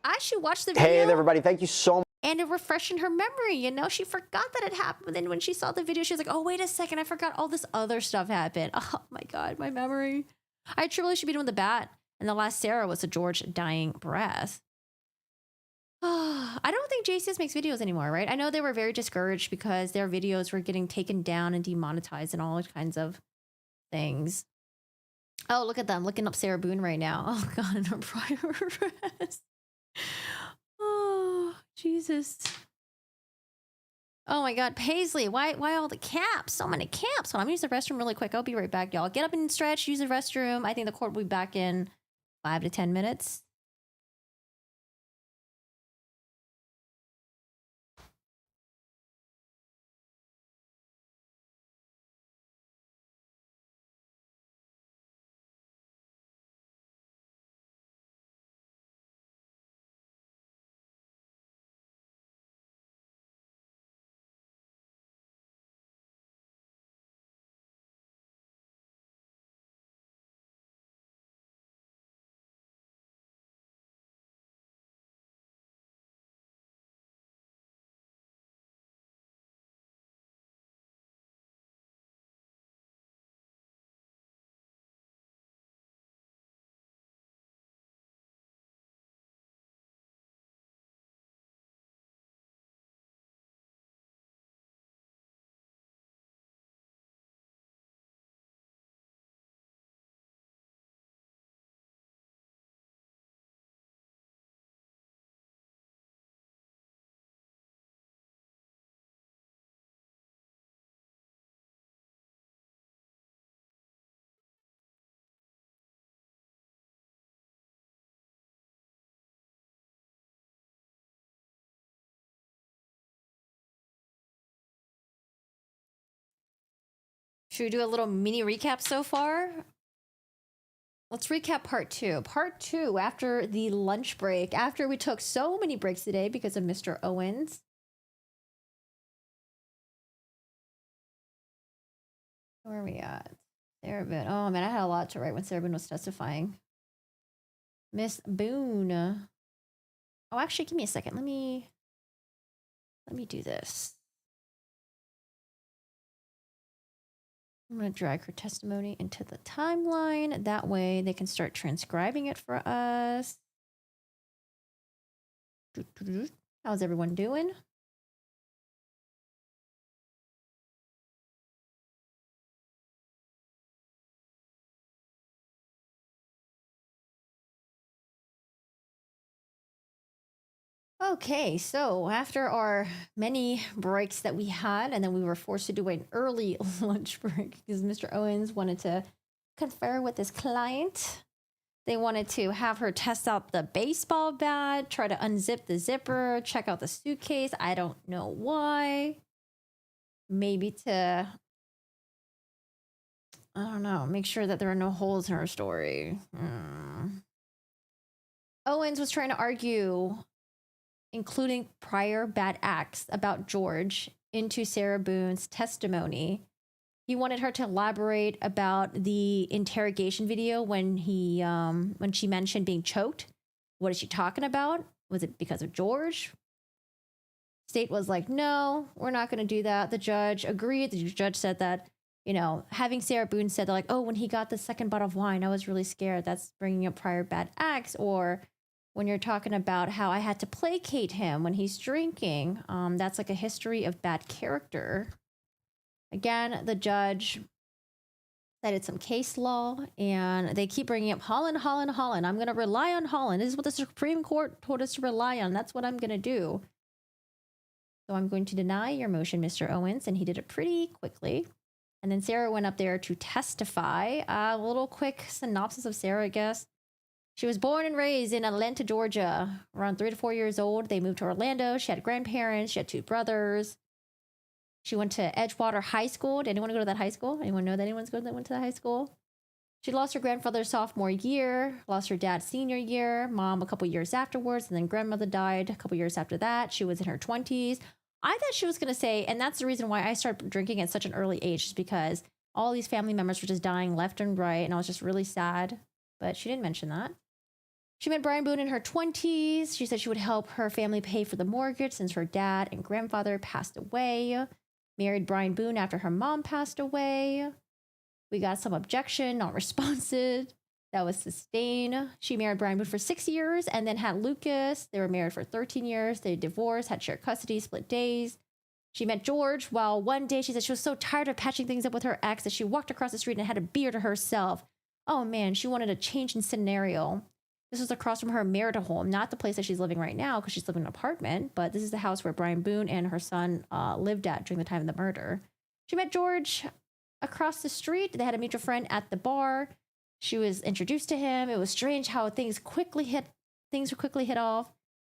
I should watch the video. Hey, everybody. Thank you so much. And it refreshed her memory, you know? She forgot that it happened. But then when she saw the video, she was like, oh, wait a second. I forgot all this other stuff happened. Oh, my God. My memory. I truly should be doing the bat. And the last Sarah was a George dying breath. I don't think JCS makes videos anymore, right? I know they were very discouraged because their videos were getting taken down and demonetized and all kinds of things. Oh, look at them looking up Sarah Boone right now. Oh, God, in her prior arrest. Oh, Jesus. Oh, my God. Paisley, why all the caps? So many caps. Hold on, I'm going to use the restroom really quick. I'll be right back, y'all. Get up and stretch, use the restroom. I think the court will be back in 5 to 10 minutes. Should we do a little mini recap so far? Let's recap part 2. Part 2, after the lunch break, after we took so many breaks today because of Mr. Owens. Where are we at? Sarah Boone. Oh, man, I had a lot to write when Sarah Boone was testifying. Miss Boone. Oh, actually, give me a second. Let me do this. I'm going to drag her testimony into the timeline. That way they can start transcribing it for us. How's everyone doing? Okay, so after our many breaks that we had, and then we were forced to do an early lunch break because Mr. Owens wanted to confer with his client. They wanted to have her test out the baseball bat, try to unzip the zipper, check out the suitcase. I don't know why. Maybe to, I don't know, make sure that there are no holes in her story. Owens was trying to argue, including prior bad acts about George, into Sarah Boone's testimony. He wanted her to elaborate about the interrogation video when she mentioned being choked. What is she talking about? Was it because of George? State was like, no, we're not going to do that. The judge agreed. The judge said that, having Sarah Boone said, like, oh, when he got the second bottle of wine, I was really scared. That's bringing up prior bad acts. Or when you're talking about how I had to placate him when he's drinking, that's like a history of bad character. Again, the judge cited some case law, and they keep bringing up Holland. I'm going to rely on Holland. This is what the Supreme Court told us to rely on. That's what I'm going to do. So I'm going to deny your motion, Mr. Owens, and he did it pretty quickly. And then Sarah went up there to testify. A little quick synopsis of Sarah, I guess. She was born and raised in Atlanta, Georgia. Around 3 to 4 years old, they moved to Orlando. She had grandparents. She had 2 brothers. She went to Edgewater High School. Did anyone go to that high school? Anyone know that anyone's going that went to that high school? She lost her grandfather sophomore year, lost her dad senior year, mom a couple years afterwards, and then grandmother died a couple years after that. She was in her 20s. I thought she was going to say, and that's the reason why I started drinking at such an early age, is because all these family members were just dying left and right, and I was just really sad. But she didn't mention that. She met Brian Boone in her 20s. She said she would help her family pay for the mortgage since her dad and grandfather passed away. Married Brian Boone after her mom passed away. We got some objection, not responsive. That was sustained. She married Brian Boone for 6 years and then had Lucas. They were married for 13 years. They divorced, had shared custody, split days. She met George while one day she said she was so tired of patching things up with her ex that she walked across the street and had a beer to herself. Oh man, she wanted a change in scenario. This was across from her marital home, not the place that she's living right now because she's living in an apartment, but this is the house where Brian Boone and her son lived at during the time of the murder. She met George across the street. They had a mutual friend at the bar. She was introduced to him. It was strange how things were quickly hit off.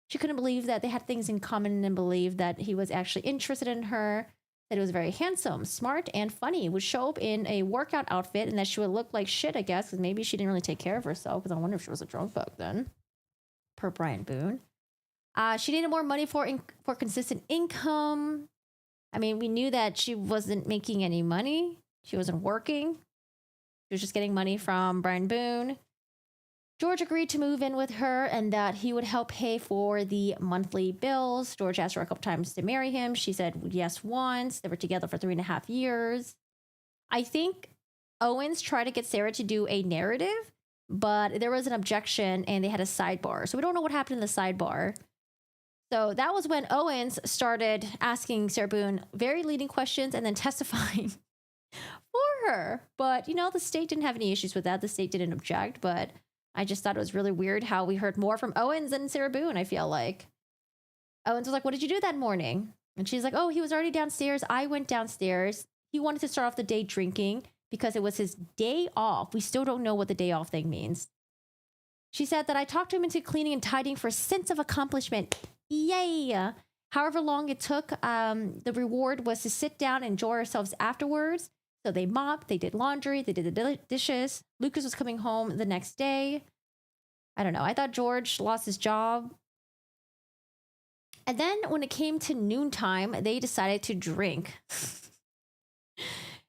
She couldn't believe that they had things in common and believed that he was actually interested in her, that he was very handsome, smart, and funny. Would show up in a workout outfit and that she would look like shit, I guess, because maybe she didn't really take care of herself, because I wonder if she was a drunk back then, per Brian Boone. She needed more money for consistent income. I mean, we knew that she wasn't making any money. She wasn't working. She was just getting money from Brian Boone. George agreed to move in with her and that he would help pay for the monthly bills. George asked her a couple times to marry him. She said yes once. They were together for 3.5 years. I think Owens tried to get Sarah to do a narrative, but there was an objection and they had a sidebar. So we don't know what happened in the sidebar. So that was when Owens started asking Sarah Boone very leading questions and then testifying for her. But, the state didn't have any issues with that. The state didn't object, but I just thought it was really weird how we heard more from Owens than Sarah Boone, I feel like. Owens was like, what did you do that morning? And she's like, oh, he was already downstairs. I went downstairs. He wanted to start off the day drinking because it was his day off. We still don't know what the day off thing means. She said that I talked to him into cleaning and tidying for a sense of accomplishment. Yay! However long it took, the reward was to sit down and enjoy ourselves afterwards. So they mopped, they did laundry, they did the dishes. Lucas was coming home the next day. I don't know. I thought George lost his job. And then when it came to noontime, they decided to drink.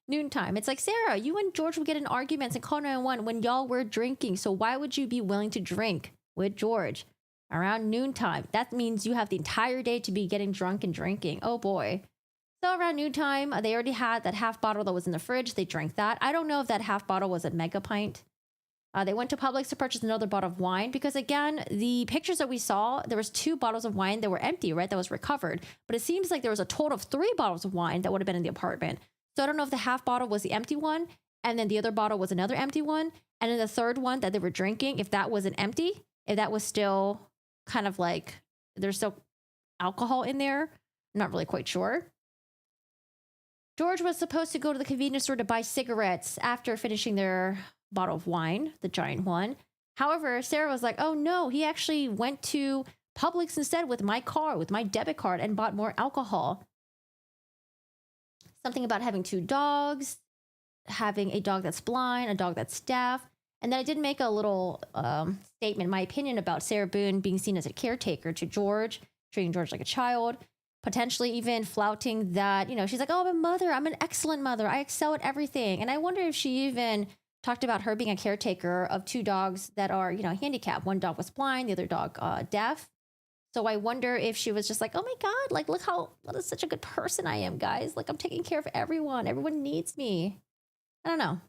Noontime. It's like, Sarah, you and George would get in arguments and call 911 when y'all were drinking. So why would you be willing to drink with George around noontime? That means you have the entire day to be getting drunk and drinking. Oh boy. So around noontime, they already had that half bottle that was in the fridge. They drank that. I don't know if that half bottle was a mega pint. They went to Publix to purchase another bottle of wine because, again, the pictures that we saw, there was 2 bottles of wine that were empty, right? That was recovered. But it seems like there was a total of 3 bottles of wine that would have been in the apartment. So I don't know if the half bottle was the empty one, and then the other bottle was another empty one, and then the third one that they were drinking, if that wasn't empty, if that was still kind of like there's still alcohol in there. I'm not really quite sure. George was supposed to go to the convenience store to buy cigarettes after finishing their bottle of wine, the giant one. However, Sarah was like, oh no, he actually went to Publix instead with my car, with my debit card, and bought more alcohol. Something about having 2 dogs, having a dog that's blind, a dog that's deaf. And then I did make a little statement, my opinion about Sarah Boone being seen as a caretaker to George, treating George like a child, potentially even flouting that, she's like, oh, I'm a mother. I'm an excellent mother. I excel at everything. And I wonder if she even talked about her being a caretaker of 2 dogs that are, handicapped. One dog was blind, the other dog deaf. So I wonder if she was just like, oh my God, like, look such a good person I am, guys. Like, I'm taking care of everyone. Everyone needs me. I don't know.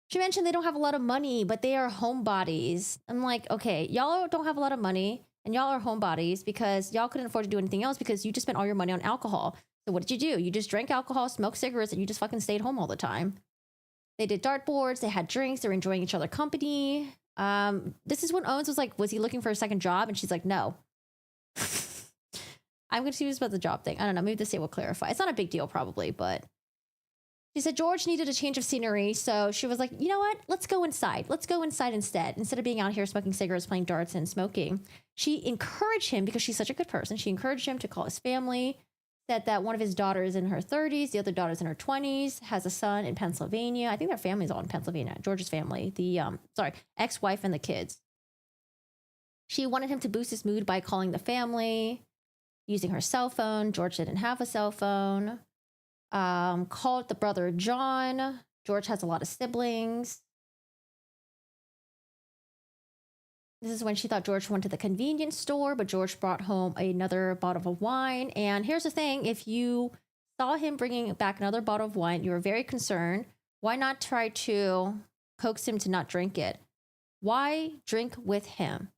She mentioned they don't have a lot of money, but they are homebodies. I'm like, okay, y'all don't have a lot of money and y'all are homebodies because y'all couldn't afford to do anything else because you just spent all your money on alcohol. So what did you do? You just drank alcohol, smoked cigarettes, and you just fucking stayed home all the time. They did dartboards. They had drinks. They were enjoying each other's company. This is when Owens was like, was he looking for a second job? And she's like, no. I'm confused about the job thing. I don't know. Maybe the state will clarify. It's not a big deal probably, but she said George needed a change of scenery. So she was like, you know what? Let's go inside. Let's go inside instead. Instead of being out here smoking cigarettes, playing darts and smoking. She encouraged him because she's such a good person. She encouraged him to call his family. Said that one of his daughters in her 30s, the other daughter's in her 20s, has a son in Pennsylvania. I think their family's all in Pennsylvania. George's family. The ex-wife and the kids. She wanted him to boost his mood by calling the family, using her cell phone. George didn't have a cell phone. Called the brother John. George has a lot of siblings. This is when she thought George went to the convenience store, but George brought home another bottle of wine. And here's the thing. If you saw him bringing back another bottle of wine, you were very concerned. Why not try to coax him to not drink it? Why drink with him?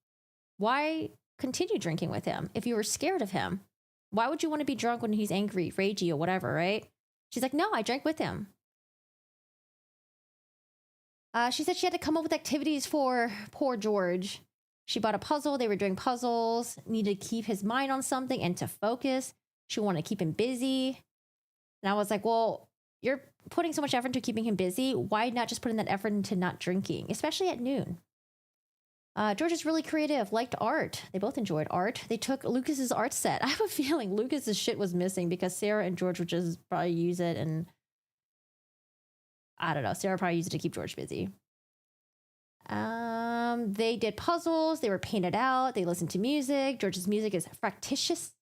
Why continue drinking with him if you were scared of him? Why would you want to be drunk when he's angry, ragey, or whatever, right? She's like, no, I drank with him. She said she had to come up with activities for poor George. She bought a puzzle. They were doing puzzles, needed to keep his mind on something and to focus. She wanted to keep him busy. And I was like, well, you're putting so much effort into keeping him busy. Why not just put in that effort into not drinking, especially at noon? George is really creative, liked art. They both enjoyed art. They took Lucas's art set. I have a feeling Lucas's shit was missing because Sarah and George would just probably use it, and I don't know. Sarah probably used it to keep George busy. They did puzzles. They were painted out. They listened to music. George's music is fractious.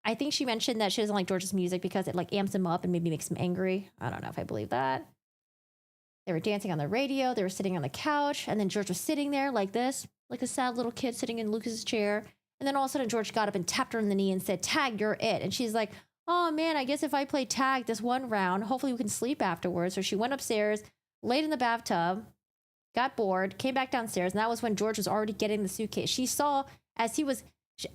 I think she mentioned that she doesn't like George's music because it like amps him up and maybe makes him angry. I don't know if I believe that. They were dancing on the radio. They were sitting on the couch. And then George was sitting there like this, like a sad little kid sitting in Lucas's chair. And then all of a sudden, George got up and tapped her on the knee and said, tag, you're it. And she's like, oh man, I guess if I play tag this one round, hopefully we can sleep afterwards. So she went upstairs, laid in the bathtub, got bored, came back downstairs. And that was when George was already getting the suitcase. She saw as he was,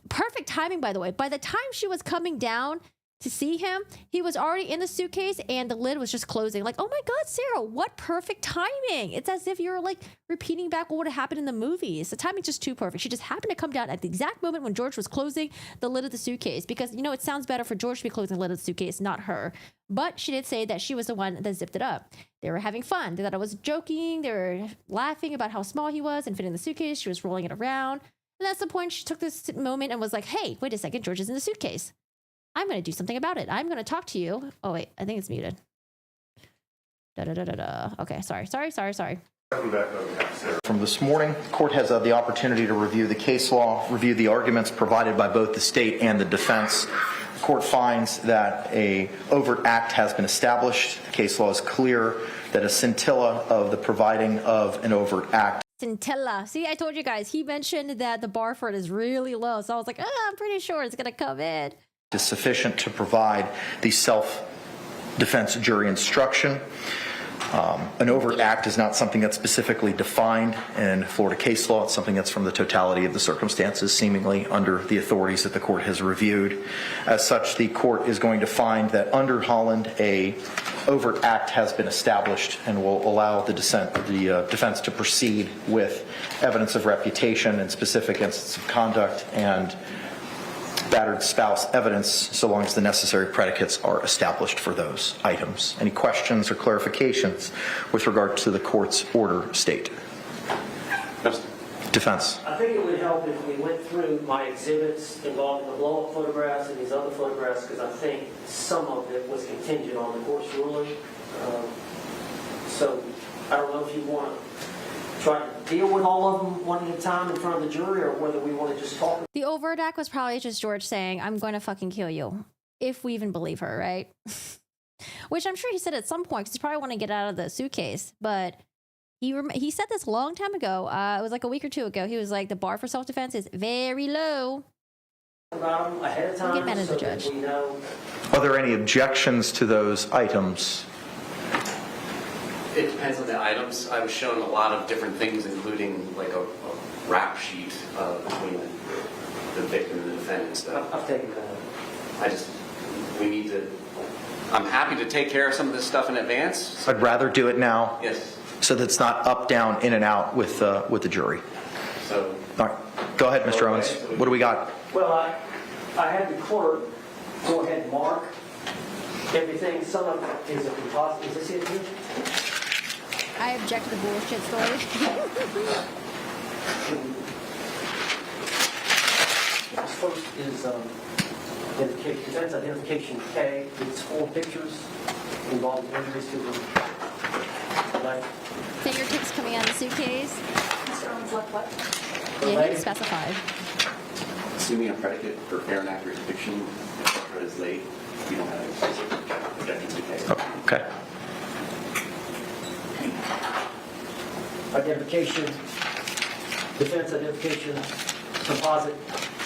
perfect timing, by the way. By the time she was coming down to see him, he was already in the suitcase and the lid was just closing. Like, oh my God, Sarah, what perfect timing. It's as if you're like repeating back what would have happened in the movies. The timing's just too perfect. She just happened to come down at the exact moment when George was closing the lid of the suitcase because, you know, it sounds better for George to be closing the lid of the suitcase, not her. But she did say that she was the one that zipped it up. They were having fun. They thought I was joking. They were laughing about how small he was and fitting in the suitcase. She was rolling it around. And that's the point. She took this moment and was like, hey, wait a second, George is in the suitcase. I'm going to do something about it. I'm going to talk to you. Oh, wait, I think it's muted. Okay, sorry. From this morning, the court has the opportunity to review the case law, review the arguments provided by both the state and the defense. The court finds that a overt act has been established. The case law is clear that a scintilla of the providing of an overt act. Scintilla. See, I told you guys, he mentioned that the bar for it is really low. So I was like, I'm pretty sure it's going to come in. Is sufficient to provide the self-defense jury instruction. An overt act is not something that's specifically defined in Florida case law. It's something that's from the totality of the circumstances, seemingly under the authorities that the court has reviewed. As such, the court is going to find that under Holland, a overt act has been established and will allow the defense to proceed with evidence of reputation and specific instances of conduct and battered spouse evidence, so long as the necessary predicates are established for those items. Any questions or clarifications with regard to the court's order state? Defense. I think it would help if we went through my exhibits involving the blow-up photographs and these other photographs, because I think some of it was contingent on the court's ruling. So I don't know if you want to try to deal with all of them one at a time in front of the jury, or whether we want to just talk. The overt act was probably just George saying, I'm going to fucking kill you. If we even believe her, right? Which I'm sure he said at some point, because he probably want to get out of the suitcase. But he said this a long time ago. It was like a week or two ago. He was like, the bar for self-defense is very low. About them ahead of time, get mad at the so judge. that we know. Are there any objections to those items? It depends on the items. I was shown a lot of different things, including like a rap sheet between the victim and the defendant. So I've taken that. I'm happy to take care of some of this stuff in advance. I'd rather do it now. Yes. So that it's not up, down, in and out with the jury. So. All right. Go ahead, Mr. Owens. What do we got? Well, I had the clerk go ahead and mark everything. Some of it is a composite. Is this it here? I object to the bullshit story. This first is defense identification K. It's 4 pictures involving injuries to the leg. Fingertips coming out of the suitcase. Sounds like what? Yeah, he specified. Assuming a predicate for fair and accurate depiction is late, you don't have any specific objections to case. Okay. Identification, defense identification, composite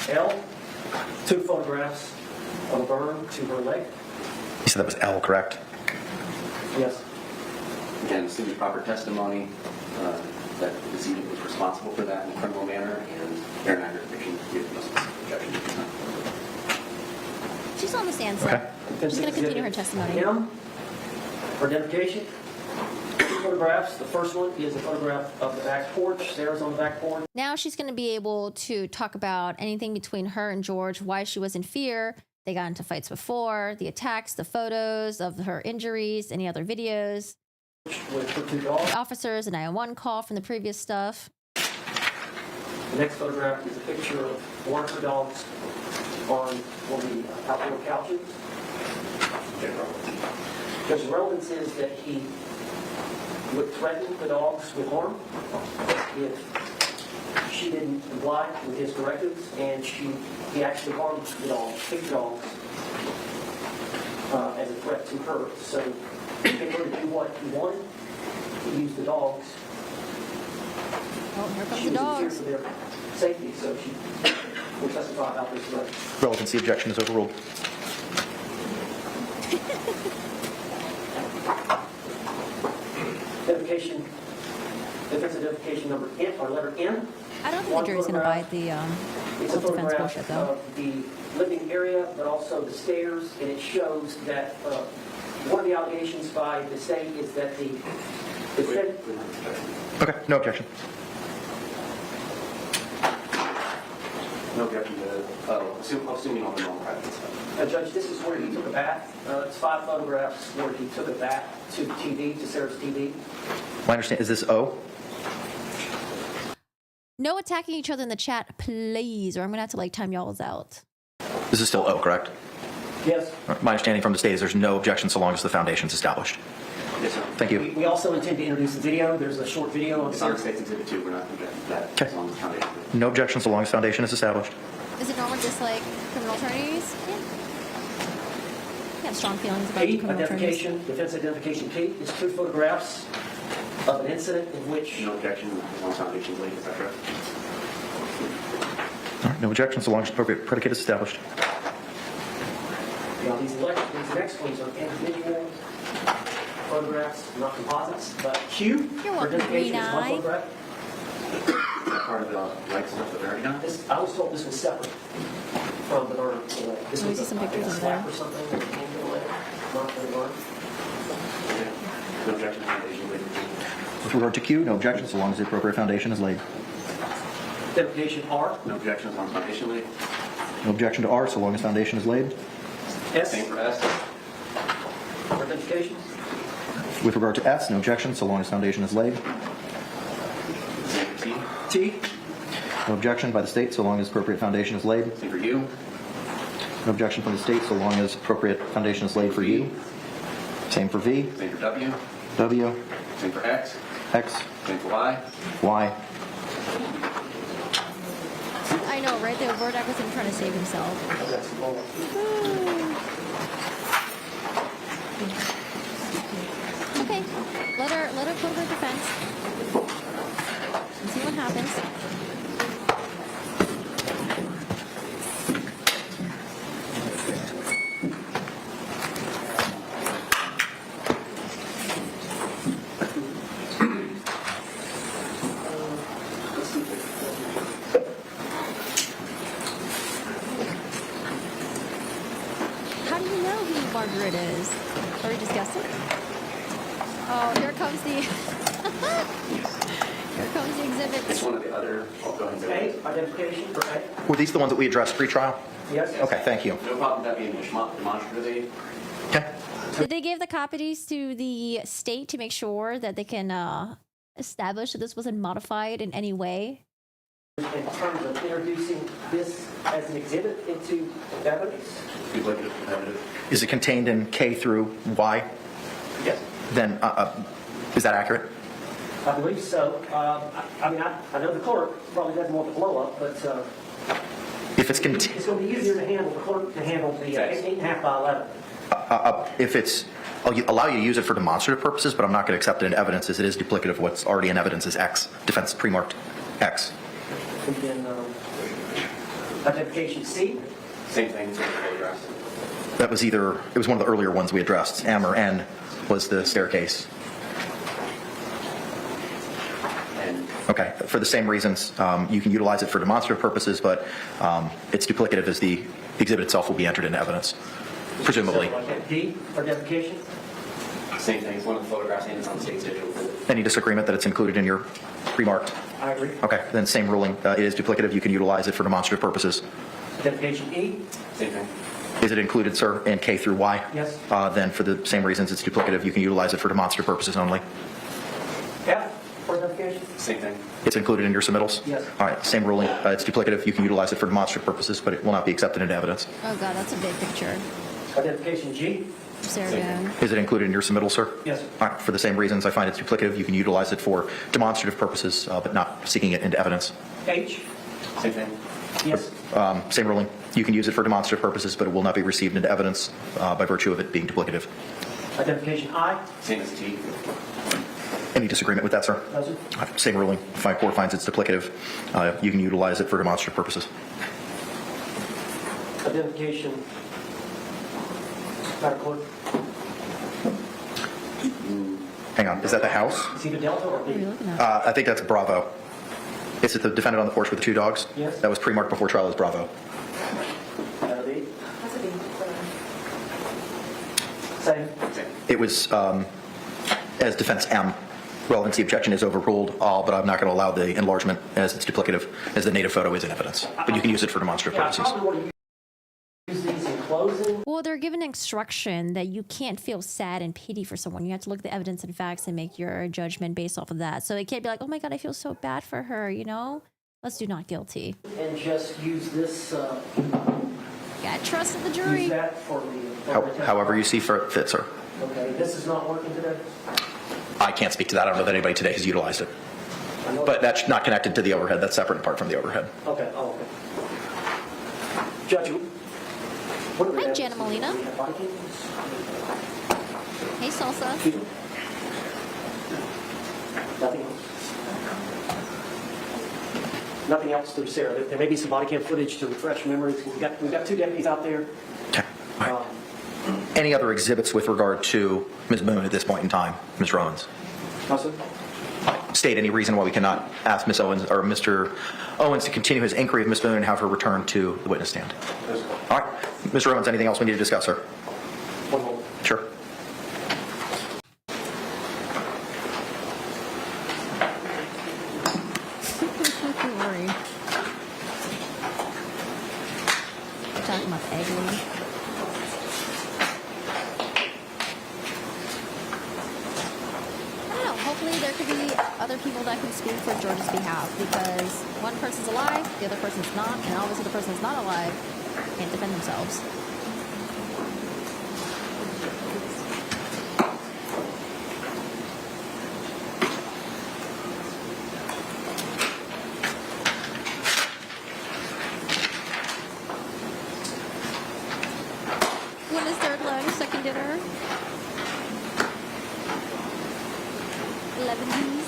L, 2 photographs of a burn to her leg. You said that was L, correct? Yes. Again, assuming proper testimony that the decedent was responsible for that in a criminal manner, and fair and accurate depiction, you have no specific objection. She's on the stand, so she's going to continue her testimony. M, for identification. 2 photographs. The first one is a photograph of the back porch. Sarah's on the back porch. Now she's going to be able to talk about anything between her and George, why she was in fear. They got into fights before, the attacks, the photos of her injuries, any other videos. With her 2 dogs. The officers, a 911 call from the previous stuff. The next photograph is a picture of one of her dogs on one of the outdoor couches. There's relevance is that he would threaten the dogs with harm if she didn't comply with his directives, and he actually harmed the dogs, 6 dogs, as a threat to her. So in order to do what he wanted, he used the dogs. Oh, here comes She the was in fear dogs. for their safety, so she will testify about this threat. Relevancy objection is overruled. Identification, defense identification number N, or letter N. I don't think the jury's going to buy the It's a self-defense bullshit, photograph though. of the living area, but also the stairs, and it shows that one of the allegations by the state is that the defendant. Okay, no objection. No objection to, assuming all the normal practice. Judge, this is where he took a bath. It's 5 photographs where he took a bath to the TV, to Sarah's TV. My understanding is this O? No attacking each other in the chat, please, or I'm going to have to like time y'all's out. This is still O, correct? Yes. My understanding from the state is there's no objection so long as the foundation's established. Yes, sir. Thank you. We also intend to introduce the video. There's a short video on It's on State's Exhibit 2. We're not objecting to that. Okay. As long as the foundation. No objection so long as foundation is established. Is it normal just like criminal attorneys? Yeah. I have strong feelings about the P, criminal attorneys. identification, defense identification P, is 2 photographs of an incident in which. No objection as long as foundation's late, is that correct? All right, no objection so long as appropriate predicate is established. Now, these next ones are individual photographs, not composites, but Q You're for welcome, identification is one Green Eye. photograph. Part of the right stuff that we already done? I was told this was separate from the burn. This Let me was see some pictures a of slap there. or something, or a candle layer, not for the burn. No objection to foundation laid. With regard to Q, no objection so long as the appropriate foundation is laid. Identification R. No objections on foundation laid. No objection to R so long as foundation is laid. S. Same for S. For identification. With regard to S, no objection so long as foundation is laid. Same for T. T. No objection by the state so long as appropriate foundation is laid. Same for U. No objection from the state so long as appropriate foundation is laid for U. Same for V. Same for W. W. Same for X. X. Same for Y. Y. I know, right? The Vordak was him trying to save himself. Okay, let her put her defense and see what happens. How do you know who Margaret is? Are we just guessing? Oh, here comes the here comes the exhibit. It's one of the other. A. Identification for A. Were these the ones that we addressed pre-trial? Yes. Okay, thank you. No problem with that being demonstrative aid. Okay. Did they give the copies to the state to make sure that they can establish that this wasn't modified in any way? In terms of introducing this as an exhibit into evidence. Is it contained in K through Y? Yes. Then, is that accurate? I believe so. I mean, I know the clerk probably doesn't want the blow up, but If it's it's going to be easier to handle the clerk to handle the 8.5 by 11. if it's, I'll allow you to use it for demonstrative purposes, but I'm not going to accept it in evidence as it is duplicative of what's already in evidence as X. Defense pre-marked X. And then identification C. Same thing. Same photographs. That was either, it was one of the earlier ones we addressed. M or N was the staircase. Okay, for the same reasons, you can utilize it for demonstrative purposes, but it's duplicative as the exhibit itself will be entered into evidence, presumably. So, D for identification. Same thing. It's one of the photographs and it's on the state digital. Any disagreement that it's included in your pre-marked? I agree. Okay, then same ruling. It is duplicative. You can utilize it for demonstrative purposes. Identification E. Same thing. Is it included, sir, in K through Y? Yes. Then for the same reasons it's duplicative, you can utilize it for demonstrative purposes only. F for identification. Same thing. It's included in your submittals? Yes. All right, same ruling. It's duplicative. You can utilize it for demonstrative purposes, but it will not be accepted into evidence. Oh god, that's a big picture. Identification G. Sarah Boone. Is it included in your submittal, sir? Yes. All right, for the same reasons, I find it's duplicative. You can utilize it for demonstrative purposes, but not seeking it into evidence. H. Same thing. Yes. Same ruling. You can use it for demonstrative purposes, but it will not be received into evidence by virtue of it being duplicative. Identification I. Same as T. Any disagreement with that, sir? No, sir. All right, same ruling. If my court finds it's duplicative, you can utilize it for demonstrative purposes. Identification. Madam Clerk. Hang on, is that the house? Is he the Delta or B? I think that's Bravo. Is it the defendant on the porch with the two dogs? Yes. That was pre-marked before trial as Bravo. D. Same. It was as defense M. Relevancy objection is overruled, but I'm not going to allow the enlargement as it's duplicative, as the native photo is in evidence. But you can use it for demonstrative Yeah, I purposes. probably want to use these in closing. Well, they're given instruction that you can't feel sad and pity for someone. You have to look at the evidence and facts and make your judgment based off of that. So it can't be like, oh my God, I feel so bad for her, you know? Let's do not guilty. And just use this. Got trust in the jury. Use that for the. However you see fit, sir. Okay, this is not working today? I can't speak to that. I don't know that anybody today has utilized it. But that's not connected to the overhead. That's separate and apart from the overhead. Okay, oh, okay. Judge, what are we Hi, Jana Molina. Hey, Salsa. Nothing else? Nothing else through Sarah. There may be some body cam footage to refresh memories. We've got two deputies out there. Okay. any other exhibits with regard to Ms. Boone at this point in time, Mr. Owens? Counsel? State any reason why we cannot ask Ms. Owens or Mr. Owens to continue his inquiry of Ms. Boone and have her return to the witness stand. All right. Mr. Owens, anything else we need to discuss, sir? One moment. Sure. Talking about the egg lady. I don't know. Hopefully there could be other people that can speak for George's behalf, because one person's alive, the other person's not, and obviously the person that's not alive can't defend themselves. When is third lunch, second dinner? 11s.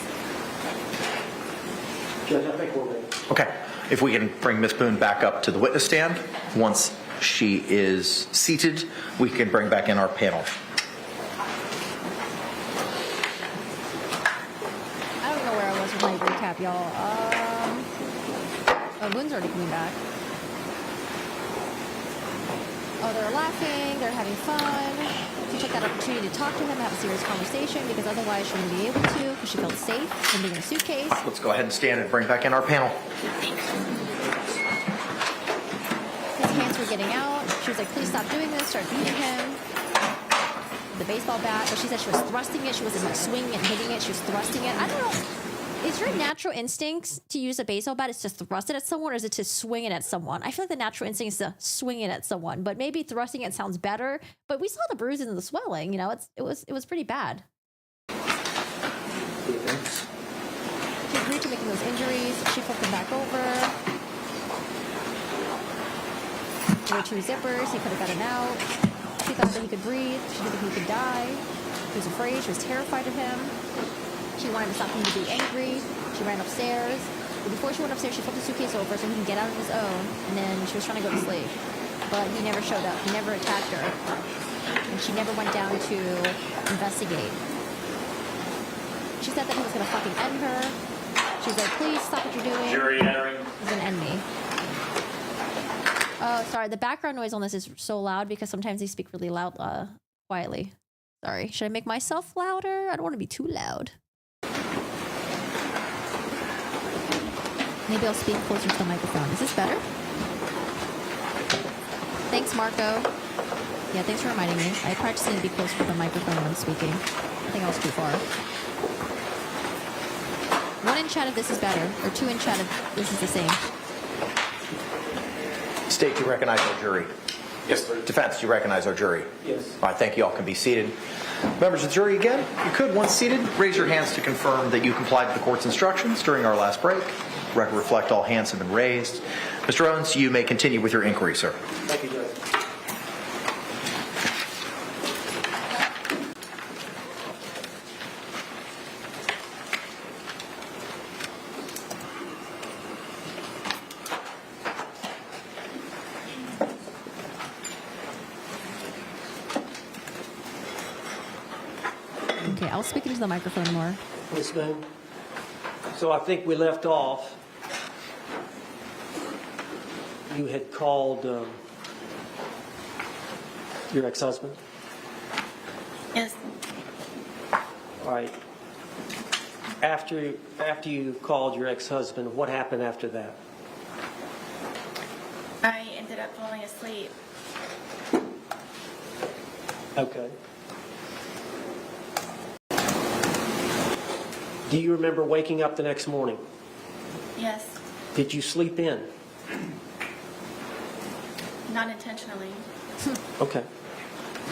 Judge, I think we're ready. Okay. If we can bring Ms. Boone back up to the witness stand. Once she is seated, we can bring back in our panel. I don't know where I was with my recap, y'all. Oh, Boone's already coming back. Oh, they're laughing, they're having fun. She took that opportunity to talk to him, have a serious conversation, because otherwise she wouldn't be able to, because she felt safe in being in a suitcase. Let's go ahead and stand and bring back in our panel. His hands were getting out. She was like, please stop doing this, start beating him. The baseball bat, but she said she was thrusting it. She wasn't like swinging and hitting it, she was thrusting it. I don't know. Is your natural instincts to use a baseball bat is to thrust it at someone, or is it to swing it at someone? I feel like the natural instinct is to swing it at someone, but maybe thrusting it sounds better. But we saw the bruises and the swelling. You know, it was pretty bad. She agreed to making those injuries. She flipped them back over. There were 2 zippers. He could have got him out. She thought that he could breathe. She didn't think he could die. She was afraid. She was terrified of him. She wanted to stop him to be angry. She ran upstairs. But before she went upstairs, she flipped the suitcase over so he can get out on his own. And then she was trying to go to sleep. But he never showed up. He never attacked her. And she never went down to investigate. She said that he was going to fucking end her. She's like, please stop what you're doing. Jury entering. He's going to end me. Oh, sorry. The background noise on this is so loud because sometimes they speak really loud, quietly. Sorry. Should I make myself louder? I don't want to be too loud. Maybe I'll speak closer to the microphone. Is this better? Thanks, Marco. Yeah, thanks for reminding me. I practice to be closer to the microphone when I'm speaking. I think I was too far. 1 in chat if this is better, or 2 in chat if this is the same. State, do you recognize our jury? Yes, sir. Defense, do you recognize our jury? Yes. All right, thank you. All can be seated. Members of the jury, again, you could, once seated, raise your hands to confirm that you complied with the court's instructions during our last break. Record reflect all hands have been raised. Mr. Owens, you may continue with your inquiry, sir. Thank you, Judge. Okay, I'll speak into the microphone more. Ms. Boone, so I think we left off. You had called your ex-husband? Yes. All right. After you called your ex-husband, what happened after that? I ended up falling asleep. Okay. Do you remember waking up the next morning? Yes. Did you sleep in? Not intentionally. Okay.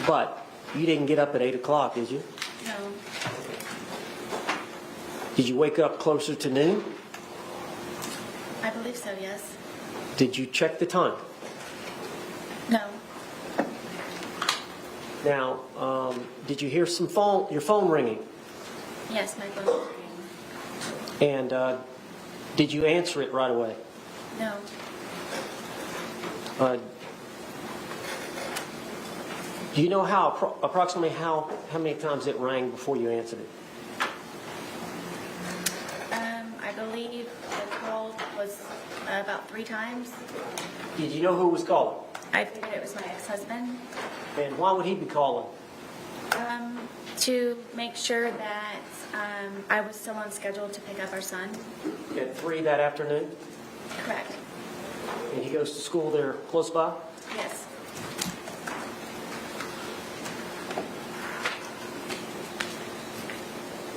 But you didn't get up at 8 o'clock, did you? No. Did you wake up closer to noon? I believe so, yes. Did you check the time? No. Now, did you hear your phone ringing? Yes, my phone was ringing. And did you answer it right away? No. Do you know approximately how many times it rang before you answered it? I believe the call was about 3 times. Did you know who was calling? I figured it was my ex-husband. And why would he be calling? To make sure that I was still on schedule to pick up our son. At 3 that afternoon? Correct. And he goes to school there close by? Yes.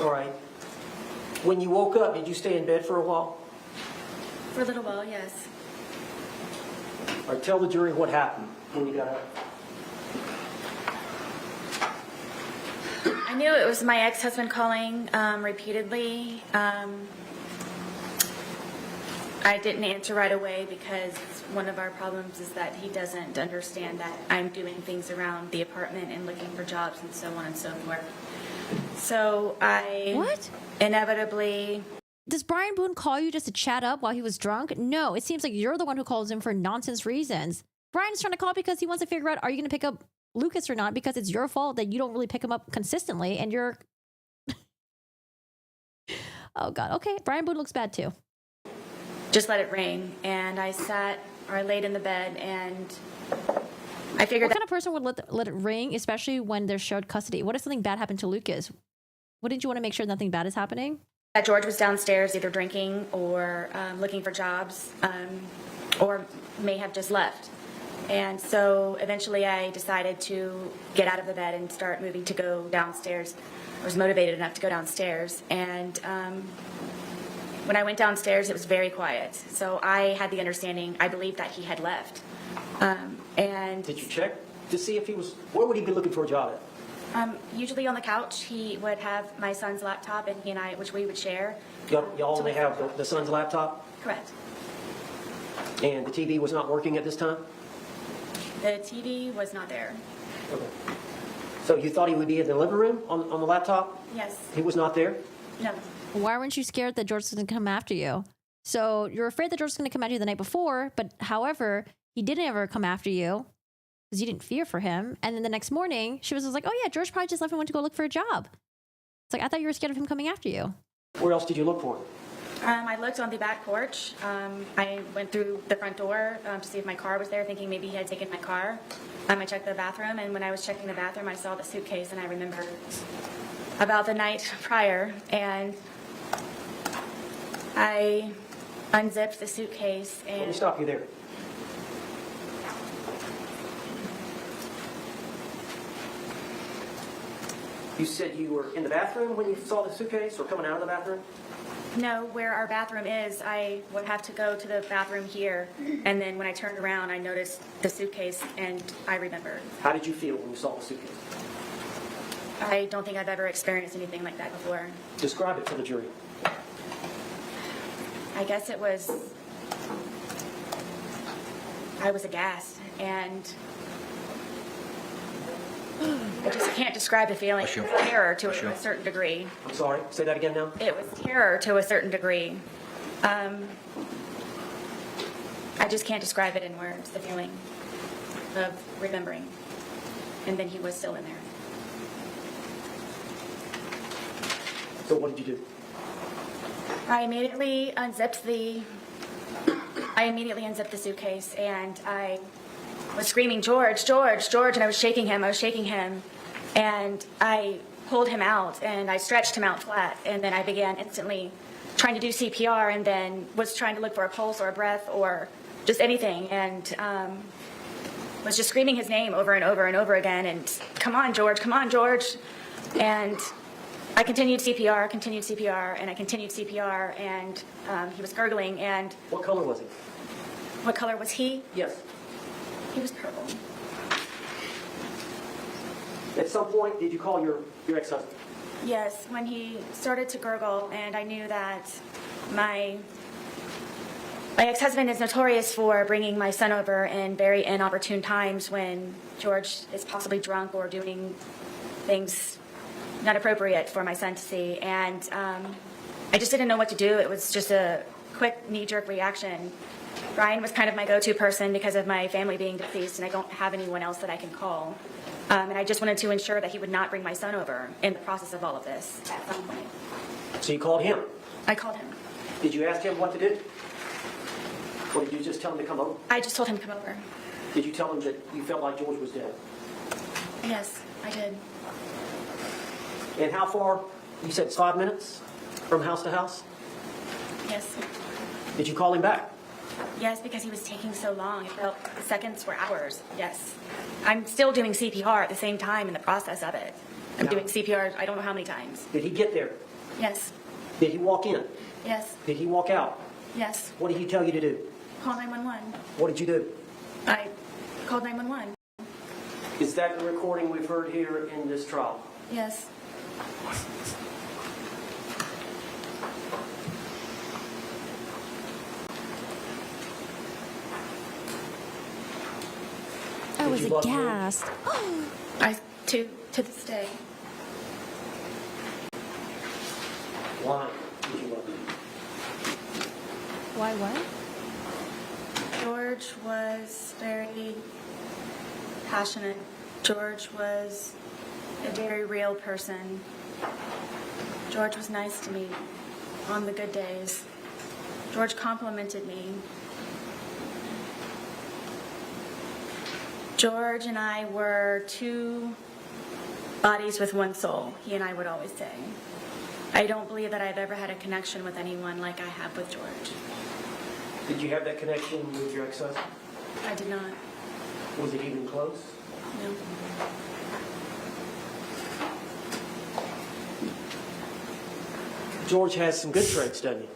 All right. When you woke up, did you stay in bed for a while? For a little while, yes. Or tell the jury what happened when you got up. I knew it was my ex-husband calling repeatedly. I didn't answer right away because one of our problems is that he doesn't understand that I'm doing things around the apartment and looking for jobs and so on and so forth. So I inevitably... Does Brian Boone call you just to chat up while he was drunk? No, it seems like you're the one who calls him for nonsense reasons. Brian's trying to call because he wants to figure out, are you going to pick up Lucas or not? Because it's your fault that you don't really pick him up consistently and you're... Oh, God. Okay, Brian Boone looks bad, too. Just let it ring. And I laid in the bed and I figured... What kind of person would let it ring, especially when there's shared custody? What if something bad happened to Lucas? Wouldn't you want to make sure nothing bad is happening? That George was downstairs either drinking or looking for jobs or may have just left. And so eventually I decided to get out of the bed and start moving to go downstairs. I was motivated enough to go downstairs. And when I went downstairs, it was very quiet. So I had the understanding, I believed that he had left. And did you check to see if he was... Where would he be looking for a job at? Usually on the couch, he would have my son's laptop, and he and I, which we would share. Y'all only have the son's laptop? Correct. And the TV was not working at this time? The TV was not there. Okay. So you thought he would be in the living room on the laptop? Yes. He was not there? No. Why weren't you scared that George was going to come after you? So you're afraid that George was going to come after you the night before, but however, he didn't ever come after you because you didn't fear for him. And then the next morning, she was like, oh yeah, George probably just left and went to go look for a job. It's like, I thought you were scared of him coming after you. Where else did you look for him? I looked on the back porch. I went through the front door to see if my car was there, thinking maybe he had taken my car. I checked the bathroom, and when I was checking the bathroom, I saw the suitcase, and I remembered about the night prior, and I unzipped the suitcase and... Let me stop you there. You said you were in the bathroom when you saw the suitcase, or coming out of the bathroom? No, where our bathroom is, I would have to go to the bathroom here, and then when I turned around, I noticed the suitcase, and I remembered. How did you feel when you saw the suitcase? I don't think I've ever experienced anything like that before. Describe it to the jury. I guess it was... I was aghast, and... I just can't describe the feeling. It was terror to a certain degree. I'm sorry, say that again now. It was terror to a certain degree. I just can't describe it in words, the feeling of remembering. And then he was still in there. So what did you do? I immediately unzipped the suitcase, and I was screaming, George, George, George, and I was shaking him, and I pulled him out, and I stretched him out flat, and then I began instantly trying to do CPR, and then was trying to look for a pulse or a breath or just anything, and was just screaming his name over and over and over again, and come on, George, and I continued CPR, and I continued CPR, and he was gurgling, and... What color was he? What color was he? Yes. He was purple. At some point, did you call your ex-husband? Yes, when he started to gurgle, and I knew that my ex-husband is notorious for bringing my son over in very inopportune times when George is possibly drunk or doing things not appropriate for my son to see. And I just didn't know what to do. It was just a quick knee-jerk reaction. Brian was kind of my go-to person because of my family being deceased, and I don't have anyone else that I can call. And I just wanted to ensure that he would not bring my son over in the process of all of this at some point. So you called him? I called him. Did you ask him what to do? Or did you just tell him to come over? I just told him to come over. Did you tell him that you felt like George was dead? Yes, I did. And how far? You said it's 5 minutes from house to house? Yes. Did you call him back? Yes, because he was taking so long. It felt seconds were hours. Yes. I'm still doing CPR at the same time in the process of it. I'm doing CPR I don't know how many times. Did he get there? Yes. Did he walk in? Yes. Did he walk out? Yes. What did he tell you to do? Call 911. What did you do? I called 911. Is that the recording we've heard here in this trial? Yes. I was Did you love him? aghast. To this day. Why did you love him? Why what? George was very passionate. George was a very real person. George was nice to me on the good days. George complimented me. George and I were two bodies with one soul, he and I would always say. I don't believe that I've ever had a connection with anyone like I have with George. Did you have that connection with your ex-husband? I did not. Was it even close? No. George has some good traits, doesn't he?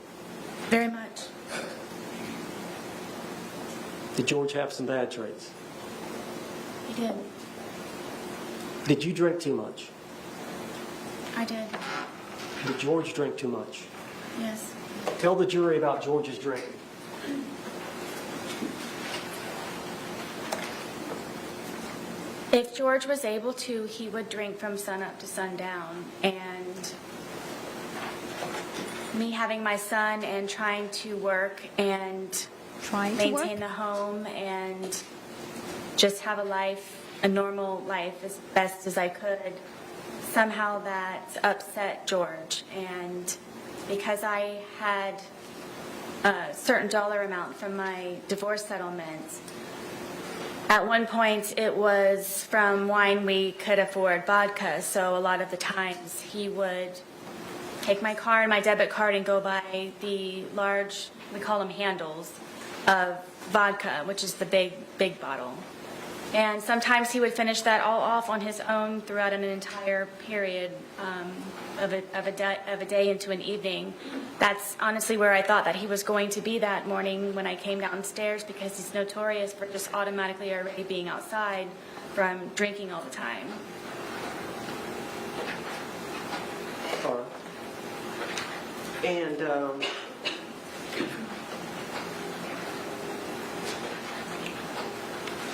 Very much. Did George have some bad traits? He did. Did you drink too much? I did. Did George drink too much? Yes. Tell the jury about George's drinking. If George was able to, he would drink from sunup to sundown. And me having my son and trying to work and maintain the home and just have a life, a normal life as best as I could, somehow that upset George. And because I had a certain dollar amount from my divorce settlement, at one point it was from wine we could afford vodka, so a lot of the times he would take my card and my debit card and go buy the large, we call them handles, of vodka, which is the big bottle. And sometimes he would finish that all off on his own throughout an entire period of a day into an evening. That's honestly where I thought that he was going to be that morning when I came downstairs, because he's notorious for just automatically already being outside from drinking all the time. All right. And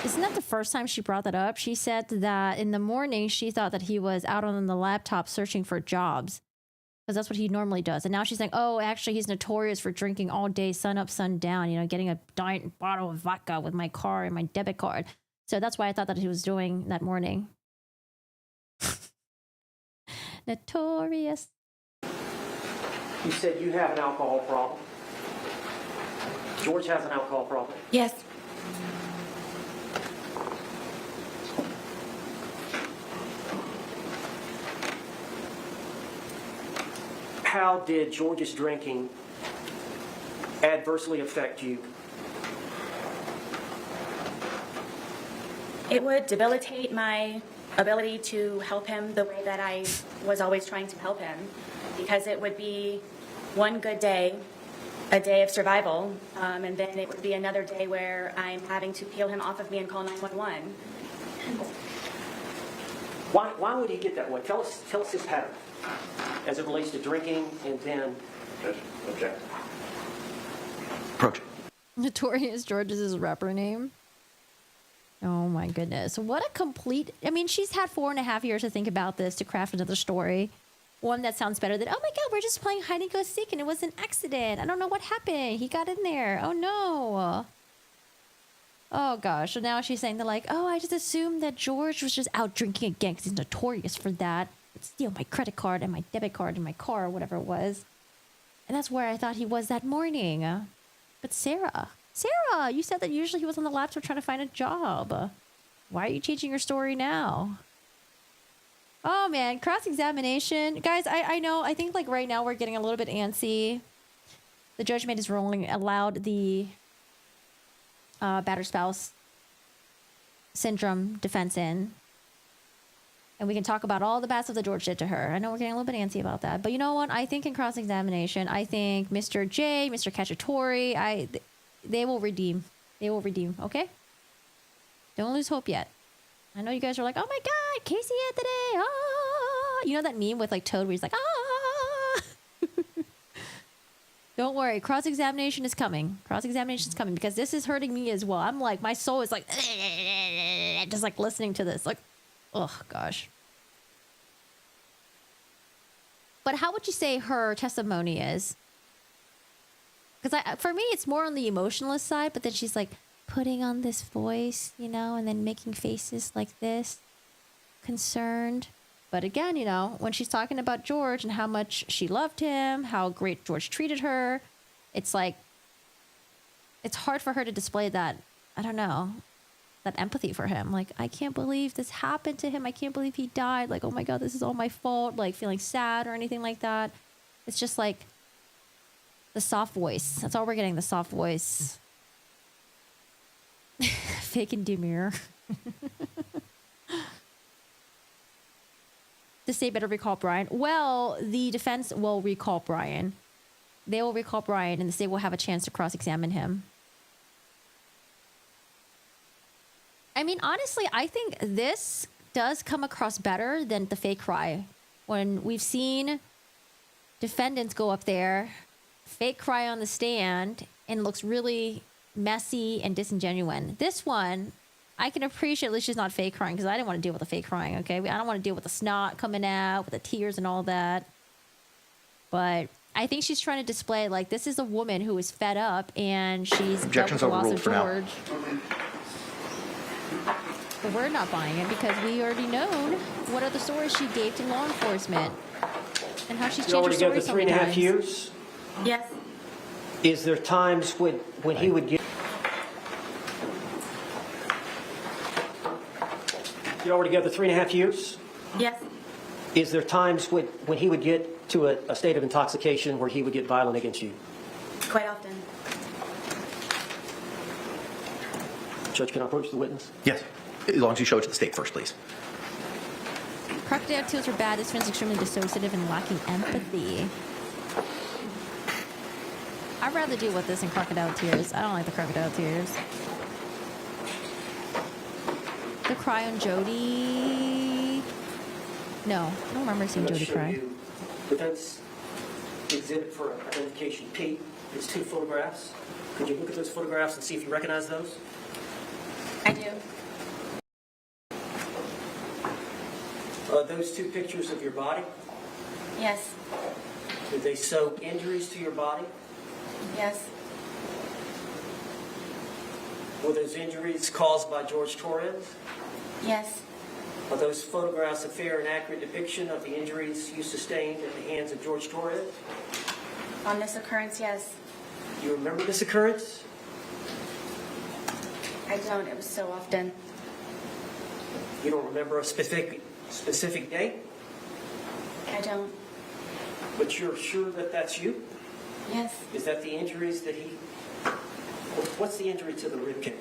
Isn't that the first time she brought that up? She said that in the morning she thought that he was out on the laptop searching for jobs, because that's what he normally does. And now she's saying, oh, actually he's notorious for drinking all day, sun up, sun down, you know, getting a giant bottle of vodka with my car and my debit card. So that's why I thought that he was doing that morning. Notorious. you said you have an alcohol problem. George has an alcohol problem. Yes. How did George's drinking adversely affect you? It would debilitate my ability to help him the way that I was always trying to help him, because it would be one good day, a day of survival, and then it would be another day where I'm having to peel him off of me and call 911. Why would he get that way? Tell us his pattern as it relates to drinking, and then object. Approach. Notorious George is his rapper name. Oh my goodness. What a complete... I mean, she's had 4.5 years to think about this, to craft another story. One that sounds better than, oh my God, we're just playing hide and go seek and it was an accident. I don't know what happened. He got in there. Oh no. Oh gosh. So now she's saying they're like, oh, I just assumed that George was just out drinking again because he's notorious for that. He'd steal my credit card and my debit card and my car or whatever it was. And that's where I thought he was that morning. But Sarah, you said that usually he was on the laptop trying to find a job. Why are you changing your story now? Oh man, cross-examination. Guys, I know, I think like right now we're getting a little bit antsy. The judge made his ruling, allowed the battered spouse syndrome defense in. And we can talk about all the bad stuff that George did to her. I know we're getting a little bit antsy about that. But you know what? I think in cross-examination, I think Mr. J, Mr. Cacciatore, they will redeem. They will redeem, okay? Don't lose hope yet. I know you guys are like, oh my God, Casey Anthony, ah! You know that meme with like Toad where he's like, ah! Don't worry, cross-examination is coming. Cross-examination is coming because this is hurting me as well. I'm like, my soul is like, just like listening to this. Like, oh gosh. But how would you say her testimony is? Because for me, it's more on the emotionalist side, but then she's like putting on this voice, you know, and then making faces like this, concerned. But again, you know, when she's talking about George and how much she loved him, how great George treated her, it's like, it's hard for her to display that, I don't know, that empathy for him. Like, I can't believe this happened to him. I can't believe he died. Like, oh my God, this is all my fault. Like, feeling sad or anything like that. It's just like the soft voice. That's all we're getting, the soft voice. Fake and demure. The state better recall Brian. Well, the defense will recall Brian. They will recall Brian, and the state will have a chance to cross-examine him. I mean, honestly, I think this does come across better than the fake cry. When we've seen defendants go up there, fake cry on the stand, and looks really messy and disingenuous. This one, I can appreciate at least she's not fake crying because I didn't want to deal with the fake crying, okay? I don't want to deal with the snot coming out, with the tears and all that. But I think she's trying to display, like, this is a woman who is fed up and she's Objections dealt with the overruled loss for of now. George. But we're not buying it because we already known what other stories she gave to law enforcement and how she's You changed her already story gave the 3.5 sometimes. years? Yes. Is there times when he would get... You already gave the 3.5 years? Yes. Is there times when he would get to a state of intoxication where he would get violent against you? Quite often. Judge, can I approach the witness? Yes, as long as you show it to the state first, please. Crocodile tears are bad. This one's extremely dissociative and lacking empathy. I'd rather deal with this than crocodile tears. I don't like the crocodile tears. The cry on Jody. No, I don't remember seeing Jody cry. Defense exhibit for identification P. It's 2 photographs. Could you look at those photographs and see if you recognize those? I do. Are those 2 pictures of your body? Yes. Did they show injuries to your body? Yes. Were those injuries caused by George Torres? Yes. Are those photographs a fair and accurate depiction of the injuries you sustained at the hands of George Torres? On this occurrence, yes. Do you remember this occurrence? I don't. It was so often. You don't remember a specific date? I don't. But you're sure that that's you? Yes. Is that the injuries that he... What's the injury to the rib cage?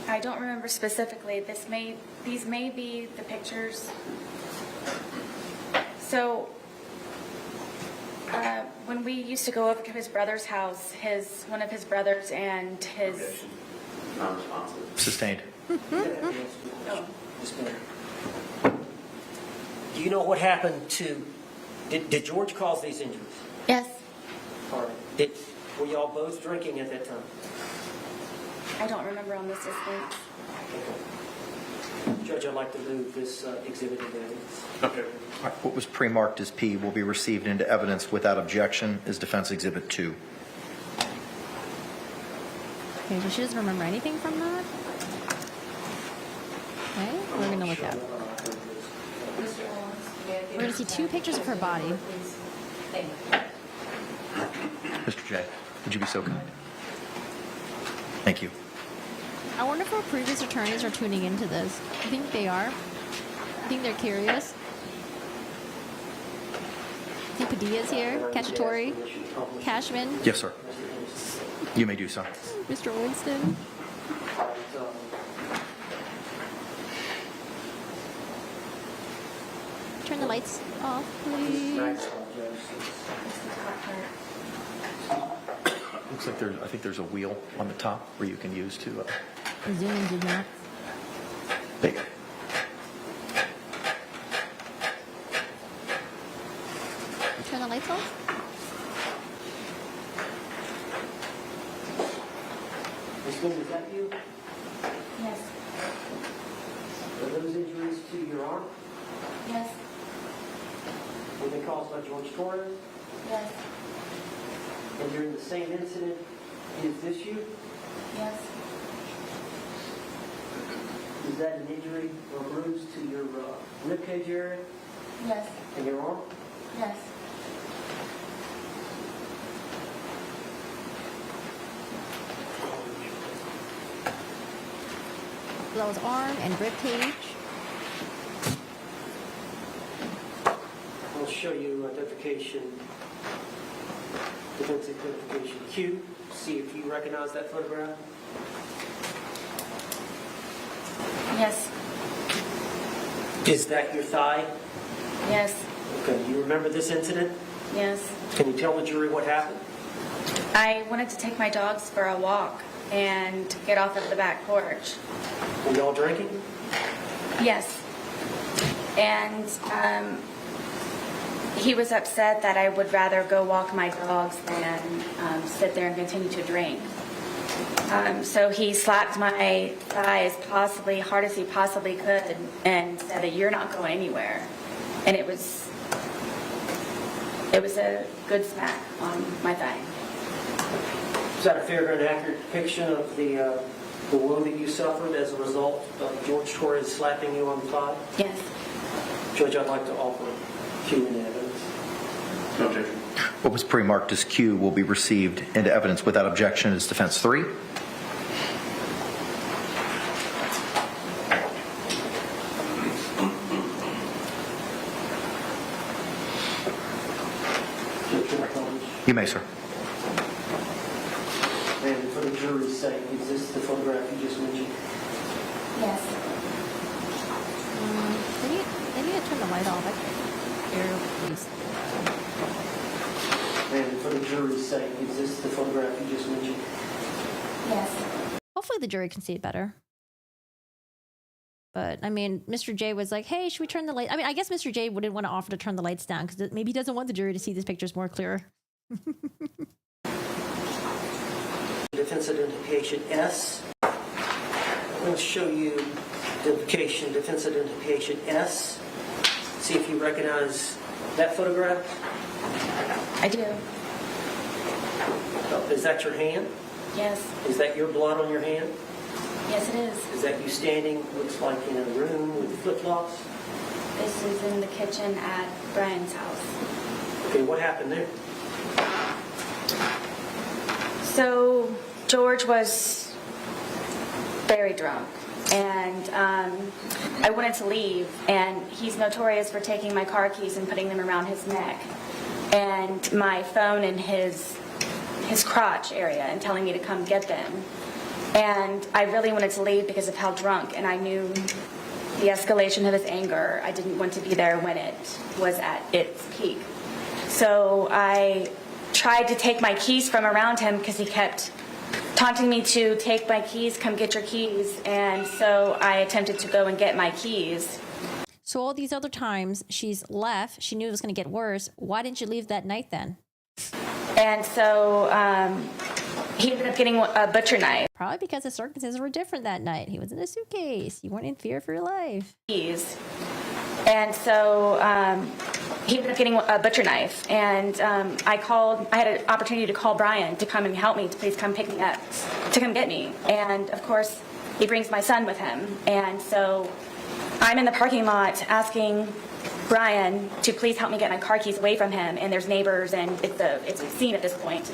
I don't remember specifically. These may be the pictures. So, when we used to go over to his brother's house, one of his brothers and his... Non-responsive. Sustained. Oh. Just a minute. Do you know what happened to... Did George cause these injuries? Yes. All right. Were y'all both drinking at that time? I don't remember on this instance. Judge, I'd like to move this exhibit into evidence. Okay. All right, what was pre-marked as P will be received into evidence without objection as Defense Exhibit 2. Okay, so she doesn't remember anything from that? Okay, we're gonna look at. We're gonna see 2 pictures of her body. Mr. J, would you be so kind? Thank you. I wonder if our previous attorneys are tuning into this. I think they are. I think they're curious. I think Padilla's here. Cacciatore. Cashman. Yes, sir. You may do so. Mr. Winston. Turn the lights off, please. Looks like I think there's a wheel on the top where you can use to. Zoom in, did not. There you go. Turn the lights off. Ms. Boone, is that you? Yes. Are those injuries to your arm? Yes. Were they caused by George Torres? Yes. And during the same incident, is this you? Yes. Is that an injury or bruise to your ribcage area Yes. and your arm? Yes. So that was arm and rib cage. I'll show you identification, defense identification Q. See if you recognize that photograph. Yes. Is that your thigh? Yes. Okay. You remember this incident? Yes. Can you tell the jury what happened? I wanted to take my dogs for a walk and get off of the back porch. Were y'all drinking? Yes. And he was upset that I would rather go walk my dogs than sit there and continue to drink. So he slapped my thigh as hard as he possibly could and said that you're not going anywhere. And it was a good smack on my thigh. Is that a fair and accurate depiction of the wound that you suffered as a result of George Torres slapping you on the thigh? Yes. Judge, I'd like to offer Q in evidence. No objection. What was pre-marked as Q will be received into evidence without objection as defense 3. You may, sir. And for the jury's sake, is this the photograph you just mentioned? Yes. They need to turn the light off. And for the jury's sake, is this the photograph you just mentioned? Yes. Hopefully the jury can see it better. But, I mean, Mr. J was like, hey, should we turn the light? I mean, I guess Mr. J wouldn't want to offer to turn the lights down because maybe he doesn't want the jury to see these pictures more clearer. Defense identification S. I'm going to show you defense identification S. See if you recognize that photograph. I do. Is that your hand? Yes. Is that your blood on your hand? Yes, it is. Is that you standing, looks like in a room with flip-flops? This is in the kitchen at Brian's house. Okay, what happened there? So George was very drunk, and I wanted to leave, and he's notorious for taking my car keys and putting them around his neck and my phone in his crotch area and telling me to come get them. And I really wanted to leave because of how drunk, and I knew the escalation of his anger. I didn't want to be there when it was at its peak. So I tried to take my keys from around him because he kept taunting me to take my keys, come get your keys. And so I attempted to go and get my keys. So all these other times she's left, she knew it was going to get worse. Why didn't you leave that night then? And so he ended up getting a butcher knife. Probably because the circumstances were different that night. He was in a suitcase. You weren't in fear for your life. Keys. And so he ended up getting a butcher knife, and I had an opportunity to call Brian to come and help me, to please come pick me up, to come get me. And of course, he brings my son with him. And so I'm in the parking lot asking Brian to please help me get my car keys away from him, and there's neighbors, and it's a scene at this point.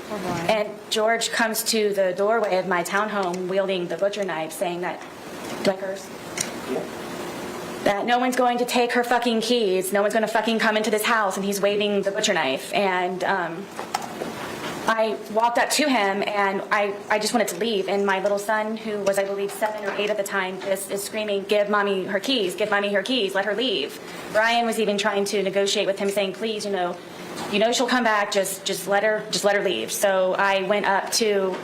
And George comes to the doorway of my townhome wielding the butcher knife, saying that, do I curse? That no one's going to take her fucking keys, no one's going to fucking come into this house, and he's waving the butcher knife. And I walked up to him, and I just wanted to leave, and my little son, who was, I believe, 7 or 8 at the time, is screaming, give mommy her keys, let her leave. Brian was even trying to negotiate with him, saying, please, you know she'll come back, just let her leave. So I went up to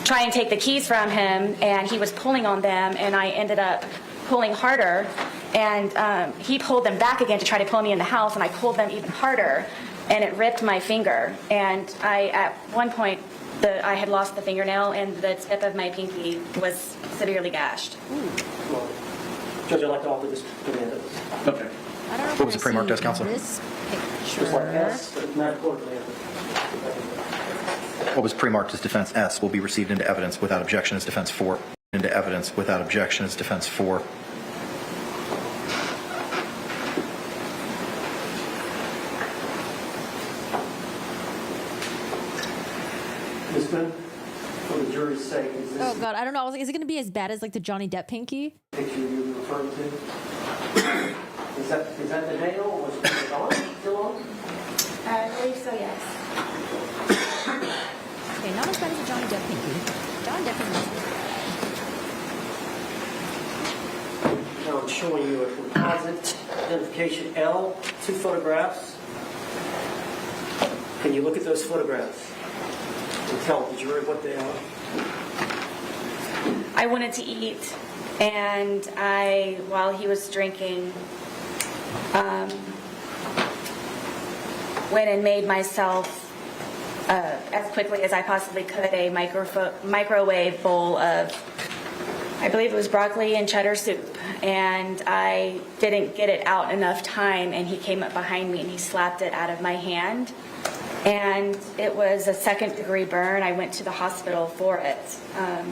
try and take the keys from him, and he was pulling on them, and I ended up pulling harder, and he pulled them back again to try to pull me in the house, and I pulled them even harder, and it ripped my finger. And at one point, I had lost the fingernail, and the tip of my pinky was severely gashed. Well, Judge, I'd like to offer this demand. Okay. What was it pre-marked as, counsel? Just like S, but not accordingly. What was pre-marked as defense S will be received into evidence without objection as defense 4. Into evidence without objection as defense 4. Ms. Boone, for the jury's sake, is this Oh God, I don't know. I was like, is it going to be as bad as like the Johnny Depp pinky? picture you're referring to? Is that the nail, or was it on? Still on? I believe so, yes. Okay, not as bad as the Johnny Depp pinky. Johnny Depp pinky. Now I'm showing you a composite identification L, 2 photographs. Can you look at those photographs and tell the jury what they are? I wanted to eat, and while he was drinking, went and made myself, as quickly as I possibly could, a microwave bowl of, I believe it was broccoli and cheddar soup. And I didn't get it out enough time, and he came up behind me and he slapped it out of my hand. And it was a 2nd-degree burn. I went to the hospital for it. Are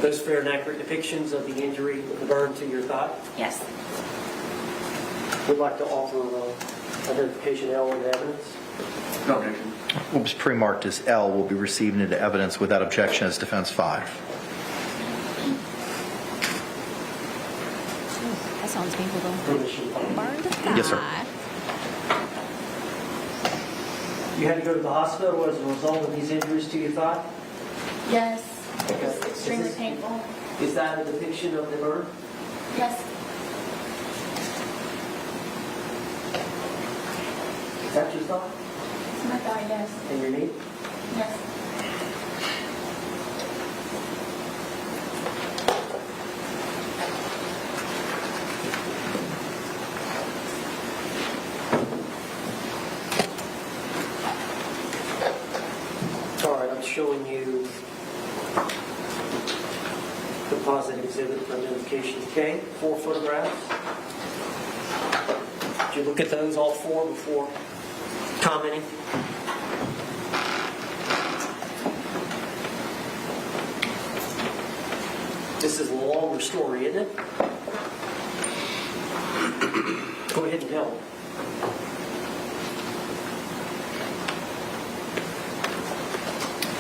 those fair and accurate depictions of the injury, of the burn to your thigh? Yes. Would like to offer identification L in evidence? No objection. What was pre-marked as L will be received into evidence without objection as defense 5. That sounds painful though. Burned thigh. Yes, sir. You had to go to the hospital as a result of these injuries to your thigh? Yes. It was Okay. extremely painful. Is that a depiction of the burn? Yes. Is that your thigh? It's my thigh, yes. And your knee? Yes. All right, I'm showing you composite exhibit for identification K, 4 photographs. Did you look at those, all 4, before commenting? This is a longer story, isn't it? Go ahead and tell me.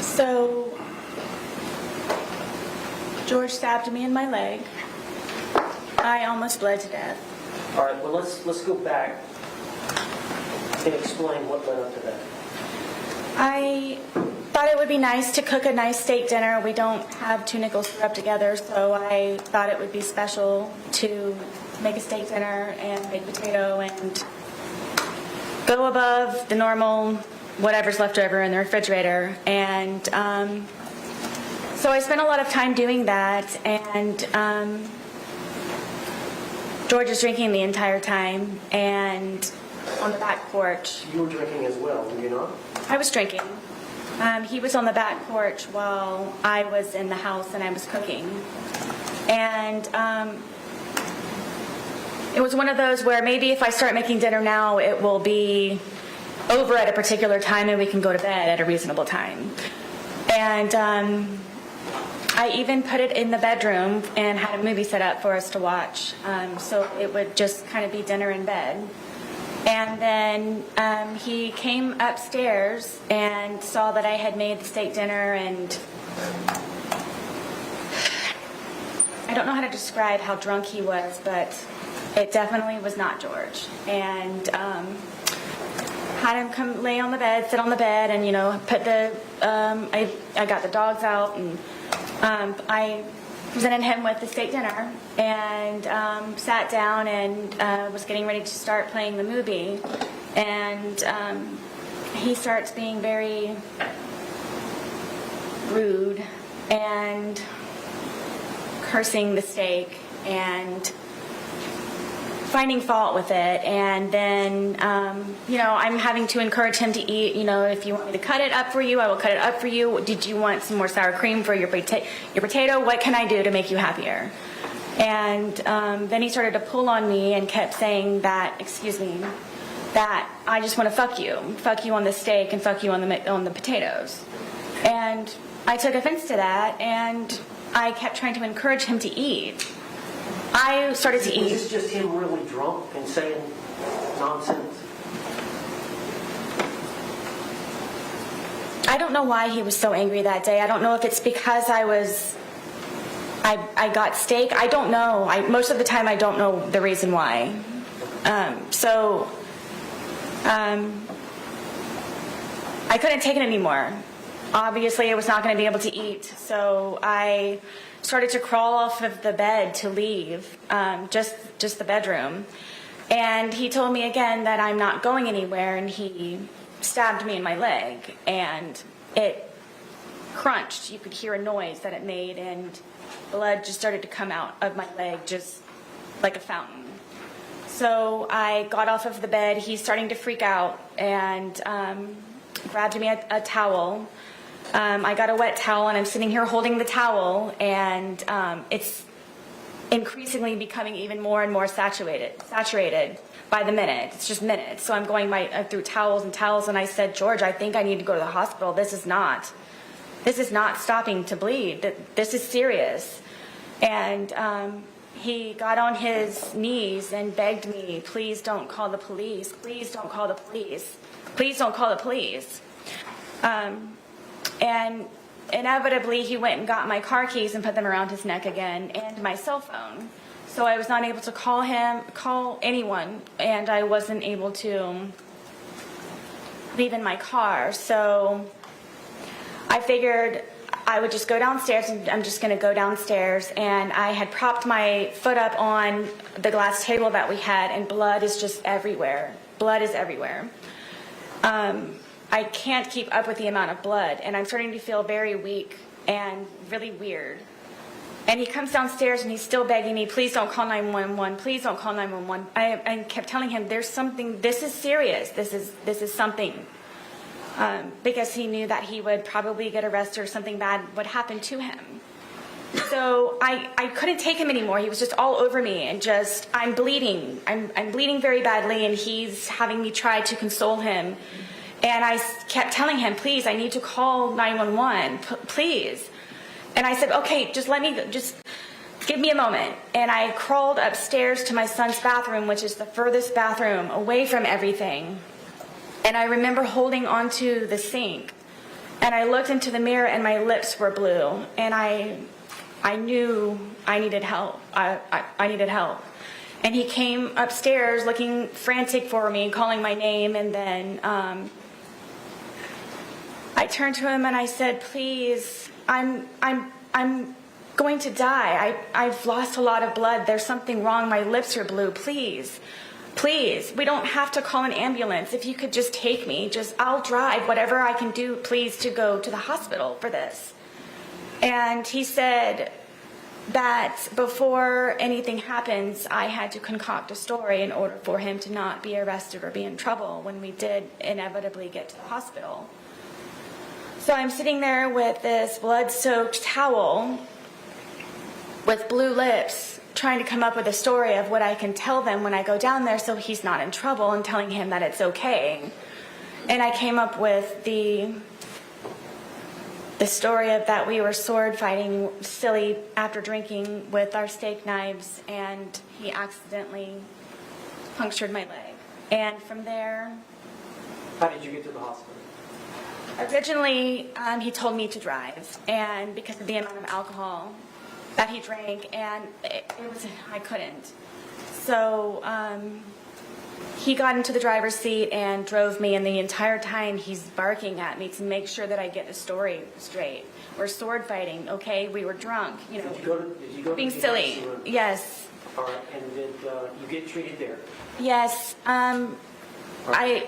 So, George stabbed me in my leg. I almost bled to death. All right, well, let's go back and explain what led up to that. I thought it would be nice to cook a nice steak dinner. We don't have 2 nickels to rub together, so I thought it would be special to make a steak dinner and baked potato and go above the normal whatever's left over in the refrigerator. And so I spent a lot of time doing that, and George is drinking the entire time, and on the back porch. You were drinking as well, were you not? I was drinking. He was on the back porch while I was in the house and I was cooking. And it was one of those where maybe if I start making dinner now, it will be over at a particular time and we can go to bed at a reasonable time. And I even put it in the bedroom and had a movie set up for us to watch. So it would just kind of be dinner in bed. And then he came upstairs and saw that I had made the steak dinner, and I don't know how to describe how drunk he was, but it definitely was not George. And had him come lay on the bed, sit on the bed, and put the I got the dogs out, and I presented him with the steak dinner and sat down and was getting ready to start playing the movie, and he starts being very rude and cursing the steak and finding fault with it. And then I'm having to encourage him to eat. If you want me to cut it up for you, I will cut it up for you. Did you want some more sour cream for your potato? What can I do to make you happier? And then he started to pull on me and kept saying that, that I just want to fuck you on the steak and fuck you on the potatoes. And I took offense to that, and I kept trying to encourage him to eat. I started to eat. Was this just him really drunk and saying nonsense? I don't know why he was so angry that day. I don't know if it's because I got steak. I don't know. Most of the time I don't know the reason why. I couldn't take it anymore. Obviously, I was not going to be able to eat, so I started to crawl off of the bed to leave, just the bedroom. And he told me again that I'm not going anywhere, and he stabbed me in my leg, and it crunched. You could hear a noise that it made, and blood just started to come out of my leg, just like a fountain. So I got off of the bed. He's starting to freak out, and grabbed me a towel. I got a wet towel, and I'm sitting here holding the towel, and it's increasingly becoming even more and more saturated by the minute. It's just minutes. So I'm going through towels and towels, and I said, George, I think I need to go to the hospital. This is not stopping to bleed. This is serious. And he got on his knees and begged me, please don't call the police. Please don't call the police. Please don't call the police. And inevitably, he went and got my car keys and put them around his neck again, and my cell phone. So I was not able to call anyone, and I wasn't able to leave in my car. So I figured I would just go downstairs, and I'm just going to go downstairs. And I had propped my foot up on the glass table that we had, and blood is just everywhere. Blood is everywhere. I can't keep up with the amount of blood, and I'm starting to feel very weak and really weird. And he comes downstairs, and he's still begging me, please don't call 911, please don't call 911. I kept telling him, there's something, this is serious, this is something. Because he knew that he would probably get arrested or something bad would happen to him. So I couldn't take him anymore. He was just all over me, and just, I'm bleeding. I'm bleeding very badly, and he's having me try to console him. And I kept telling him, please, I need to call 911, please. And I said, okay, just give me a moment. And I crawled upstairs to my son's bathroom, which is the furthest bathroom away from everything. And I remember holding onto the sink. And I looked into the mirror, and my lips were blue. And I knew I needed help. I needed help. And he came upstairs looking frantic for me, calling my name, and then I turned to him and I said, please, I'm going to die. I've lost a lot of blood. There's something wrong. My lips are blue. Please, we don't have to call an ambulance. If you could just take me, I'll drive whatever I can do, please, to go to the hospital for this. And he said that before anything happens, I had to concoct a story in order for him to not be arrested or be in trouble when we did inevitably get to the hospital. So I'm sitting there with this blood-soaked towel with blue lips, trying to come up with a story of what I can tell them when I go down there so he's not in trouble, and telling him that it's okay. And I came up with the story of that we were sword fighting silly after drinking with our steak knives, and he accidentally punctured my leg. And from there... How did you get to the hospital? Originally, he told me to drive, and because of the amount of alcohol that he drank, and I couldn't. So he got into the driver's seat and drove me, and the entire time he's barking at me to make sure that I get the story straight. We're sword fighting, okay? We were drunk, Did you go to being the silly. emergency room? Yes. All right, and did you get treated there? Yes. I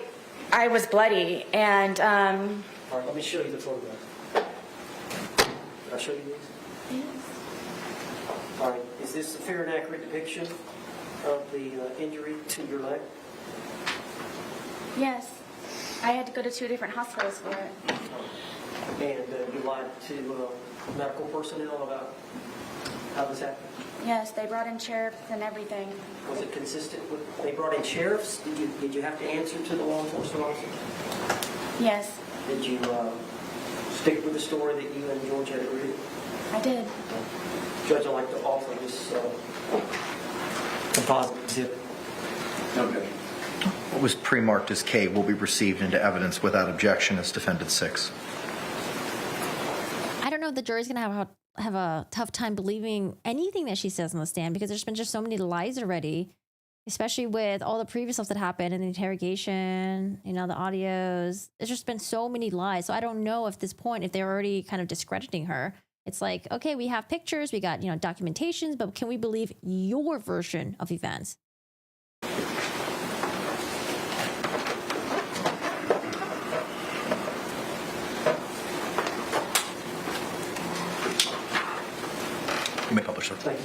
was bloody, and All right, let me show you the photograph. Can I show you these? Yes. All right, is this a fair and accurate depiction of the injury to your leg? Yes. I had to go to 2 different hospitals for it. And you lied to medical personnel about how this happened? Yes, they brought in sheriffs and everything. Was it consistent with, they brought in sheriffs? Did you have to answer to the law enforcement officers? Yes, Did you stick with the story that you and George had agreed? I did. Judge, I'd like to offer this composite exhibit. Okay. What was pre-marked as K will be received into evidence without objection as Defendant 6. I don't know if the jury's going to have a tough time believing anything that she says on the stand, because there's been just so many lies already, especially with all the previous stuff that happened in the interrogation, the audios. There's just been so many lies. So I don't know if at this point, if they're already kind of discrediting her. It's like, okay, we have pictures, we got, documentations, but can we believe your version of events? You may publish, sir. Thank you.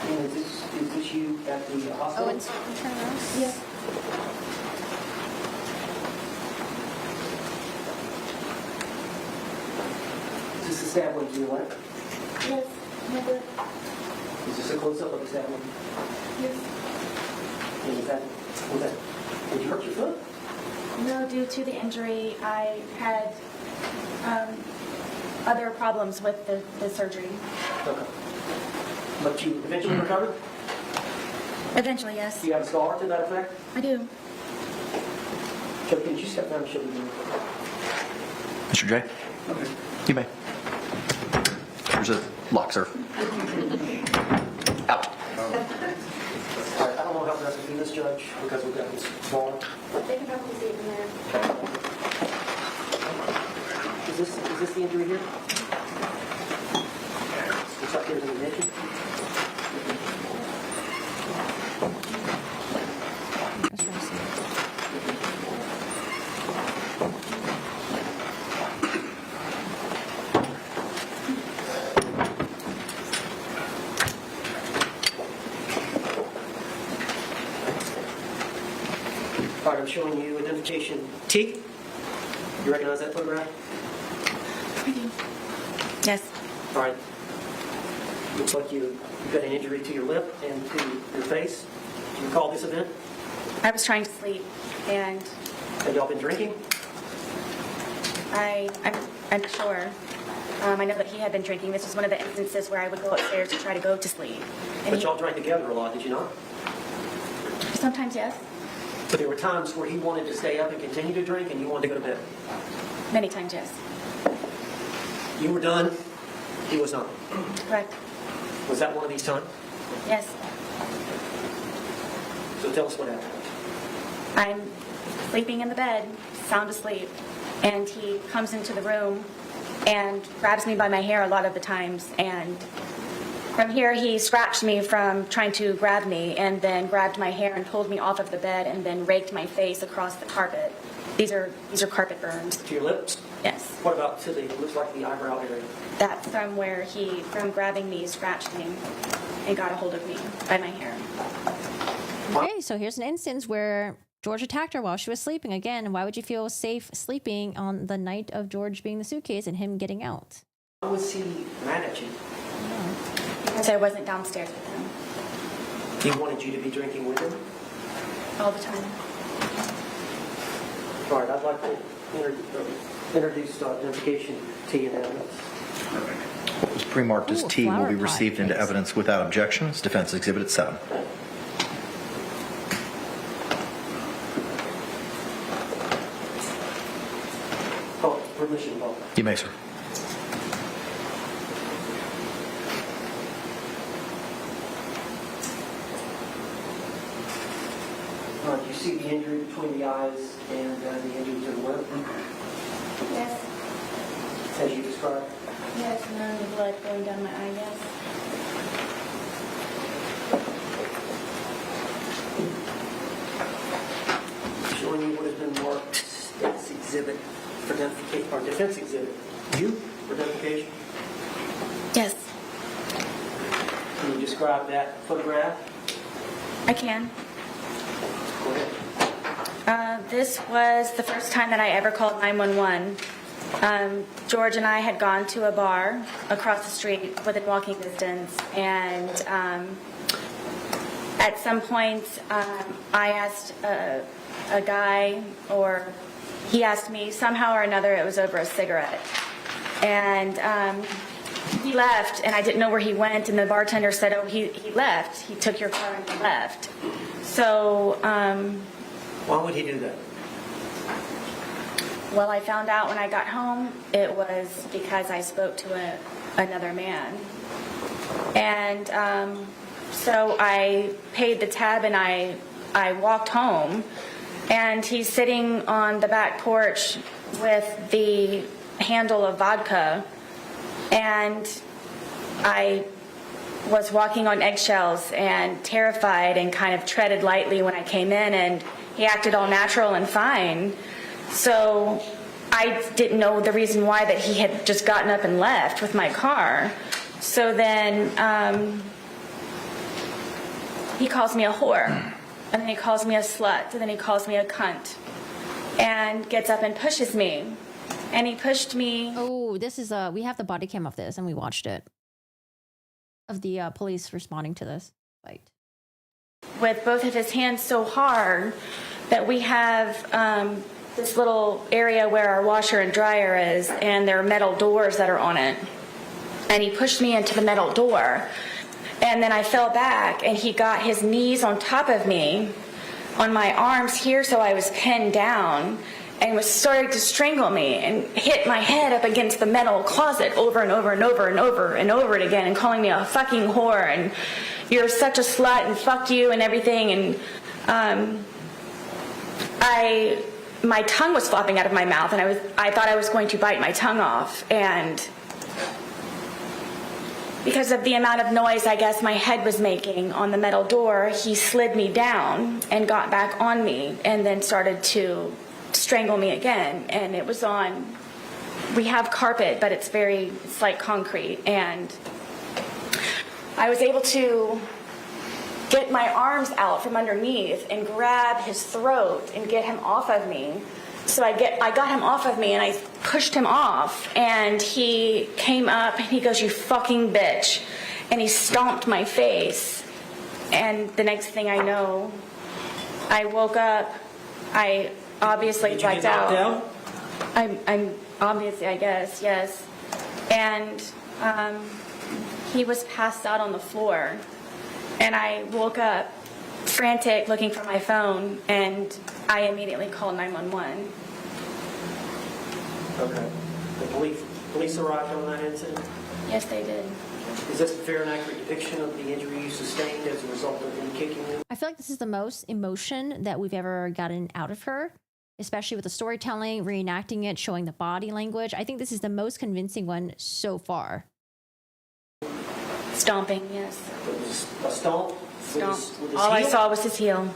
And is this you at the hospital? Oh, and turn around. Yes. Is this a stab wound to your leg? Yes. Never. Is this a close-up of the stab wound? Yes. And was that, did you hurt your foot? No, due to the injury, I had other problems with the surgery. Okay. But you eventually recovered? Eventually, yes. Do you have a scar to that effect? I do. Joe, can you step down and show me? Mr. J? Okay. You may. There's a lock, sir. Out. All right, I don't know how best to do this, Judge, because we've got this ball. They can probably see it from there. Is this the injury here? Looks like there's an admission. All right, I'm showing you identification. T? You recognize that photograph? I do. Yes. All right. Looks like you've got an injury to your lip and to your face. Do you recall this event? I was trying to sleep, and Have y'all been drinking? I'm not sure. I know that he had been drinking. This was one of the instances where I would go upstairs to try to go to sleep. And But y'all drank together a lot, did you not? sometimes, yes. But there were times where he wanted to stay up and continue to drink and you wanted to go to bed. Many times, yes. You were done. He was not. Correct. Was that one of these times? Yes. So tell us what happened. I'm sleeping in the bed, sound asleep, and he comes into the room and grabs me by my hair a lot of the times, and from here he scratched me from trying to grab me, and then grabbed my hair and pulled me off of the bed, and then raked my face across the carpet. These are carpet burns. To your lips? Yes. What about to the, looks like the eyebrow area? That's from where from grabbing me, scratched me, and got a hold of me by my hair. Okay, so here's an instance where George attacked her while she was sleeping. Again, why would you feel safe sleeping on the night of George being in the suitcase and him getting out? Why was he mad at you? Because I wasn't downstairs with him He wanted you to be drinking with him? all the time. All right, I'd like to introduce identification to you now. What was pre-marked as Ooh, T will flower be pot, received into yes. evidence without objection as Defense Exhibit 7. Oh, permission, Paul. You may, sir. Do you see the injury between the eyes and the injury to the lip, Yes. as you described? Yes, and then the blood going down my eye, yes. Showing you what has been marked State's Exhibit for identification, or Defense Exhibit. You for identification? Yes, Can you describe that photograph? I can. Go ahead. This was the first time that I ever called 911. George and I had gone to a bar across the street within walking distance, and at some point I asked a guy, or he asked me, somehow or another it was over a cigarette. And he left, and I didn't know where he went, and the bartender said, oh, he left. He took your car and he left. So, Why would he do that? well, I found out when I got home it was because I spoke to another man. And so I paid the tab and I walked home, and he's sitting on the back porch with the handle of vodka, and I was walking on eggshells and terrified and kind of treaded lightly when I came in, and he acted all natural and fine. So I didn't know the reason why that he had just gotten up and left with my car. So then he calls me a whore, and then he calls me a slut, and then he calls me a cunt, and gets up and pushes me. And he pushed me. Oh, this is we have the body cam of this, and we watched it. Of the police responding to this fight. With both of his hands so hard that we have this little area where our washer and dryer is, and there are metal doors that are on it. And he pushed me into the metal door. And then I fell back, and he got his knees on top of me, on my arms here, so I was pinned down, and was starting to strangle me and hit my head up against the metal closet over and over and over and over and over it again, and calling me a fucking whore and you're such a slut and fuck you and everything. And my tongue was flopping out of my mouth, and I thought I was going to bite my tongue off, and because of the amount of noise I guess my head was making on the metal door, he slid me down and got back on me and then started to strangle me again. And it was on, we have carpet, but it's like concrete, and I was able to get my arms out from underneath and grab his throat and get him off of me. So I got him off of me, and I pushed him off, and he came up and he goes, "You fucking bitch," and he stomped my face. And the next thing I know, I woke up. I obviously blacked out. Did you get knocked out? I'm obviously, I guess, yes. And he was passed out on the floor, and I woke up frantic looking for my phone, and I immediately called 911. Okay. The police arrived on that incident? Yes, they did. Is this a fair and accurate depiction of the injury you sustained as a result of him kicking you? I feel like this is the most emotion that we've ever gotten out of her, especially with the storytelling, reenacting it, showing the body language. I think this is the most convincing one so far. Stomping, yes. It was a stomp? Stomp. With his All I heel? saw was his heel.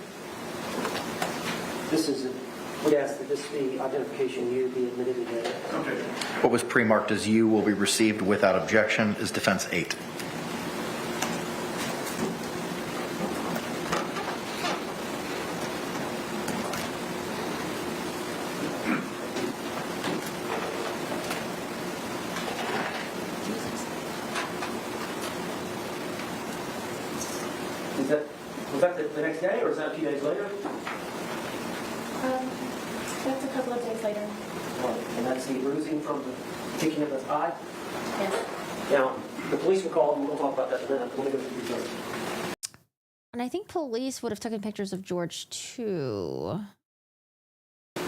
Would ask that this be identification you be admitted today. Okay. What was pre-marked as U will be received without objection as Defense 8. or is that a few days later? That's a couple of days later. And that's the bruising from the kicking of the eye? Yes. Now, the police were called, and we'll talk about that in a minute. Let me go through the judge. And I think police would have taken pictures of George too. I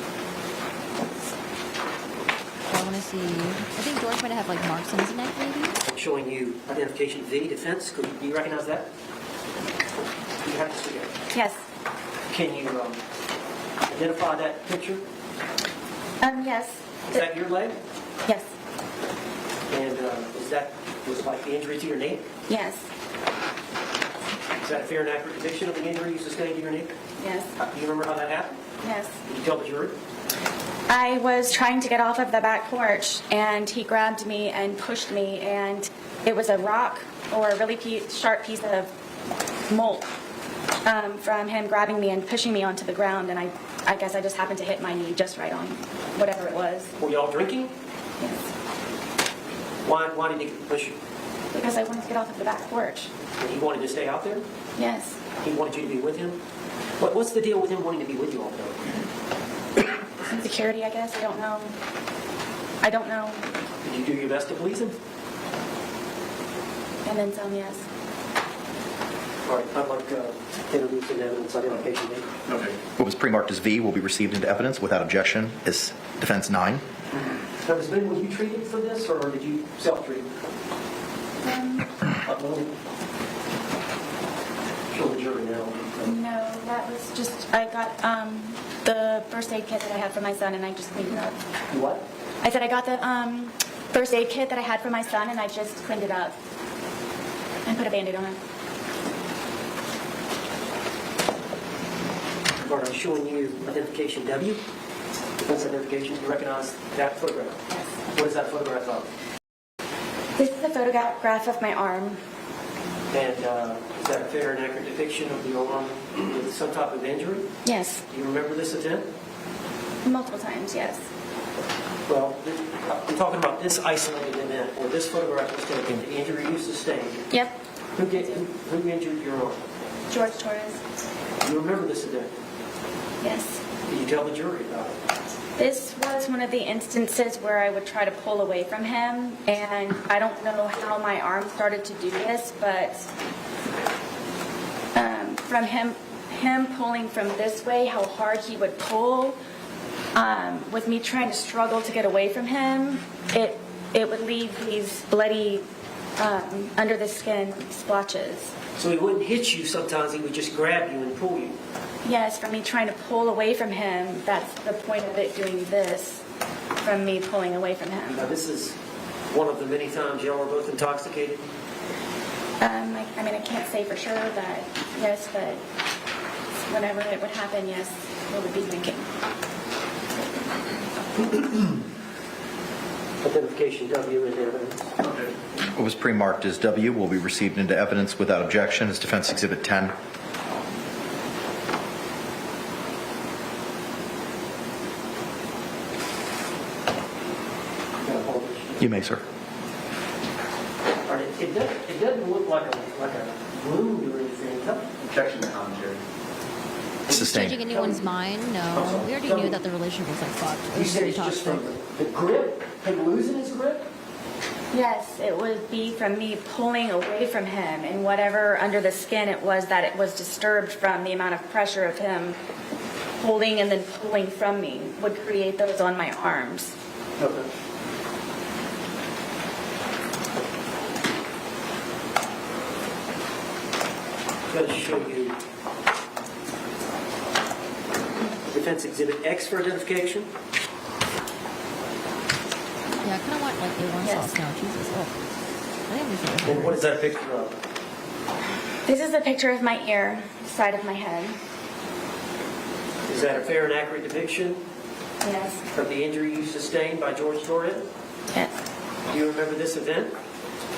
want to see. I think George might have like marks on his neck, maybe. I'm showing you identification V, defense. Do you recognize that? You have to see it. Yes. Can you identify that picture? Yes. Is that your leg? Yes. And was like the injury to your knee? Yes. Is that a fair and accurate depiction of the injury you sustained to your knee? Yes. Do you remember how that happened? Yes. Did you tell the jury? I was trying to get off of the back porch, and he grabbed me and pushed me, and it was a rock or a really sharp piece of mold from him grabbing me and pushing me onto the ground, and I guess I just happened to hit my knee just right on whatever it was. Were y'all drinking? Yes. Why did he push you? Because I wanted to get off of the back porch. And he wanted to stay out there? Yes. He wanted you to be with him? What's the deal with him wanting to be with you all the time? Insecurity, I guess. I don't know. Did you do your best to please him? And then some, yes. All right, I'd like to introduce an evidence identification date. Okay. What was pre-marked as V will be received into evidence without objection as defense 9. Now, Ms. Boone, were you treated for this, or did you self-treat? Show the jury now. No, that was just, I got the first aid kit that I had for my son, and I just cleaned it up. What? I said I got the first aid kit that I had for my son, and I just cleaned it up and put a Band-Aid on it. All right, I'm showing you identification W. Defense identification. You recognize that photograph? Yes. What is that photograph of? This is a photograph of my arm. And is that a fair and accurate depiction of the arm with some type of injury? Yes. Do you remember this event? Multiple times, yes. Well, I'm talking about this isolated event where this photograph was taken, the injury you sustained. Yep. Who injured your arm? George Torres. Do you remember this event? Yes. Did you tell the jury about it? This was one of the instances where I would try to pull away from him, and I don't know how my arm started to do this, but from him pulling from this way, how hard he would pull, with me trying to struggle to get away from him, it would leave these bloody under the skin splotches. So he wouldn't hit you sometimes, he would just grab you and pull you. Yes, from me trying to pull away from him, that's the point of it doing this, from me pulling away from him. Now this is one of the many times y'all were both intoxicated? I mean, I can't say for sure that, yes, but whenever it would happen, yes, we would be drinking. Identification W into evidence. What was pre-marked as W will be received into evidence without objection as defense exhibit 10. You may, sir. All right, it doesn't look like a wound or anything. Objection to commentary. Sustained. Changing anyone's mind? No. We already knew that the relationship was like fucked. It You was said pretty it's just toxic. from the grip, him losing his grip? Yes, it would be from me pulling away from him, and whatever under the skin it was that it was disturbed from the amount of pressure of him holding and then pulling from me would create those on my arms. Okay. I'm going to show you Defense Exhibit X for identification. Yeah, I kind of want like A1 sauce now. Jesus. Oh. I didn't understand. And what is that a picture of? This is a picture of my ear, side of my head. Is that a fair and accurate depiction Yes. of the injury you sustained by George Torres? Yes. Do you remember this event?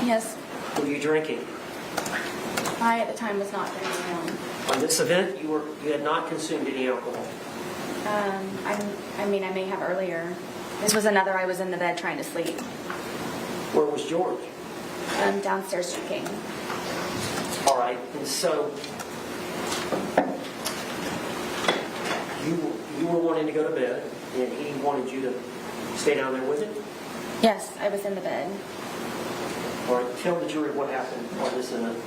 Yes. Were you drinking? I at the time was not drinking alone. On this event, you had not consumed any alcohol. I mean, I may have earlier. This was another. I was in the bed trying to sleep. Where was George? Downstairs drinking. All right, and so You were wanting to go to bed, and he wanted you to stay down there with him? Yes, I was in the bed. All right, tell the jury what happened on this end.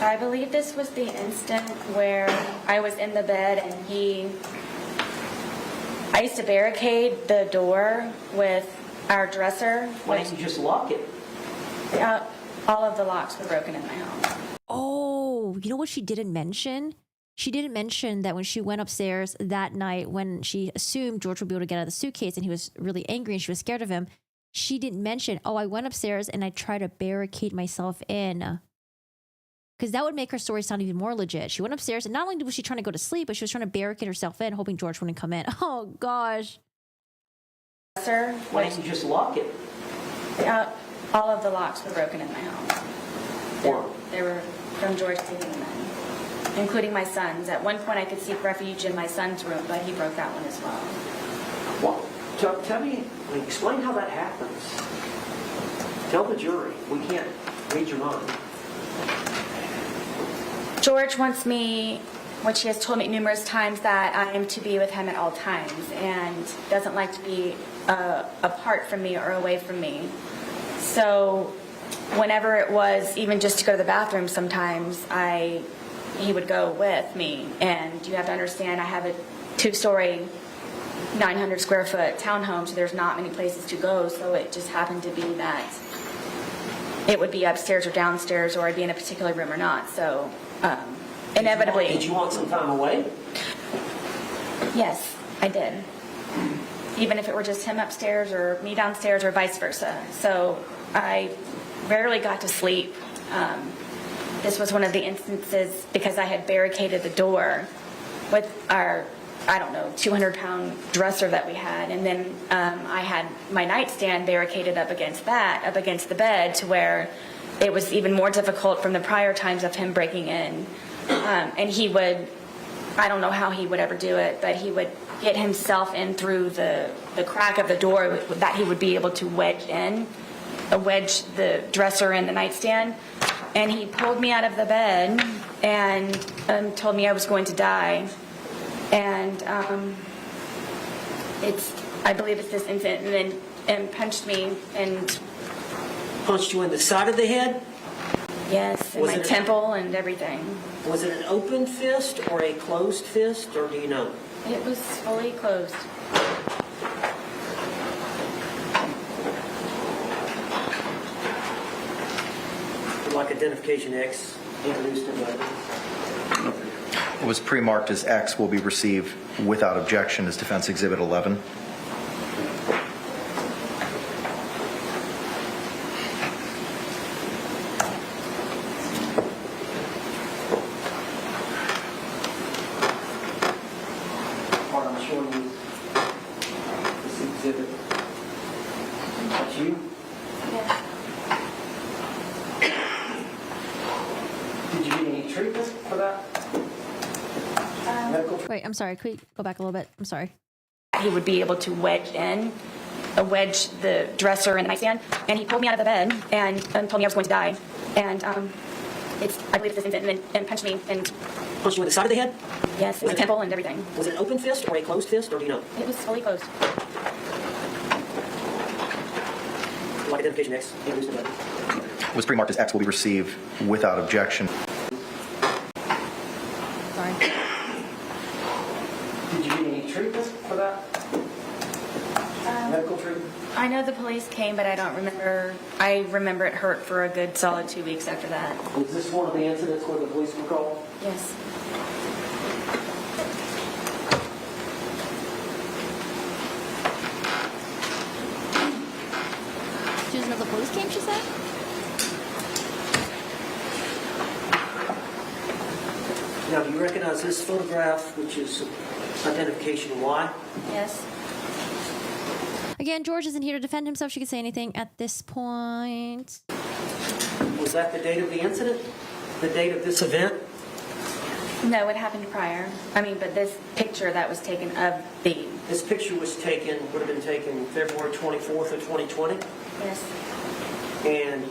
I believe this was the instant where I was in the bed and I used to barricade the door with our dresser. Why didn't you just lock it? All of the locks were broken in my home. Oh, you know what she didn't mention? She didn't mention that when she went upstairs that night, when she assumed George would be able to get out of the suitcase and he was really angry and she was scared of him, she didn't mention, oh, I went upstairs and I tried to barricade myself in. Because that would make her story sound even more legit. She went upstairs and not only was she trying to go to sleep, but she was trying to barricade herself in, hoping George wouldn't come in. Oh, gosh. Sir, why didn't you just lock it? All of the locks were broken in my home. Why? They were from George taking them in, including my son's. At one point, I could seek refuge in my son's room, but he broke that one as well. Well, tell me, explain how that happens. Tell the jury. We can't read your mind. George wants me, which he has told me numerous times, that I am to be with him at all times and doesn't like to be apart from me or away from me. So whenever it was even just to go to the bathroom sometimes, he would go with me. And you have to understand, I have a 2-story, 900 square foot townhome, so there's not many places to go. So it just happened to be that it would be upstairs or downstairs, or I'd be in a particular room or not. So inevitably. Did you want some time away? Yes, I did. Even if it were just him upstairs or me downstairs or vice versa. So I rarely got to sleep. This was one of the instances because I had barricaded the door with our, 200-pound dresser that we had. And then I had my nightstand barricaded up against the bed, to where it was even more difficult from the prior times of him breaking in. And he would, I don't know how he would ever do it, but he would get himself in through the crack of the door that he would be able to wedge the dresser in the nightstand. And he pulled me out of the bed and told me I was going to die. And I believe it's this incident, and punched me and Punched you in the side of the head? yes, in my temple and everything. Was it an open fist or a closed fist, or do you know? It was fully closed. Would like identification X introduced in the What was pre-marked as X will be received without objection as Defense Exhibit 11. part I'm showing you. This exhibit. That's you? Yeah. Did you get any treatment for that? Medical Wait, I'm sorry. Could we go back a little bit? I'm sorry. He would be able to wedge the dresser in the nightstand, and he pulled me out of the bed and told me I was going to die. And I believe this incident, and punched me and Punched you in the side of the head? yes, in my temple and everything. Was it an open fist or a closed fist, or do you know? It was fully closed. Would like identification X introduced in the What was pre-marked as X will be received without objection. Sorry. Did you get any treatment for that? Medical treatment? I know the police came, but I don't remember. I remember it hurt for a good solid 2 weeks after that. Was this one of the incidents where the police were called? Yes. She doesn't know the police came, she said? Now, do you recognize this photograph, which is identification Y? Yes. Again, George isn't here to defend himself. She could say anything at this point. Was that the date of the incident? The date of this event? No, it happened prior. But this picture that was taken of the... This picture was taken, would have been taken February 24th of 2020? Yes. And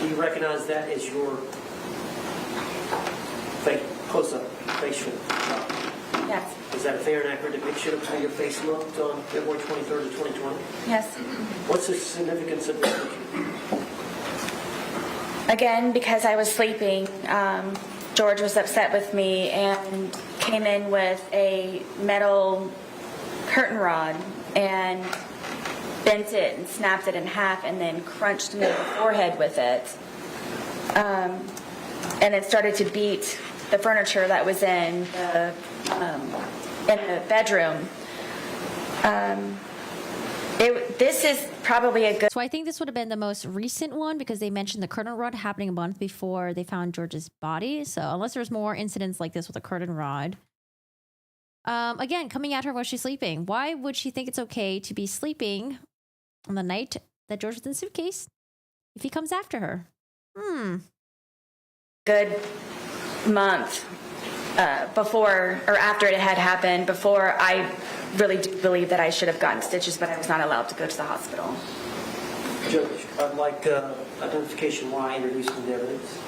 do you recognize that as your close-up facial? Yes. Is that a fair and accurate depiction of how your face looked on February 23rd of 2020? Yes. What's the significance of this picture? Again, because I was sleeping, George was upset with me and came in with a metal curtain rod and bent it and snapped it in half and then crunched me in the forehead with it. And then started to beat the furniture that was in the bedroom. This is probably a good... So I think this would have been the most recent one because they mentioned the curtain rod happening a month before they found George's body. So unless there's more incidents like this with a curtain rod. Again, coming at her while she's sleeping. Why would she think it's okay to be sleeping on the night that George was in the suitcase if he comes after her? Good month before or after it had happened, before I really do believe that I should have gotten stitches, but I was not allowed to go to the hospital. Judge, I'd like identification why introduced into evidence.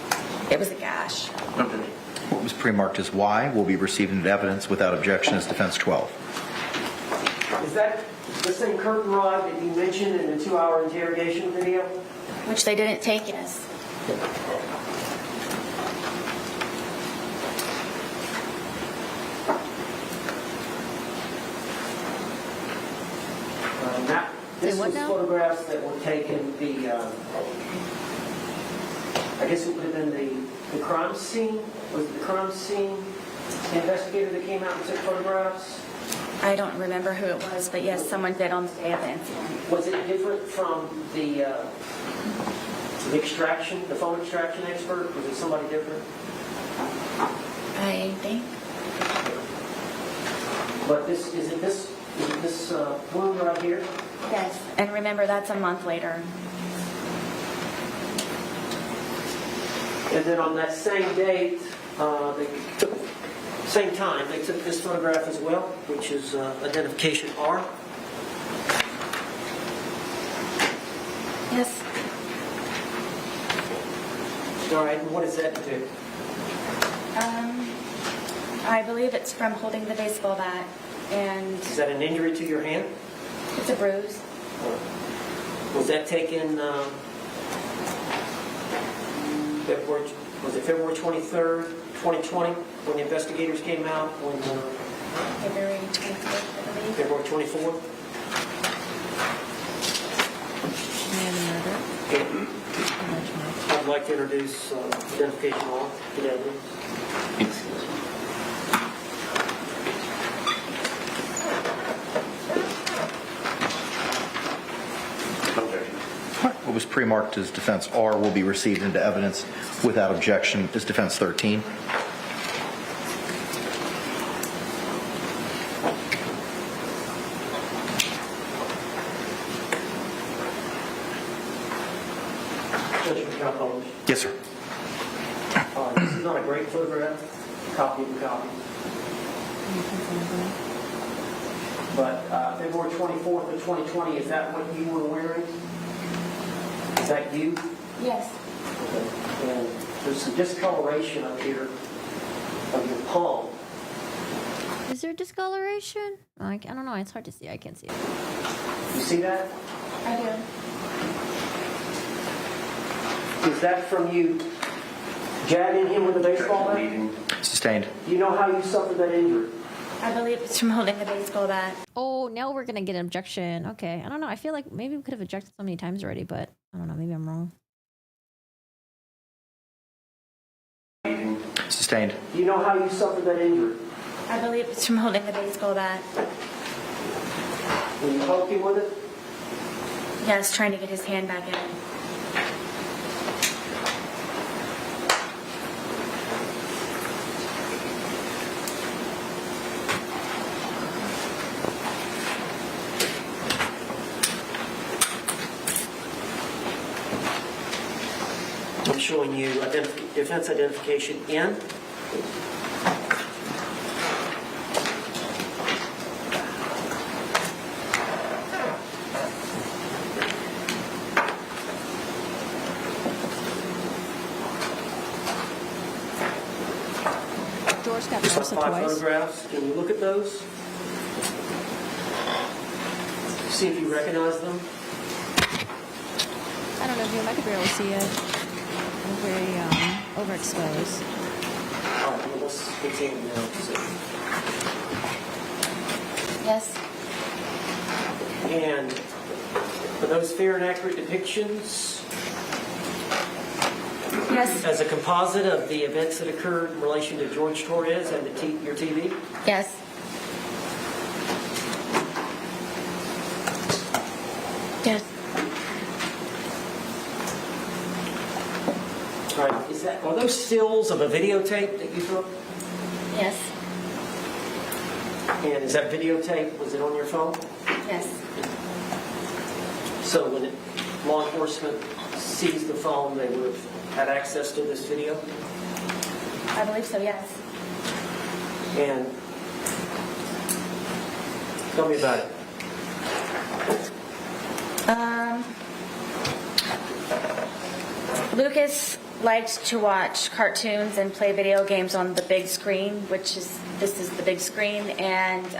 It was a gash. What was pre-marked as Y will be received into evidence without objection as defense 12. Is that the same curtain rod that you mentioned in the 2-hour interrogation video? Which they didn't take, yes. This was photographs that were taken, I guess it would have been the crime scene? Was it the crime scene investigator that came out and took photographs? I don't remember who it was, but yes, someone did on the day of the incident. Was it different from the extraction, the phone extraction expert? Was it somebody different? I think. But this Boone right here? Yes. And remember, that's a month later. And then on that same date, same time, they took this photograph as well, which is identification R. Yes. All right, and what does that depict? I believe it's from holding the baseball bat. And is that an injury to your hand? It's a bruise. Was that taken February 23rd, 2020, when the investigators came out? February 24th, I believe. February 24th? I'd like to introduce identification law to the evidence. What was pre-marked as defense R will be received into evidence without objection as defense 13. Yes, sir. This is not a great photograph, copy of the copy. But February 24th of 2020, is that what you were wearing? Is that you? Yes. Okay. And there's some discoloration up here of your palm. Is there discoloration? I don't know. It's hard to see. I can't see it. You see that? I do. Is that from you jabbing him with a baseball bat? Sustained. Do you know how you suffered that injury? I believe it's from holding the baseball bat. Oh, now we're going to get an objection. Okay. I don't know. I feel like maybe we could have objected so many times already, but I don't know. Maybe I'm wrong. Sustained. Do you know how you suffered that injury? I believe it's from holding the baseball bat. Were you poked him with it? Yes, trying to get his hand back in. I'm showing you defense identification N. George got Just once or 5 twice. photographs. Can you look at those? See if you recognize them. I don't know, Boone. I could barely see it. I'm very overexposed. All right, well, let's continue now. Yes. And are those fair and accurate depictions? Yes. As a composite of the events that occurred in relation to George Torres and your TV? Yes. Yes. All right, are those stills of a videotape that you took? Yes. And is that videotape, was it on your phone? Yes. So when law enforcement seized the phone, they would have had access to this video? I believe so, yes. And tell me about it. Lucas liked to watch cartoons and play video games on the big screen, this is the big screen, and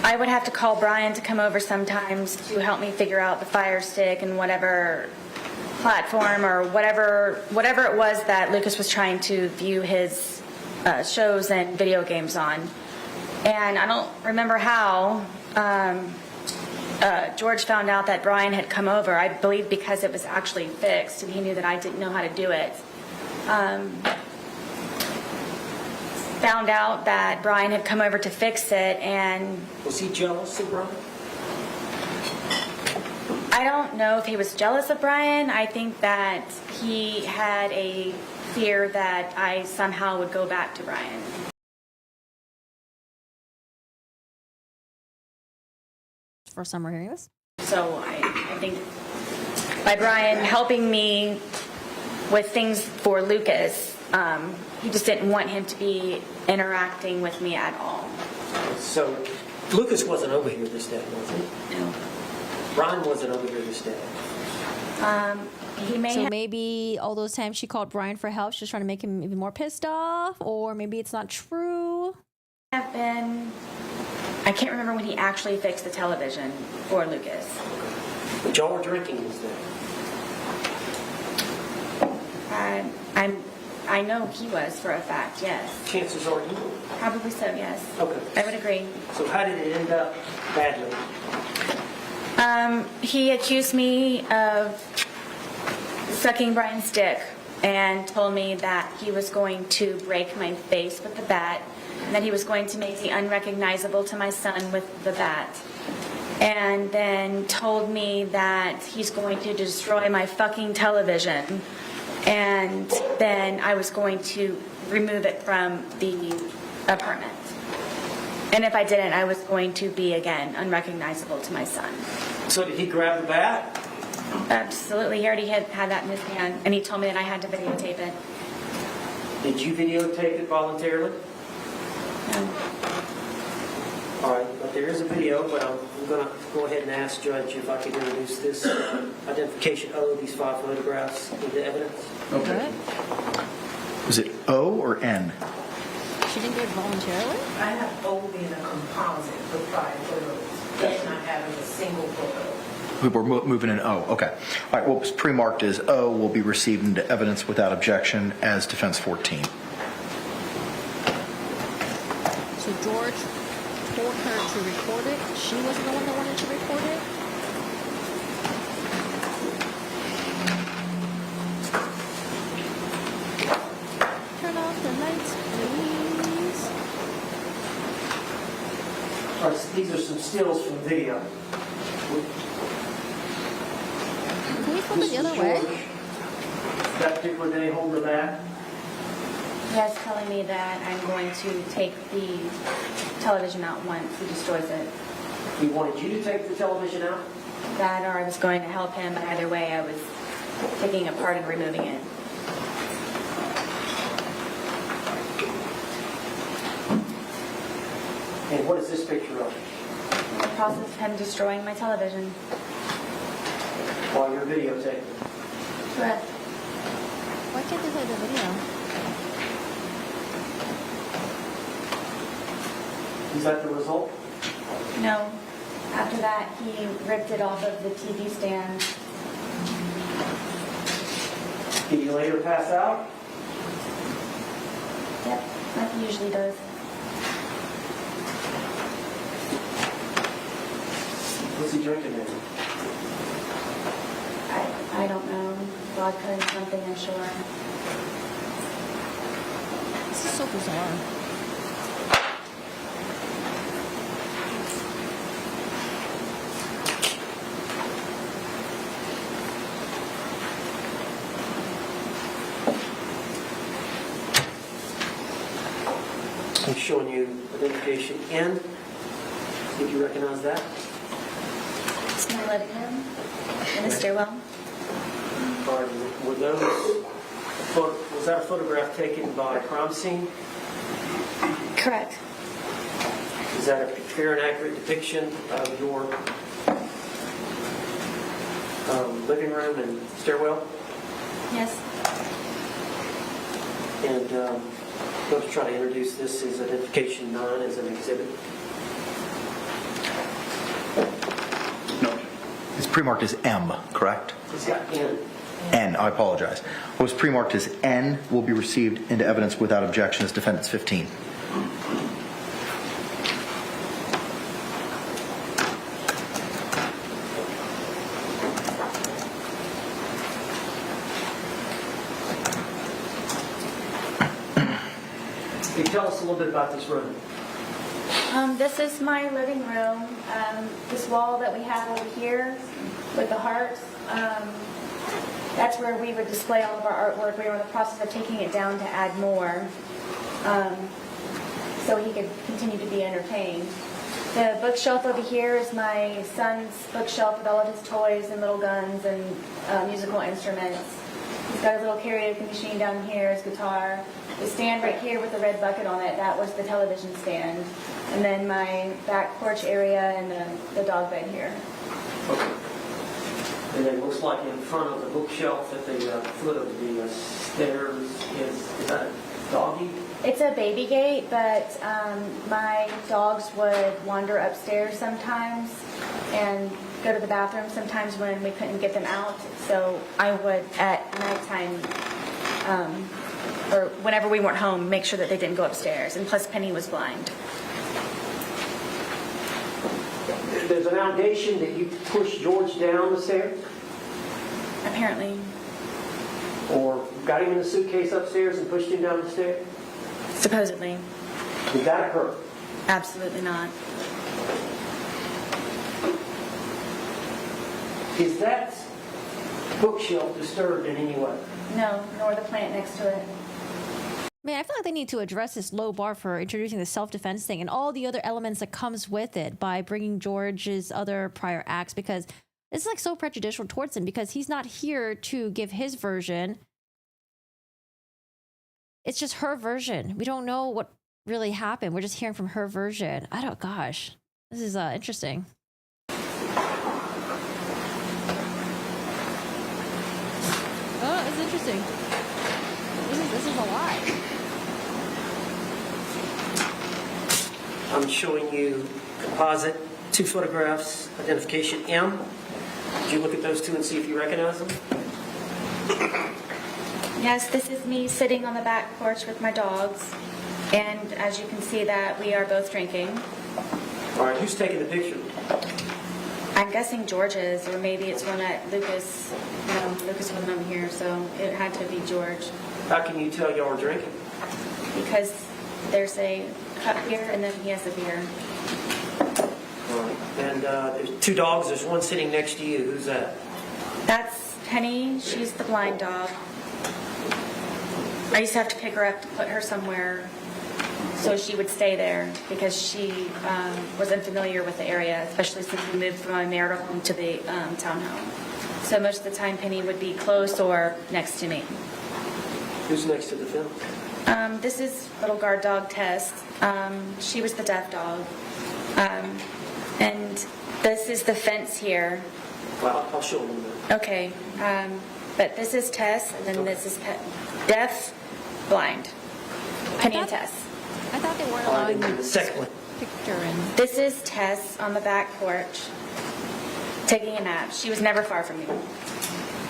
I would have to call Brian to come over sometimes to help me figure out the Fire Stick and whatever platform or whatever it was that Lucas was trying to view his shows and video games on. And I don't remember how George found out that Brian had come over. I believe because it was actually fixed and he knew that I didn't know how to do it. Found out that Brian had come over to fix it, and... Was he jealous of Brian? I don't know if he was jealous of Brian. I think that he had a fear that I somehow would go back to Brian. First time we're hearing this. So I think by Brian helping me with things for Lucas, he just didn't want him to be interacting with me at all. So Lucas wasn't over here this day, was he? No. Brian wasn't over here this day. He may So maybe all those times she called Brian for help, she's trying to make him even more pissed off, or maybe it's not true. have been... I can't remember when he actually fixed the television for Lucas. But y'all were drinking this day. I know he was for a fact, yes. Chances are you were. Probably so, yes. Okay. I would agree. So how did it end up badly? He accused me of sucking Brian's dick and told me that he was going to break my face with the bat and that he was going to make me unrecognizable to my son with the bat. And then told me that he's going to destroy my fucking television, and then I was going to remove it from the apartment. And if I didn't, I was going to be, again, unrecognizable to my son. So did he grab the bat? Absolutely. He already had that in his hand, and he told me that I had to videotape it. Did you videotape it voluntarily? No. All right, but there is a video, but I'm going to go ahead and ask Judge if I can introduce this identification of these 5 photographs into evidence. Okay. Was it O or N? She didn't do it voluntarily? I have O being a composite of 5 photos, and I have a single photo. We're moving in O. Okay. All right. What was pre-marked as O will be received into evidence without objection as defense 14. So George told her to record it. She wasn't the one that wanted to record it. Turn off the lights, please. All right, so these are some stills from the video. Can we flip it the other Mr. way? George, that particular day, hold the bat. Yes, telling me that I'm going to take the television out once he destroys it. He wanted you to take the television out? That or I was going to help him, but either way I was taking it apart and removing it. And what is this picture of? In the process of him destroying my television. While you're videotaping? Correct. Why can't they play the video? Is that the result? No. After that, he ripped it off of the TV stand. Did he later pass out? Yep, like he usually does. What's he drinking then? I don't know. Vodka and something, I'm sure. This is so bizarre. I'm showing you identification N. See if you recognize that. It's my living room in the stairwell. All right, were those, was that a photograph taken by a crime scene? Correct. Is that a fair and accurate depiction of your living room and stairwell? Yes. And I'm going to try to introduce this as identification 9 as an exhibit. No. It's pre-marked as M, correct? It's got N. N, I apologize. What was pre-marked as N will be received into evidence without objection as defendant's 15. Can you tell us a little bit about this room? This is my living room. This wall that we have over here with the hearts, that's where we would display all of our artwork. We were in the process of taking it down to add more so he could continue to be entertained. The bookshelf over here is my son's bookshelf with all of his toys and little guns and musical instruments. He's got a little karaoke machine down here, his guitar. The stand right here with the red bucket on it, that was the television stand. And then my back porch area and the dog bed here. Okay. And it looks like in front of the bookshelf at the foot of the stairs is that a doggy? It's a baby gate, but my dogs would wander upstairs sometimes and go to the bathroom sometimes when we couldn't get them out. So I would, at nighttime, or whenever we weren't home, make sure that they didn't go upstairs. And plus, Penny was blind. There's an allegation that you pushed George down the stairs? Apparently. Or got him in a suitcase upstairs and pushed him down the stairs? Supposedly. Did that occur? Absolutely not. Is that bookshelf disturbed in any way? No, nor the plant next to it. Man, I feel like they need to address this low bar for introducing the self-defense thing and all the other elements that comes with it by bringing George's other prior acts, because it's like so prejudicial towards him because he's not here to give his version. It's just her version. We don't know what really happened. We're just hearing from her version. Gosh, this is interesting. Oh, it's interesting. This is a lot. I'm showing you composite, 2 photographs, identification M. Did you look at those 2 and see if you recognize them? Yes, this is me sitting on the back porch with my dogs. And as you can see that we are both drinking. All right, who's taking the picture? I'm guessing George's, or maybe it's one that Lucas, Lucas wasn't over here, so it had to be George. How can you tell y'all are drinking? Because there's a cup here and then he has a beer. All right. And there's 2 dogs. There's one sitting next to you. Who's that? That's Penny. She's the blind dog. I used to have to pick her up to put her somewhere so she would stay there because she was unfamiliar with the area, especially since we moved from my marital home to the townhome. So most of the time Penny would be close or next to me. Who's next to the film? This is little guard dog Tess. She was the deaf dog. And this is the fence here. Well, I'll show them that. Okay. But this is Tess, and then this is deaf, blind. Penny and Tess. I thought they weren't All right, allowing and the second one. picture in. This is Tess on the back porch taking a nap. She was never far from me.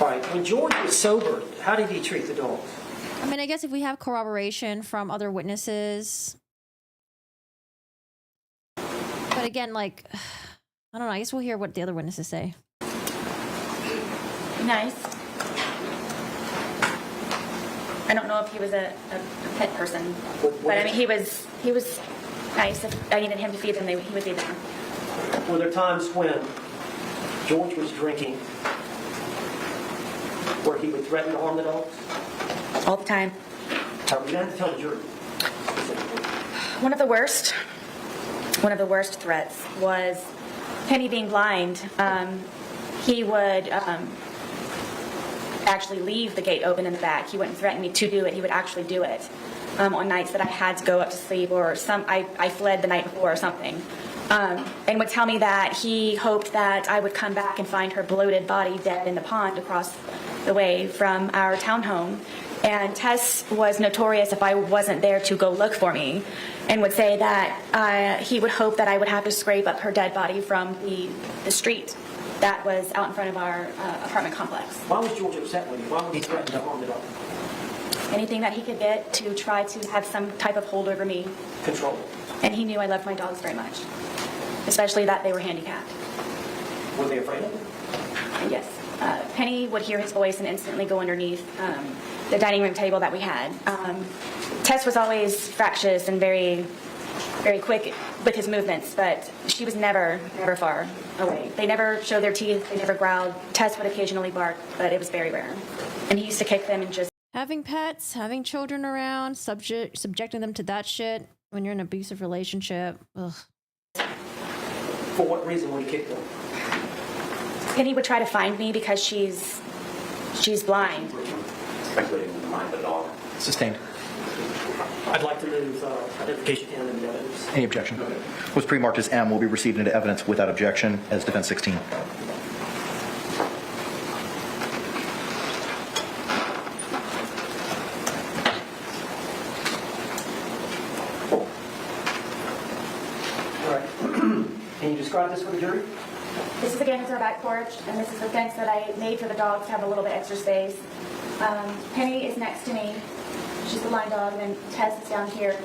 All right, when George was sober, how did he treat the dogs? I mean, I guess if we have corroboration from other witnesses. But again, like, I don't know. I guess we'll hear what the other witnesses say. Nice. I don't know if he was a pet person, but I mean, he was nice. If I needed him to feed them, he would feed them. Were there times when George was drinking where he would threaten to harm the dogs? All the time. You're going to have to tell the jury. One of the worst threats was Penny being blind. He would actually leave the gate open in the back. He wouldn't threaten me to do it. He would actually do it on nights that I had to go up to sleep, or I fled the night before or something. And would tell me that he hoped that I would come back and find her bloated body dead in the pond across the way from our townhome. And Tess was notorious if I wasn't there to go look for me, and would say that he would hope that I would have to scrape up her dead body from the street that was out in front of our apartment complex. Why was George upset with you? Why would he threaten to harm the dog? Anything that he could get to try to have some type of hold over me. Control. And he knew I loved my dogs very much, especially that they were handicapped. Were they afraid of him? Yes. Penny would hear his voice and instantly go underneath the dining room table that we had. Tess was always fractious and very, very quick with his movements, but she was never far away. They never showed their teeth. They never growled. Tess would occasionally bark, but it was very rare. And he used to kick them and just... Having pets, having children around, subjecting them to that shit when you're in an abusive relationship. Ugh. For what reason would he kick them? Penny would try to find me because she's blind. Speculating in the mind of the dog. Sustained. I'd like to move identification and into evidence. Any objection? What's pre-marked as M will be received into evidence without objection as defense 16. All right. Can you describe this for the jury? This is again, it's our back porch, and this is the fence that I made for the dogs to have a little bit extra space. Penny is next to me. She's the blind dog, and then Tess is down here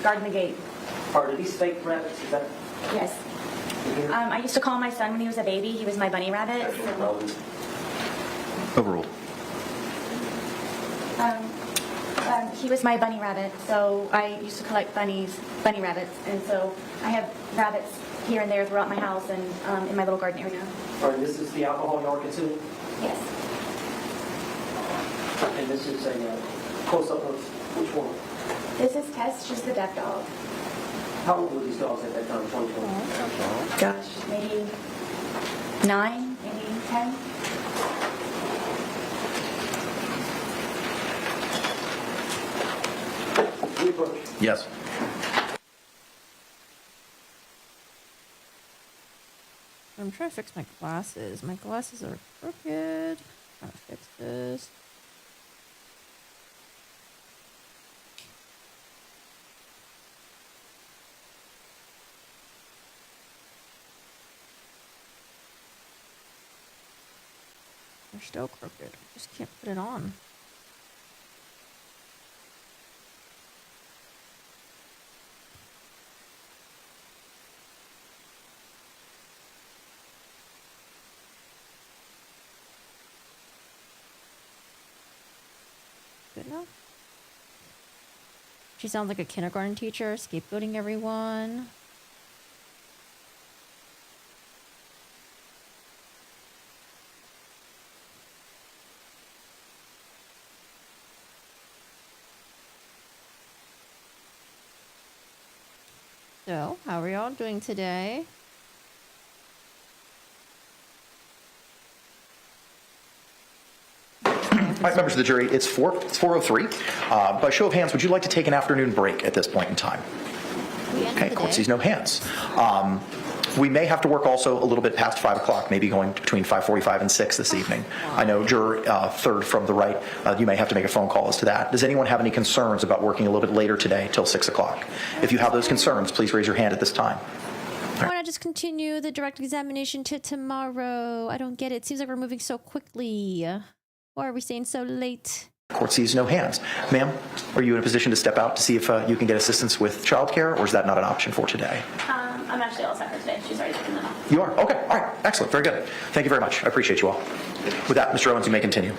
guarding the gate. Are these fake rabbits? Is that... Yes. I used to call my son when he was a baby. He was my bunny rabbit. Overruled. He was my bunny rabbit, so I used to collect bunny rabbits, and so I have rabbits here and there throughout my house and in my little garden area. All right, this is the alcohol you are consuming? Yes. And this is a close-up of which one? This is Tess. She's the deaf dog. How old were these dogs at that time, 2020? Gosh, maybe 9, maybe 10. Yes. I'm trying to fix my glasses. My glasses are crooked. Trying to fix this. They're still crooked. I just can't put it on. Good enough. She sounds like a kindergarten teacher, scapegoating everyone. So, how are y'all doing today? All right, members of the jury, it's 4:03. By show of hands, would you like to take an afternoon break at this point in time? Okay, court sees no hands. We may have to work also a little bit past 5 o'clock, maybe going between 5:45 and 6 this evening. I know juror third from the right, you may have to make a phone call as to that. Does anyone have any concerns about working a little bit later today till 6 o'clock? If you have those concerns, please raise your hand at this time. Why not just continue the direct examination to tomorrow? I don't get it. It seems like we're moving so quickly. Why are we staying so late? Court sees no hands. Ma'am, are you in a position to step out to see if you can get assistance with childcare, or is that not an option for today? I'm actually all set for today. She's already taken them off. You are? Okay. All right. Excellent. Very good. Thank you very much. I appreciate you all. With that, Mr. Owens, you may continue.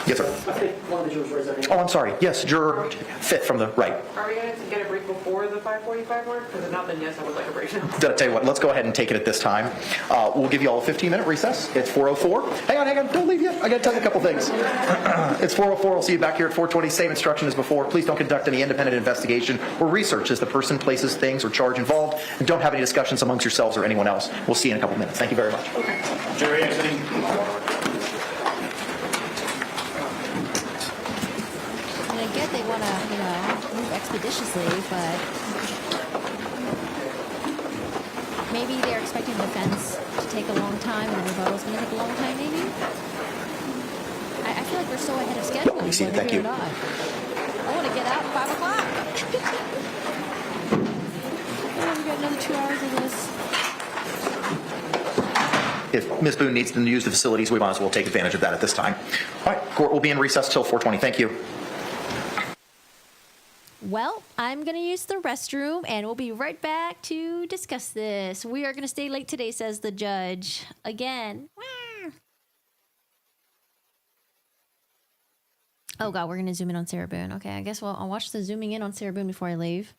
Yes, sir. I think one of the jurors raised their hand. Oh, I'm sorry. Yes, juror fifth from the right. Are we going to get a break before the 5:45 mark? Because if not, then yes, I would like a break now. I'll tell you what, let's go ahead and take it at this time. We'll give you all a 15-minute recess. It's 4:04. Hang on. Don't leave yet. I got to tell you a couple things. It's 4:04. We'll see you back here at 4:20. Same instruction as before. Please don't conduct any independent investigation or research as the person, places, things, or charge involved. And don't have any discussions amongst yourselves or anyone else. We'll see you in a couple minutes. Thank you very much. Jury exiting. I get they want to, move expeditiously, but maybe they're expecting the defense to take a long time and the rebuttal's going to take a long time, maybe? I feel like we're so ahead of schedule. Let me see. Thank you. Or not. I want to get out at 5 o'clock. Oh, we got another 2 hours of this. If Ms. Boone needs to use the facilities, we might as well take advantage of that at this time. All right, court will be in recess till 4:20. Thank you. Well, I'm going to use the restroom, and we'll be right back to discuss this. We are going to stay late today, says the judge. Again. Oh, God, we're going to zoom in on Sarah Boone. Okay, I guess I'll watch the zooming in on Sarah Boone before I leave.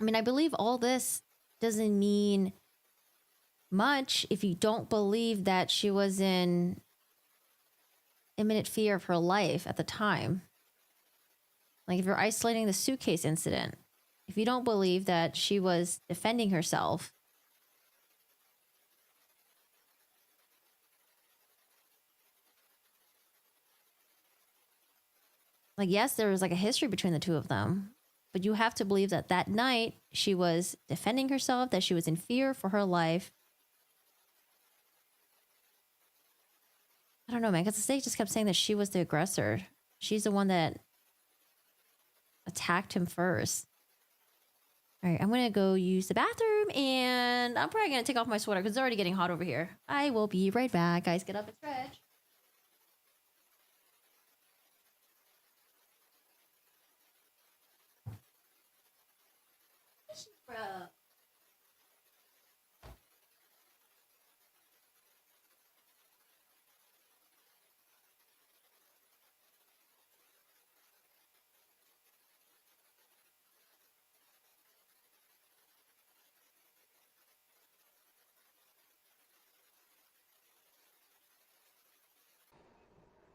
I mean, I believe all this doesn't mean much if you don't believe that she was in imminent fear of her life at the time. Like, if you're isolating the suitcase incident, if you don't believe that she was defending herself, like, yes, there was like a history between the two of them. But you have to believe that that night she was defending herself, that she was in fear for her life. I don't know, man, because the state just kept saying that she was the aggressor. She's the one that attacked him first. All right, I'm going to go use the bathroom, and I'm probably going to take off my sweater because it's already getting hot over here. I will be right back. Guys, get up and stretch. Bro.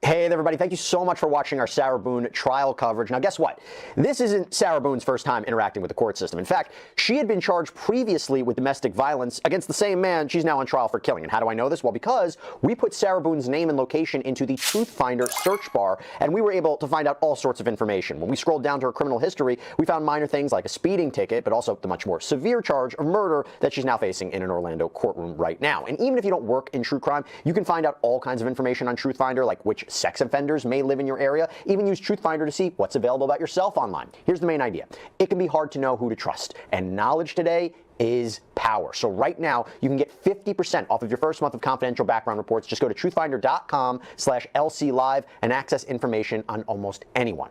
Hey there, everybody. Thank you so much for watching our Sarah Boone trial coverage. Now, guess what? This isn't Sarah Boone's first time interacting with the court system. In fact, she had been charged previously with domestic violence against the same man she's now on trial for killing. And how do I know this? Well, because we put Sarah Boone's name and location into the Truth Finder search bar, and we were able to find out all sorts of information. When we scrolled down to her criminal history, we found minor things like a speeding ticket, but also the much more severe charge of murder that she's now facing in an Orlando courtroom right now. And even if you don't work in true crime, you can find out all kinds of information on Truth Finder, like which sex offenders may live in your area. Even use Truth Finder to see what's available about yourself online. Here's the main idea. It can be hard to know who to trust, and knowledge today is power. So right now, you can get 50% off of your first month of confidential background reports. Just go to truthfinder.com/LCLive and access information on almost anyone.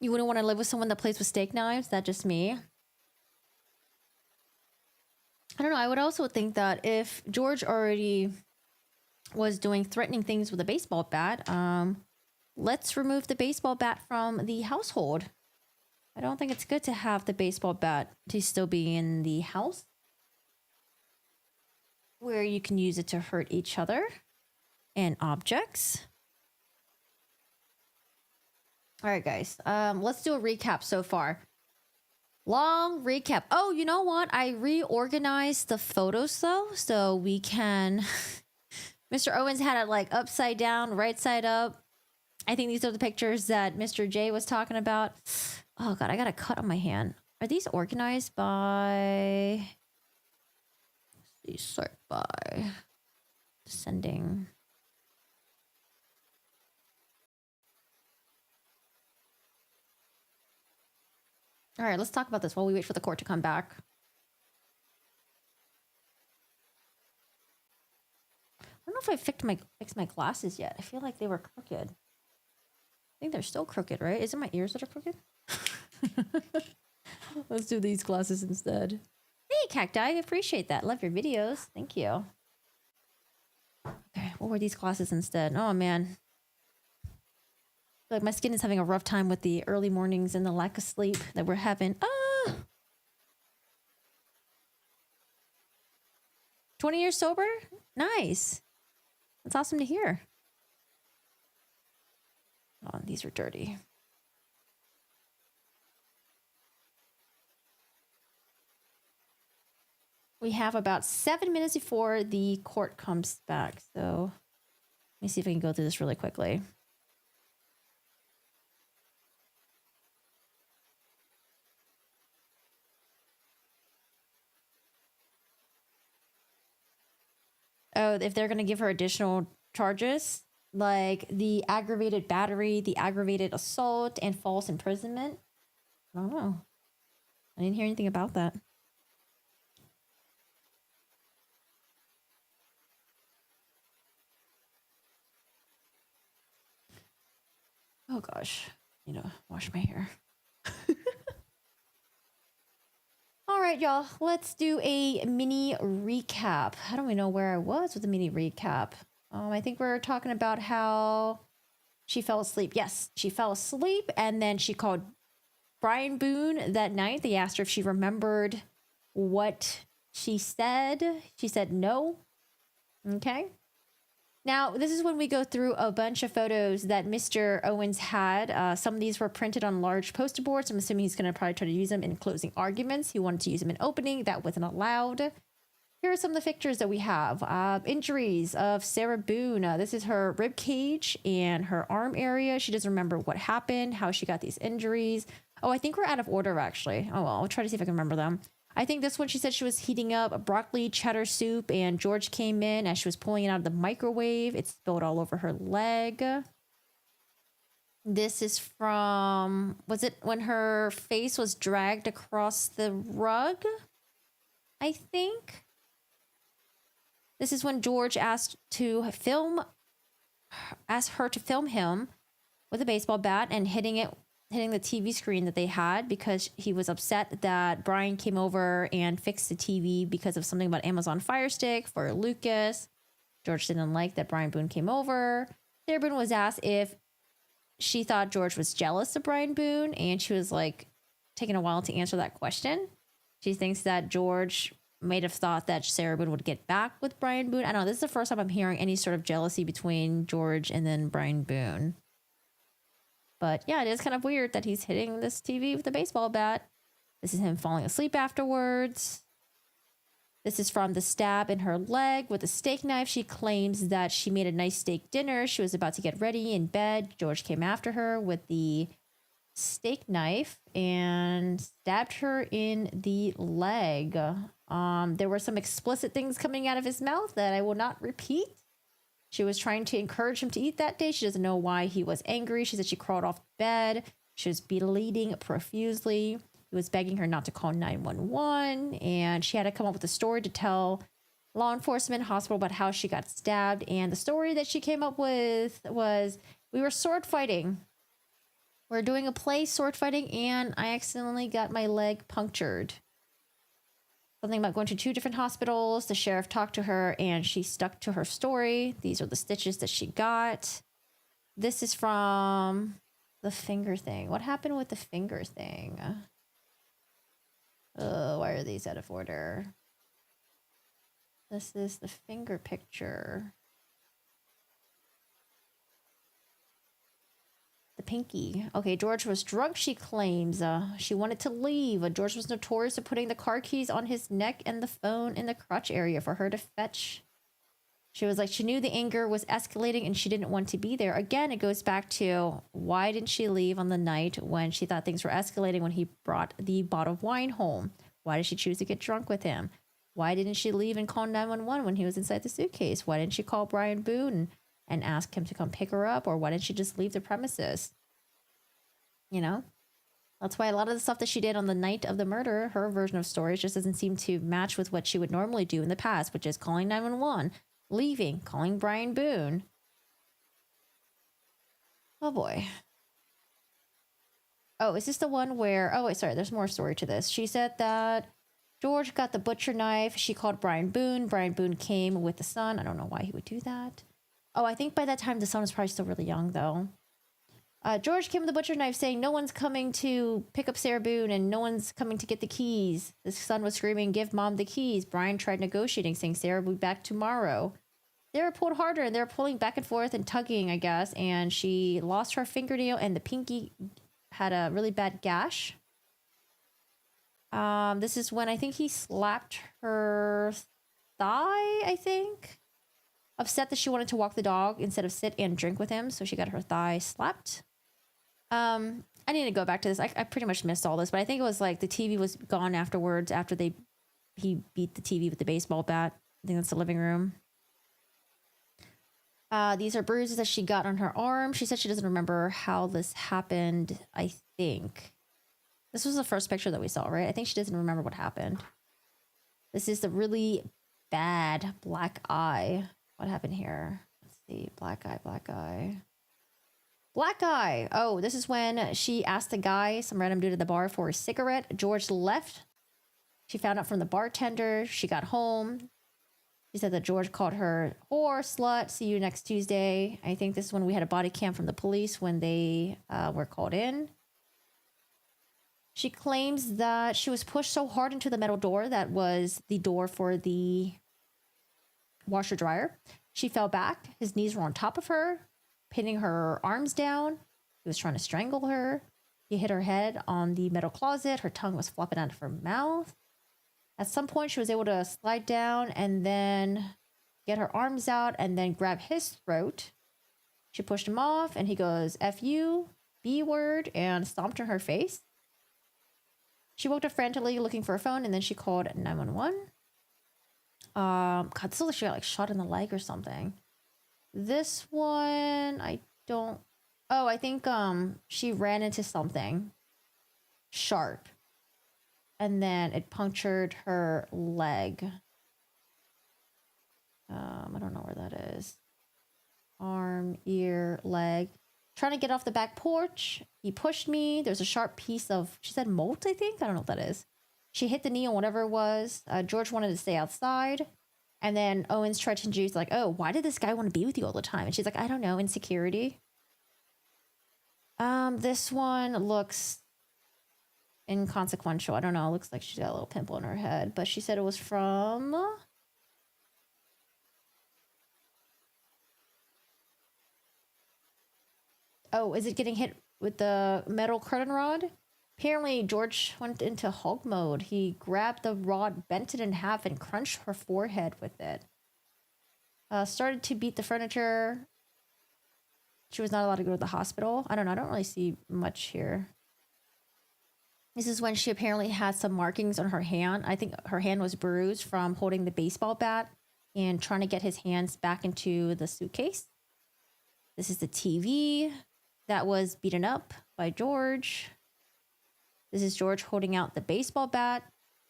You wouldn't want to live with someone that plays with steak knives? That just me? I don't know. I would also think that if George already was doing threatening things with a baseball bat, let's remove the baseball bat from the household. I don't think it's good to have the baseball bat to still be in the house where you can use it to hurt each other and objects. All right, guys. Let's do a recap so far. Long recap. Oh, you know what? I reorganized the photos though, so we can... Mr. Owens had it like upside down, right side up. I think these are the pictures that Mr. J was talking about. Oh God, I got a cut on my hand. Are these organized by... Let's see, sort by... Descending... All right, let's talk about this while we wait for the court to come back. I don't know if I fixed my glasses yet. I feel like they were crooked. I think they're still crooked, right? Is it my ears that are crooked? Let's do these glasses instead. Hey, Cacti, I appreciate that. Love your videos. Thank you. Okay, what were these glasses instead? Oh, man. Like my skin is having a rough time with the early mornings and the lack of sleep that we're having. 20 years sober? Nice. That's awesome to hear. Oh, these are dirty. We have about 7 minutes before the court comes back. So let me see if I can go through this really quickly. Oh, if they're going to give her additional charges, like the aggravated battery, the aggravated assault, and false imprisonment. I don't know. I didn't hear anything about that. Oh gosh, you know, wash my hair. All right, y'all, let's do a mini recap. I don't even know where I was with the mini recap. I think we're talking about how she fell asleep. Yes, she fell asleep, and then she called Brian Boone that night. They asked her if she remembered what she said. She said no. Okay. Now, this is when we go through a bunch of photos that Mr. Owens had. Some of these were printed on large poster boards. I'm assuming he's going to probably try to use them in closing arguments. He wanted to use them in opening. That wasn't allowed. Here are some of the pictures that we have. Injuries of Sarah Boone. This is her rib cage and her arm area. She doesn't remember what happened, how she got these injuries. Oh, I think we're out of order, actually. Oh, well, I'll try to see if I can remember them. I think this one, she said she was heating up a broccoli cheddar soup, and George came in as she was pulling it out of the microwave. It spilled all over her leg. This is from, was it when her face was dragged across the rug? I think. This is when George asked her to film him with a baseball bat and hitting the TV screen that they had because he was upset that Brian came over and fixed the TV because of something about Amazon Fire Stick for Lucas. George didn't like that Brian Boone came over. Sarah Boone was asked if she thought George was jealous of Brian Boone, and she was like taking a while to answer that question. She thinks that George might have thought that Sarah Boone would get back with Brian Boone. I don't know. This is the first time I'm hearing any sort of jealousy between George and then Brian Boone. But yeah, it is kind of weird that he's hitting this TV with a baseball bat. This is him falling asleep afterwards. This is from the stab in her leg with a steak knife. She claims that she made a nice steak dinner. She was about to get ready in bed. George came after her with the steak knife and stabbed her in the leg. There were some explicit things coming out of his mouth that I will not repeat. She was trying to encourage him to eat that day. She doesn't know why he was angry. She said she crawled off bed. She was bleeding profusely. He was begging her not to call 911. And she had to come up with a story to tell law enforcement, hospital about how she got stabbed. And the story that she came up with was, we were sword fighting. We're doing a play sword fighting and I accidentally got my leg punctured. Something about going to 2 different hospitals. The sheriff talked to her and she stuck to her story. These are the stitches that she got. This is from the finger thing. What happened with the finger thing? Why are these out of order? This is the finger picture. The pinky. Okay, George was drunk, she claims. She wanted to leave. George was notorious for putting the car keys on his neck and the phone in the crotch area for her to fetch. She was like, she knew the anger was escalating and she didn't want to be there. Again, it goes back to why didn't she leave on the night when she thought things were escalating when he brought the bottle of wine home? Why did she choose to get drunk with him? Why didn't she leave and call 911 when he was inside the suitcase? Why didn't she call Brian Boone and ask him to come pick her up? Or why didn't she just leave the premises? You know? That's why a lot of the stuff that she did on the night of the murder, her version of stories, just doesn't seem to match with what she would normally do in the past, which is calling 911, leaving, calling Brian Boone. Oh boy. Oh, is this the one where... Oh, wait, sorry, there's more story to this. She said that George got the butcher knife. She called Brian Boone. Brian Boone came with the son. I don't know why he would do that. Oh, I think by that time the son was probably still really young, though. George came with the butcher knife saying no one's coming to pick up Sarah Boone and no one's coming to get the keys. The son was screaming, give mom the keys. Brian tried negotiating, saying Sarah will be back tomorrow. Sarah pulled harder and they're pulling back and forth and tugging, I guess. And she lost her fingernail and the pinky had a really bad gash. This is when I think he slapped her thigh, I think. Upset that she wanted to walk the dog instead of sit and drink with him. So she got her thigh slapped. I need to go back to this. I pretty much missed all this, but I think it was like the TV was gone afterwards after he beat the TV with the baseball bat. I think that's the living room. These are bruises that she got on her arm. She said she doesn't remember how this happened, I think. This was the first picture that we saw, right? I think she doesn't remember what happened. This is the really bad black eye. What happened here? Let's see. Black eye, black eye. Black eye. Oh, this is when she asked the guy, some random dude at the bar, for a cigarette. George left. She found out from the bartender. She got home. She said that George called her whore, slut, see you next Tuesday. I think this is when we had a body cam from the police when they were called in. She claims that she was pushed so hard into the metal door that was the door for the washer dryer. She fell back. His knees were on top of her, pinning her arms down. He was trying to strangle her. He hit her head on the metal closet. Her tongue was flopping out of her mouth. At some point, she was able to slide down and then get her arms out and then grab his throat. She pushed him off and he goes, F you, B word, and stomped in her face. She woke up frantically looking for her phone and then she called 911. God, this looks like she got like shot in the leg or something. This one, I don't... Oh, I think she ran into something sharp. And then it punctured her leg. I don't know where that is. Arm, ear, leg. Trying to get off the back porch. He pushed me. There's a sharp piece of, she said molt, I think? I don't know what that is. She hit the knee on whatever it was. George wanted to stay outside. And then Owens tried to introduce, like, oh, why did this guy want to be with you all the time? And she's like, I don't know, insecurity. This one looks inconsequential. I don't know. It looks like she's got a little pimple in her head. But she said it was from... Oh, is it getting hit with the metal curtain rod? Apparently, George went into Hulk mode. He grabbed the rod, bent it in half, and crunched her forehead with it. Started to beat the furniture. She was not allowed to go to the hospital. I don't know. I don't really see much here. This is when she apparently had some markings on her hand. I think her hand was bruised from holding the baseball bat and trying to get his hands back into the suitcase. This is the TV that was beaten up by George. This is George holding out the baseball bat.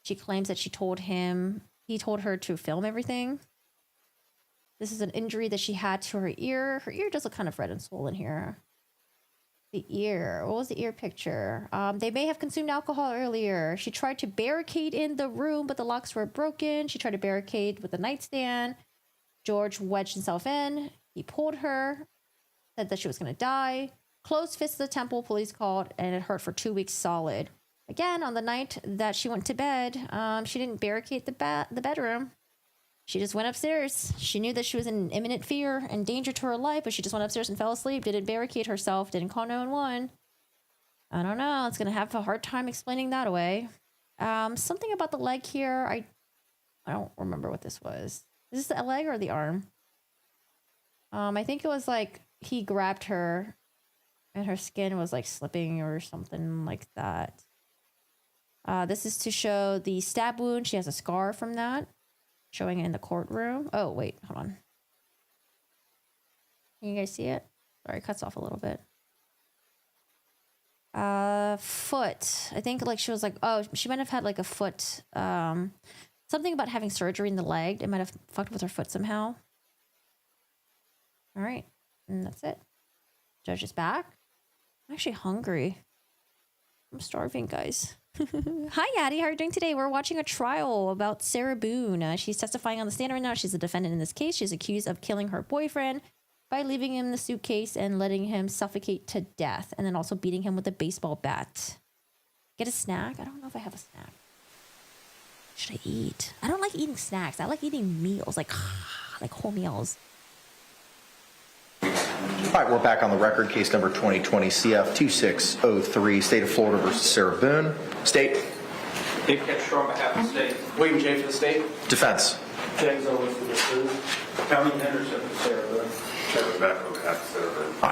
She claims that he told her to film everything. This is an injury that she had to her ear. Her ear does look kind of red and swollen here. The ear. What was the ear picture? They may have consumed alcohol earlier. She tried to barricade in the room, but the locks were broken. She tried to barricade with the nightstand. George wedged himself in. He pulled her, said that she was going to die. Closed fist of the temple, police called, and it hurt for 2 weeks solid. Again, on the night that she went to bed, she didn't barricade the bedroom. She just went upstairs. She knew that she was in imminent fear and danger to her life, but she just went upstairs and fell asleep, didn't barricade herself, didn't call 911. I don't know. It's going to have a hard time explaining that away. Something about the leg here. I don't remember what this was. Is this the leg or the arm? I think it was like he grabbed her and her skin was like slipping or something like that. This is to show the stab wound. She has a scar from that. Showing it in the courtroom. Oh, wait, hold on. Can you guys see it? Sorry, it cuts off a little bit. Foot. I think like she was like, oh, she might have had like a foot, something about having surgery in the leg. It might have fucked with her foot somehow. All right, and that's it. Judge is back. I'm actually hungry. I'm starving, guys. Hi, Addie. How are you doing today? We're watching a trial about Sarah Boone. She's testifying on the stand right now. She's a defendant in this case. She's accused of killing her boyfriend by leaving him in the suitcase and letting him suffocate to death, and then also beating him with a baseball bat. Get a snack? I don't know if I have a snack. What should I eat? I don't like eating snacks. I like eating meals, like whole meals. All right, we're back on the record. Case number 2020 CF 2603, State of Florida versus Sarah Boone. State. Nick Ketcher on behalf of the state. William J. for the state. Defense. James Owens for the Boone. Tommy Henderson for Sarah Boone. Kevin Beck on behalf of Sarah Boone. All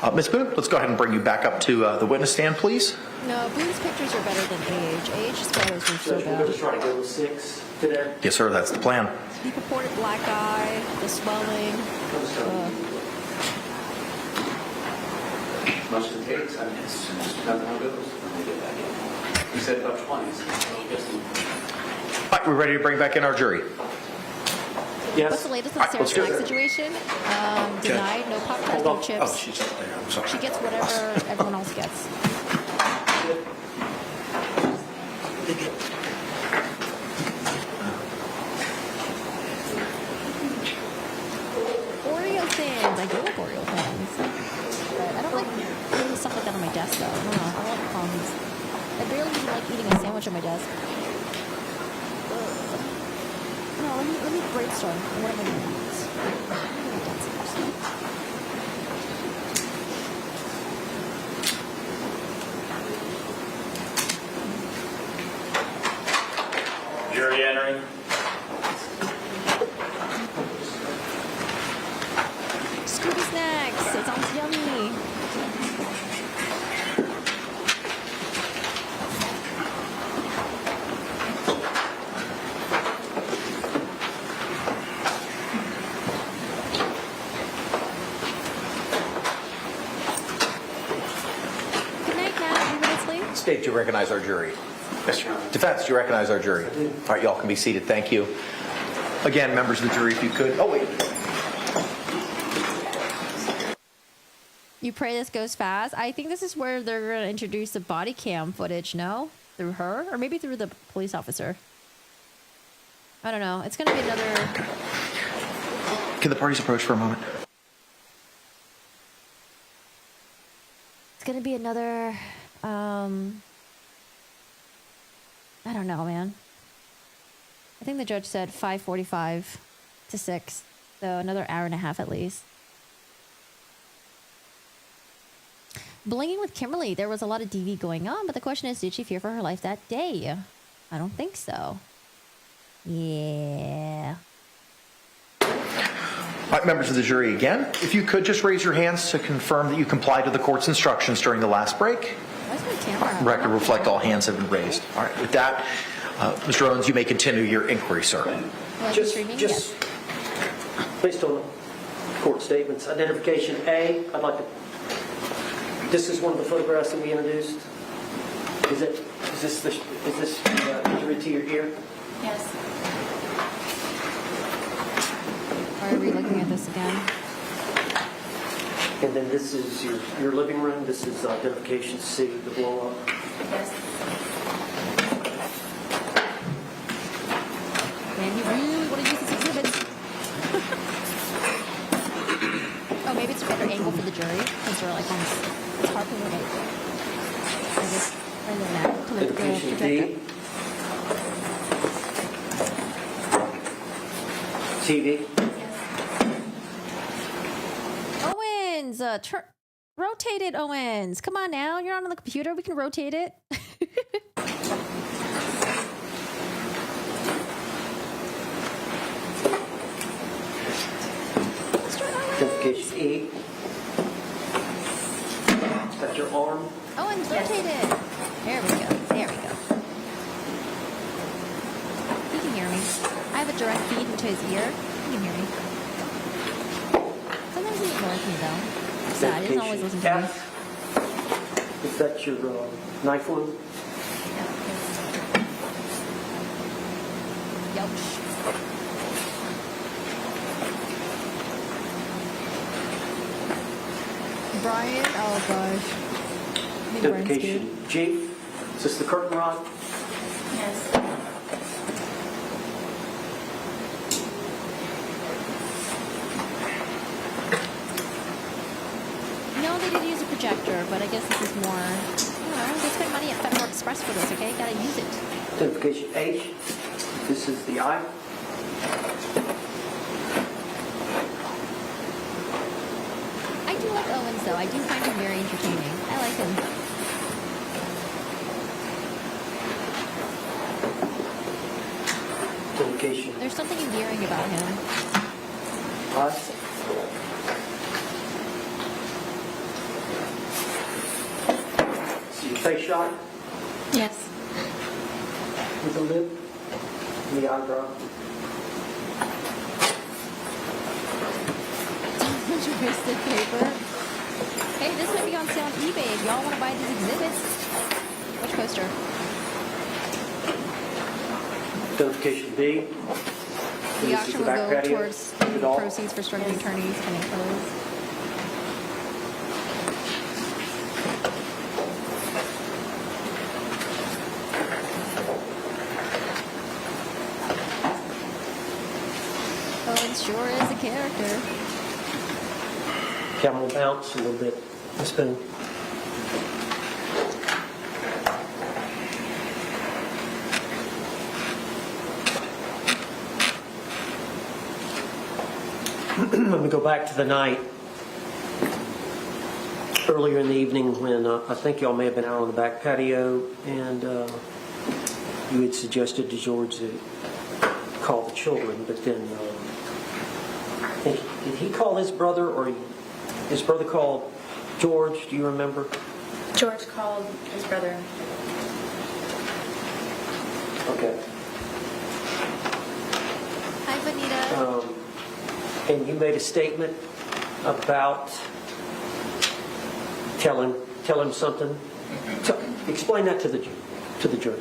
right. Ms. Boone, let's go ahead and bring you back up to the witness stand, please. No, Boone's pictures are better than age. Age's photos were so Judge, we're bad. just trying to go with 6 today. Yes, sir, that's the plan. The purported black eye, the swelling. Much of the case, I mean, it's just depends on how it goes when they get back in. You said about 20, so All right, we're ready to bring back in our jury. Yes. What's the latest on Sarah's snack situation? Denied, no Pop-Tarts, no chips. Oh, she's up there. I'm sorry. She gets whatever everyone else gets. Oreo thins. I do like Oreo thins. But I don't like putting stuff like that on my desk, though. I don't know. I like crumbs. I barely even like eating a sandwich on my desk. No, let me brainstorm. What am I going to eat? Jury entering. Scooby snacks. It sounds yummy. Good night, Kat. Are you ready to sleep? State, do you recognize our jury? yes, Your Honor. Defense, do you recognize our jury? All right, y'all can be seated. Thank you. Again, members of the jury, if you could. Oh, wait. You pray this goes fast. I think this is where they're going to introduce the body cam footage, no? Through her? Or maybe through the police officer. I don't know. It's going to be another... Can the parties approach for a moment? It's going to be another... I don't know, man. I think the judge said 5:45 to 6. So another hour and a half at least. Blinging with Kimberly. There was a lot of DV going on, but the question is, did she fear for her life that day? I don't think so. Yeah. All right, members of the jury, again, if you could just raise your hands to confirm that you complied to the court's instructions during the last break. Where's my camera? Record reflect all hands have been raised. All right, with that, Mr. Owens, you may continue your inquiry, sir. Just based on the court statements, identification A, I'd like to, this is one of the photographs that we introduced. Is this injury to your ear? Yes. Why are we looking at this again? And then this is your living room. This is identification C, the blow up. Yes. Man, you really want to use these exhibits. Oh, maybe it's a better angle for the jury because we're like on this. It's hard for me to I guess rather than that to lift the Identification projector. D. TV. Owens, rotate it, Owens. Come on now, you're on the computer. We can rotate it. Identification E. Is that your arm? Owens, rotate it. There we go. There we go. He can hear me. I have a direct feed into his ear. He can hear me. Sometimes he ignores me though. It's sad. He doesn't always listen to me. F. Is that your knife one? Youch. Brian, oh gosh. I think Brian's Identification G. Is this the curtain rod? Yes. No, they did use a projector, but I guess this is more, I don't know, they spent money at Federal Express for this, okay? Gotta use it. Identification H. This is the eye. I do like Owens though. I do find him very entertaining. I like him. Identification There's something endearing about him. I. See your face shot Yes. with the lip and the eyebrow. Twisted paper. Hey, this might be on sale on eBay if y'all want to buy these exhibits. Which poster? Identification B. The This is auction the will back go patio. towards The doll. proceeds for struggling attorneys, pending clothes. Owen sure is a character. Camera will bounce a little bit. It's been let me go back to the night earlier in the evening when I think y'all may have been out on the back patio and you had suggested to George to call the children, but then did he call his brother or his brother called George? Do you remember? George called his brother. Okay. Hi, Bonita. And you made a statement about tell him something. Explain that to the jury.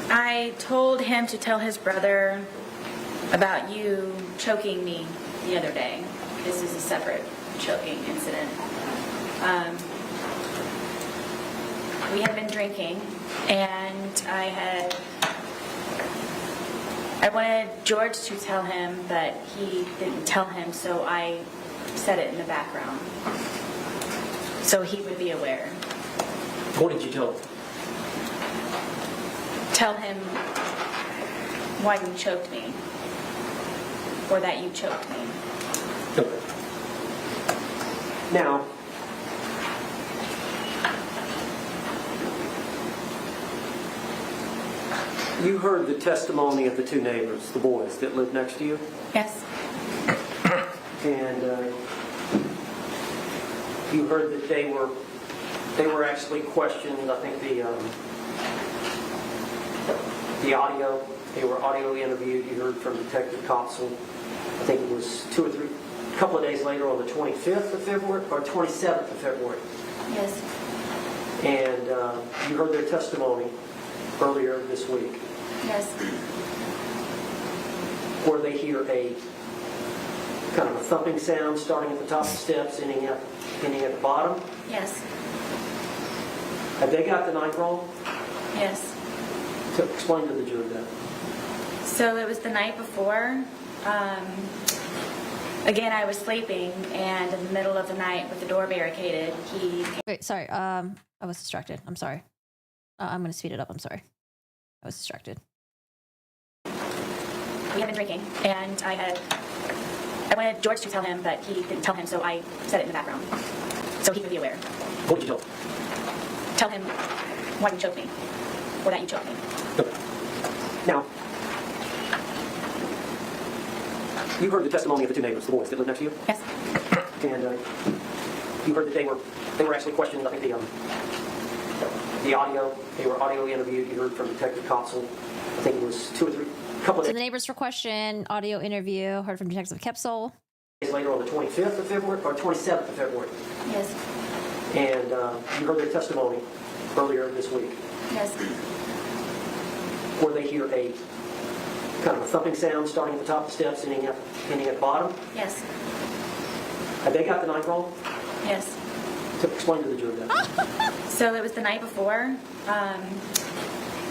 I told him to tell his brother about you choking me the other day. This is a separate choking incident. We had been drinking, and I wanted George to tell him, but he didn't tell him, so I said it in the background, so he would be aware. What did you tell him? Tell him why you choked me, or that you choked me. Okay. Now, you heard the testimony of the two neighbors, the boys that lived next to you, Yes. and you heard that they were actually questioned. I think the audio, they were audio interviewed. You heard from Detective Copsell. I think it was a couple of days later on the 25th of February or 27th of February. Yes. And you heard their testimony earlier this week. Yes. Were they here kind of a thumping sound starting at the top of the steps, ending at the bottom. Yes. Have they got the night wrong? Yes. To explain to the jury that. So it was the night before. Again, I was sleeping, and in the middle of the night with the door barricaded, he... Wait, sorry. I was distracted. I'm sorry. I'm going to speed it up. I'm sorry. I was distracted. We had been drinking, and I wanted George to tell him, but he didn't tell him, so I said it in the background, so he could be aware. What did you tell him? Tell him why you choked me, or that you choked me. Now, you heard the testimony of the two neighbors, the boys that live next to you? Yes. And you heard that they were actually questioned, I think, the audio. They were audio interviewed. You heard from Detective Kotzel. I think it was 2 or 3, couple of So the neighbors were questioned, audio interview, heard from Detective Kepsel. days later on the 25th of February, or 27th of February. Yes. And you heard their testimony earlier this week. Yes. Where they hear a kind of a thumping sound starting at the top of the steps, ending at the bottom. Yes. Have they got the night wrong? Yes. To explain to the jury that. So it was the night before.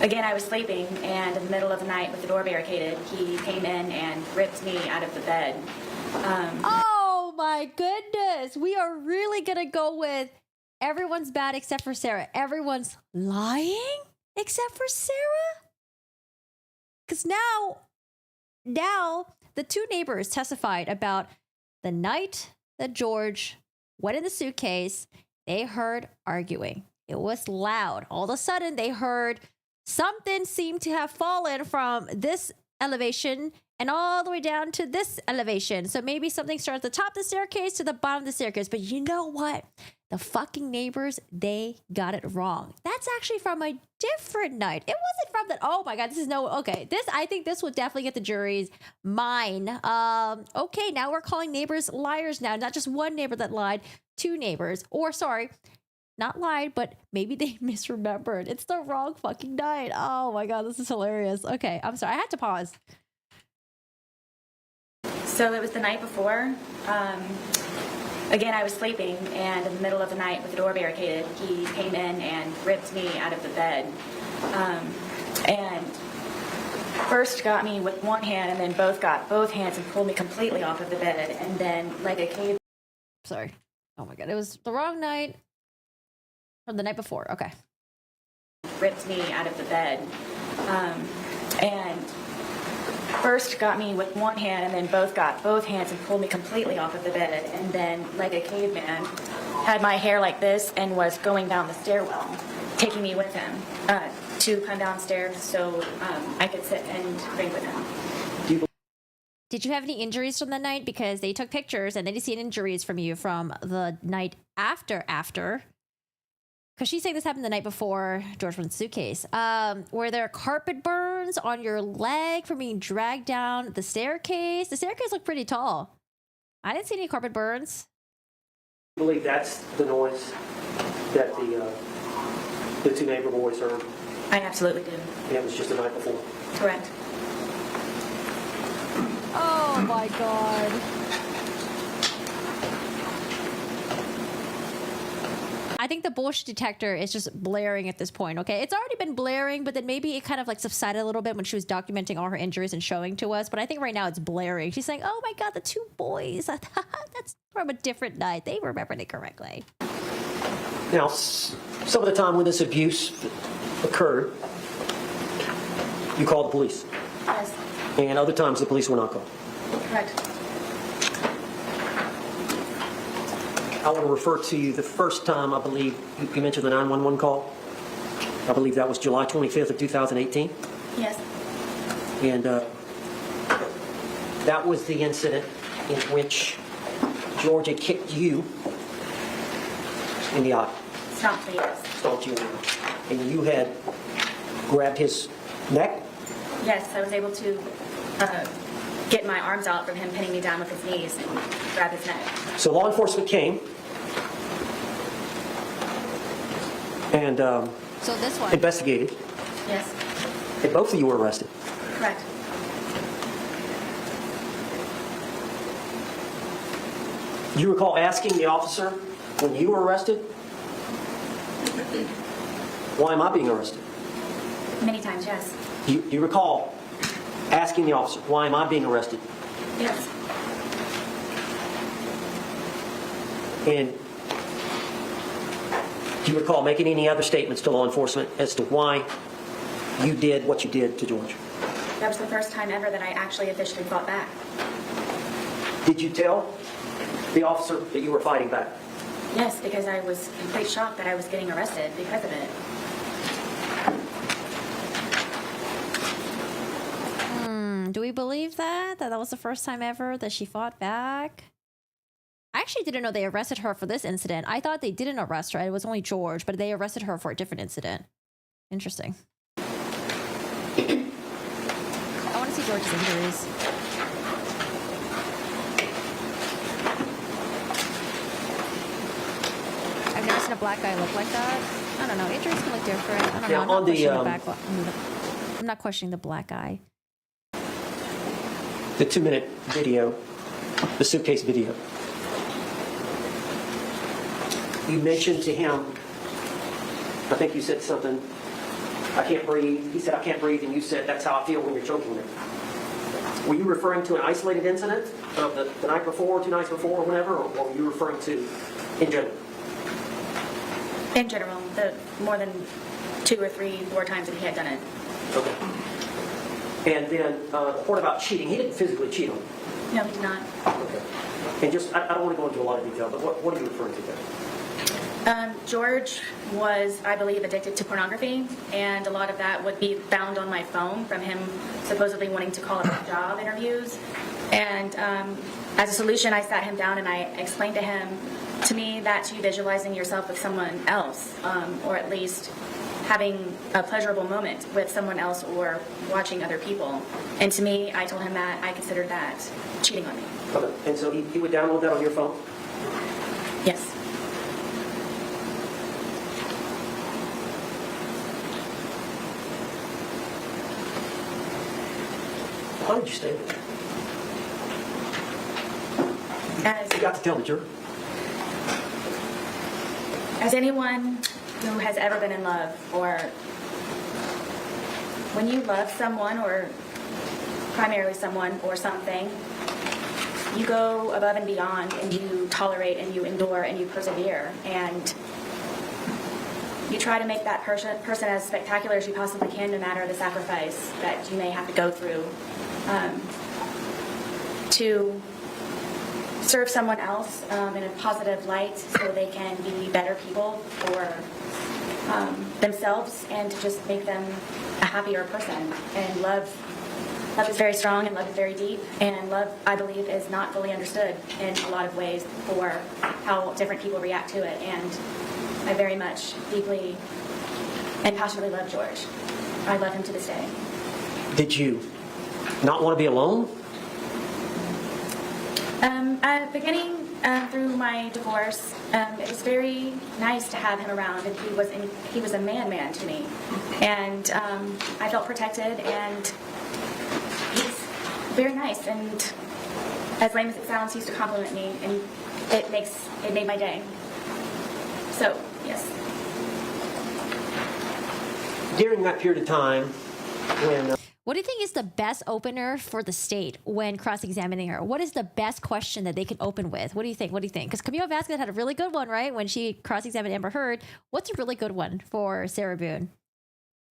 Again, I was sleeping, and in the middle of the night with the door barricaded, he came in and ripped me out of the bed. Oh my goodness. We are really going to go with everyone's bad except for Sarah. Everyone's lying except for Sarah? Because now the two neighbors testified about the night that George went in the suitcase. They heard arguing. It was loud. All of a sudden, they heard something seemed to have fallen from this elevation and all the way down to this elevation. So maybe something started at the top of the staircase to the bottom of the staircase. But you know what? The fucking neighbors, they got it wrong. That's actually from a different night. It wasn't from that. Oh my God, this is no, okay. I think this would definitely get the jury's mind. Okay, now we're calling neighbors liars now. Not just one neighbor that lied, two neighbors. Or sorry, not lied, but maybe they misremembered. It's the wrong fucking night. Oh my God, this is hilarious. Okay, I'm sorry. I had to pause. So it was the night before. Again, I was sleeping, and in the middle of the night with the door barricaded, he came in and ripped me out of the bed. And first got me with one hand, and then got both hands and pulled me completely off of the bed, and then like a cave. Sorry. Oh my God, it was the wrong night from the night before. Okay. Ripped me out of the bed. And first got me with one hand, and then got both hands and pulled me completely off of the bed, and then like a caveman had my hair like this and was going down the stairwell, taking me with him to come downstairs so I could sit and drink with him. Did you have any injuries from the night? Because they took pictures and they didn't see any injuries from you from the night after. Because she's saying this happened the night before George went in the suitcase. Were there carpet burns on your leg from being dragged down the staircase? The staircase looked pretty tall. I didn't see any carpet burns. I believe that's the noise that the two neighbor boys heard. I absolutely do. And it was just the night before. Correct. Oh my God. I think the bullshit detector is just blaring at this point, okay? It's already been blaring, but then maybe it kind of like subsided a little bit when she was documenting all her injuries and showing to us. But I think right now it's blaring. She's saying, oh my God, the two boys. That's from a different night. They remembered it correctly. Now, some of the time when this abuse occurred, you called the police. Yes. And other times the police were not called. Correct. I want to refer to you the first time, I believe, you mentioned the 911 call. I believe that was July 25th of 2018. Yes. And that was the incident in which George had kicked you in the eye. Stomped me, yes. Stomped you in the eye. And you had grabbed his neck. Yes, I was able to get my arms out from him pinning me down with his knees and grab his neck. So law enforcement came and so this one investigated. Yes. And both of you were arrested. Correct. Do you recall asking the officer when you were arrested, why am I being arrested? Many times, yes. Do you recall asking the officer, why am I being arrested? Yes. And do you recall making any other statements to law enforcement as to why you did what you did to George? That was the first time ever that I actually officially fought back. Did you tell the officer that you were fighting back? Yes, because I was complete shocked that I was getting arrested because of it. Do we believe that? That was the first time ever that she fought back? I actually didn't know they arrested her for this incident. I thought they didn't arrest her. It was only George, but they arrested her for a different incident. Interesting. I want to see George's injuries. I've never seen a black guy look like that. I don't know. Injuries can look different. I don't know. I'm not questioning the black guy. The 2-minute video, the suitcase video. You mentioned to him, I think you said something, I can't breathe. He said, I can't breathe, and you said, that's how I feel when you're choking me. Were you referring to an isolated incident of the night before, 2 nights before, or whatever, or were you referring to in general? In general, the more than 2 or 3, 4 times that he had done it. Okay. And then the part about cheating, he didn't physically cheat on you. No, he did not. Okay. And just, I don't want to go into a lot of detail, but what are you referring to there? George was, I believe, addicted to pornography, and a lot of that would be found on my phone from him supposedly wanting to call up job interviews. And as a solution, I sat him down and I explained to him, to me, that's you visualizing yourself with someone else, or at least having a pleasurable moment with someone else or watching other people. And to me, I told him that I considered that cheating on me. Okay. And so he would download that on your phone? Yes. Why did you stay there? You got to tell the jury. As anyone who has ever been in love, or when you love someone, or primarily someone or something, you go above and beyond, and you tolerate and you endure and you persevere, and you try to make that person as spectacular as you possibly can, no matter the sacrifice that you may have to go through to serve someone else in a positive light so they can be better people for themselves, and to just make them a happier person. And love is very strong, and love is very deep, and love, I believe, is not fully understood in a lot of ways for how different people react to it. And I very much, deeply, and passionately love George. I love him to this day. Did you not want to be alone? Beginning through my divorce, it was very nice to have him around, and he was a man to me, and I felt protected, and he's very nice, and as lame as it sounds, he used to compliment me, and it made my day. So yes. During that period of time, when What do you think is the best opener for the state when cross-examining her? What is the best question that they can open with? What do you think? What do you think? Because Camille Vasquez had a really good one, right? When she cross-examined Amber Heard. What's a really good one for Sarah Boone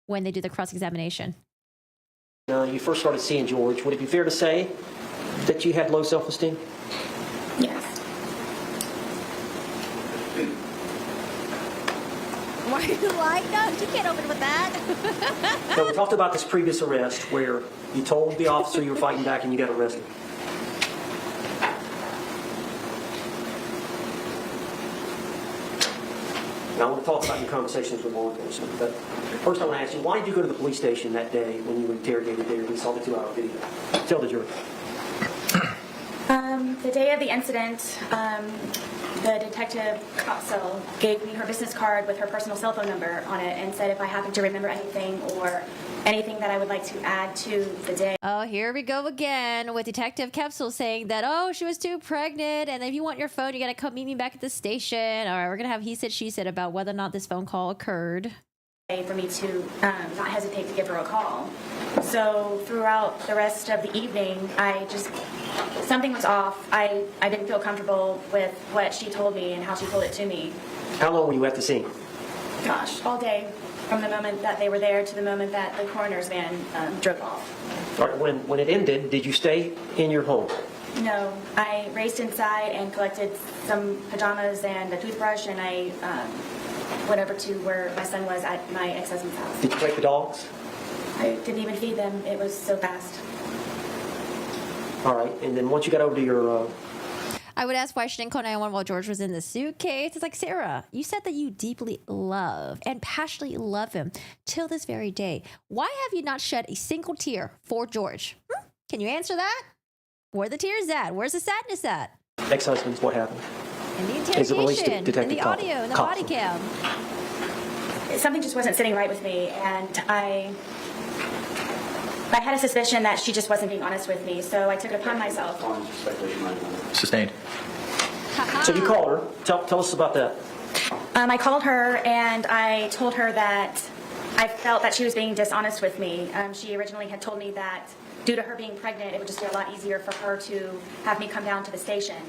when they do the cross-examination? you first started seeing George, would it be fair to say that you had low self-esteem? Yes. Why are you lying? No, you can't open with that. Now, we talked about this previous arrest where you told the officer you were fighting back and you got arrested. Now, I want to talk about your conversations with law enforcement. But first, I want to ask you, why did you go to the police station that day when you were interrogated there and we saw the 2-hour video? Tell the jury. The day of the incident, the detective also gave me her business card with her personal cell phone number on it and said if I happened to remember anything or anything that I would like to add to the day. Oh, here we go again with Detective Capsule saying that, oh, she was too pregnant, and if you want your phone, you got to come meet me back at the station. All right, we're going to have he said, she said about whether or not this phone call occurred. For me to not hesitate to give her a call. So throughout the rest of the evening, something was off. I didn't feel comfortable with what she told me and how she told it to me. How long were you at the scene? Gosh, all day. From the moment that they were there to the moment that the coroner's van drove off. All right, when it ended, did you stay in your home? No, I raced inside and collected some pajamas and a toothbrush, and I went over to where my son was at my ex-husband's house. Did you take the dogs? I didn't even feed them. It was so fast. All right, and then once you got over to your... I would ask why she didn't call 911 while George was in the suitcase. It's like, Sarah, you said that you deeply love and passionately love him till this very day. Why have you not shed a single tear for George? Can you answer that? Where are the tears at? Where's the sadness at? Ex-husbands, what hapappened? In the As it relates to interrogation, in Detective the audio, in the body cam. Something just wasn't sitting right with me, and I had a suspicion that she just wasn't being honest with me, so I took it upon myself. Sustained. So you called her. Tell us about that. I called her and I told her that I felt that she was being dishonest with me. She originally had told me that due to her being pregnant, it would just be a lot easier for her to have me come down to the station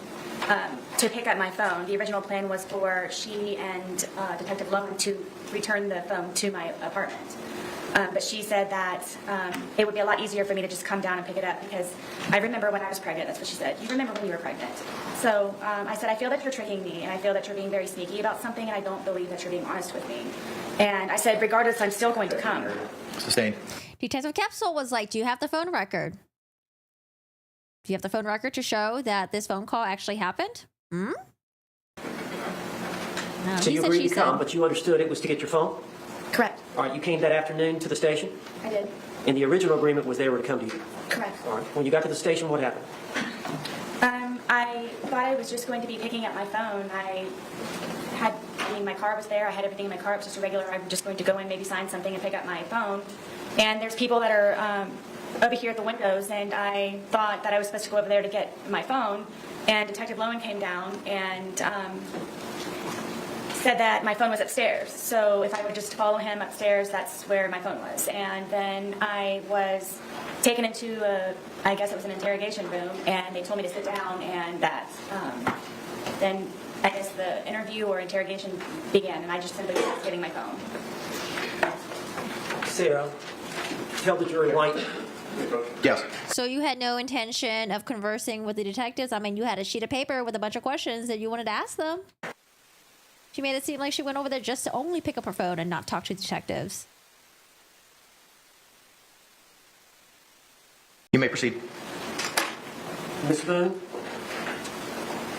to pick up my phone. The original plan was for she and Detective Lowen to return the phone to my apartment. But she said that it would be a lot easier for me to just come down and pick it up because I remember when I was pregnant. That's what she said. You remember when you were pregnant. So I said, I feel that you're tricking me, and I feel that you're being very sneaky about something, and I don't believe that you're being honest with me. And I said, regardless, I'm still going to come. Sustained. Detective Capsule was like, do you have the phone record? Do you have the phone record to show that this phone call actually happened? No, So you agreed to come, but you understood it was to get your phone? Correct. All right, you came that afternoon to the station? I did. And the original agreement was they were to come to you? Correct. All right. When you got to the station, what happened? I thought I was just going to be picking up my phone. My car was there. I had everything in my car. It was just a regular, I'm just going to go in, maybe sign something and pick up my phone. And there's people that are over here at the windows, and I thought that I was supposed to go over there to get my phone. And Detective Lowen came down and said that my phone was upstairs. So if I would just follow him upstairs, that's where my phone was. And then I was taken into I guess it was an interrogation room, and they told me to sit down, and that then I guess the interview or interrogation began, and I just simply was getting my phone. Sarah, tell the jury why. Yes. So you had no intention of conversing with the detectives? I mean, you had a sheet of paper with a bunch of questions that you wanted to ask them. She made it seem like she went over there just to only pick up her phone and not talk to detectives. You may proceed. Miss Boone?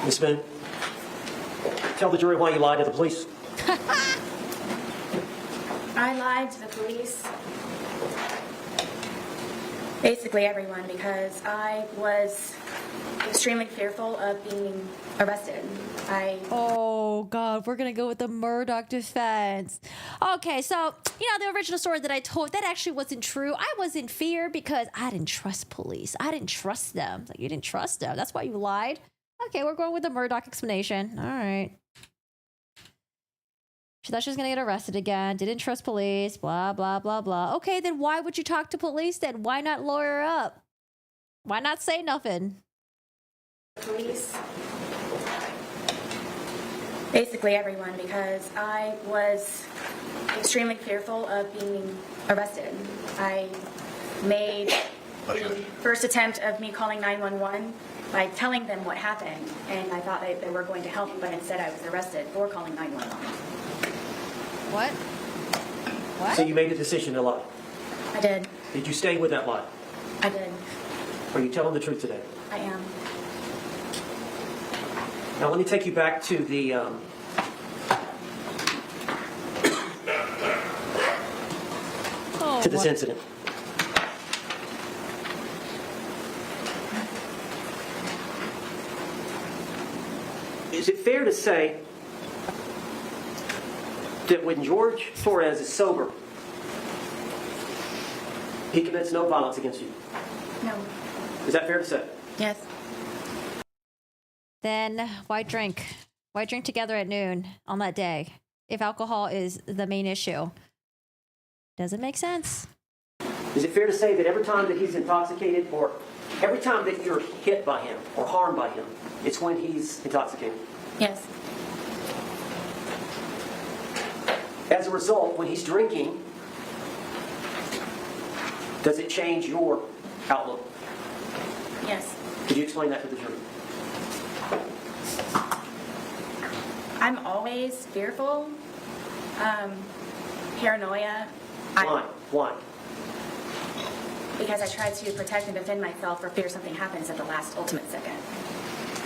Miss Boone? Tell the jury why you lied to the police. I lied to the police. Basically everyone, because I was extremely fearful of being arrested. Oh, God, we're going to go with the Murdoch defense. Okay, so, the original story that I told, that actually wasn't true. I was in fear because I didn't trust police. I didn't trust them. Like, you didn't trust them. That's why you lied. Okay, we're going with the Murdoch explanation. All right. She thought she was going to get arrested again. Didn't trust police. Blah, blah, blah, blah. Okay, then why would you talk to police then? Why not lawyer up? Why not say nothing? Police. Basically everyone, because I was extremely fearful of being arrested. I made the first attempt of me calling 911 by telling them what happened, and I thought they were going to help me, but instead I was arrested for calling 911. What? What? So you made the decision to lie? I did. Did you stay with that lie? I did. Are you telling the truth today? I am. Now let me take you back to the this incident. Is it fair to say that when George Torres is sober, he commits no violence against you? No. Is that fair to say? Yes. Then why drink? Why drink together at noon on that day if alcohol is the main issue? Doesn't make sense. Is it fair to say that every time that he's intoxicated, or every time that you're hit by him or harmed by him, it's when he's intoxicated? Yes. As a result, when he's drinking, does it change your outlook? Yes. Could you explain that to the jury? I'm always fearful, paranoia. Why? Because I try to protect and defend myself for fear something happens at the last ultimate second.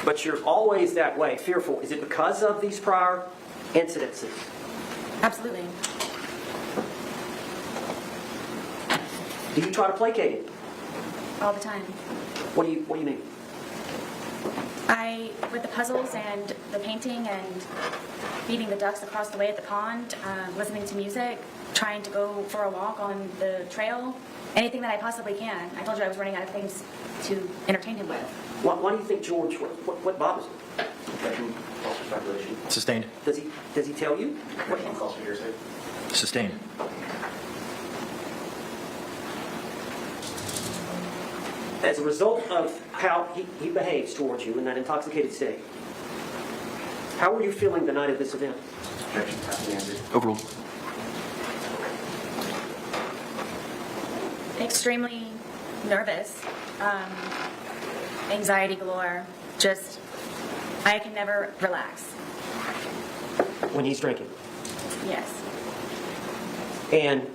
But you're always that way, fearful. Is it because of these prior incidences? Absolutely. Do you try to placate it? All the time. What do you mean? With the puzzles and the painting and feeding the ducks across the way at the pond, listening to music, trying to go for a walk on the trail, anything that I possibly can. I told you I was running out of things to entertain him with. Why do you think George, what bothers him? Objection, false speculation. Sustained. Does he tell you? Objection, false hearsay. Sustained. As a result of how he behaves towards you in that intoxicated state, how were you feeling the night of this event? Objection, has been answered. Overruled. Extremely nervous, anxiety galore, just, I can never relax. When he's drinking? Yes. And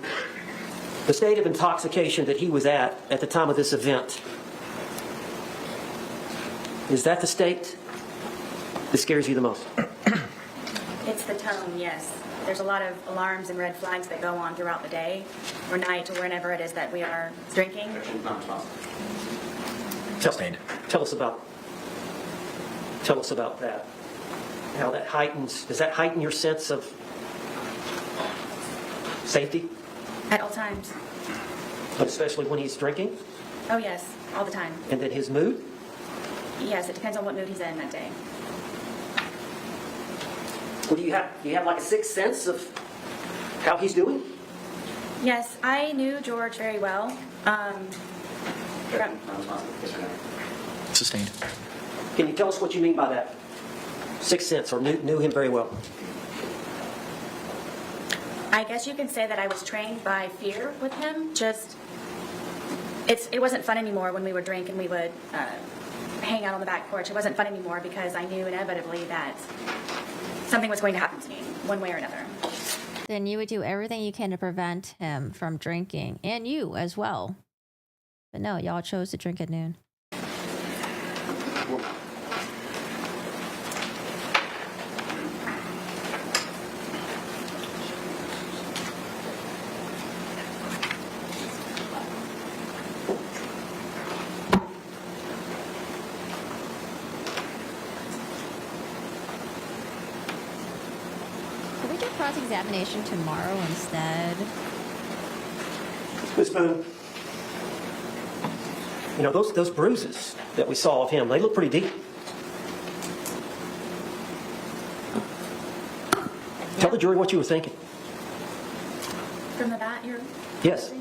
the state of intoxication that he was at the time of this event, is that the state that scares you the most? It's the tone, yes. There's a lot of alarms and red flags that go on throughout the day or night or whenever it is that we are drinking. Objection, non-responsive. Sustained. Tell us about that. How that heightens, does that heighten your sense of safety? At all times. But especially when he's drinking? Oh, yes, all the time. And then his mood? Yes, it depends on what mood he's in that day. What do you have? Do you have like a sixth sense of how he's doing? Yes, I knew George very well. Objection, non-responsive. Yes or no? Sustained. Can you tell us what you mean by that? Sixth sense, or knew him very well? I guess you can say that I was trained by fear with him. Just, it wasn't fun anymore when we would drink and we would hang out on the back porch. It wasn't fun anymore because I knew inevitably that something was going to happen to me one way or another. Then you would do everything you can to prevent him from drinking, and you as well. But no, y'all chose to drink at noon. Can we do cross-examination tomorrow instead? Ms. Boone, you know, those bruises that we saw of him, they look pretty deep. Tell the jury what you were thinking. From the bat, you're... Yes.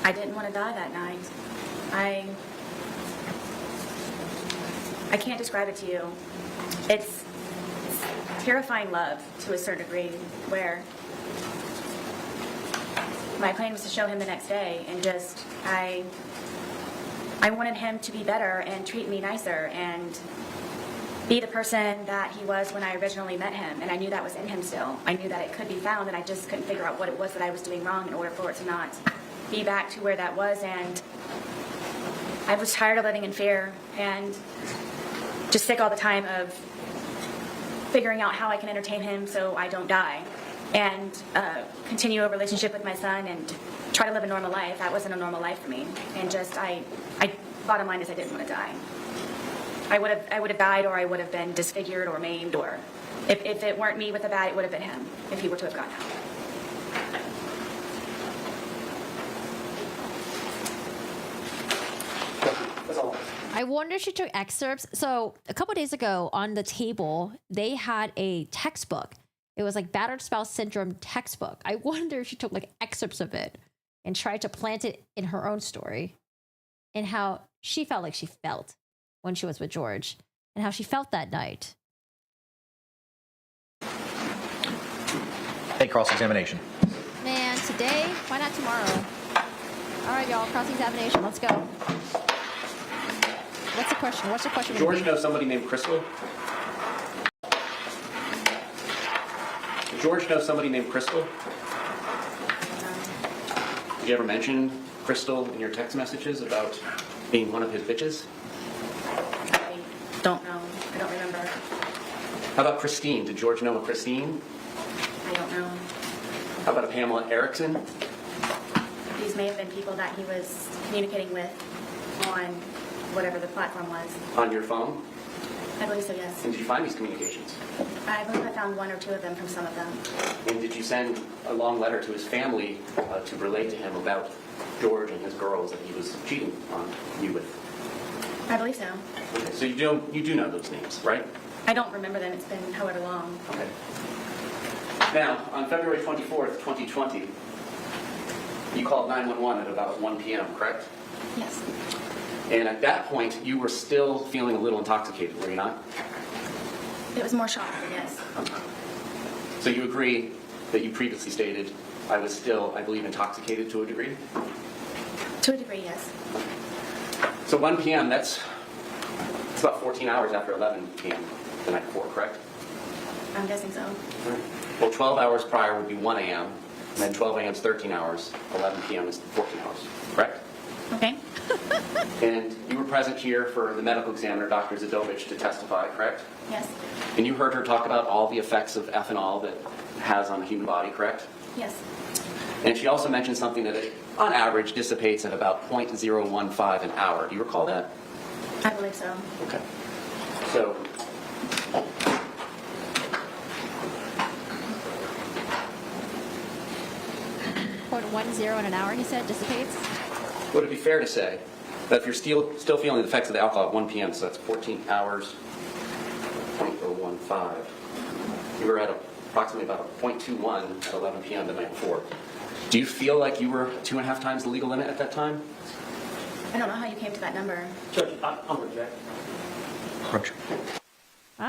I didn't want to die that night. I can't describe it to you. It's terrifying love to a certain degree, where my plan was to show him the next day, and just I wanted him to be better and treat me nicer and be the person that he was when I originally met him, and I knew that was in him still. I knew that it could be found, and I just couldn't figure out what it was that I was doing wrong in order for it to not be back to where that was. And I was tired of living in fear and just sick all the time of figuring out how I can entertain him so I don't die and continue a relationship with my son and try to live a normal life. That wasn't a normal life for me. And just, bottom line is I didn't want to die. I would have died, or I would have been disfigured or maimed, or if it weren't me with the bat, it would have been him if he were to have gotten out. I wonder if she took excerpts. So a couple days ago on the table, they had a textbook. It was like battered spouse syndrome textbook. I wonder if she took like excerpts of it and tried to plant it in her own story and how she felt like she felt when she was with George and how she felt that night. Take cross-examination. Man, today, why not tomorrow? All right, y'all, cross-examination. Let's go. What's the question? What's the question? George knows somebody named Crystal? George knows somebody named Crystal? Did you ever mention Crystal in your text messages about being one of his bitches? I don't know. I don't remember. How about Christine? Did George know a Christine? I don't know. How about a Pamela Erickson? These may have been people that he was communicating with on whatever the platform was. On your phone? I believe so, yes. And did you find these communications? I believe I found one or two of them from some of them. And did you send a long letter to his family to relate to him about George and his girls that he was cheating on you with? I believe so. Okay, so you do know those names, right? I don't remember them. It's been however long. Okay. Now, on February 24th, 2020, you called 911 at about 1 p.m., correct? Yes. And at that point, you were still feeling a little intoxicated, were you not? It was more shocking, yes. So you agree that you previously stated, I was still, I believe, intoxicated to a degree? To a degree, yes. So 1 p.m., it's about 14 hours after 11 p.m. the night before, correct? I'm guessing so. Well, 12 hours prior would be 1 a.m., and then 12 a.m. is 13 hours, 11 p.m. is 14 hours, correct? Okay. And you were present here for the medical examiner, Dr. Zadovich, to testify, correct? Yes. And you heard her talk about all the effects of ethanol that it has on the human body, correct? Yes. And she also mentioned something that it, on average, dissipates at about 0.015 an hour. Do you recall that? I believe so. Okay. So, .10 in an hour, he said, dissipates. would it be fair to say that if you're still feeling the effects of the alcohol at 1 p.m., so that's 14 hours, 0.015, you were at approximately about a 0.21 at 11 p.m. the night before. Do you feel like you were 2.5 times the legal limit at that time? I don't know how you came to that number. Judge, I'm reject.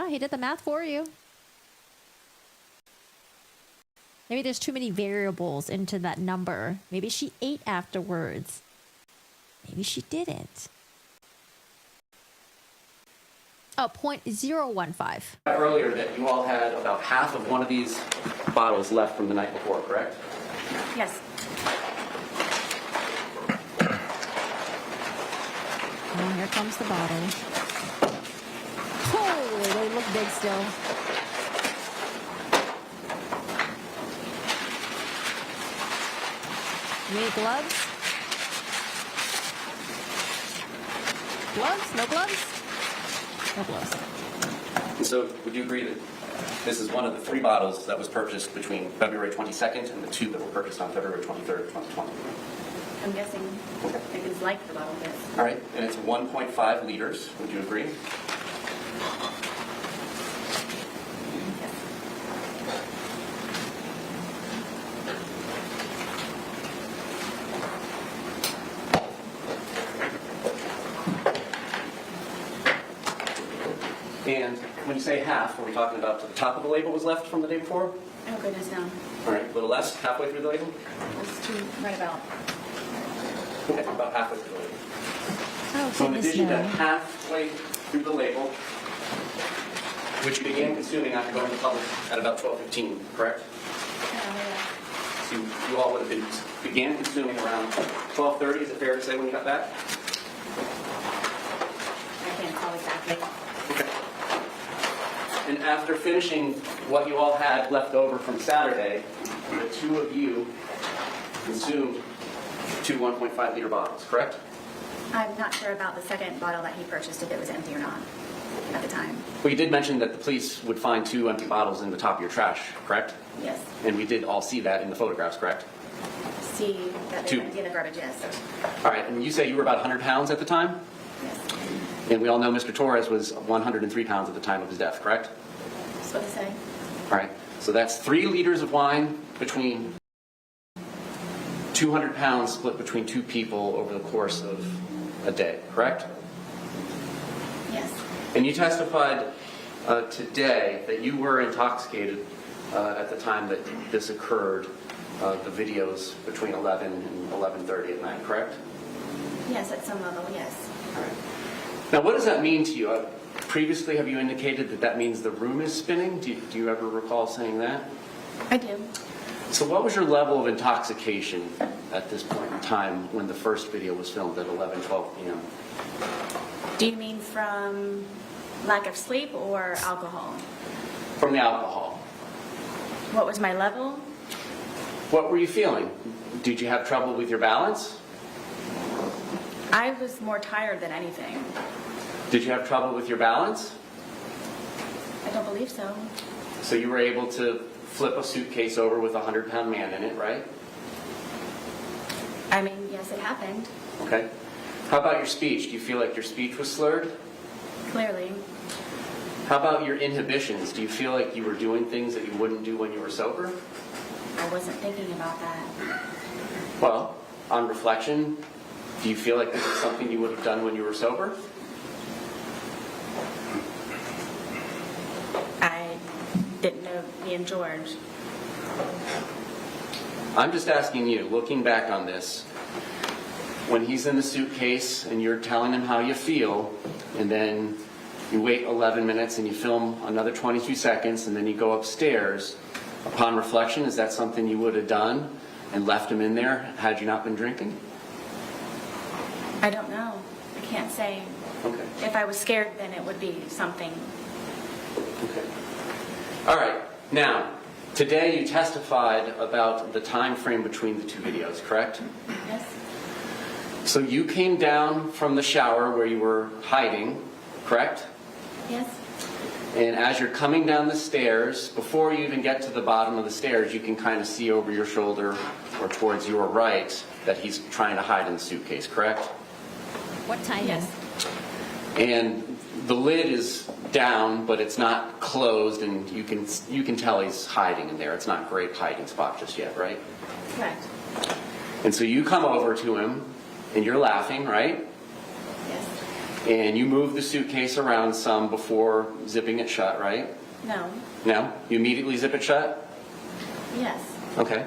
He did the math for you. Maybe there's too many variables into that number. Maybe she ate afterwards. Maybe she didn't. Oh, 0.015. Earlier that you all had about half of one of these bottles left from the night before, correct? Yes. Oh, here comes the bottle. Holy, they look big still. You need gloves? Gloves? No gloves? No gloves. And so would you agree that this is one of the 3 bottles that was purchased between February 22nd and the 2 that were purchased on February 23rd, 2020? I'm guessing it is like the bottle, yes. All right, and it's 1.5 liters. Would you agree? And when you say half, are we talking about to the top of the label was left from the day before? Oh, goodness, no. All right, a little less, halfway through the label? It's right about. Okay, about halfway through the label. Oh, So in goodness, addition to no. halfway through the label, which you began consuming after going to public at about 12:15, correct? So you all would have began consuming around 12:30, is it fair to say, when you got back? I can't call exactly. Okay. And after finishing what you all had left over from Saturday, the 2 of you consumed 2 1.5 liter bottles, correct? I'm not sure about the second bottle that he purchased, if it was empty or not. at the time. Well, you did mention that the police would find 2 empty bottles in the top of your trash, correct? Yes. And we did all see that in the photographs, correct? See that they Two. were empty in the garbage, yes. All right, and you say you were about 100 pounds at the time? Yes. And we all know Mr. Torres was 103 pounds at the time of his death, correct? That's what they say. All right, so that's 3 liters of wine between 200 pounds split between 2 people over the course of a day, correct? Yes. And you testified today that you were intoxicated at the time that this occurred, the videos between 11 and 11:30 at night, correct? Yes, at some level, yes. All right. Now, what does that mean to you? Previously, have you indicated that that means the room is spinning? Do you ever recall saying that? I do. So what was your level of intoxication at this point in time when the first video was filmed at 11:12 p.m.? Do you mean from lack of sleep or alcohol? From the alcohol. What was my level? What were you feeling? Did you have trouble with your balance? I was more tired than anything. Did you have trouble with your balance? I don't believe so. So you were able to flip a suitcase over with a 100-pound man in it, right? I mean, yes, it happened. Okay. How about your speech? Do you feel like your speech was slurred? Clearly. How about your inhibitions? Do you feel like you were doing things that you wouldn't do when you were sober? I wasn't thinking about that. Well, on reflection, do you feel like this is something you would have done when you were sober? I didn't know me and George. I'm just asking you, looking back on this, when he's in the suitcase and you're telling him how you feel, and then you wait 11 minutes and you film another 22 seconds, and then you go upstairs, upon reflection, is that something you would have done and left him in there had you not been drinking? I don't know. I can't say. Okay. If I was scared, then it would be something. Okay. All right. Now, today you testified about the time frame between the 2 videos, correct? Yes. So you came down from the shower where you were hiding, correct? Yes. And as you're coming down the stairs, before you even get to the bottom of the stairs, you can kind of see over your shoulder or towards your right that he's trying to hide in the suitcase, correct? What time? Yes. And the lid is down, but it's not closed, and you can tell he's hiding in there. It's not a great hiding spot just yet, right? Correct. And so you come over to him, and you're laughing, right? Yes. And you move the suitcase around some before zipping it shut, right? No. No? You immediately zip it shut? Yes. Okay.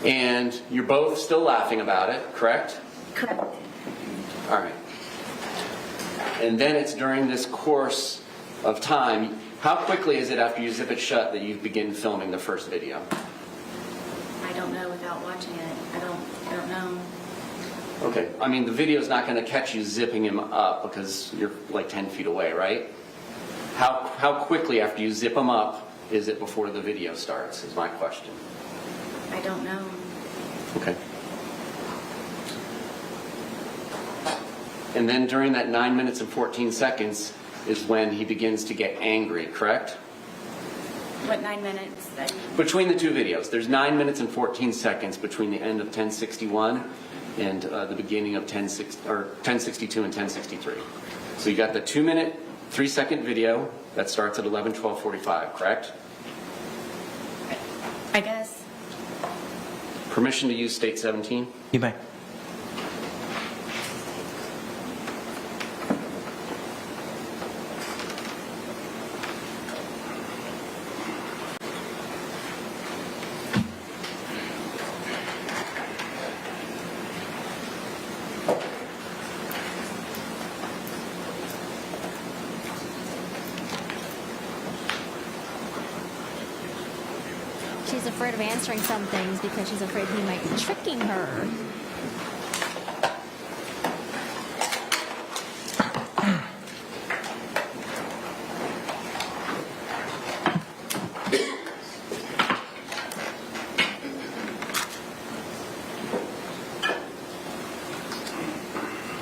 And you're both still laughing about it, correct? Correct. All right. And then it's during this course of time, how quickly is it after you zip it shut that you begin filming the first video? I don't know without watching it. I don't know. Okay. I mean, the video's not going to catch you zipping him up because you're like 10 feet away, right? How quickly after you zip him up is it before the video starts, is my question. I don't know. Okay. And then during that 9 minutes and 14 seconds is when he begins to get angry, correct? What 9 minutes? Between the 2 videos, there's 9 minutes and 14 seconds between the end of 1061 and the beginning of 1062 and 1063. So you got the 2-minute, 3-second video that starts at 11:12:45, correct? I guess. Permission to use State 17? You may. She's afraid of answering some things because she's afraid he might be tricking her.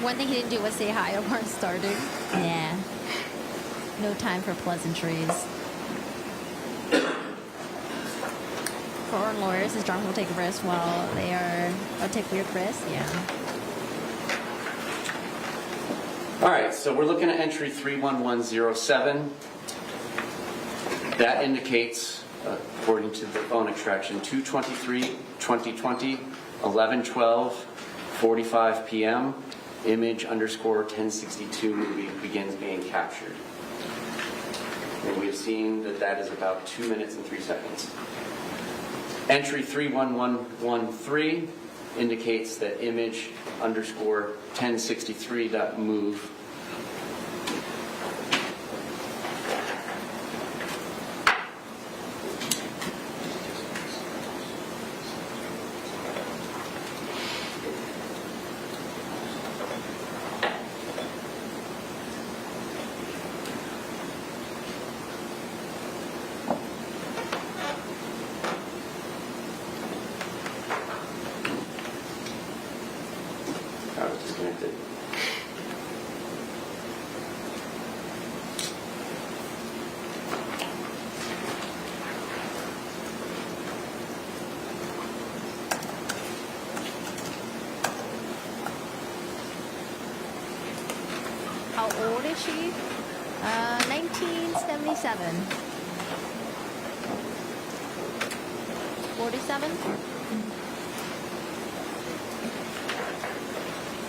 One thing he didn't do was say hi upon starting. Yeah. No time for pleasantries. For lawyers, is John will take risks while they are take weird risks. Yeah. All right, so we're looking at entry 31107. That indicates, according to the phone extraction, 2/23/2020, 11/12, 45 p.m. Image underscore 1062 movie begins being captured. And we've seen that that is about 2 minutes and 3 seconds. Entry 31113 indicates that image underscore 1063.move disconnected. How old is she? 1977. 47?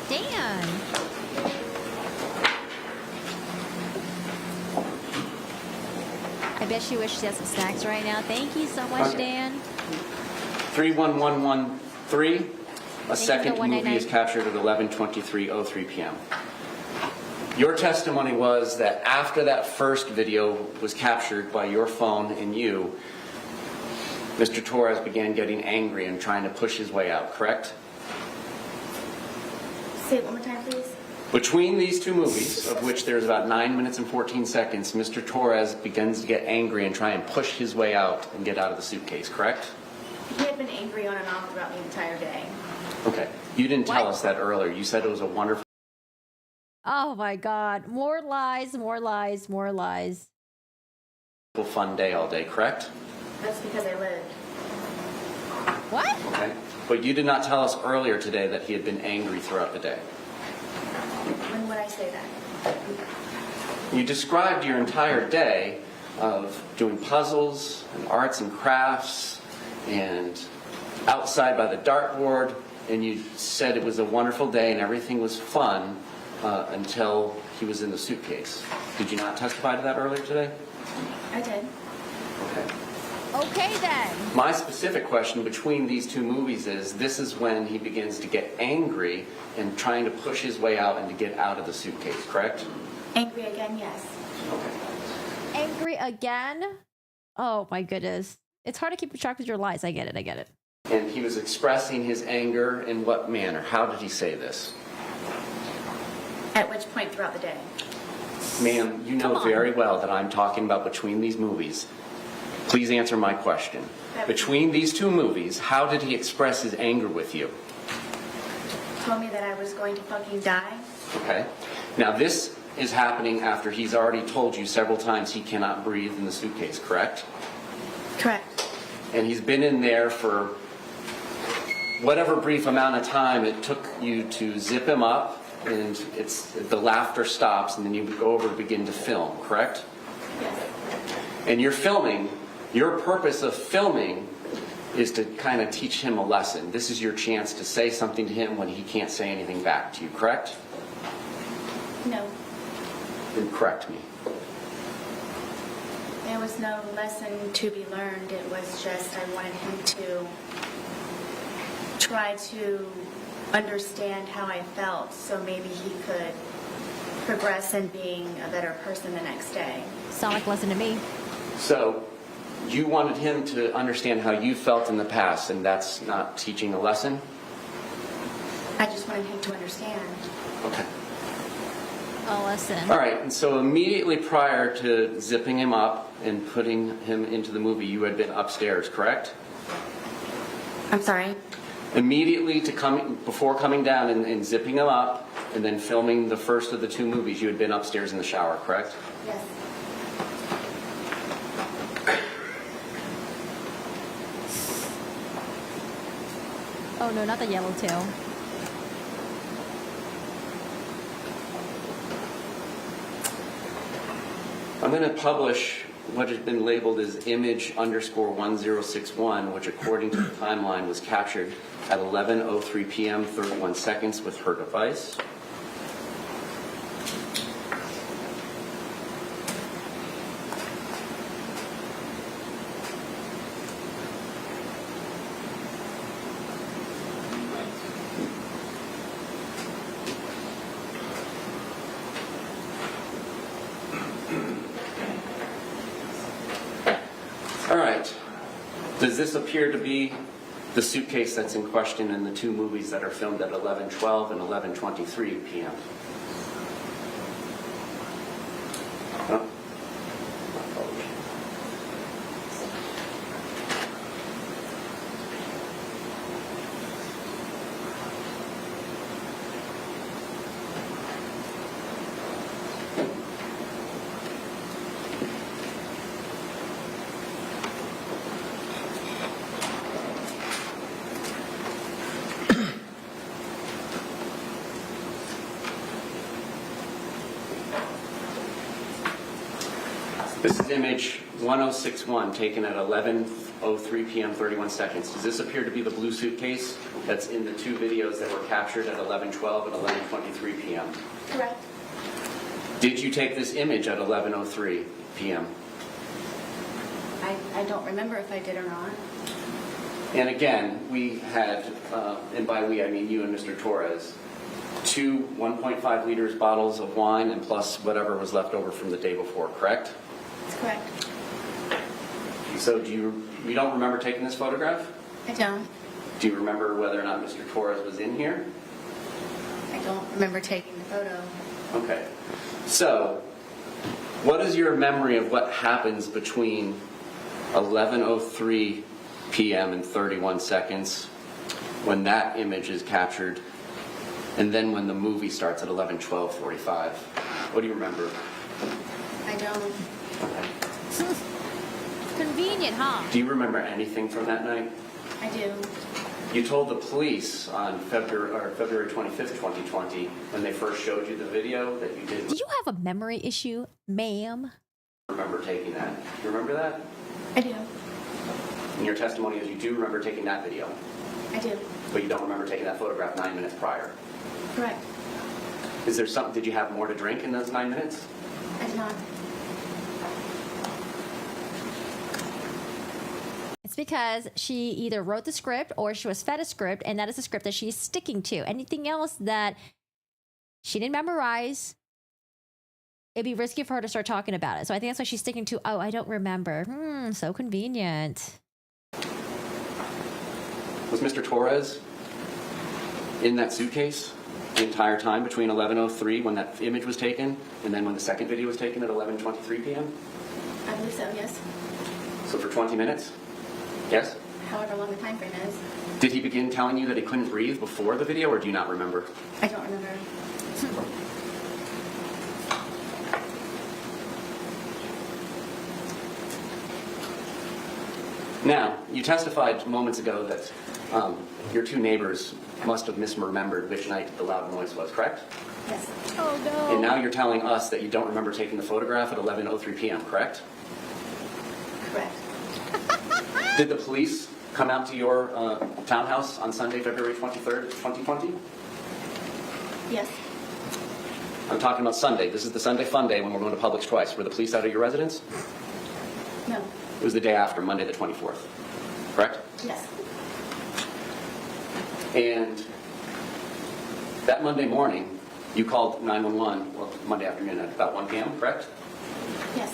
Dan! I bet she wishes she had some snacks right now. Thank you so much, Dan. 31113. A second you, movie is captured at 11:23:03 p.m. Your testimony was that after that first video was captured by your phone and you, Mr. Torres began getting angry and trying to push his way out, correct? Say it one more time, please. Between these two movies, of which there's about 9 minutes and 14 seconds, Mr. Torres begins to get angry and try and push his way out and get out of the suitcase, correct? He had been angry on and off throughout the entire day. Okay. You didn't tell us that earlier. You said it was a wonderful Oh my God. More lies, more lies, more lies. fun day all day, correct? That's because I lived. What? Okay. But you did not tell us earlier today that he had been angry throughout the day. When would I say that? You described your entire day of doing puzzles and arts and crafts and outside by the dartboard, and you said it was a wonderful day and everything was fun until he was in the suitcase. Did you not testify to that earlier today? I did. Okay. Okay then. My specific question between these two movies is, this is when he begins to get angry and trying to push his way out and to get out of the suitcase, correct? Angry again, yes. Okay. Angry again? Oh my goodness. It's hard to keep track with your lies. I get it. I get it. And he was expressing his anger in what manner? How did he say this? At which point throughout the day? Ma'am, you know very well that I'm talking about between these movies. Please answer my question. Between these two movies, how did he express his anger with you? Told me that I was going to fucking die. Okay. Now this is happening after he's already told you several times he cannot breathe in the suitcase, correct? Correct. And he's been in there for whatever brief amount of time it took you to zip him up, and the laughter stops, and then you go over and begin to film, correct? Yes. And you're filming. Your purpose of filming is to kind of teach him a lesson. This is your chance to say something to him when he can't say anything back to you, correct? No. Then correct me. There was no lesson to be learned. It was just I wanted him to try to understand how I felt so maybe he could progress in being a better person the next day. Sound like a lesson to me. So you wanted him to understand how you felt in the past, and that's not teaching a lesson? I just wanted him to understand. Okay. A lesson. All right, and so immediately prior to zipping him up and putting him into the movie, you had been upstairs, correct? I'm sorry? Immediately before coming down and zipping him up and then filming the first of the two movies, you had been upstairs in the shower, correct? Yes. Oh no, not the yellowtail. I'm going to publish what has been labeled as image_1061, which according to the timeline was captured at 11:03 p.m. 31 seconds with her device. All right. Does this appear to be the suitcase that's in question in the two movies that are filmed at 11:12 and 11:23 p.m.? Huh? This is image 1061 taken at 11:03 p.m. 31 seconds. Does this appear to be the blue suitcase that's in the two videos that were captured at 11:12 and 11:23 p.m.? Correct. Did you take this image at 11:03 p.m.? I don't remember if I did or not. And again, we had, and by we I mean you and Mr. Torres, two 1.5 liters bottles of wine and plus whatever was left over from the day before, correct? That's correct. So you don't remember taking this photograph? I don't. Do you remember whether or not Mr. Torres was in here? I don't remember taking the photo. Okay. So, what is your memory of what happens between 11:03 p.m. and 31 seconds when that image is captured, and then when the movie starts at 11:12:45? What do you remember? I don't. Okay. Convenient, huh? Do you remember anything from that night? I do. You told the police on February 25th, 2020, when they first showed you the video, that you didn't Do you have a memory issue, ma'am? remember taking that. Do you remember that? I do. And your testimony is you do remember taking that video, I do. but you don't remember taking that photograph 9 minutes prior. Correct. Is there something? Did you have more to drink in those 9 minutes? I did not. It's because she either wrote the script or she was fed a script, and that is the script that she's sticking to. Anything else that she didn't memorize, it'd be risky for her to start talking about it. So I think that's why she's sticking to, oh, I don't remember. So convenient. Was Mr. Torres in that suitcase the entire time between 11:03 when that image was taken and then when the second video was taken at 11:23 p.m.? I believe so, yes. So for 20 minutes? Yes? However long the time frame is. Did he begin telling you that he couldn't breathe before the video, or do you not remember? I don't remember. Now, you testified moments ago that your two neighbors must have misremembered which night the loud noise was, correct? Yes. Oh, no. And now you're telling us that you don't remember taking the photograph at 11:03 p.m., correct? Correct. Did the police come out to your townhouse on Sunday, February 23rd, 2020? Yes. I'm talking about Sunday. This is the Sunday fun day when we're going to Publix twice. Were the police out at your residence? No. It was the day after, Monday the 24th, correct? Yes. And that Monday morning, you called 911, well, Monday afternoon at about 1 p.m., correct? Yes.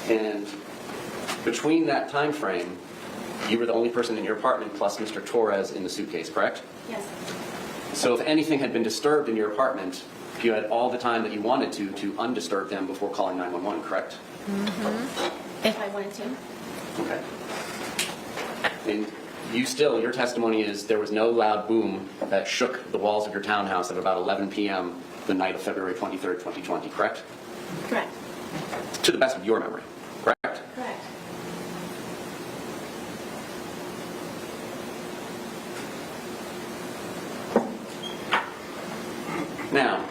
And between that time frame, you were the only person in your apartment plus Mr. Torres in the suitcase, correct? Yes. So if anything had been disturbed in your apartment, you had all the time that you wanted to undisturb them before calling 911, correct? Mm-hmm. If I wanted to. Okay. And your testimony is there was no loud boom that shook the walls of your townhouse at about 11 p.m. the night of February 23rd, 2020, correct? Correct. To the best of your memory, correct? Correct. Now,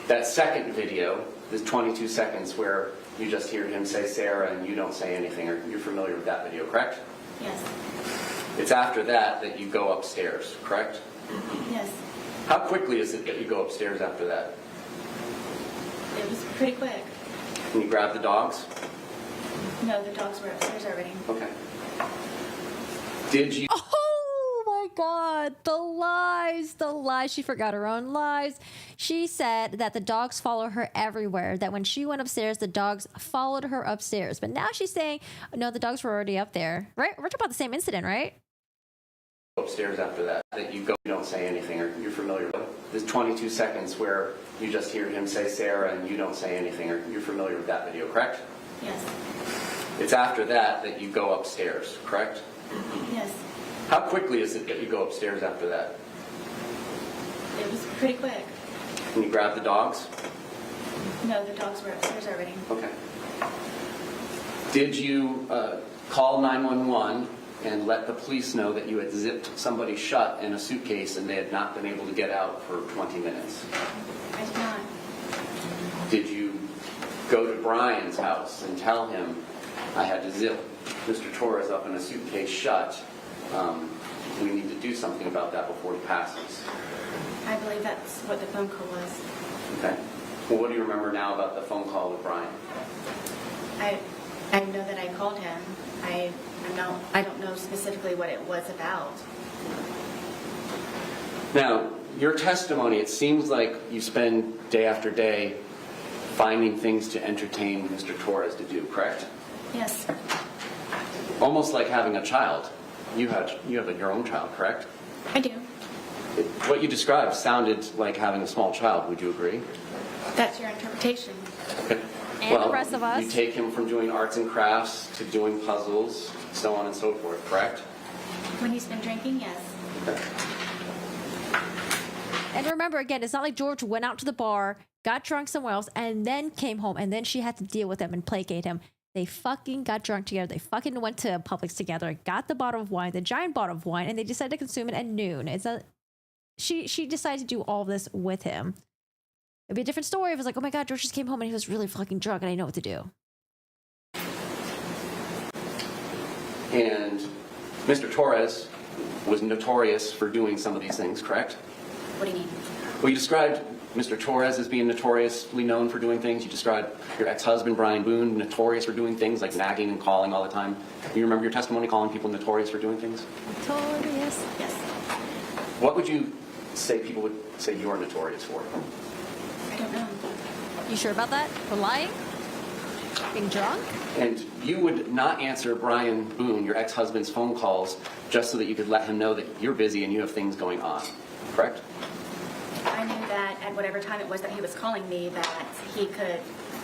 that second video, the 22 seconds where you just hear him say Sarah and you don't say anything, you're familiar with that video, correct? Yes. It's after that you go upstairs, correct? Yes. How quickly is it that you go upstairs after that? It was pretty quick. Can you grab the dogs? No, the dogs were upstairs already. Okay. Did you... Oh my God, the lies. She forgot her own lies. She said that the dogs follow her everywhere, that when she went upstairs, the dogs followed her upstairs. But now she's saying, no, the dogs were already up there. Right? We're talking about the same incident, right? Upstairs after that you go, you don't say anything, or you're familiar with this 22 seconds where you just hear him say Sarah and you don't say anything, or you're familiar with that video, correct? Yes. It's after that you go upstairs, correct? Yes. How quickly is it that you go upstairs after that? It was pretty quick. Can you grab the dogs? No, the dogs were upstairs already. Okay. Did you call 911 and let the police know that you had zipped somebody shut in a suitcase and they had not been able to get out for 20 minutes? I did not. Did you go to Brian's house and tell him, I had to zip Mr. Torres up in a suitcase shut? We need to do something about that before he passes. I believe that's what the phone call was. Okay. Well, what do you remember now about the phone call with Brian? I know that I called him. I don't know specifically what it was about. Now, your testimony, it seems like you spend day after day finding things to entertain Mr. Torres to do, correct? Yes. Almost like having a child. You have your own child, correct? I do. What you described sounded like having a small child. Would you agree? That's your interpretation. Okay. And well, the rest of us. You take him from doing arts and crafts to doing puzzles, so on and so forth, correct? When he's been drinking, yes. Okay. And remember, again, it's not like George went out to the bar, got drunk somewhere else, and then came home, and then she had to deal with him and placate him. They fucking got drunk together. They fucking went to Publix together, got the bottle of wine, the giant bottle of wine, and they decided to consume it at noon. It's a, she decided to do all this with him. It'd be a different story if it was like, oh my God, George just came home and he was really fucking drunk and I know what to do. And Mr. Torres was notorious for doing some of these things, correct? What do you mean? Well, you described Mr. Torres as being notoriously known for doing things. You described your ex-husband, Brian Boone, notorious for doing things like nagging and calling all the time. You remember your testimony calling people notorious for doing things? Notorious? Yes. What would you say people would say you're notorious for? I don't know. You sure about that? For lying? Being drunk? And you would not answer Brian Boone, your ex-husband's phone calls just so that you could let him know that you're busy and you have things going on, correct? I knew that at whatever time it was that he was calling me, that he could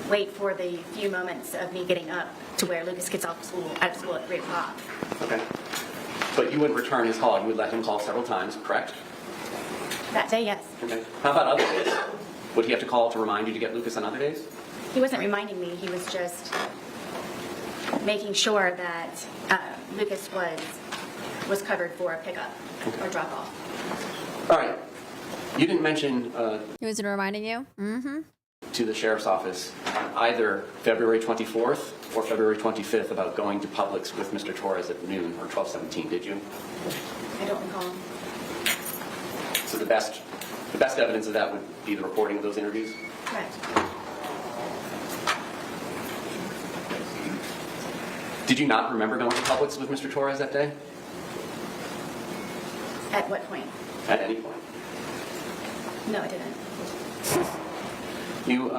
wait for the few moments of me getting up to where Lucas gets out of school at 3 o'clock. Okay. But you wouldn't return his call. You would let him call several times, correct? That day, yes. Okay. How about other days? Would he have to call to remind you to get Lucas on other days? He wasn't reminding me. He was just making sure that Lucas was covered for a pickup or drop off. All right. You didn't mention He wasn't reminding you? Mm-hmm. to the sheriff's office either February 24th or February 25th about going to Publix with Mr. Torres at noon or 12:17, did you? I don't recall. So the best evidence of that would be the recording of those interviews? Correct. Did you not remember going to Publix with Mr. Torres that day? At what point? At any point? No, I didn't. You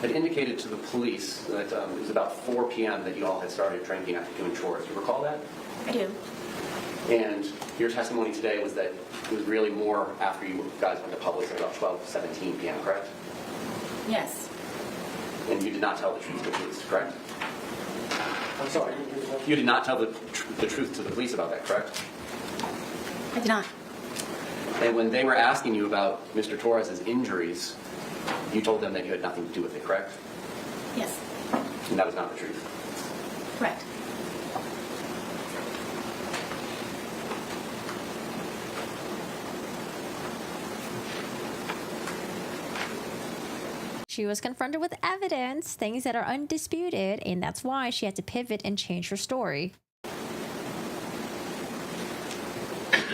had indicated to the police that it was about 4 p.m. that you all had started drinking after doing chores. Do you recall that? I do. And your testimony today was that it was really more after you guys went to Publix at about 12:17 p.m., correct? Yes. And you did not tell the truth to the police, correct? I'm sorry. You did not tell the truth to the police about that, correct? I did not. And when they were asking you about Mr. Torres' injuries, you told them that you had nothing to do with it, correct? Yes. And that was not the truth. Correct. She was confronted with evidence, things that are undisputed, and that's why she had to pivot and change her story.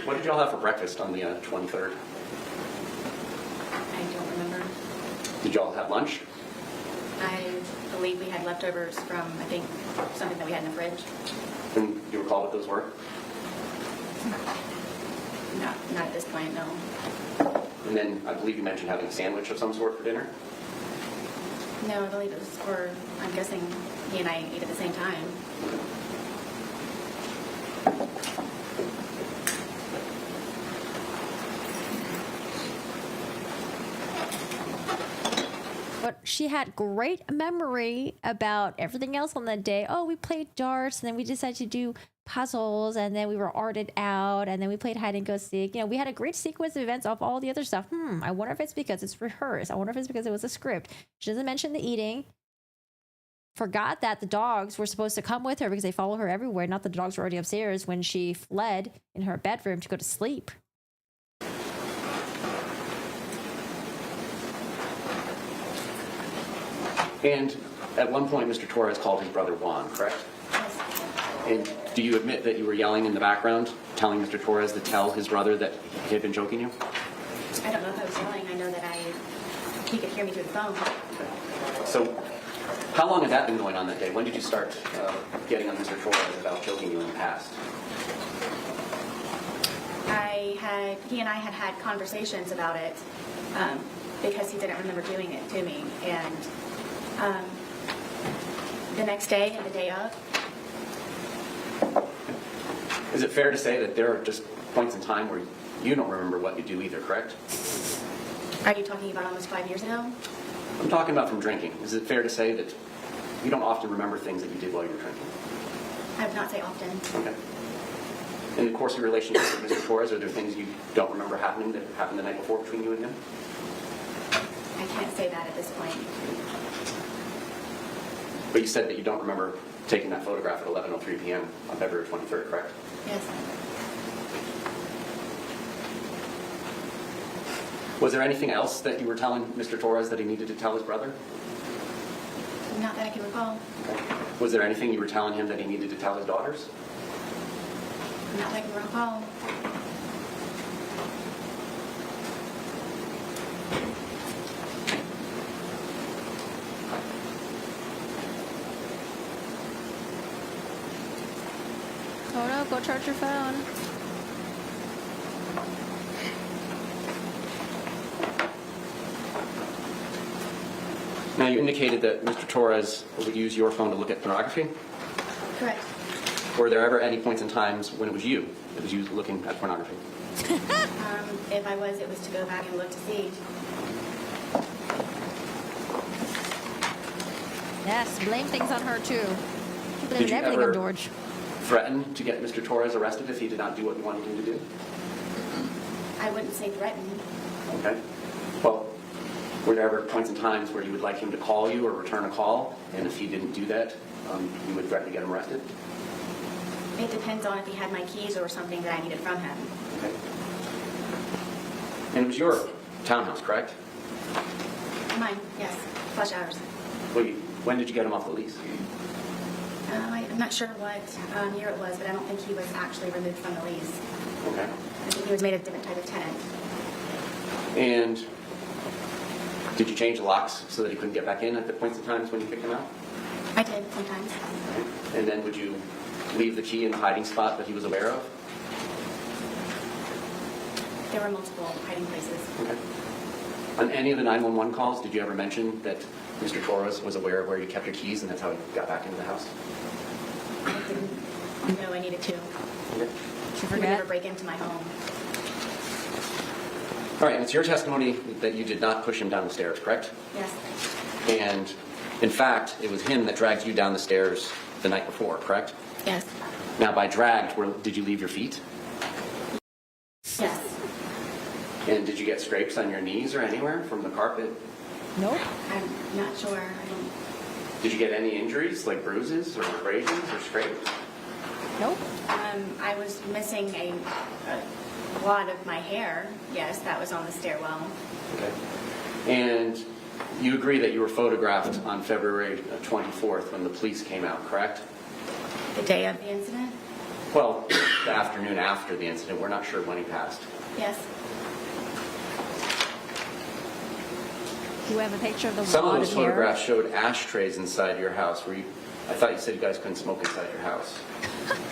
What did y'all have for breakfast on the 23rd? I don't remember. Did y'all have lunch? I believe we had leftovers from, I think, something that we had in the fridge. And do you recall what those were? Not at this point, no. And then I believe you mentioned having a sandwich of some sort for dinner? No, I believe it was for, I'm guessing he and I ate at the same time. But she had great memory about everything else on the day. Oh, we played darts, and then we decided to do puzzles, and then we were arted out, and then we played hide and go seek. You know, we had a great sequence of events of all the other stuff. I wonder if it's because it's rehearsed. I wonder if it's because it was a script. She doesn't mention the eating. Forgot that the dogs were supposed to come with her because they follow her everywhere. Not that the dogs were already upstairs when she fled in her bedroom to go to sleep. And at one point, Mr. Torres called his brother Juan, correct? And do you admit that you were yelling in the background, telling Mr. Torres to tell his brother that he had been choking you? I don't know if I was yelling. I know that he could hear me through the phone. So how long had that been going on that day? When did you start getting on Mr. Torres about choking you in the past? He and I had had conversations about it because he didn't remember doing it to me. And the next day and the day of. Is it fair to say that there are just points in time where you don't remember what you do either, correct? Are you talking about almost 5 years ago? I'm talking about from drinking. Is it fair to say that you don't often remember things that you did while you were drinking? I would not say often. Okay. In the course of your relationship with Mr. Torres, are there things you don't remember happening that happened the night before between you and him? I can't say that at this point. But you said that you don't remember taking that photograph at 11:03 p.m. on February 23rd, correct? Yes. Was there anything else that you were telling Mr. Torres that he needed to tell his brother? Not that I can recall. Okay. Was there anything you were telling him that he needed to tell his daughters? Not that I can recall. Oh no, go charge your phone. Now, you indicated that Mr. Torres would use your phone to look at pornography. Correct. Were there ever any points in times when it was you that was you looking at pornography? If I was, it was to go back and look to see. Yes, blame things on her too. She blamed Did you everything ever on George. threaten to get Mr. Torres arrested if he did not do what you wanted him to do? I wouldn't say threaten. Okay. Well, were there ever points in times where you would like him to call you or return a call, and if he didn't do that, you would threaten to get him arrested? It depends on if he had my keys or something that I needed from him. Okay. And it was your townhouse, correct? Mine, yes. Flush hours. Well, when did you get him off the lease? I'm not sure what year it was, but I don't think he was actually removed from the lease. Okay. I think he was made a different type of tenant. And did you change the locks so that he couldn't get back in at the points in times when you picked him out? I did sometimes. And then would you leave the key in the hiding spot that he was aware of? There were multiple hiding places. Okay. On any of the 911 calls, did you ever mention that Mr. Torres was aware of where you kept your keys and that's how he got back into the house? I didn't know I needed to. Okay. He would never break into my home. All right, and it's your testimony that you did not push him down the stairs, correct? Yes. And in fact, it was him that dragged you down the stairs the night before, correct? Yes. Now, by dragged, did you leave your feet? Yes. And did you get scrapes on your knees or anywhere from the carpet? Nope. I'm not sure. I don't. Did you get any injuries, like bruises or abrasions or scrapes? Nope. I was missing a wad of my hair. Yes, that was on the stairwell. Okay. And you agree that you were photographed on February 24th when the police came out, correct? The day of the incident? Well, the afternoon after the incident. We're not sure when he passed. Yes. Do you have a picture of the Some of wad those of hair? photographs showed ashtrays inside your house. I thought you said you guys couldn't smoke inside your house.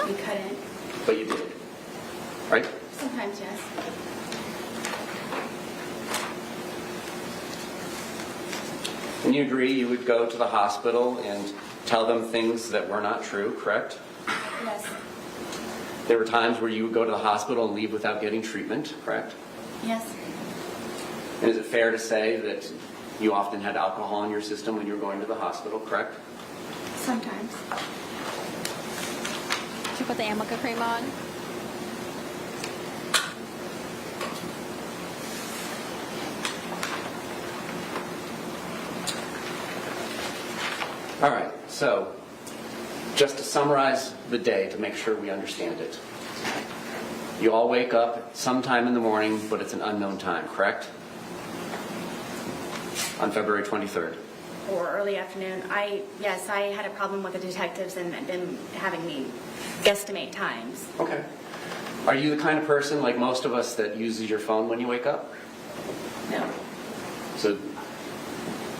We couldn't. But you did, right? Sometimes, yes. And you agree you would go to the hospital and tell them things that were not true, correct? Yes. There were times where you would go to the hospital and leave without getting treatment, correct? Yes. And is it fair to say that you often had alcohol in your system when you were going to the hospital, correct? Sometimes. Did you put the Amica cream on? All right, so just to summarize the day to make sure we understand it. You all wake up sometime in the morning, but it's an unknown time, correct? On February 23rd. Or early afternoon. Yes, I had a problem with the detectives and them having me guesstimate times. Okay. Are you the kind of person, like most of us, that uses your phone when you wake up? No. So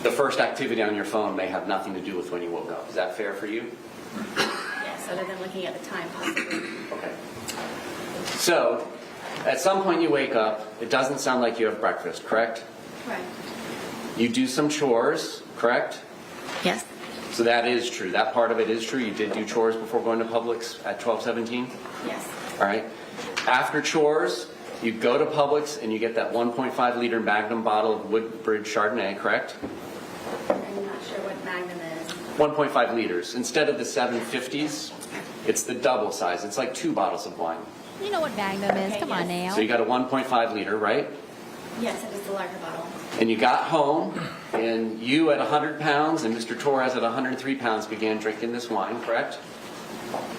the first activity on your phone may have nothing to do with when you woke up. Is that fair for you? Yes, other than looking at the time possibly. Okay. So, at some point you wake up, it doesn't sound like you have breakfast, correct? Right. You do some chores, correct? Yes. So that is true. That part of it is true. You did do chores before going to Publix at 12:17? Yes. All right. After chores, you go to Publix and you get that 1.5 liter Magnum bottle of Woodbridge Chardonnay, correct? I'm not sure what Magnum is. 1.5 liters. Instead of the 750s, it's the double size. It's like 2 bottles of wine. You know what Magnum is. Okay, Come on yes. now. So you got a 1.5 liter, right? Yes, it is the larger bottle. And you got home, and you at 100 pounds and Mr. Torres at 103 pounds began drinking this wine, correct?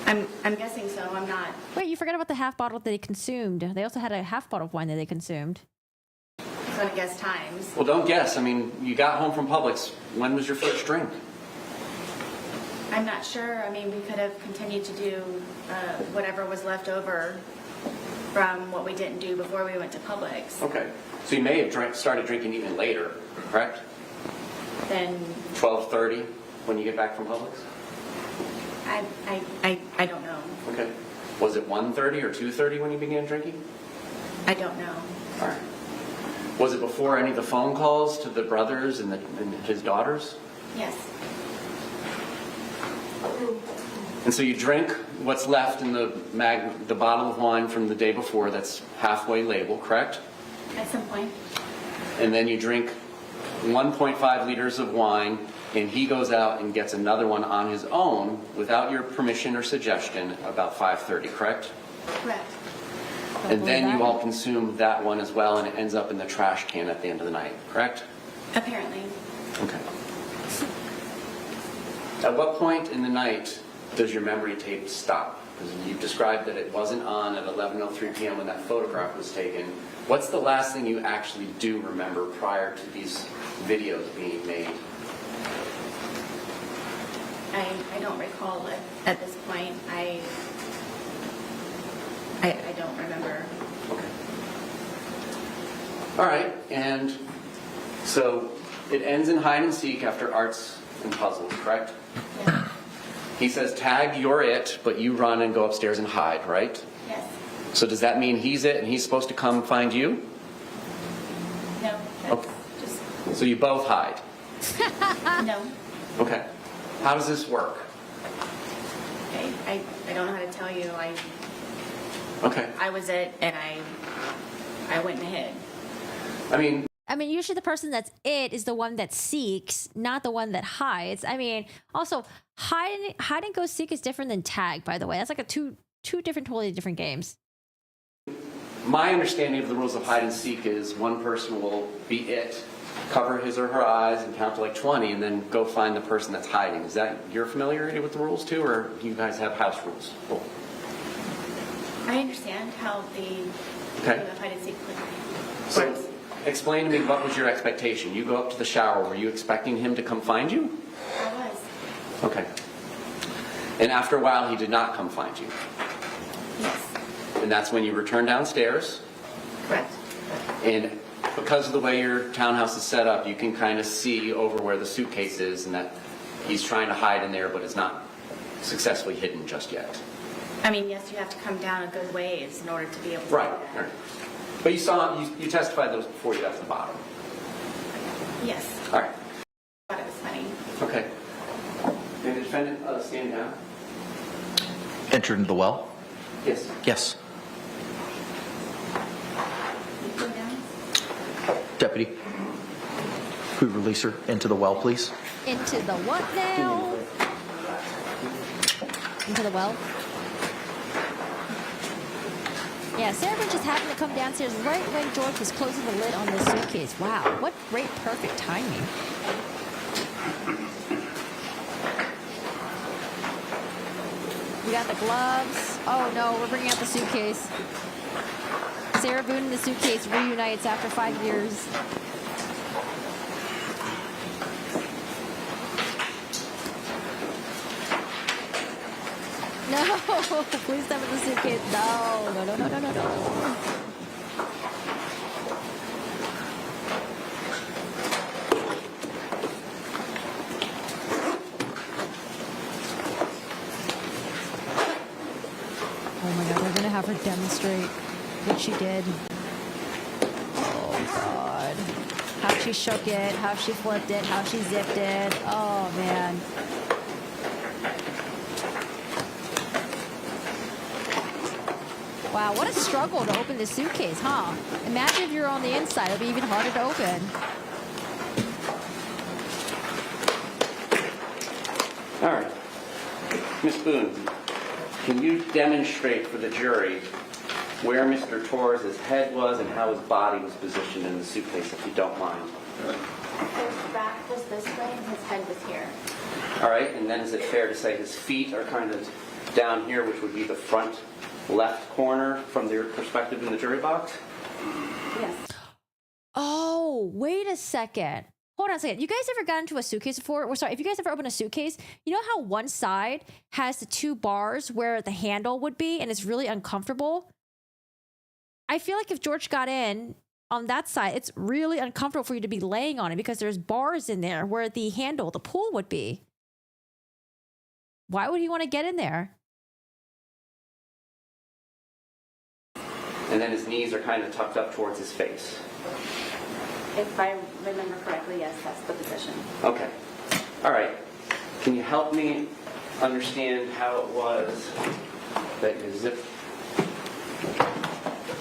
I'm guessing so. I'm not. Wait, you forgot about the half bottle that they consumed. They also had a half bottle of wine that they consumed. I'm going to guess times. Well, don't guess. I mean, you got home from Publix. When was your first drink? I'm not sure. I mean, we could have continued to do whatever was left over from what we didn't do before we went to Publix. Okay. So you may have started drinking even later, correct? Then 12:30 when you get back from Publix? I don't know. Okay. Was it 1:30 or 2:30 when you began drinking? I don't know. All right. Was it before any of the phone calls to the brothers and his daughters? Yes. And so you drink what's left in the bottle of wine from the day before that's halfway labeled, correct? At some point. And then you drink 1.5 liters of wine, and he goes out and gets another one on his own without your permission or suggestion about 5:30, correct? Correct. And then you all consume that one as well, and it ends up in the trash can at the end of the night, correct? Apparently. Okay. At what point in the night does your memory tape stop? Because you've described that it wasn't on at 11:03 p.m. when that photograph was taken. What's the last thing you actually do remember prior to these videos being made? I don't recall it at this point. I don't remember. Okay. All right, and so it ends in hide and seek after arts and puzzles, correct? Yeah. He says, tag, you're it, but you run and go upstairs and hide, right? Yes. So does that mean he's it and he's supposed to come find you? No. That's Okay. So you both hide? No. Okay. How does this work? I don't know how to tell you. Okay. I was it, and I went and hid. I mean, usually the person that's it is the one that seeks, not the one that hides. I mean, also hide and go seek is different than tag, by the way. That's like two different, totally different games. my understanding of the rules of hide and seek is one person will be it, cover his or her eyes and count to like 20 and then go find the person that's hiding. Is that your familiarity with the rules too, or do you guys have house rules? Cool. I understand how the Okay. game of hide and seek So works. explain to me what was your expectation? You go up to the shower. Were you expecting him to come find you? I was. Okay. And after a while, he did not come find you. Yes. And that's when you returned downstairs. Correct. And because of the way your townhouse is set up, you can kind of see over where the suitcase is, and that he's trying to hide in there, but it's not successfully hidden just yet. I mean, yes, you have to come down a good ways in order to be able to Right. do that. Right. But you saw, you testified those before you got to the bottom. Yes. All right. I thought it was funny. Okay. May the defendant stand down? Entered into the well? Yes. Yes. You go down? Deputy, could we release her into the well, please? Into the what now? Into the well? Yeah, Sarah Boone just happened to come downstairs right when George was closing the lid on the suitcase. Wow, what great, perfect timing. We got the gloves. Oh no, we're bringing out the suitcase. Sarah Boone and the suitcase reunites after 5 years. No, please step in the suitcase. No, no, no, no, no, no, no. Oh my God, they're gonna have her demonstrate what she did. Oh God. How she shook it, how she flipped it, how she zipped it. Oh man. Wow, what a struggle to open this suitcase, huh? Imagine if you're on the inside, it'd be even harder to open. All right. Ms. Boone, can you demonstrate for the jury where Mr. Torres' head was and how his body was positioned in the suitcase, if you don't mind? His back was this way and his head was here. All right, and then is it fair to say his feet are kind of down here, which would be the front left corner from their perspective in the jury box? Yes. Oh, wait a second. Hold on a second. You guys ever got into a suitcase before? Or sorry, if you guys ever opened a suitcase, you know how one side has the two bars where the handle would be and it's really uncomfortable? I feel like if George got in on that side, it's really uncomfortable for you to be laying on it because there's bars in there where the handle, the pull would be. Why would he want to get in there? And then his knees are kind of tucked up towards his face. If I remember correctly, yes, that's the position. Okay. All right. Can you help me understand how it was that you zipped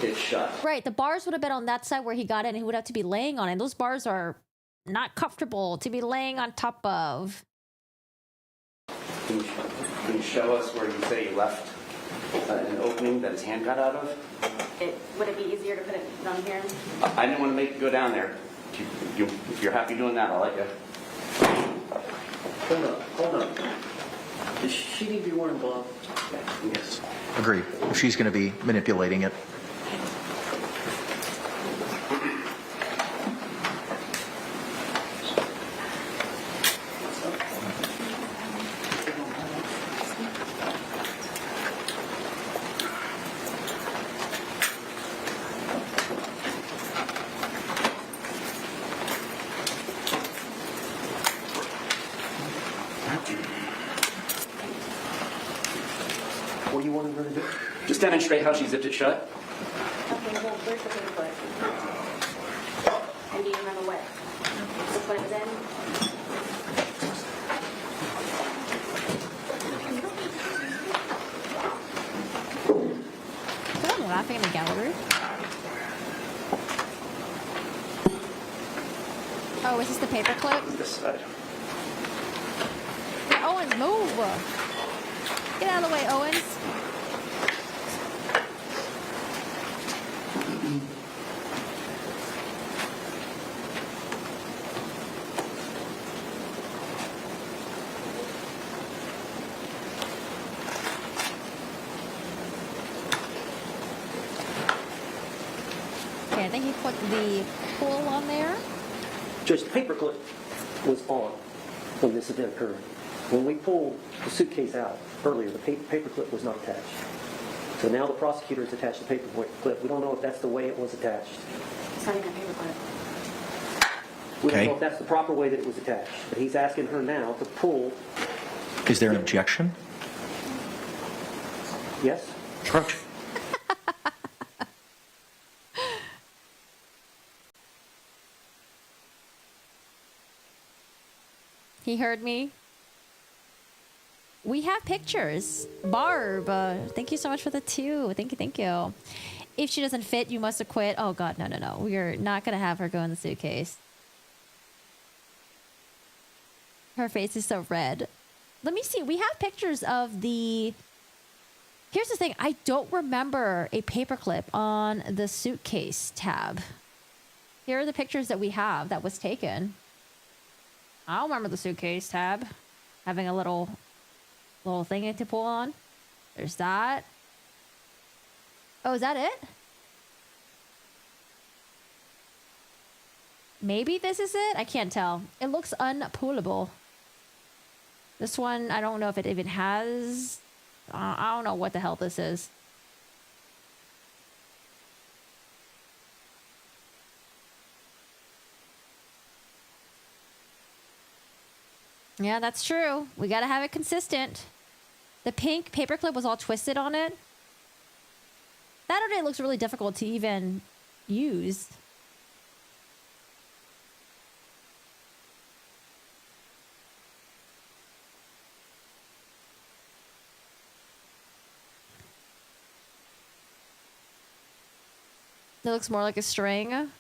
it shut? Right, the bars would have been on that side where he got in and he would have to be laying on it. Those bars are not comfortable to be laying on top of. Can you show us where you say you left an opening that his hand got out of? Would it be easier to put it down here? I didn't want to make you go down there. If you're happy doing that, I'll let you. Hold on. Does she need to be wearing gloves? Yes. Agreed. She's going to be manipulating it. What do you want her to do? Just demonstrate how she zipped it shut. Okay, well, where's the paperclip? And do you remember what? Just when it was in? I'm laughing in the gallery. Oh, is this the paperclip? This side. Yeah, Owens, move! Get out of the way, Owens. Okay, I think he put the pull on there. Judge, the paperclip was on when this event occurred. When we pulled the suitcase out earlier, the paperclip was not attached. So now the prosecutor has attached the paperclip. We don't know if that's the way it was attached. It's not even a paperclip. We don't Okay. know if that's the proper way that it was attached. But he's asking her now to pull. Is there an objection? Yes? Approach. He heard me. We have pictures. Barb, thank you so much for the 2. Thank you, thank you. If she doesn't fit, you must acquit. Oh, God, no, no, no. We are not going to have her go in the suitcase. Her face is so red. Let me see. We have pictures of the... Here's the thing. I don't remember a paperclip on the suitcase tab. Here are the pictures that we have that was taken. I don't remember the suitcase tab having a little thing to pull on. There's that. Oh, is that it? Maybe this is it? I can't tell. It looks unpullable. This one, I don't know if it even has... I don't know what the hell this is. Yeah, that's true. We gotta have it consistent. The pink paperclip was all twisted on it. Saturday looks really difficult to even use. It looks more like a string.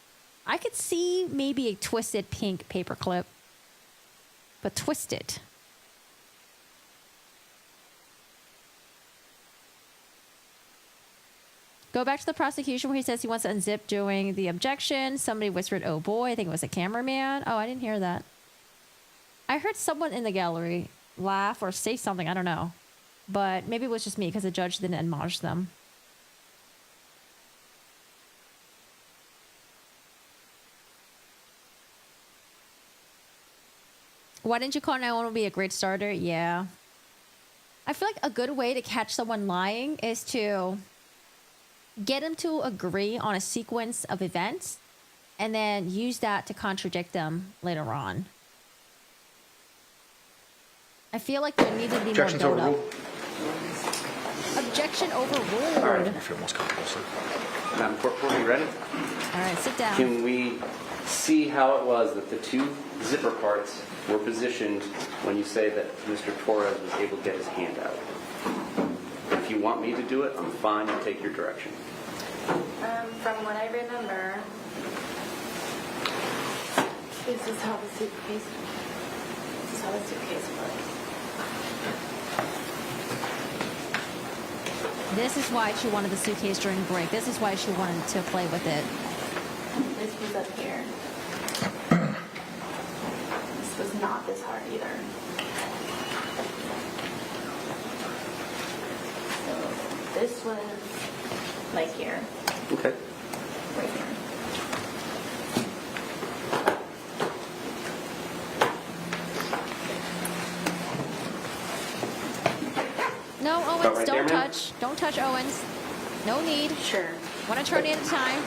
I could see maybe a twisted pink paperclip. But twisted. Go back to the prosecution where he says he wants to unzip during the objection. Somebody whispered, "Oh boy," I think it was a cameraman. Oh, I didn't hear that. I heard someone in the gallery laugh or say something, I don't know. But maybe it was just me because the judge didn't admonish them. Why didn't you call 911 would be a great starter? Yeah. I feel like a good way to catch someone lying is to get them to agree on a sequence of events and then use that to contradict them later on. I feel like there needs to be Objections more build-up. overruled. Objection overruled. All right. I feel most comfortable, sir. Madam Court, are you ready? All right, sit down. Can we see how it was that the 2 zipper parts were positioned when you say that Mr. Torres was able to get his hand out? If you want me to do it, I'm fine. I'll take your direction. From what I remember, this is how the suitcase was. This is why she wanted the suitcase during break. This is why she wanted to play with it. This was up here. This was not this hard either. So this was like here. Okay. Right here. No, Owens, About right don't there, ma'am? touch. Don't touch Owens. No need. Sure. One attorney at a time.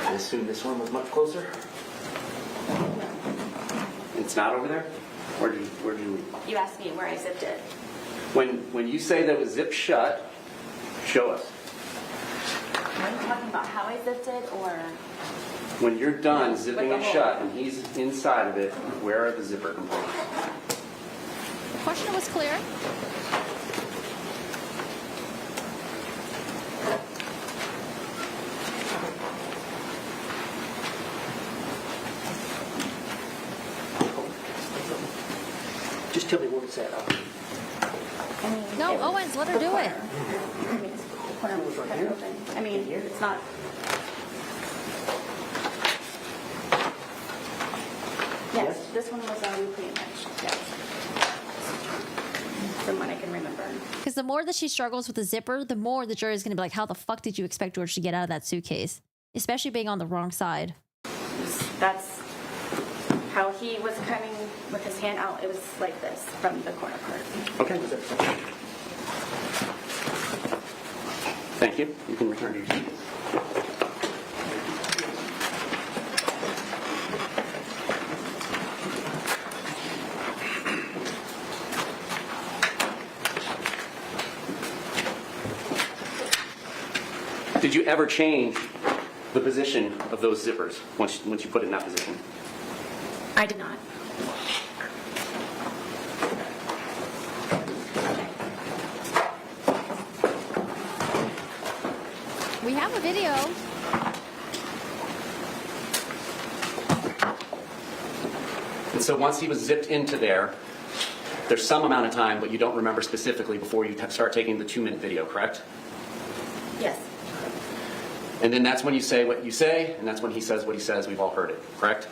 I assume this one was much closer. It's not over there? Where did you You asked me where I zipped it. when you say that it was zipped shut, show us. Are you talking about how I zipped it or? When you're done zipping Like it a shut hole. and he's inside of it, where are the zipper components? The question was clear. Just tell me where it's at. I mean, No, it- Owens, let her do it. I mean, the corner was cut open. I mean, it's not. Yes, this one was pretty much, yes. From what I can remember. Because the more that she struggles with the zipper, the more the jury is going to be like, how the fuck did you expect George to get out of that suitcase? especially being on the wrong side. That's how he was coming with his hand out. It was like this from the corner part. Okay. Thank you. You can return to your seat. Did you ever change the position of those zippers once you put it in that position? I did not. We have a video. And so once he was zipped into there, there's some amount of time, but you don't remember specifically before you start taking the 2-minute video, correct? Yes. And then that's when you say what you say, and that's when he says what he says. We've all heard it, correct?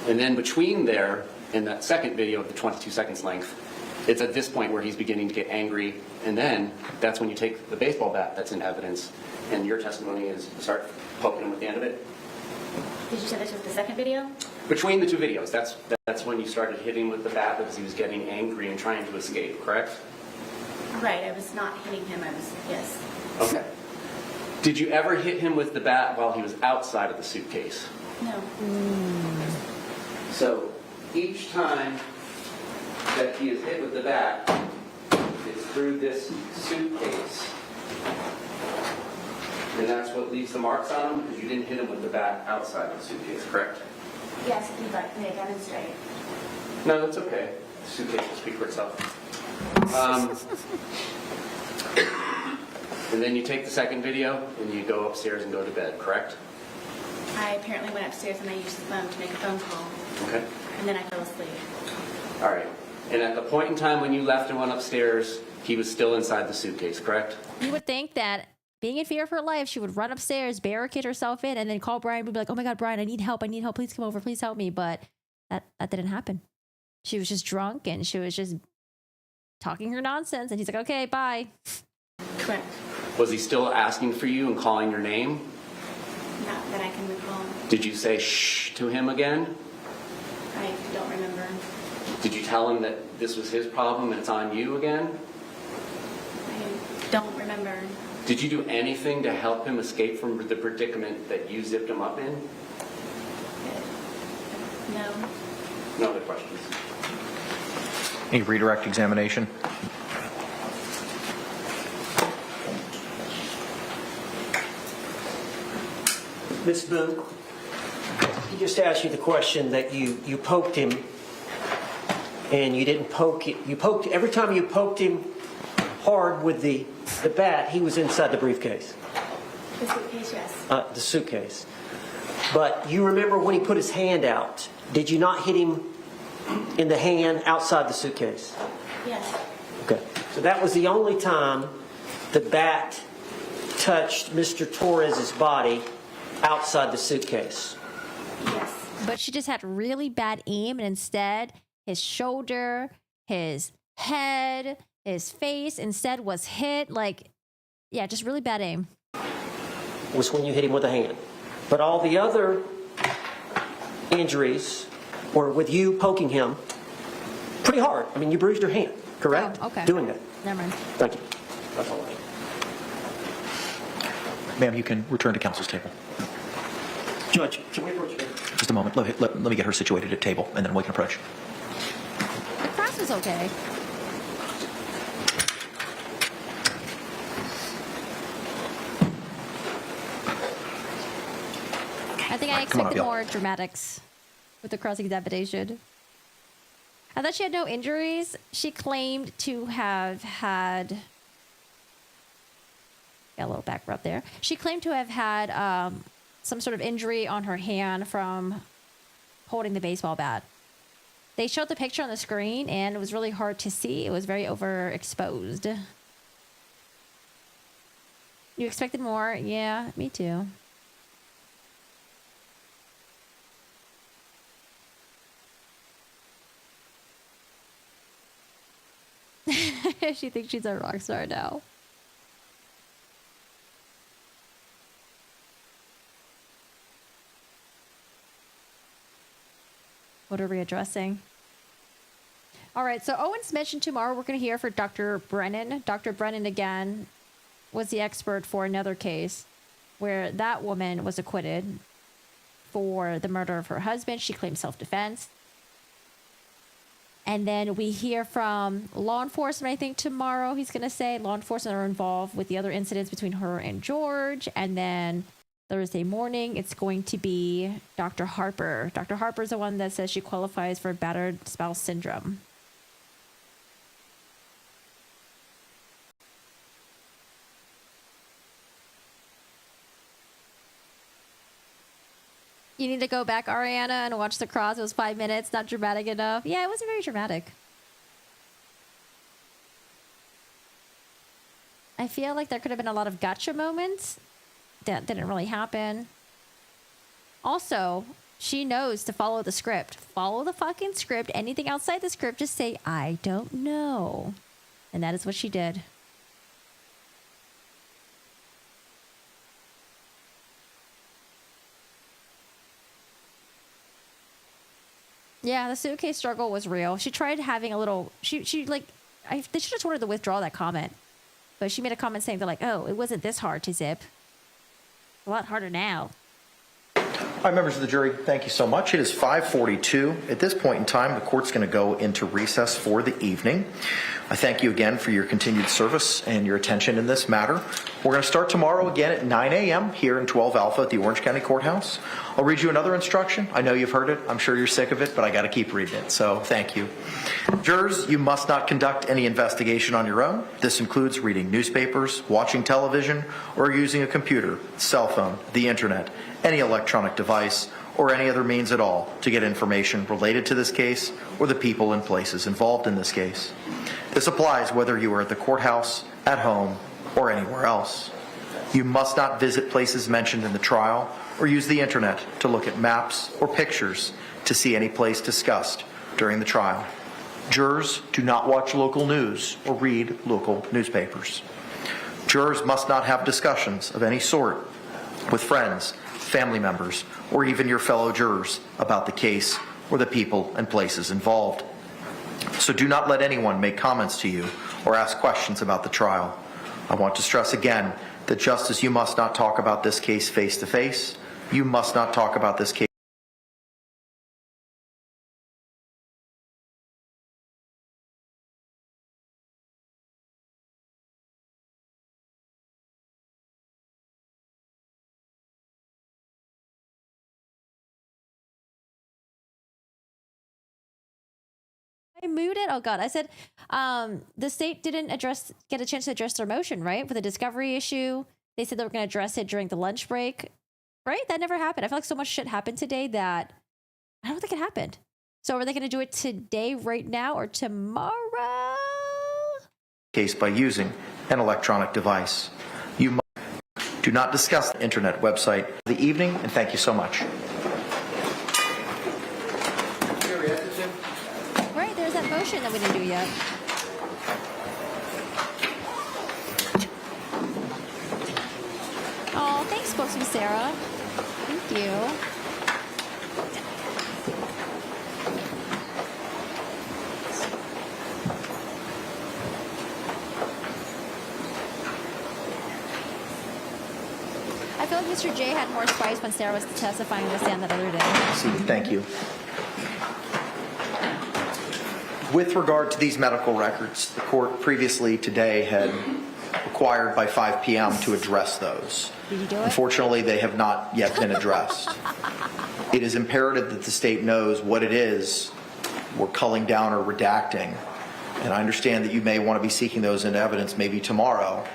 And then between there and that second video of the 22 seconds length, it's at this point where he's beginning to get angry, and then that's when you take the baseball bat that's in evidence, and your testimony is start poking him with the end of it. Did you say this was the second video? Between the two videos, that's when you started hitting with the bat because he was getting angry and trying to escape, correct? Right, I was not hitting him. I was, yes. Okay. Did you ever hit him with the bat while he was outside of the suitcase? No. So each time that he is hit with the bat, it's through this suitcase. And that's what leaves the marks on him because you didn't hit him with the bat outside of the suitcase, correct? Yes, if you'd like me to demonstrate. No, that's okay. The suitcase will speak for itself. And then you take the second video and you go upstairs and go to bed, correct? I apparently went upstairs and I used the phone to make a phone call. Okay. And then I fell asleep. All right. And at the point in time when you left and went upstairs, he was still inside the suitcase, correct? You would think that being in fear of her life, she would run upstairs, barricade herself in, and then call Brian. Would be like, "Oh my God, Brian, I need help. Please come over. Please help me." But that didn't happen. She was just drunk and she was just talking her nonsense. And he's like, "Okay, bye." Correct. Was he still asking for you and calling your name? Not that I can recall. Did you say shh to him again? I don't remember. Did you tell him that this was his problem and it's on you again? I don't remember. Did you do anything to help him escape from the predicament that you zipped him up in? No. No other questions. A redirect examination. Ms. Boone, he just asked you the question that you poked him and you didn't poke it. You poked, every time you poked him hard with the bat, he was inside the briefcase. The suitcase, yes. The suitcase. But you remember when he put his hand out, did you not hit him in the hand outside the suitcase? Yes. Okay. So that was the only time the bat touched Mr. Torres's body outside the suitcase. Yes. But she just had really bad aim, and instead, his shoulder, his head, his face instead was hit. Like, yeah, just really bad aim. Was when you hit him with a hand. But all the other injuries were with you poking him pretty hard. I mean, you bruised your hand, correct? Oh, okay. Doing that. Never mind. Thank you. That's all I have. Ma'am, you can return to counsel's table. Judge, can we approach you? Just a moment. Let me get her situated at table, and then we can approach. The press is okay. I think I expected more dramatics with the cross-examination. I thought she had no injuries. She claimed to have had... Got a little back rub there. She claimed to have had some sort of injury on her hand from holding the baseball bat. They showed the picture on the screen, and it was really hard to see. It was very overexposed. You expected more? Yeah, me too. She thinks she's a rock star now. What are we addressing? All right, so Owen's mentioned tomorrow we're going to hear for Dr. Brennan. Dr. Brennan, again, was the expert for another case where that woman was acquitted for the murder of her husband. She claimed self-defense. And then we hear from law enforcement, I think tomorrow he's going to say. Law enforcement are involved with the other incidents between her and George. And then Thursday morning, it's going to be Dr. Harper. Dr. Harper's the one that says she qualifies for battered spouse syndrome. You need to go back, Ariana, and watch the cross. It was 5 minutes, not dramatic enough. Yeah, it wasn't very dramatic. I feel like there could have been a lot of gotcha moments that didn't really happen. Also, she knows to follow the script. Follow the fucking script. Anything outside the script, just say, I don't know. And that is what she did. Yeah, the suitcase struggle was real. She tried having a little... She like... they should have told her to withdraw that comment. But she made a comment saying, they're like, oh, it wasn't this hard to zip. A lot harder now. All right, members of the jury, thank you so much. It is 5:42. At this point in time, the court's going to go into recess for the evening. I thank you again for your continued service and your attention in this matter. We're going to start tomorrow again at 9 a.m. here in 12 Alpha at the Orange County Courthouse. I'll read you another instruction. I know you've heard it. I'm sure you're sick of it, but I got to keep reading it. So thank you. Jurors, you must not conduct any investigation on your own. This includes reading newspapers, watching television, or using a computer, cell phone, the internet, any electronic device, or any other means at all to get information related to this case or the people and places involved in this case. This applies whether you are at the courthouse, at home, or anywhere else. You must not visit places mentioned in the trial or use the internet to look at maps or pictures to see any place discussed during the trial. Jurors do not watch local news or read local newspapers. Jurors must not have discussions of any sort with friends, family members, or even your fellow jurors about the case or the people and places involved. So do not let anyone make comments to you or ask questions about the trial. I want to stress again that just as you must not talk about this case face to face, you must not talk about this case I muted. Oh God! I said the state didn't get a chance to address their motion, right? For the discovery issue, they said they were going to address it during the lunch break, right? That never happened. I feel like so much shit happened today that I don't think it happened. So are they going to do it today, right now, or tomorrow? case by using an electronic device. You do not discuss the internet website of the evening, and thank you so much. Right, there's that motion that we didn't do yet. Oh, thanks, spokesman Sarah. Thank you. I feel like Mr. J had more spice when Sarah was testifying on the stand that other day. Thank you. With regard to these medical records, the court previously today had required by 5 p.m. to address those. Did you do it? Unfortunately, they have not yet been addressed. It is imperative that the state knows what it is we're culling down or redacting. And I understand that you may want to be seeking those into evidence maybe tomorrow.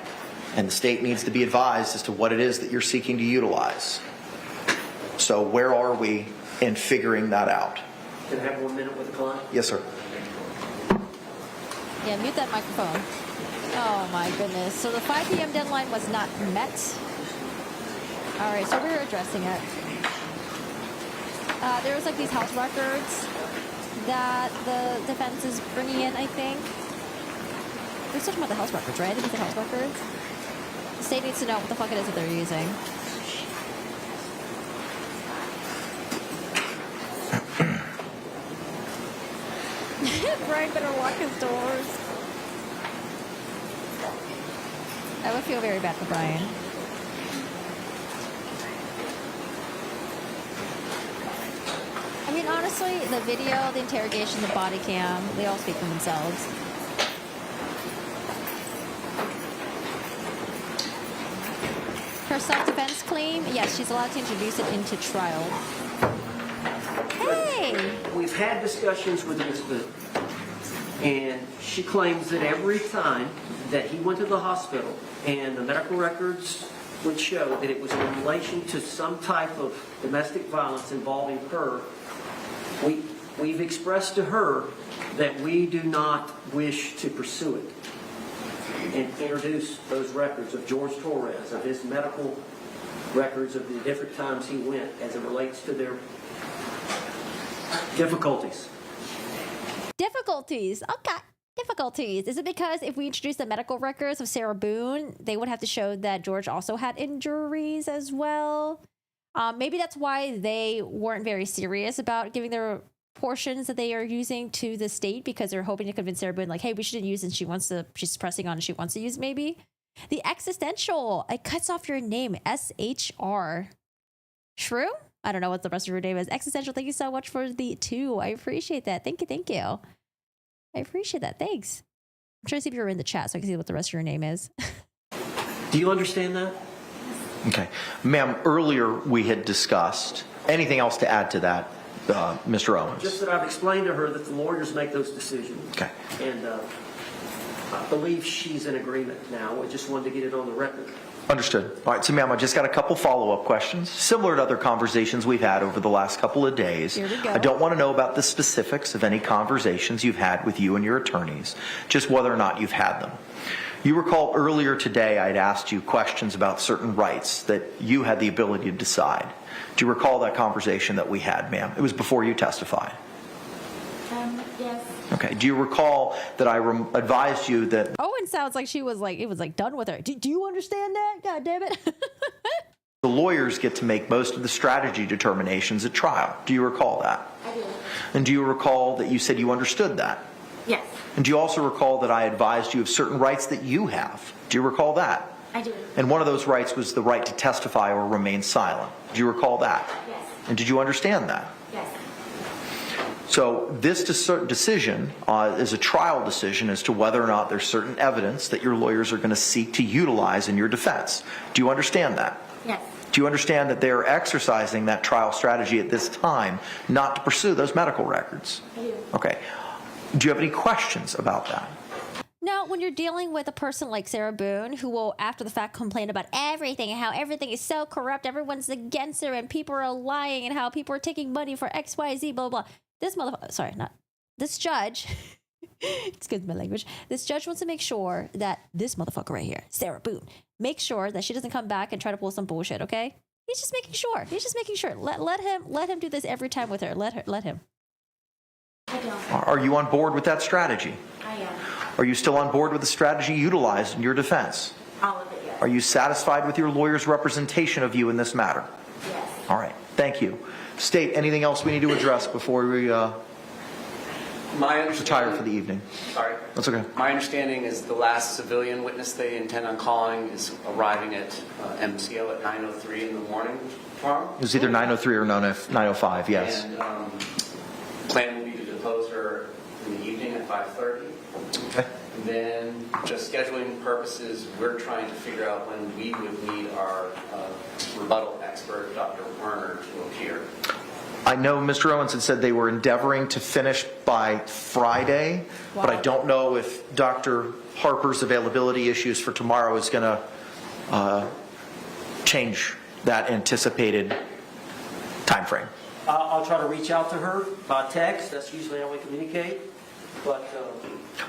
And the state needs to be advised as to what it is that you're seeking to utilize. So where are we in figuring that out? Can I have 1 minute with the client? Yes, sir. Yeah, mute that microphone. Oh my goodness. So the 5 p.m. deadline was not met. All right, so we were addressing it. There was like these house records that the defense is bringing in, I think. We're talking about the house records, right? I think it's the house records. The state needs to know what the fuck it is that they're using. Brian better lock his doors. I would feel very bad for Brian. I mean, honestly, the video, the interrogation, the body cam, they all speak for themselves. Her self-defense claim, yes, she's allowed to introduce it into trial. Hey! We've had discussions with Ms. Boone, and she claims that every time that he went to the hospital and the medical records would show that it was in relation to some type of domestic violence involving her, we've expressed to her that we do not wish to pursue it and introduce those records of George Torres, of his medical records of the different times he went as it relates to their difficulties. Difficulties. Okay. Difficulties. Is it because if we introduce the medical records of Sarah Boone, they would have to show that George also had injuries as well? Maybe that's why they weren't very serious about giving their portions that they are using to the state, because they're hoping to convince Sarah Boone, like, hey, we shouldn't use it. She's pressing on and she wants to use maybe. The existential, it cuts off your name, SHR. Shrew? I don't know what the rest of your name is. Existential, thank you so much for the 2. I appreciate that. Thank you. I appreciate that. Thanks. I'm trying to see if you're in the chat so I can see what the rest of your name is. Do you understand that? Okay. Ma'am, earlier we had discussed, anything else to add to that, Mr. Owens? Just that I've explained to her that the lawyers make those decisions. Okay. And I believe she's in agreement now. I just wanted to get it on the record. Understood. All right, so ma'am, I just got a couple follow-up questions, similar to other conversations we've had over the last couple of days. Here we go. I don't want to know about the specifics of any conversations you've had with you and your attorneys, just whether or not you've had them. You recall earlier today I had asked you questions about certain rights that you had the ability to decide. Do you recall that conversation that we had, ma'am? It was before you testified. Yes. Okay. Do you recall that I advised you that Owen sounds like she was like, it was like done with her. Do you understand that? God damn it. the lawyers get to make most of the strategy determinations at trial? Do you recall that? I do. And do you recall that you said you understood that? Yes. And do you also recall that I advised you of certain rights that you have? Do you recall that? I do. And one of those rights was the right to testify or remain silent. Do you recall that? Yes. And did you understand that? Yes. So this decision is a trial decision as to whether or not there's certain evidence that your lawyers are going to seek to utilize in your defense. Do you understand that? Yes. Do you understand that they are exercising that trial strategy at this time not to pursue those medical records? I do. Okay. Do you have any questions about that? Now, when you're dealing with a person like Sarah Boone, who will, after the fact, complain about everything and how everything is so corrupt, everyone's against her, and people are lying, and how people are taking money for X, Y, Z, blah, blah, blah. This judge, excuse my language, this judge wants to make sure that this motherfucker right here, Sarah Boone, make sure that she doesn't come back and try to pull some bullshit, okay? He's just making sure. Let him do this every time with her. Let him. I don't. Are you on board with that strategy? I am. Are you still on board with the strategy utilized in your defense? All of it, yes. Are you satisfied with your lawyer's representation of you in this matter? Yes. All right. Thank you. State, anything else we need to address before we retire for the evening? Sorry. That's okay. My understanding is the last civilian witness they intend on calling is arriving at MCO at 9:03 in the morning tomorrow. It was either 9:03 or 9:05, yes. And plan will be to depose her in the evening at 5:30. Okay. And then, just scheduling purposes, we're trying to figure out when we would need our rebuttal expert, Dr. Werner, to appear. I know Mr. Owens had said they were endeavoring to finish by Friday, but I don't know if Dr. Harper's availability issues for tomorrow is going to change that anticipated time frame. I'll try to reach out to her by text. That's usually how we communicate. But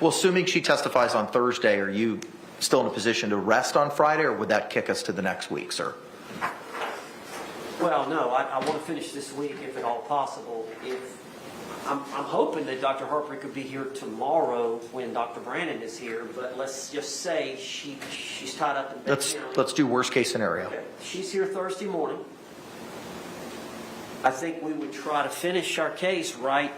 Well, assuming she testifies on Thursday, are you still in a position to rest on Friday, or would that kick us to the next week, sir? well, no, I want to finish this week if at all possible. If I'm hoping that Dr. Harper could be here tomorrow when Dr. Brannon is here, but let's just say she's tied up in bed. Let's do worst case scenario. Okay. She's here Thursday morning. I think we would try to finish our case right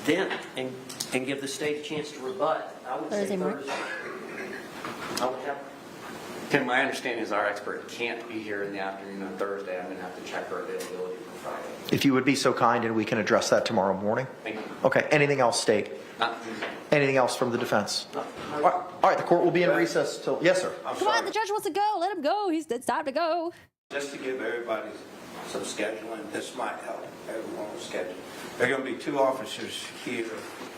then and give the state a chance to rebut. I would Thursday say morning? Thursday. I would have. Tim, my understanding is our expert can't be here in the afternoon on Thursday. I'm going to have to check her availability for Friday. If you would be so kind, and we can address that tomorrow morning. Thank you. Okay, anything else, State? Not- Anything else from the defense? All right, the court will be in recess till, yes, sir. Come on, the judge wants to go. Let him go. It's time to go. Just to give everybody some scheduling, this might help everyone with scheduling. There are going to be 2 officers here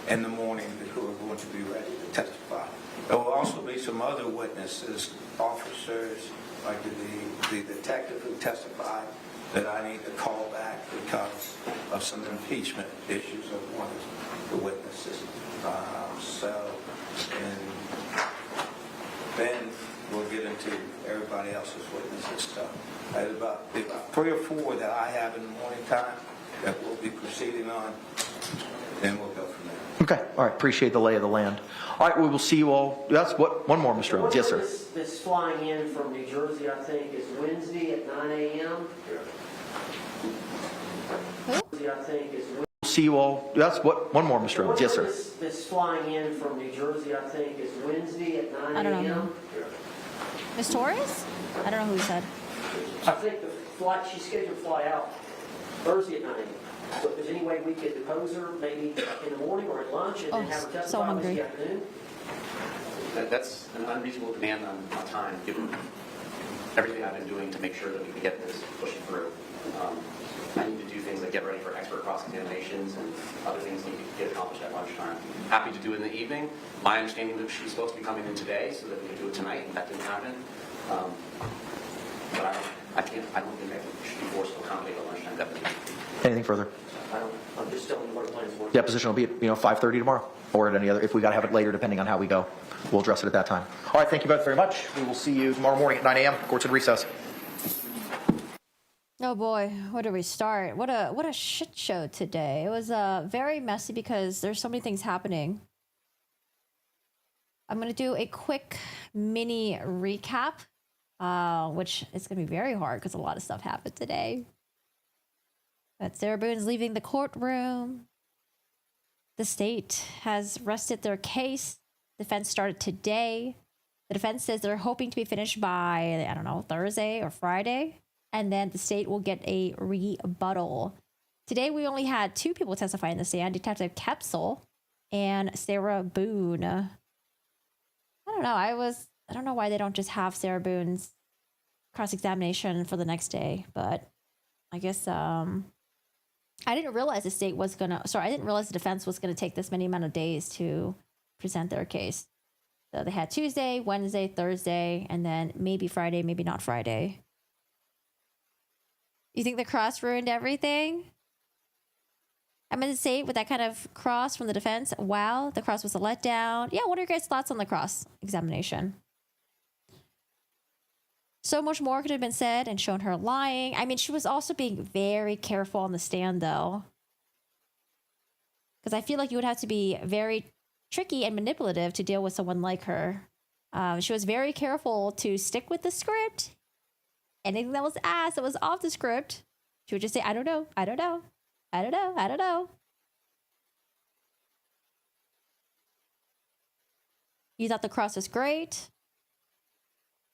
in the morning who are going to be ready to testify. There will also be some other witnesses, officers, like the detective who testified, that I need to call back because of some impeachment issues of one of the witnesses. And then we'll get into everybody else's witnesses stuff. There's about 3 or 4 that I have in the morning time that we'll be proceeding on. Then we'll go from there. Okay, all right, appreciate the lay of the land. All right, we will see you all. That's what, one more, Mr. Owens. Yes, sir. This flying in from New Jersey, I think, is Wednesday at 9 a.m. Who? I think is. We'll see you all. That's what, one more, Mr. Owens. Yes, sir. This flying in from New Jersey, I think, is Wednesday at 9 I don't know a.m. Miss Torres? I don't know who he said. I think the flight, she's scheduled to fly out Thursday at 9 a.m. So if there's any way we could depose her, maybe in the morning or at lunch, and then have her testify Wednesday afternoon. That's an unreasonable demand on time, given everything I've been doing to make sure that we can get this pushing through. I need to do things like get ready for expert cross-examinations and other things that need to get accomplished at lunchtime. Happy to do it in the evening. My understanding is she's supposed to be coming in today so that we can do it tonight, and that didn't happen. But I don't think I should be forced to accommodate a lunchtime deposition. Anything further? I'm just telling you what the plans were. Deposition will be at 5:30 tomorrow, or at any other. If we got to have it later, depending on how we go, we'll address it at that time. All right, thank you both very much. We will see you tomorrow morning at 9 a.m. Court's in recess. Oh boy, where do we start? What a shit show today. It was very messy because there's so many things happening. I'm gonna do a quick mini recap, which is gonna be very hard because a lot of stuff happened today. But Sarah Boone's leaving the courtroom. The state has rested their case. Defense started today. The defense says they're hoping to be finished by, I don't know, Thursday or Friday. And then the state will get a rebuttal. Today, we only had 2 people testify in the stand, Detective Kepsel and Sarah Boone. I don't know. I don't know why they don't just have Sarah Boone's cross-examination for the next day, but I guess, I didn't realize the state was I didn't realize the defense was gonna take this many amount of days to present their case. So they had Tuesday, Wednesday, Thursday, and then maybe Friday, maybe not Friday. You think the cross ruined everything? I'm going to say with that kind of cross from the defense, wow, the cross was a letdown. Yeah, what are your guys' thoughts on the cross examination? So much more could have been said and shown her lying. I mean, she was also being very careful on the stand, though. Because I feel like you would have to be very tricky and manipulative to deal with someone like her. She was very careful to stick with the script. Anything that was asked that was off the script, she would just say, I don't know, I don't know, I don't know, I don't know. You thought the cross was great.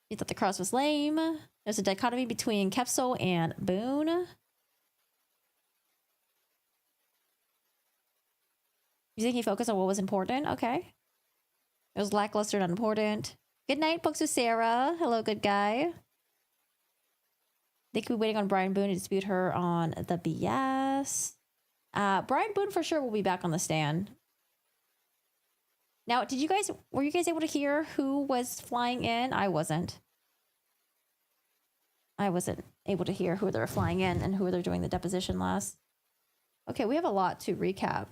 You thought the cross was lame. There's a dichotomy between Kepsel and Boone. You think he focused on what was important? Okay. It was lackluster and unimportant. Good night, books with Sarah. Hello, good guy. They could be waiting on Brian Boone to dispute her on the BS. Brian Boone for sure will be back on the stand. Now, were you guys able to hear who was flying in? I wasn't. I wasn't able to hear who they were flying in and who they're doing the deposition last. Okay, we have a lot to recap.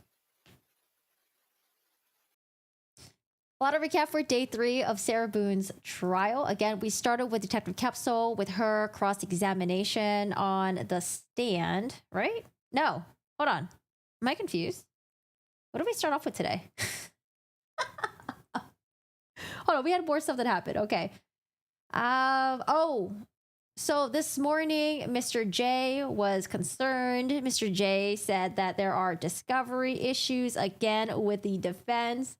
A lot of recap for day 3 of Sarah Boone's trial. Again, we started with Detective Kepsel with her cross-examination on the stand, right? No, hold on. Am I confused? What did we start off with today? Hold on, we had more stuff that happened. Okay. So this morning, Mr. J was concerned. Mr. J said that there are discovery issues again with the defense.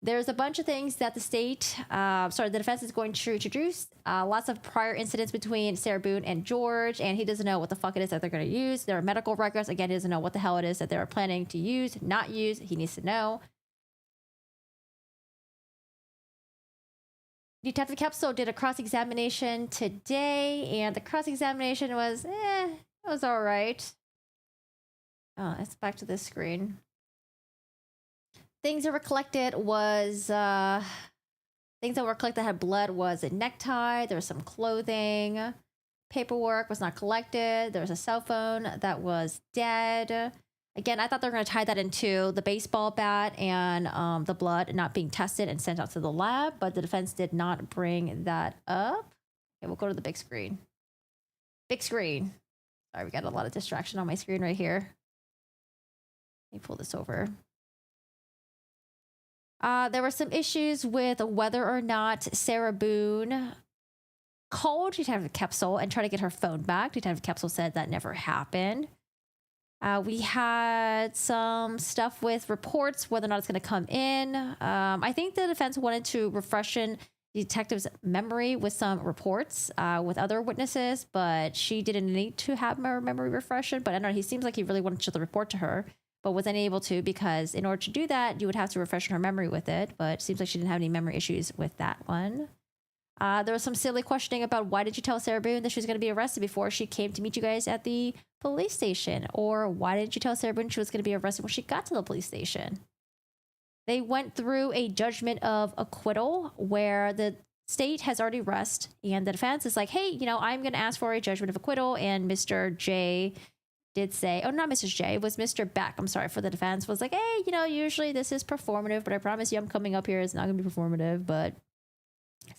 There's a bunch of things that the defense is going to introduce. Lots of prior incidents between Sarah Boone and George, and he doesn't know what the fuck it is that they're going to use. There are medical records. Again, he doesn't know what the hell it is that they're planning to use, not use. He needs to know. Detective Kepsel did a cross-examination today, and the cross-examination was, it was all right. Oh, it's back to this screen. Things that were collected was, things that were collected that had blood was a necktie, there was some clothing, paperwork was not collected, there was a cell phone that was dead. Again, I thought they were going to tie that into the baseball bat and the blood not being tested and sent out to the lab, but the defense did not bring that up. Okay, we'll go to the big screen. Big screen. Sorry, we got a lot of distraction on my screen right here. Let me pull this over. There were some issues with whether or not Sarah Boone called Detective Kepsel and tried to get her phone back. Detective Kepsel said that never happened. We had some stuff with reports, whether or not it's going to come in. I think the defense wanted to refreshen the detective's memory with some reports with other witnesses, but she didn't need to have her memory refreshed. But I don't know, he seems like he really wanted to show the report to her, but was unable to, because in order to do that, you would have to refresh her memory with it. But it seems like she didn't have any memory issues with that one. There was some silly questioning about why did you tell Sarah Boone that she was going to be arrested before she came to meet you guys at the police station? Or why didn't you tell Sarah Boone she was going to be arrested when she got to the police station? They went through a judgment of acquittal where the state has already rested, and the defense is like, hey, you know, I'm going to ask for a judgment of acquittal. And Mr. J did say, oh, not Mrs. J, it was Mr. Beck, I'm sorry, for the defense, was like, hey, you know, usually this is performative, but I promise you I'm coming up here, it's not going to be performative, but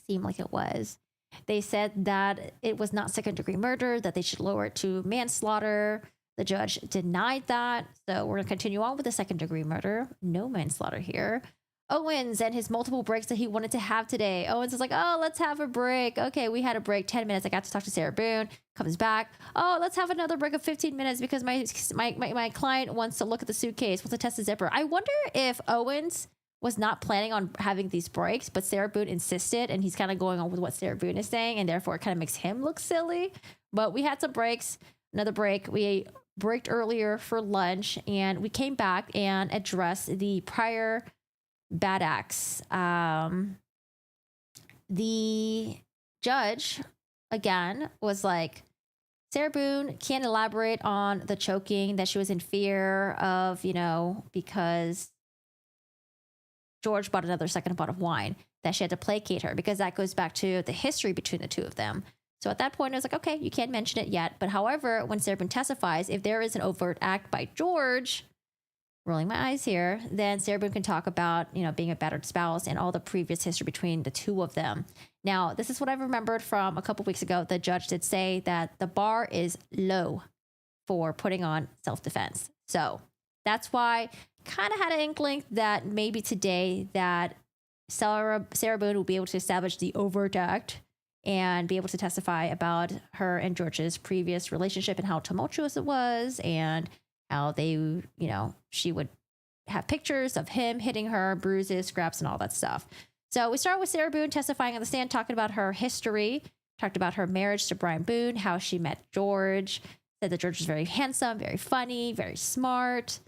seemed like it was. They said that it was not second-degree murder, that they should lower it to manslaughter. The judge denied that, so we're going to continue on with the second-degree murder. No manslaughter here. Owens and his multiple breaks that he wanted to have today. Owens is like, oh, let's have a break. Okay, we had a break, 10 minutes. I got to talk to Sarah Boone. Comes back. Oh, let's have another break of 15 minutes because my client wants to look at the suitcase, wants to test the zipper. I wonder if Owens was not planning on having these breaks, but Sarah Boone insisted, and he's kind of going on with what Sarah Boone is saying, and therefore it kind of makes him look silly. But we had some breaks. Another break. We braked earlier for lunch, and we came back and addressed the prior bad acts. The judge, again, was like, Sarah Boone can't elaborate on the choking, that she was in fear of, you know, because George bought another second bottle of wine, that she had to placate her, because that goes back to the history between the two of them. So at that point, I was like, okay, you can't mention it yet. But however, when Sarah Boone testifies, if there is an overt act by George, rolling my eyes here, then Sarah Boone can talk about, you know, being a battered spouse and all the previous history between the two of them. Now, this is what I remembered from a couple weeks ago. The judge did say that the bar is low for putting on self-defense. So that's why kind of had an inkling that maybe today that Sarah Boone will be able to establish the overt act and be able to testify about her and George's previous relationship and how tumultuous it was, and how they, you know, she would have pictures of him hitting her, bruises, scraps, and all that stuff. So we start with Sarah Boone testifying on the stand, talking about her history, talked about her marriage to Brian Boone, how she met George, said that George was very handsome, very funny, very smart.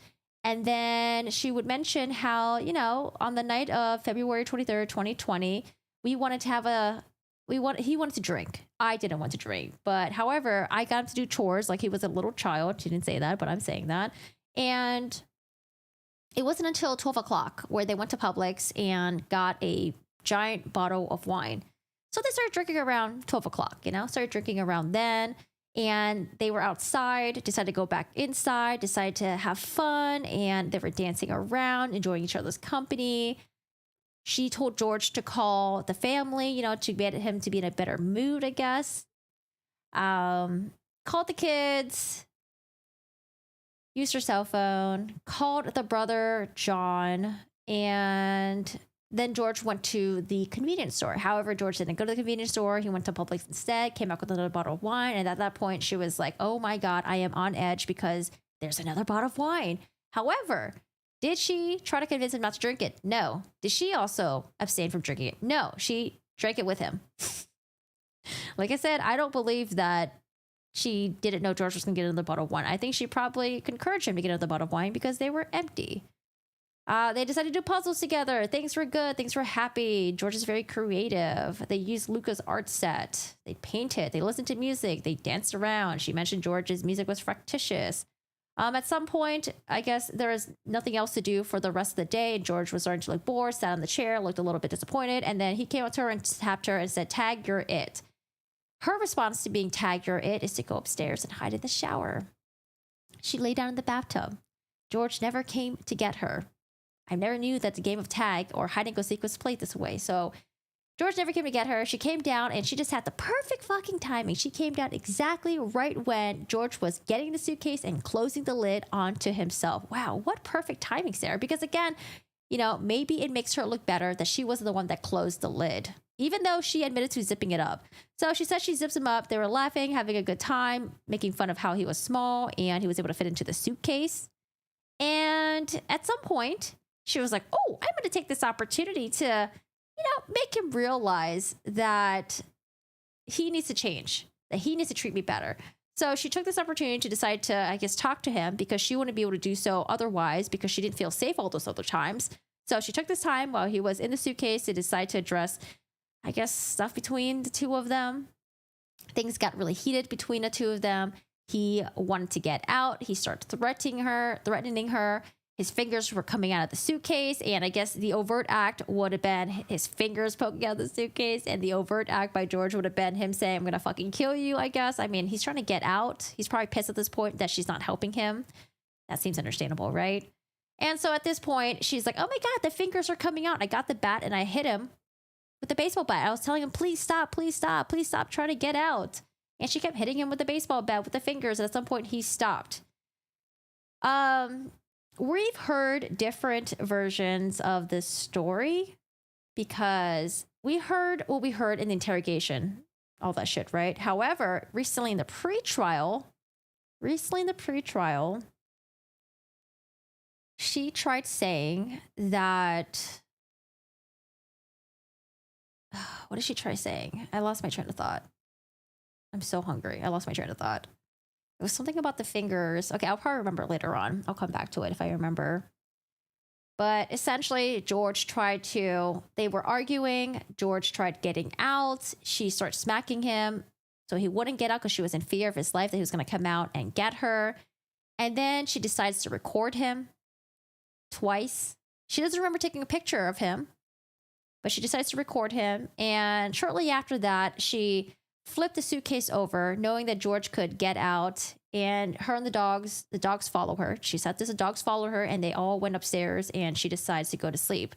And then she would mention how, you know, on the night of February 23rd, 2020, he wanted to drink. I didn't want to drink. But however, I got him to do chores like he was a little child. She didn't say that, but I'm saying that. And it wasn't until 12 o'clock where they went to Publix and got a giant bottle of wine. So they started drinking around 12 o'clock, you know, started drinking around then. And they were outside, decided to go back inside, decided to have fun, and they were dancing around, enjoying each other's company. She told George to call the family, you know, to get him to be in a better mood, I guess. Called the kids, used her cell phone, called the brother, John, and then George went to the convenience store. However, George didn't go to the convenience store. He went to Publix instead, came back with another bottle of wine. And at that point, she was like, oh my God, I am on edge because there's another bottle of wine. However, did she try to convince him not to drink it? No. Did she also abstain from drinking it? No. She drank it with him. Like I said, I don't believe that she didn't know George was going to get another bottle of wine. I think she probably encouraged him to get another bottle of wine because they were empty. They decided to do puzzles together. Things were good. Things were happy. George is very creative. They used Luca's art set. They painted. They listened to music. They danced around. She mentioned George's music was factitious. At some point, I guess there was nothing else to do for the rest of the day. George was starting to look bored, sat on the chair, looked a little bit disappointed, and then he came up to her and tapped her and said, "Tag, you're it." Her response to being tagged, "You're it," is to go upstairs and hide in the shower. She lay down in the bathtub. George never came to get her. I never knew that the game of tag or hide and go seek was played this way. So George never came to get her. She came down and she just had the perfect fucking timing. She came down exactly right when George was getting the suitcase and closing the lid onto himself. Wow, what perfect timing, Sarah. Because again, you know, maybe it makes her look better that she wasn't the one that closed the lid, even though she admitted to zipping it up. So she said she zips him up. They were laughing, having a good time, making fun of how he was small and he was able to fit into the suitcase. And at some point, she was like, oh, I'm going to take this opportunity to, you know, make him realize that he needs to change, that he needs to treat me better. So she took this opportunity to decide to, I guess, talk to him because she wouldn't be able to do so otherwise because she didn't feel safe all those other times. So she took this time while he was in the suitcase to decide to address, I guess, stuff between the two of them. Things got really heated between the two of them. He wanted to get out. He started threatening her. His fingers were coming out of the suitcase, and I guess the overt act would have been his fingers poking out of the suitcase, and the overt act by George would have been him saying, "I'm gonna fucking kill you," I guess. I mean, he's trying to get out. He's probably pissed at this point that she's not helping him. That seems understandable, right? And so at this point, she's like, "Oh my God, the fingers are coming out." I got the bat and I hit him with the baseball bat. I was telling him, "Please stop, please stop, please stop trying to get out." And she kept hitting him with the baseball bat with the fingers. And at some point, he stopped. We've heard different versions of this story because we heard what we heard in the interrogation, all that shit, right? However, recently in the pre-trial, she tried saying that, what did she try saying? I lost my train of thought. I'm so hungry. I lost my train of thought. It was something about the fingers. Okay, I'll probably remember later on. I'll come back to it if I remember. But essentially, they were arguing. George tried getting out. She started smacking him. So he wouldn't get out because she was in fear of his life that he was going to come out and get her. And then she decides to record him twice. She doesn't remember taking a picture of him, but she decides to record him. And shortly after that, she flipped the suitcase over, knowing that George could get out, and her and the dogs follow her. She said the dogs follow her, and they all went upstairs, and she decides to go to sleep.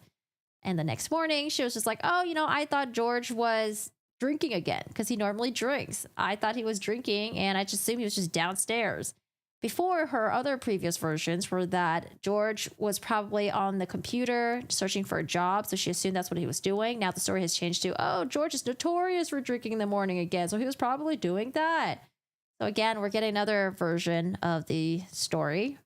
And the next morning, she was just like, "Oh, you know, I thought George was drinking again, because he normally drinks. I thought he was drinking, and I just assumed he was just downstairs." Before, her other previous versions were that George was probably on the computer searching for a job, so she assumed that's what he was doing. Now the story has changed to, oh, George is notorious for drinking in the morning again, so he was probably doing that. So again, we're getting another version of the story.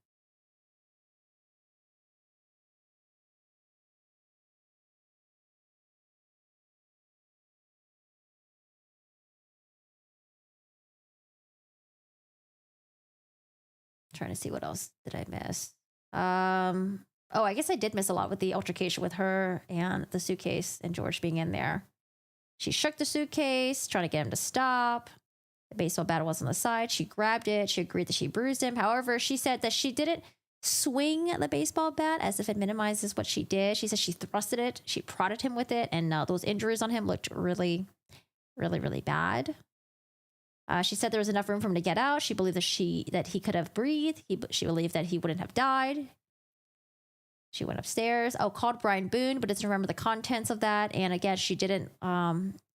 Trying to see what else did I miss. Oh, I guess I did miss a lot with the altercation with her and the suitcase and George being in there. She shook the suitcase, trying to get him to stop. The baseball bat was on the side. She grabbed it. She agreed that she bruised him. However, she said that she didn't swing the baseball bat as if it minimizes what she did. She said she thrusted it. She prodded him with it. And those injuries on him looked really, really, really bad. She said there was enough room for him to get out. She believed that he could have breathed. She believed that he wouldn't have died. She went upstairs. Oh, called Brian Boone, but doesn't remember the contents of that. And again, she didn't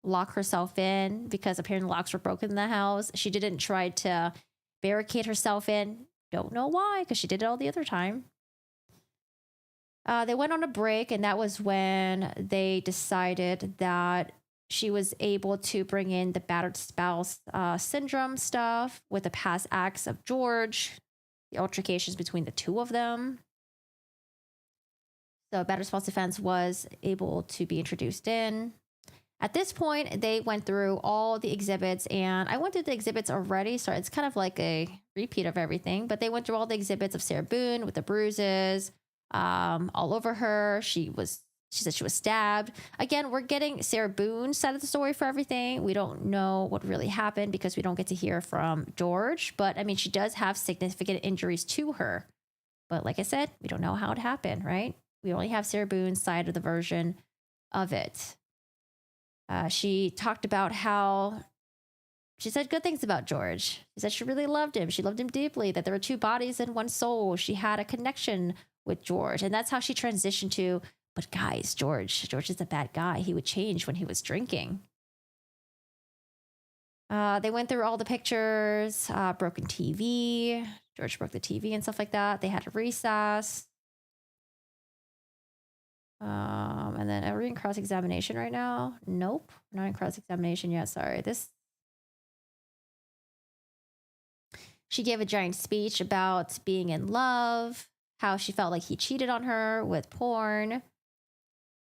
lock herself in because apparently locks were broken in the house. She didn't try to barricade herself in. Don't know why, because she did it all the other time. They went on a break, and that was when they decided that she was able to bring in the battered spouse syndrome stuff with the past acts of George, the altercations between the two of them. So battered spouse defense was able to be introduced in. At this point, they went through all the exhibits, and I went through the exhibits already, so it's kind of like a repeat of everything, but they went through all the exhibits of Sarah Boone with the bruises all over her. She said she was stabbed. Again, we're getting Sarah Boone's side of the story for everything. We don't know what really happened because we don't get to hear from George, but I mean, she does have significant injuries to her. But like I said, we don't know how it happened, right? We only have Sarah Boone's side of the version of it. She talked about how she said good things about George. She said she really loved him. She loved him deeply, that there were two bodies and one soul. She had a connection with George. And that's how she transitioned to, but guys, George is a bad guy. He would change when he was drinking. They went through all the pictures, broken TV. George broke the TV and stuff like that. They had a recess. And then are we in cross-examination right now? Nope, not in cross-examination yet. Sorry. She gave a giant speech about being in love, how she felt like he cheated on her with porn.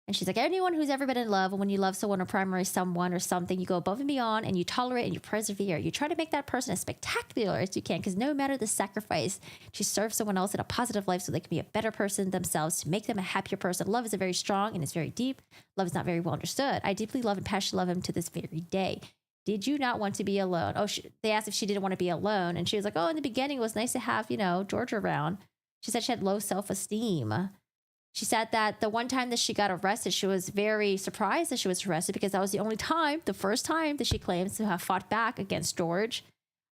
And she's like, anyone who's ever been in love, when you love someone or primary someone or something, you go above and beyond and you tolerate and you persevere. You try to make that person as spectacular as you can, because no matter the sacrifice, to serve someone else in a positive life so they can be a better person themselves, to make them a happier person. Love is a very strong and it's very deep. Love is not very well understood. I deeply love and passionately love him to this very day. Did you not want to be alone? Oh, they asked if she didn't want to be alone. And she was like, oh, in the beginning it was nice to have, George around. She said she had low self-esteem. She said that the one time that she got arrested, she was very surprised that she was arrested because that was the first time that she claims to have fought back against George,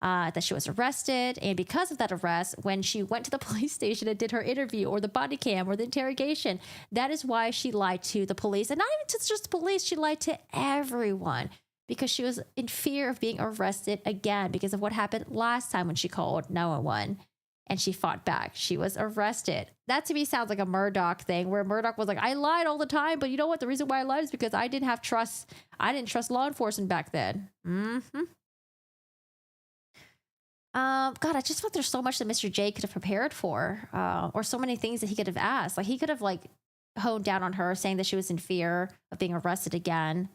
that she was arrested. And because of that arrest, when she went to the police station and did her interview or the body cam or the interrogation, that is why she lied to the police. And not even to just the police, she lied to everyone because she was in fear of being arrested again because of what happened last time when she called 911. And she fought back. She was arrested. That to me sounds like a Murdoch thing where Murdoch was like, I lied all the time, but you know what? The reason why I lied is because I didn't trust law enforcement back then. God, I just thought there's so much that Mr. J could have prepared for, or so many things that he could have asked. Like he could have honed down on her, saying that she was in fear of being arrested again.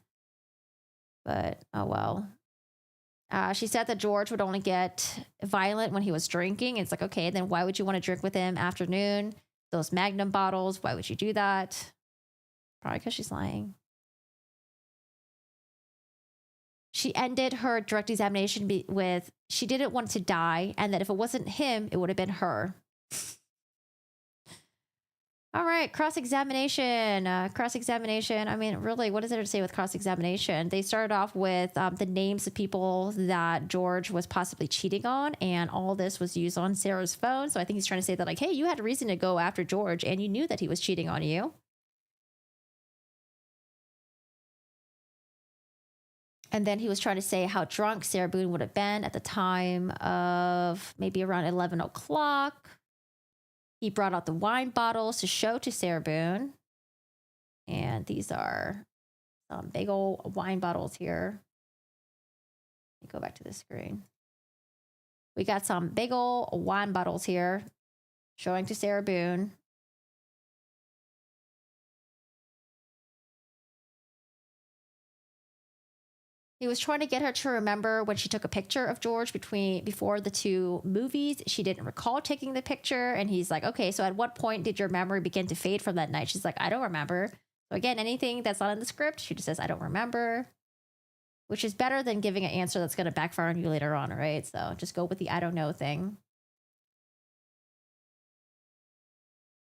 But oh well. She said that George would only get violent when he was drinking. It's like, okay, then why would you want to drink with him afternoon? Those Magnum bottles, why would you do that? Probably because she's lying. She ended her direct examination with, she didn't want to die, and that if it wasn't him, it would have been her. All right, cross-examination. I mean, really, what is there to say with cross-examination? They started off with the names of people that George was possibly cheating on, and all this was used on Sarah's phone. So I think he's trying to say that, hey, you had a reason to go after George, and you knew that he was cheating on you. And then he was trying to say how drunk Sarah Boone would have been at the time of maybe around 11 o'clock. He brought out the wine bottles to show to Sarah Boone. And these are some big old wine bottles here. Let me go back to the screen. We got some big old wine bottles here showing to Sarah Boone. He was trying to get her to remember when she took a picture of George before the two movies. She didn't recall taking the picture. And he's like, okay, so at what point did your memory begin to fade from that night? She's like, I don't remember. So again, anything that's not in the script, she just says, I don't remember. Which is better than giving an answer that's going to backfire on you later on, right? So just go with the I don't know thing.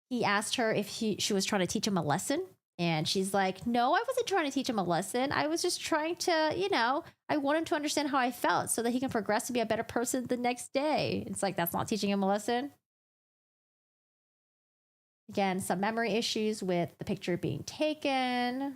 He asked her if she was trying to teach him a lesson. And she's like, no, I wasn't trying to teach him a lesson. I was just trying to, I want him to understand how I felt so that he can progress to be a better person the next day. It's like, that's not teaching him a lesson. Again, some memory issues with the picture being taken.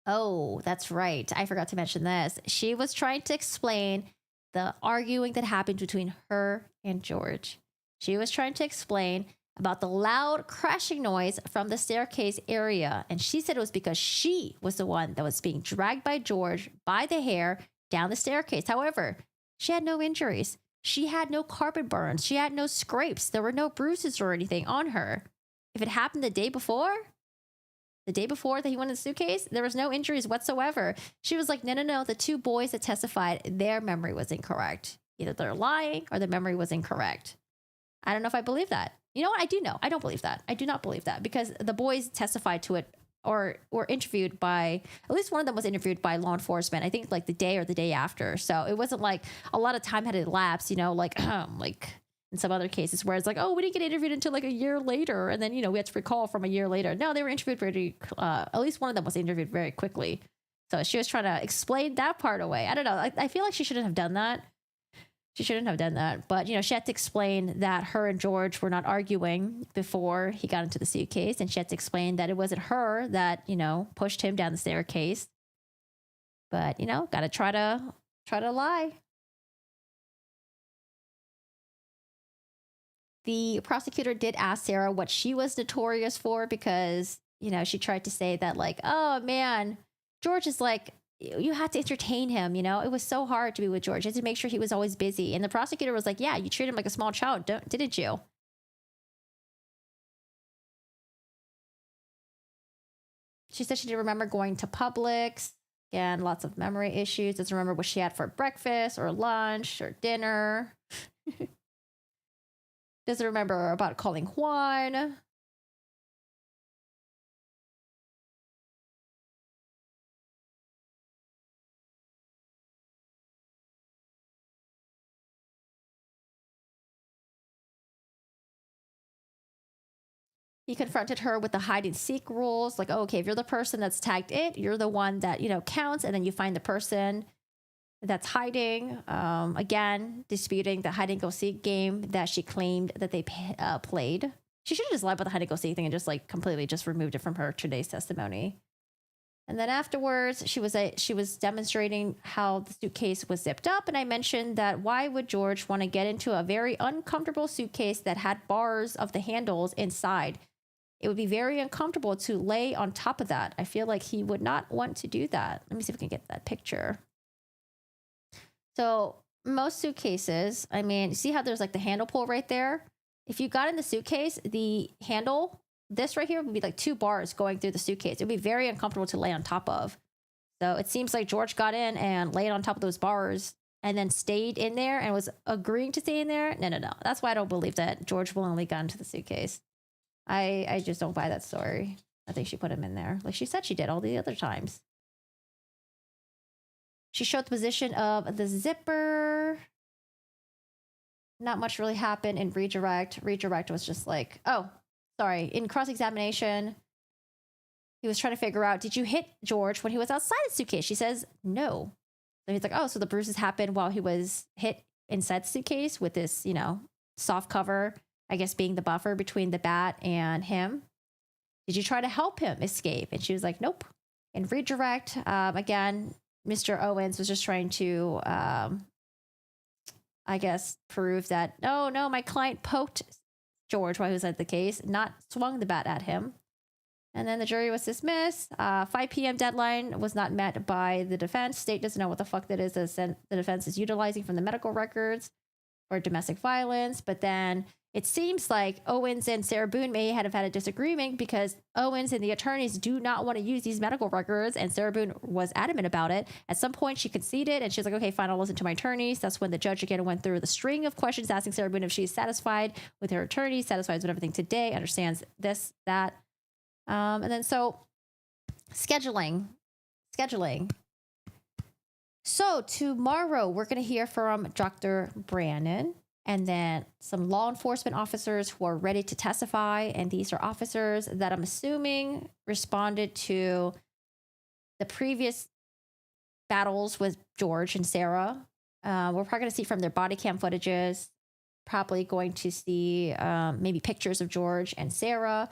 Oh, that's right. I forgot to mention this. She was trying to explain the arguing that happened between her and George. She was trying to explain about the loud crashing noise from the staircase area. And she said it was because she was the one that was being dragged by George by the hair down the staircase. However, she had no injuries. She had no carpet burns. She had no scrapes. There were no bruises or anything on her. If it happened the day before that he went in the suitcase, there was no injuries whatsoever. She was like, no. The two boys that testified, their memory was incorrect. Either they're lying or their memory was incorrect. I don't know if I believe that. You know what? I do know. I don't believe that. I do not believe that because the boys testified to it or were interviewed by, at least one of them was interviewed by law enforcement, I think like the day or the day after. So it wasn't like a lot of time had elapsed, you know, like in some other cases where it's like, oh, we didn't get interviewed until like a year later. And then, you know, we had to recall from a year later. No, they were interviewed pretty, at least one of them was interviewed very quickly. So she was trying to explain that part away. I don't know. I feel like she shouldn't have done that. She shouldn't have done that. But, you know, she had to explain that her and George were not arguing before he got into the suitcase. And she had to explain that it wasn't her that, you know, pushed him down the staircase. But, you know, got to try to lie. The prosecutor did ask Sarah what she was notorious for because, you know, she tried to say that like, oh, man, George is like, you had to entertain him, you know? It was so hard to be with George. You had to make sure he was always busy. And the prosecutor was like, yeah, you treated him like a small child, didn't you? She said she didn't remember going to Publix. Again, lots of memory issues. Doesn't remember what she had for breakfast or lunch or dinner. Doesn't remember about calling Juan. He confronted her with the hide and seek rules. Like, oh, okay, if you're the person that's tagged it, you're the one that, you know, counts. And then you find the person that's hiding. Again, disputing the hide and go seek game that she claimed that they played. She should have just lied about the hide and go seek thing and just like completely just removed it from her today's testimony. And then afterwards, she was demonstrating how the suitcase was zipped up. And I mentioned that why would George want to get into a very uncomfortable suitcase that had bars of the handles inside? It would be very uncomfortable to lay on top of that. I feel like he would not want to do that. Let me see if we can get that picture. So most suitcases, I mean, see how there's like the handle pull right there? If you got in the suitcase, the handle, this right here would be like 2 bars going through the suitcase. It would be very uncomfortable to lay on top of. So it seems like George got in and laid on top of those bars and then stayed in there and was agreeing to stay in there. No. That's why I don't believe that George willingly got into the suitcase. I just don't buy that story. I think she put him in there. Like she said she did all the other times. She showed the position of the zipper. Not much really happened in redirect. Redirect was just like, oh, sorry. In cross-examination, he was trying to figure out, did you hit George when he was outside the suitcase? She says, no. So he's like, oh, so the bruises happened while he was hit inside the suitcase with this, you know, soft cover, I guess being the buffer between the bat and him. Did you try to help him escape? And she was like, nope. In redirect, again, Mr. Owens was just trying to, I guess, prove that, no, my client poked George while he was at the case, not swung the bat at him. And then the jury was dismissed. 5 p.m. deadline was not met by the defense. State doesn't know what the fuck that is the defense is utilizing from the medical records for domestic violence. But then it seems like Owens and Sarah Boone may have had a disagreement because Owens and the attorneys do not want to use these medical records, and Sarah Boone was adamant about it. At some point, she conceded, and she was like, okay, fine, I'll listen to my attorneys. That's when the judge again went through the string of questions asking Sarah Boone if she's satisfied with her attorney, satisfied with everything today, understands this, that. And then so scheduling. So tomorrow, we're going to hear from Dr. Brannon. And then some law enforcement officers who are ready to testify. And these are officers that I'm assuming responded to the previous battles with George and Sarah. We're probably going to see from their body cam footages, probably going to see maybe pictures of George and Sarah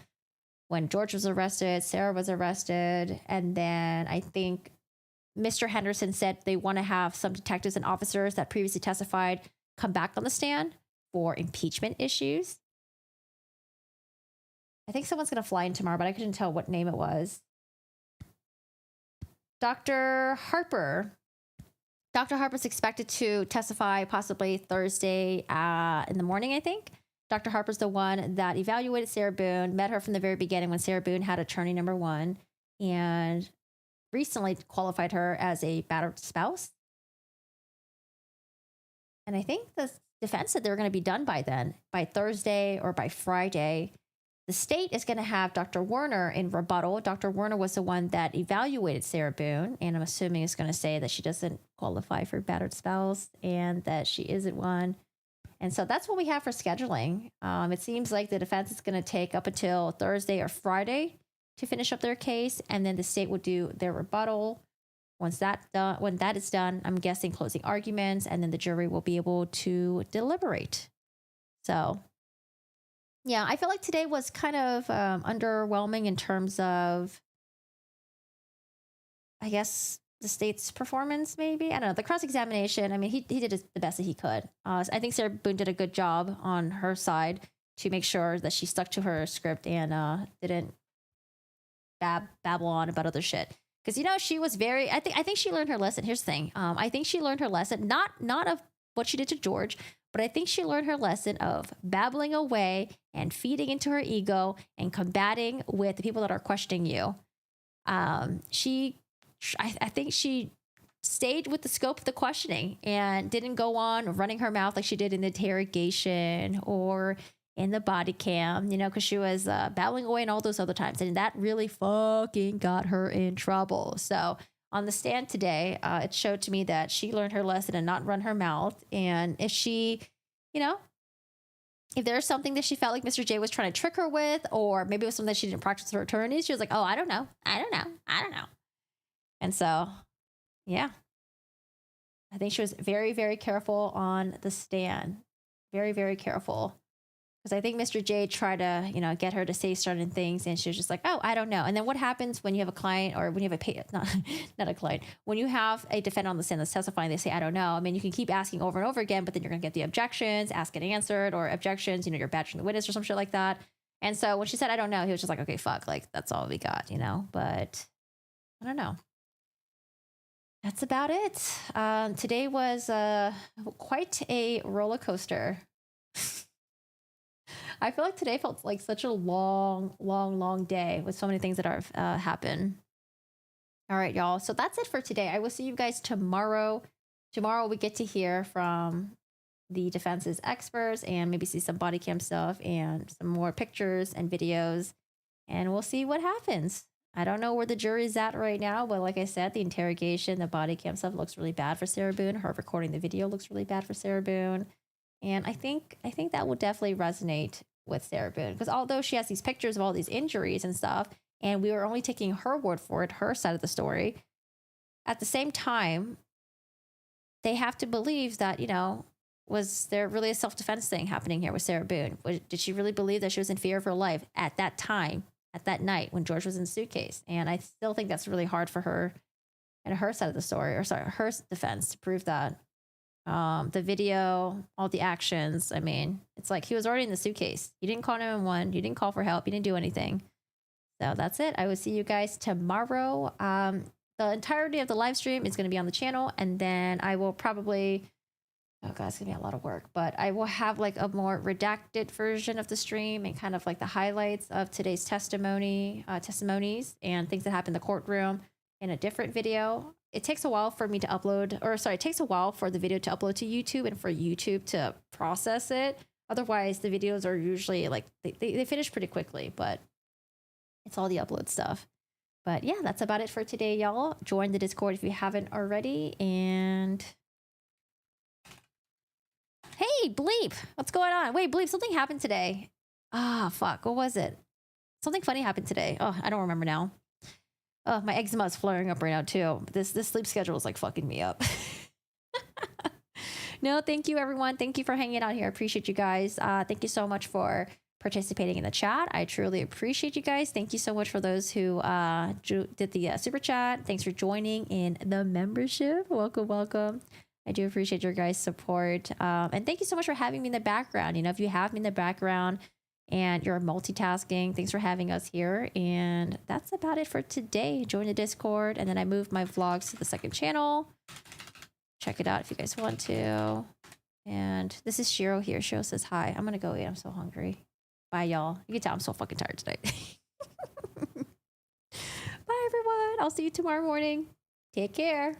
when George was arrested, Sarah was arrested. And then I think Mr. Henderson said they want to have some detectives and officers that previously testified come back on the stand for impeachment issues. I think someone's going to fly in tomorrow, but I couldn't tell what name it was. Dr. Harper. Dr. Harper's expected to testify possibly Thursday in the morning, I think. Dr. Harper's the one that evaluated Sarah Boone, met her from the very beginning when Sarah Boone had attorney number one, and recently qualified her as a battered spouse. And I think the defense said they were going to be done by then, by Thursday or by Friday. The state is going to have Dr. Werner in rebuttal. Dr. Werner was the one that evaluated Sarah Boone, and I'm assuming it's going to say that she doesn't qualify for battered spouse and that she isn't one. And so that's what we have for scheduling. It seems like the defense is going to take up until Thursday or Friday to finish up their case, and then the state will do their rebuttal. When that is done, I'm guessing closing arguments, and then the jury will be able to deliberate. So, yeah, I feel like today was kind of underwhelming in terms of, I guess, the state's performance, maybe. I don't know. The cross-examination, I mean, he did the best that he could. I think Sarah Boone did a good job on her side to make sure that she stuck to her script and didn't babble on about other shit. Because, you know, she was very, I think she learned her lesson. Here's the thing. I think she learned her lesson, not of what she did to George, but I think she learned her lesson of babbling away and feeding into her ego and combating with the people that are questioning you. I think she stayed with the scope of the questioning and didn't go on running her mouth like she did in the interrogation or in the body cam, you know, because she was babbling away and all those other times. And that really fucking got her in trouble. So on the stand today, it showed to me that she learned her lesson and not run her mouth. And if she, you know, if there's something that she felt like Mr. J was trying to trick her with, or maybe it was something that she didn't practice with her attorneys, she was like, oh, I don't know. And so, yeah, I think she was very, very careful on the stand. Very, very careful. Because I think Mr. J tried to, you know, get her to say certain things, and she was just like, oh, I don't know. And then what happens when you have a client, or when you have not a client, when you have a defendant on the stand that's testifying, they say, I don't know. I mean, you can keep asking over and over again, but then you're going to get the objections, ask and answered, or objections, you know, you're badgering the witness or some shit like that. And so when she said, I don't know, he was just like, okay, fuck, like, that's all we got, you know? But I don't know. That's about it. Today was quite a roller coaster. I feel like today felt like such a long day with so many things that have happened. All right, y'all. So that's it for today. I will see you guys tomorrow. Tomorrow we get to hear from the defense's experts and maybe see some body cam stuff and some more pictures and videos. And we'll see what happens. I don't know where the jury's at right now, but like I said, the interrogation, the body cam stuff looks really bad for Sarah Boone. Her recording the video looks really bad for Sarah Boone. And I think that will definitely resonate with Sarah Boone, because although she has these pictures of all these injuries and stuff, and we were only taking her word for it, her side of the story, at the same time, they have to believe that, you know, was there really a self-defense thing happening here with Sarah Boone? Did she really believe that she was in fear of her life at that time, at that night when George was in the suitcase? And I still think that's really hard for her and her side of the story, or sorry, her defense, to prove that. The video, all the actions. I mean, it's like he was already in the suitcase. You didn't call 911. You didn't call for help. You didn't do anything. So that's it. I will see you guys tomorrow. The entirety of the live stream is going to be on the channel, and then I will probably, oh god, it's going to be a lot of work, but I will have like a more redacted version of the stream and kind of like the highlights of today's testimonies and things that happened in the courtroom in a different video. It takes a while for me to upload, it takes a while for the video to upload to YouTube and for YouTube to process it. Otherwise, the videos are usually like, they finish pretty quickly, but it's all the upload stuff. But yeah, that's about it for today, y'all. Join the Discord if you haven't already. And hey, Bleep, what's going on? Wait, Bleep, something happened today. Ah, fuck, what was it? Something funny happened today. Oh, I don't remember now. Oh, my eczema is flaring up right now too. This sleep schedule is like fucking me up. No, thank you everyone. Thank you for hanging out here. I appreciate you guys. Thank you so much for participating in the chat. I truly appreciate you guys. Thank you so much for those who did the super chat. Thanks for joining in the membership. Welcome. I do appreciate your guys' support. And thank you so much for having me in the background. You know, if you have me in the background, and you're multitasking. Thanks for having us here. And that's about it for today. Join the Discord. And then I moved my vlogs to the second channel. Check it out if you guys want to. And this is Shiro here. Shiro says hi. I'm going to go eat. I'm so hungry. Bye, y'all. You can tell I'm so fucking tired today. Bye, everyone. I'll see you tomorrow morning. Take care.